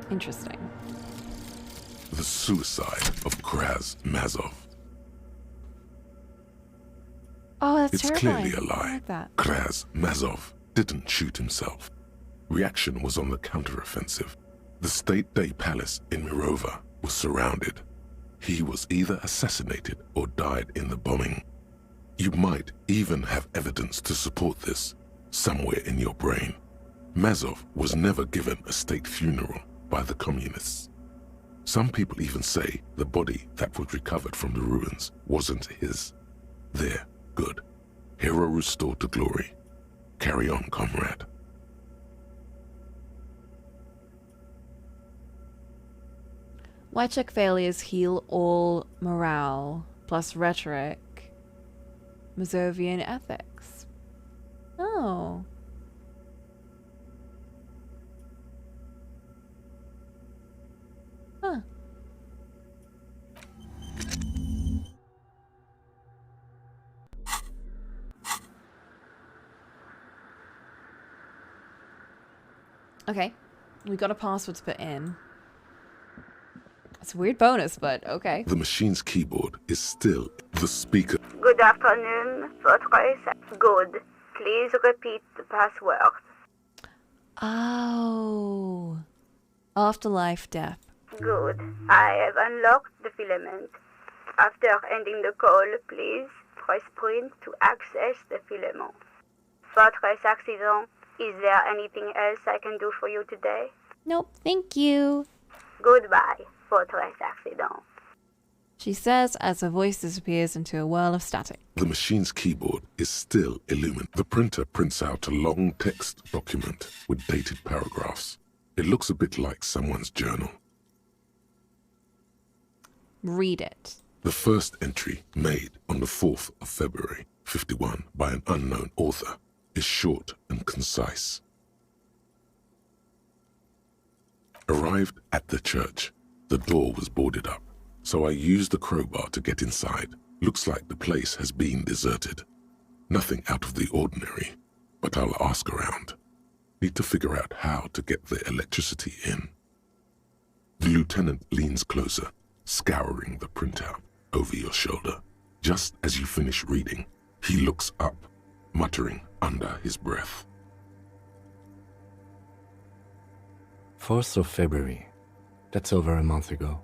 Interesting. The suicide of Kraz Mazov. Oh, that's It's terrifying. clearly a lie. I like that. Kraz Mazov didn't shoot himself. Reaction was on the counteroffensive. The State Day Palace in Mirova was surrounded. He was either assassinated or died in the bombing. You might even have evidence to support this, somewhere in your brain. Mazov was never given a state funeral by the communists. Some people even say the body that was recovered from the ruins wasn't his. There, good. Hero restored to glory. Carry on, comrade. Why check failures heal all morale plus rhetoric? Mazovian ethics. Oh. Huh. Okay. We got a password to put in. It's a weird bonus, but okay. The machine's keyboard is still the speaker. Good afternoon. Good. Please repeat the password. Oh. Afterlife death. Good. I have unlocked the filament. After ending the call, please press print to access the filament. Fortress Accident, is there anything else I can do for you today? Nope, thank you. Goodbye, Fortress Accident. She says as her voice disappears into a whirl of static. The machine's keyboard is still illuminated. The printer prints out a long text document with dated paragraphs. It looks a bit like someone's journal. Read it. The first entry, made on the 4th of February, 51, by an unknown author, is short and concise. Arrived at the church. The door was boarded up, so I used the crowbar to get inside. Looks like the place has been deserted. Nothing out of the ordinary, but I'll ask around. Need to figure out how to get the electricity in. The lieutenant leans closer, scouring the printout over your shoulder. Just as you finish reading, he looks up, muttering under his breath. 4th of February. That's over a month ago.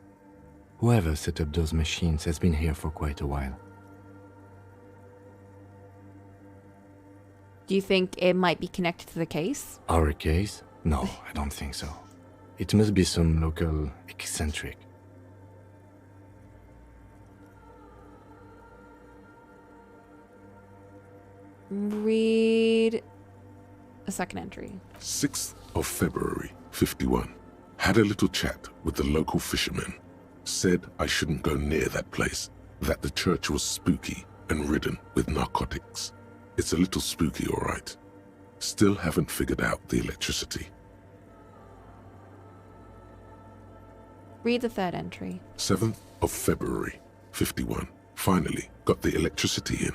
Whoever set up those machines has been here for quite a while. Do you think it might be connected to the case? Our case? No, I don't think so. It must be some local eccentric. Read a second entry. 6th of February, 51. Had a little chat with the local fishermen. Said I shouldn't go near that place, that the church was spooky and ridden with narcotics. It's a little spooky, all right. Still haven't figured out the electricity. Read the third entry. 7th of February, 51. Finally got the electricity in.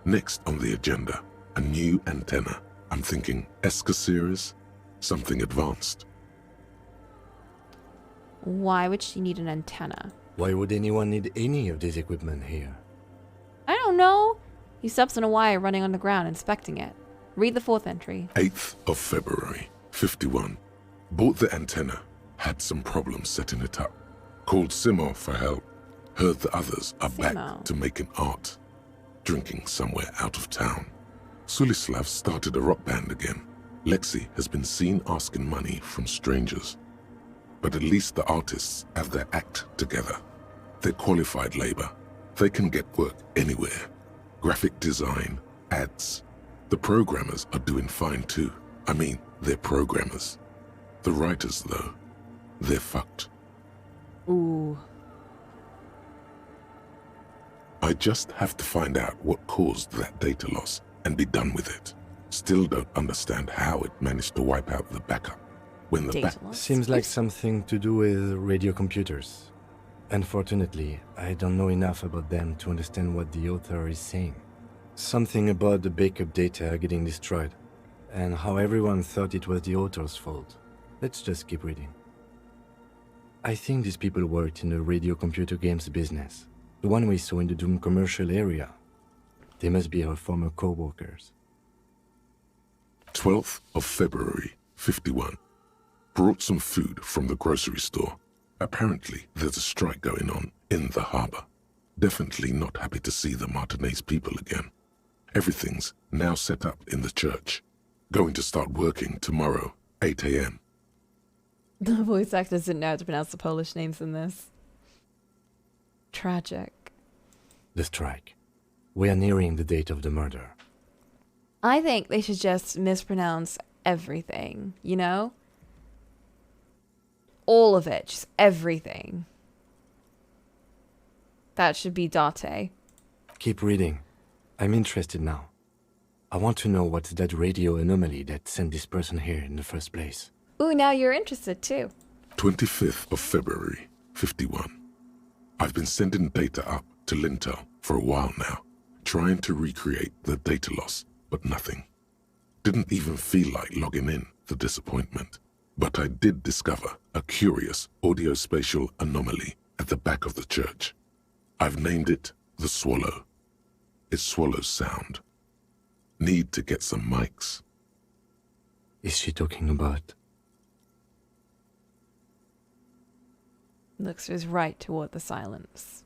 Next on the agenda, a new antenna. I'm thinking Esca series, something advanced. Why would she need an antenna? Why would anyone need any of this equipment here? I don't know. He steps on a wire running on the ground, inspecting it. Read the fourth entry. 8th of February, 51. Bought the antenna, had some problems setting it up. Called Simo for help. Heard the others are back to making art. Drinking somewhere out of town. Sulislav started a rock band again. Lexi has been seen asking money from strangers. But at least the artists have their act together. They're qualified labor. They can get work anywhere. Graphic design, ads. The programmers are doing fine too. I mean, they're programmers. The writers, though, they're fucked. Ooh. I just have to find out what caused that data loss and be done with it. Still don't understand how it managed to wipe out the backup. When the Seems like something to do with radio computers. Unfortunately, I don't know enough about them to understand what the author is saying. Something about the backup data getting destroyed, and how everyone thought it was the author's fault. Let's just keep reading. I think these people worked in the radio computer games business, the one we saw in the Doom commercial area. They must be our former co-workers. 12th of February, 51. Brought some food from the grocery store. Apparently, there's a strike going on in the harbor. Definitely not happy to see the Martinez people again. Everything's now set up in the church. Going to start working tomorrow, 8 a.m. The voice actors didn't know how to pronounce the Polish names in this. Tragic. The strike. We are nearing the date of the murder. I think they should just mispronounce everything, you know? All of it, just everything. That should be Date. Keep reading. I'm interested now. I want to know what's that radio anomaly that sent this person here in the first place. Ooh, now you're interested too. 25th of February, 51. I've been sending data up to Lintel for a while now, trying to recreate the data loss, but nothing. Didn't even feel like logging in, the disappointment. But I did discover a curious audio-spatial anomaly at the back of the church. I've named it the Swallow. It swallows sound. Need to get some mics. Is she talking about? Looks is right toward the silence.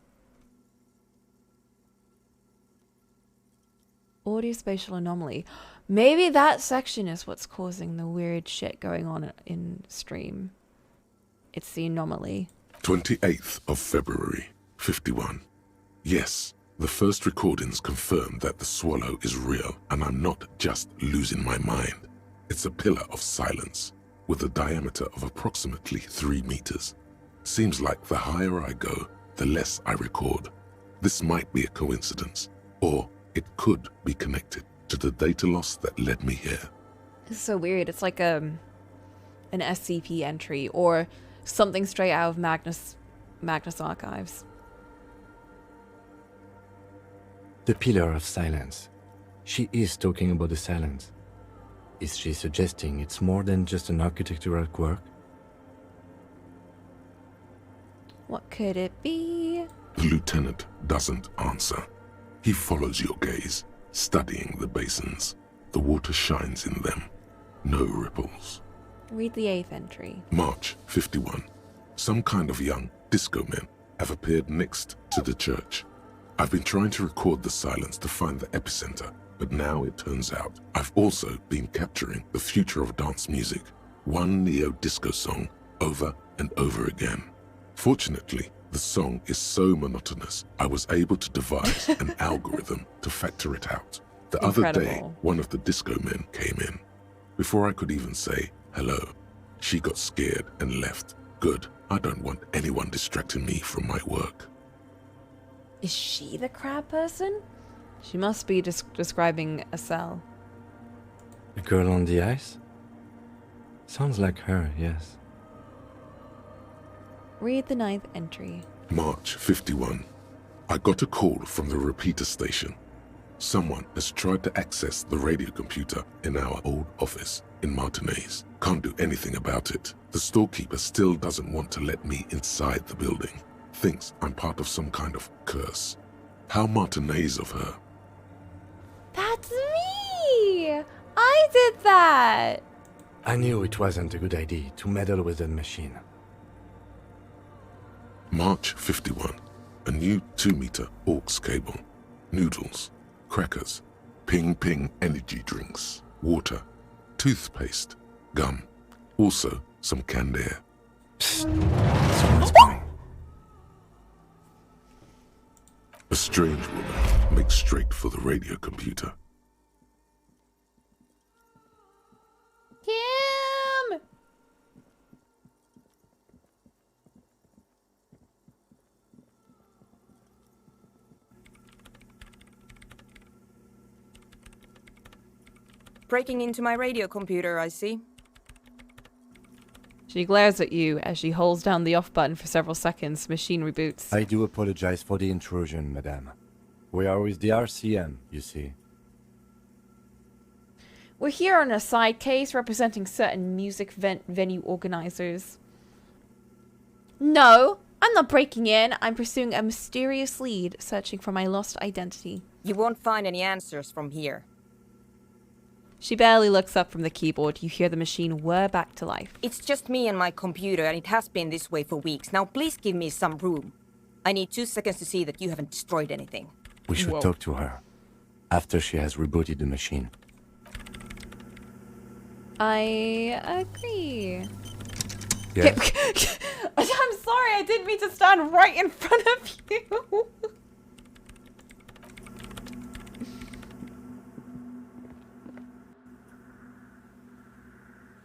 Audio spatial anomaly. Maybe that section is what's causing the weird shit going on in stream. It's the anomaly. 28th of February, 51. Yes, the first recordings confirm that the Swallow is real, and I'm not just losing my mind. It's a pillar of silence, with a diameter of approximately 3 meters. Seems like the higher I go, the less I record. This might be a coincidence, or it could be connected to the data loss that led me here. It's so weird. It's like an SCP entry or something straight out of Magnus Archives. The pillar of silence. She is talking about the silence. Is she suggesting it's more than just an architectural quirk? What could it be? The lieutenant doesn't answer. He follows your gaze, studying the basins. The water shines in them. No ripples. Read the 8th entry. March 51. Some kind of young disco men have appeared next to the church. I've been trying to record the silence to find the epicenter, But now it turns out I've also been capturing the future of dance music, one neo-disco song over and over again. Fortunately, the song is so monotonous, I was able to devise an algorithm to factor it out. The other day, one of the disco men came in. Before I could even say hello, she got scared and left. Good, I don't want anyone distracting me from my work. Is she the crab person? She must be describing a cell. The girl on the ice? Sounds like her, yes. Read the 9th entry. March 51. I got a call from the repeater station. Someone has tried to access the radio computer in our old office in Martinez. Can't do anything about it. The storekeeper still doesn't want to let me inside the building. Thinks I'm part of some kind of curse. How Martinez of her. That's me! I did that! I knew it wasn't a good idea to meddle with the machine. March 51. A new 2-meter aux cable. Noodles. Crackers. Ping energy drinks. Water. Toothpaste. Gum. Also some canned air. Someone's coming. A strange woman makes straight for the radio computer. Kim! Breaking into my radio computer, I see. She glares at you as she holds down the off button for several seconds. Machine reboots. I do apologize for the intrusion, madame. We are with the RCM, you see. We're here on a side case representing certain music venue organizers. No, I'm not breaking in. I'm pursuing a mysterious lead, searching for my lost identity. You won't find any answers from here. She barely looks up from the keyboard. You hear the machine whir back to life. It's just me and my computer, and it has been this way for weeks. Now please give me some room. I need 2 seconds to see that you haven't destroyed anything. We should talk to her after she has rebooted the machine. I agree. Yeah. I'm sorry, I didn't mean to stand right in front of you.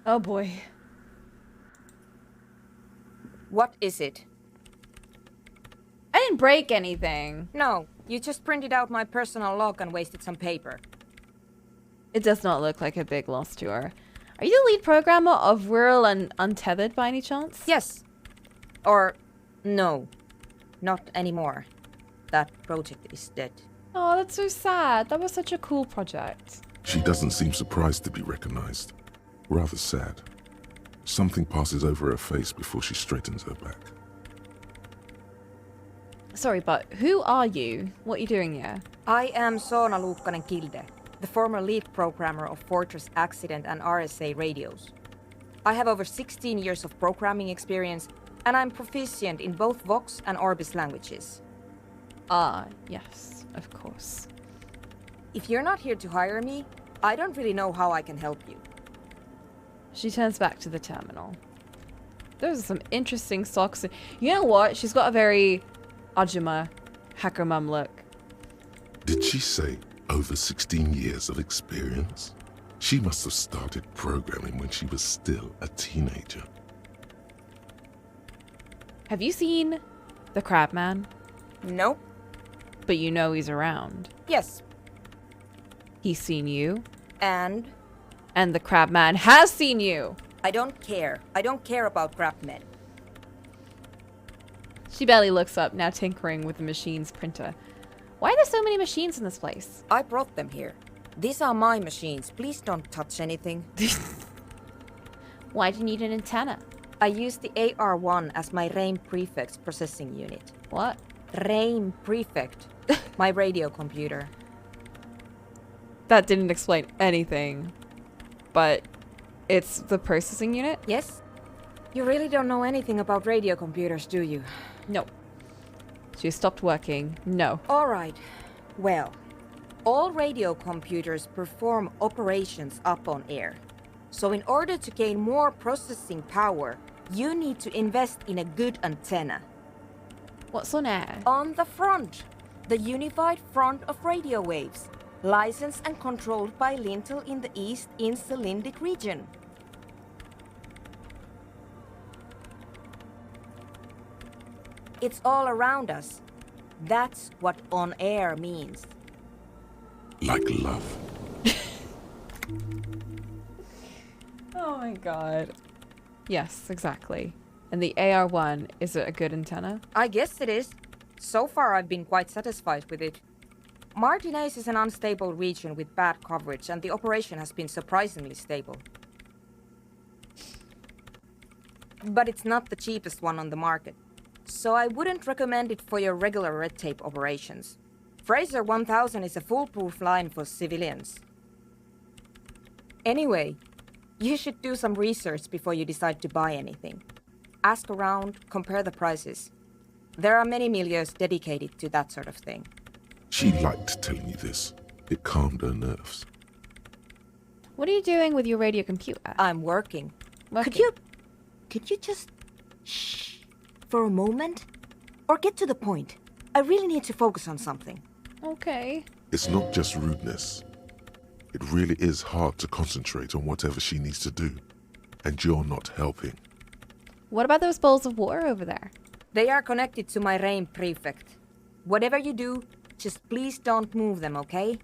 Oh boy. What is it? I didn't break anything. No, you just printed out my personal log and wasted some paper. It does not look like a big loss to her. Are you the lead programmer of Rural and Untethered by any chance? Yes. Or, no. Not anymore. That project is dead. Oh, that's so sad. That was such a cool project. She doesn't seem surprised to be recognized. Rather sad. Something passes over her face before she straightens her back. Sorry, but who are you? What are you doing here? I am Soona Luukkanen-Kilde, the former lead programmer of Fortress Accident and RSA radios. I have over 16 years of programming experience, and I'm proficient in both Vox and Orbis languages. Ah, yes, of course. If you're not here to hire me, I don't really know how I can help you. She turns back to the terminal. Those are some interesting socks. You know what? She's got a very Ajuma hacker mum look. Did she say over 16 years of experience? She must have started programming when she was still a teenager. Have you seen the Crab Man? No. But you know he's around. Yes. He's seen you. And? And the Crab Man has seen you! I don't care. I don't care about crab men. She barely looks up, now tinkering with the machine's printer. Why are there so many machines in this place? I brought them here. These are my machines. Please don't touch anything. Why do you need an antenna? I use the AR1 as my RAIM prefect's processing unit. What? RAIM prefect. My radio computer. That didn't explain anything. But it's the processing unit? Yes. You really don't know anything about radio computers, do you? No. She stopped working. No. All right. Well, All radio computers perform operations up on air. So in order to gain more processing power, you need to invest in a good antenna. What's on air? On the front. The unified front of radio waves. Licensed and controlled by Lintel in the East Insulindic region. It's all around us. That's what on air means. Like love. Oh my god. Yes, exactly. And the AR-1, is it a good antenna? I guess it is. So far I've been quite satisfied with it. Martinez is an unstable region with bad coverage, and the operation has been surprisingly stable. But it's not the cheapest one on the market, so I wouldn't recommend it for your regular red tape operations. Fraser 1000 is a foolproof line for civilians. Anyway, you should do some research before you decide to buy anything. Ask around, compare the prices. There are many milieus dedicated to that sort of thing. She liked telling you this. It calmed her nerves. What are you doing with your radio computer? I'm working. Could you just shh for a moment? Or get to the point. I really need to focus on something. Okay. It's not just rudeness. It really is hard to concentrate on whatever she needs to do. And you're not helping. What about those bowls of water over there? They are connected to my RAIN prefect. Whatever you do, just please don't move them, okay?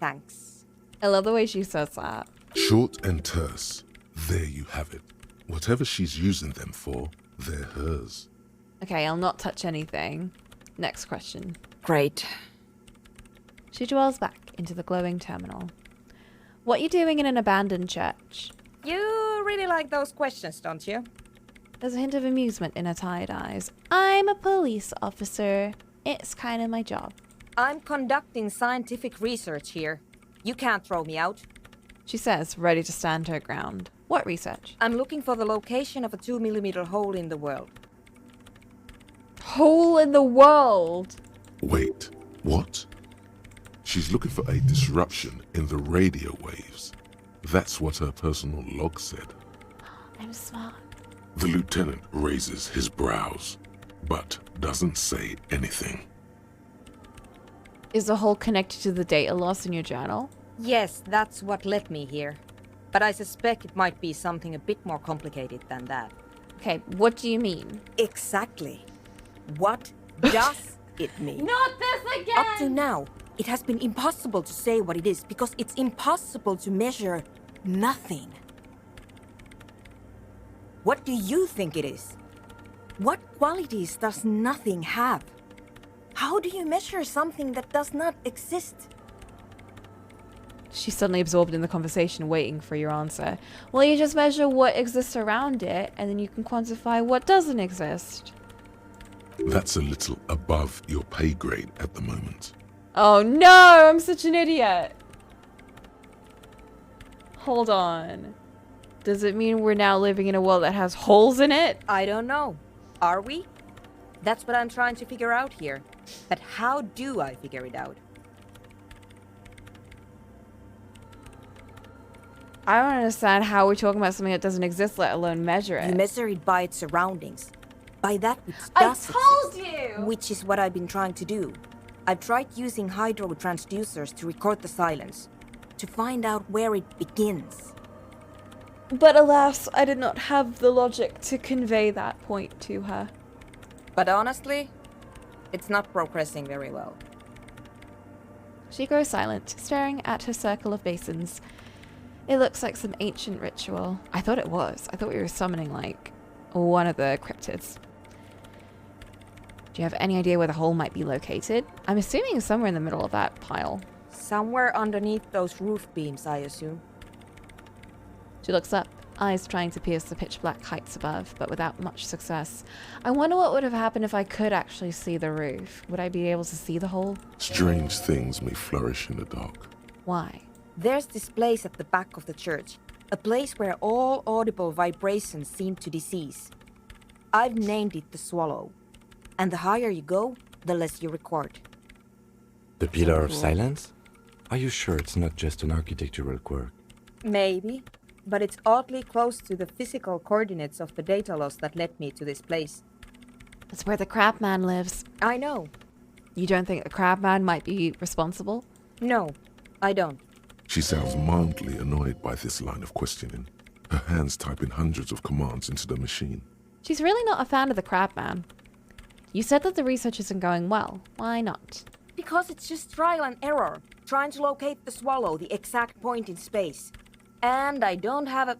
Thanks. I love the way she says that. Short and terse. There you have it. Whatever she's using them for, they're hers. Okay, I'll not touch anything. Next question. Great. She dwells back into the glowing terminal. What are you doing in an abandoned church? You really like those questions, don't you? There's a hint of amusement in her tired eyes. I'm a police officer. It's kind of my job. I'm conducting scientific research here. You can't throw me out. She says, ready to stand her ground. What research? I'm looking for the location of a 2mm hole in the world. Hole in the world? Wait, what? She's looking for a disruption in the radio waves. That's what her personal log said. I'm smart. The lieutenant raises his brows, but doesn't say anything. Is the hole connected to the data loss in your journal? Yes, that's what led me here. But I suspect it might be something a bit more complicated than that. Okay, what do you mean? Exactly. What does it mean? Not this again! Up to now, it has been impossible to say what it is because it's impossible to measure nothing. What do you think it is? What qualities does nothing have? How do you measure something that does not exist? She's suddenly absorbed in the conversation, waiting for your answer. Well, you just measure what exists around it, and then you can quantify what doesn't exist. That's a little above your pay grade at the moment. Oh no, I'm such an idiot. Hold on. Does it mean we're now living in a world that has holes in it? I don't know. Are we? That's what I'm trying to figure out here. But how do I figure it out? I don't understand how we're talking about something that doesn't exist, let alone measure it. You measure it by its surroundings. By that which does told exist, you! which is what I've been trying to do. I've tried using hydro transducers to record the silence, to find out where it begins. But alas, I did not have the logic to convey that point to her. But honestly, it's not progressing very well. She grows silent, staring at her circle of basins. It looks like some ancient ritual. I thought it was. I thought we were summoning, like, one of the cryptids. Do you have any idea where the hole might be located? I'm assuming somewhere in the middle of that pile. Somewhere underneath those roof beams, I assume. She looks up, eyes trying to pierce the pitch-black heights above, but without much success. I wonder what would have happened if I could actually see the roof. Would I be able to see the hole? Strange things may flourish in the dark. Why? There's this place at the back of the church, a place where all audible vibrations seem to decease. I've named it the Swallow, and the higher you go, the less you record. The Pillar of Silence? Are you sure it's not just an architectural quirk? Maybe, but it's oddly close to the physical coordinates of the data loss that led me to this place. That's where the crab man lives. I know. You don't think the crab man might be responsible? No, I don't. She sounds mildly annoyed by this line of questioning, her hands typing hundreds of commands into the machine. She's really not a fan of the crab man. You said that the research isn't going well. Why not? Because it's just trial and error, trying to locate the swallow, the exact point in space. And I don't have a...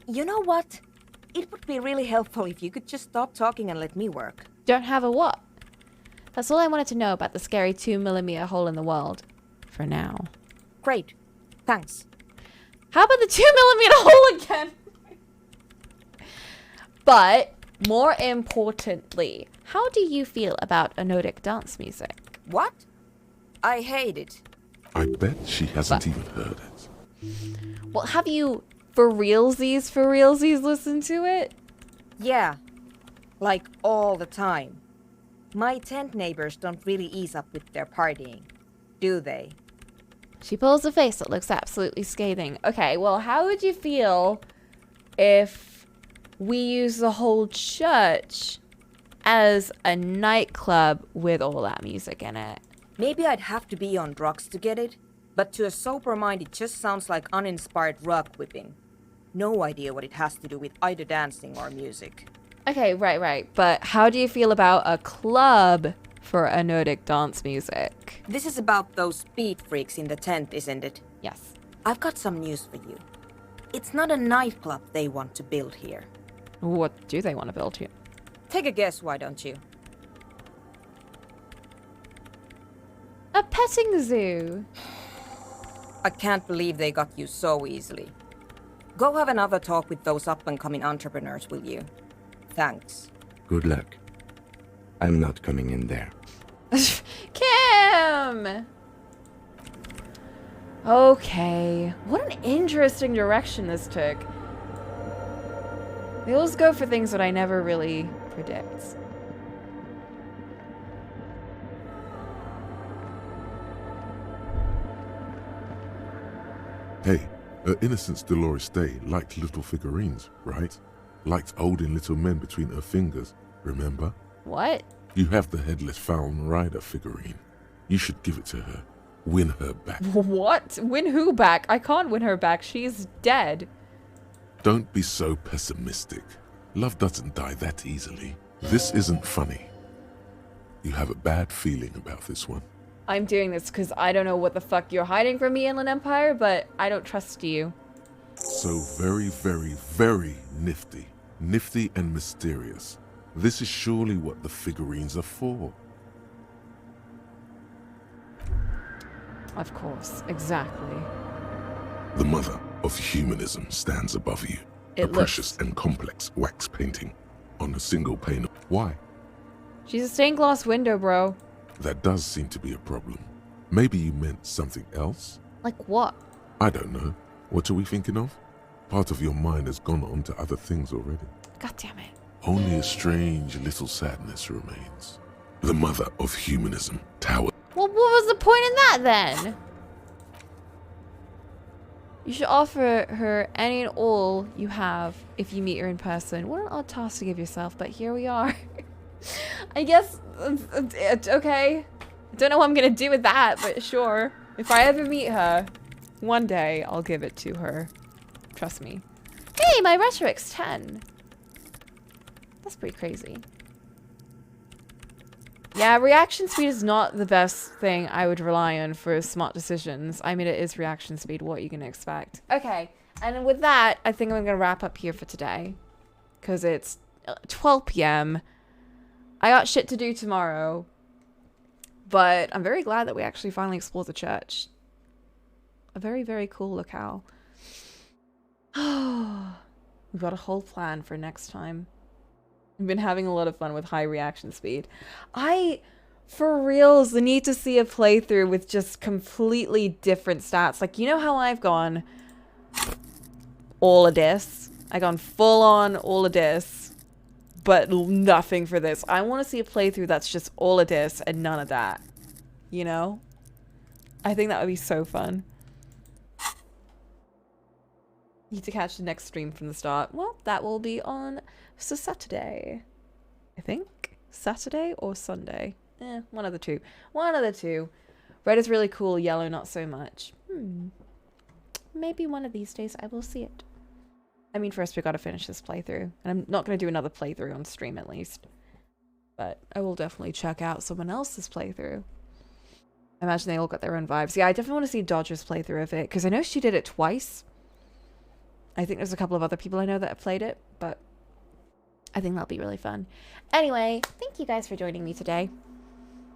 You know what? It would be really helpful if you could just stop talking and let me work. Don't have a what? That's all I wanted to know about the scary 2mm hole in the world. For now. Great. Thanks. How about the 2mm hole again? But, more importantly, how do you feel about anodic dance music? What? I hate it. I bet she hasn't even heard it. Well, have you for realsies listened to it? Yeah. Like all the time. My tent neighbors don't really ease up with their partying, do they? She pulls a face that looks absolutely scathing. Okay, well, how would you feel if we use the whole church as a nightclub with all that music in it? Maybe I'd have to be on drugs to get it, but to a sober mind it just sounds like uninspired rug whipping. No idea what it has to do with either dancing or music. Okay, right. But how do you feel about a club for anodic dance music? This is about those speed freaks in the tent, isn't it? Yes. I've got some news for you. It's not a nightclub they want to build here. What do they want to build here? Take a guess, why don't you? A petting zoo. I can't believe they got you so easily. Go have another talk with those up-and-coming entrepreneurs, will you? Thanks. Good luck. I'm not coming in there. Kim! Okay. What an interesting direction this took. They always go for things that I never really predict. Hey, her Innocence Dolores Day liked little figurines, right? Liked holding little men between her fingers, remember? What? You have the headless Fallen Rider figurine. You should give it to her. Win her back. What? Win who back? I can't win her back. She's dead. Don't be so pessimistic. Love doesn't die that easily. This isn't funny. You have a bad feeling about this one. I'm doing this because I don't know what the fuck you're hiding from me, Inland Empire, but I don't trust you. So very, very, very nifty. Nifty and mysterious. This is surely what the figurines are for. Of course, exactly. The mother of humanism stands above you. A precious and complex wax painting on a single pane. Why? She's a stained glass window, bro. That does seem to be a problem. Maybe you meant something else? Like what? I don't know. What are we thinking of? Part of your mind has gone on to other things already. God damn it. Only a strange little sadness remains. The mother of humanism, Tower. Well, what was the point in that then? You should offer her any and all you have if you meet her in person. What an odd task to give yourself, but here we are. I guess, okay. I don't know what I'm gonna do with that, but sure. If I ever meet her, one day I'll give it to her. Trust me. Hey, my rhetoric's 10. That's pretty crazy. Yeah, reaction speed is not the best thing I would rely on for smart decisions. I mean, it is reaction speed. What are you going to expect? Okay, and with that, I think I'm going to wrap up here for today. Because it's 12 p.m. I got shit to do tomorrow. But I'm very glad that we actually finally explored the church. A very, very cool locale. We've got a whole plan for next time. I've been having a lot of fun with high reaction speed. For reals, need to see a playthrough with just completely different stats. Like, you know how I've gone all of this? I've gone full on all of this, but nothing for this. I want to see a playthrough that's just all of this and none of that. You know? I think that would be so fun. Need to catch the next stream from the start. Well, that will be on Saturday. I think. Saturday or Sunday. One of the two. One of the two. Red is really cool, yellow not so much. Maybe one of these days I will see it. I mean, first we gotta finish this playthrough. And I'm not gonna do another playthrough on stream at least. But I will definitely check out someone else's playthrough. I imagine they all got their own vibes. Yeah, I definitely want to see Dodger's playthrough of it, because I know she did it twice. I think there's a couple of other people I know that have played it, but I think that'll be really fun. Anyway, thank you guys for joining me today.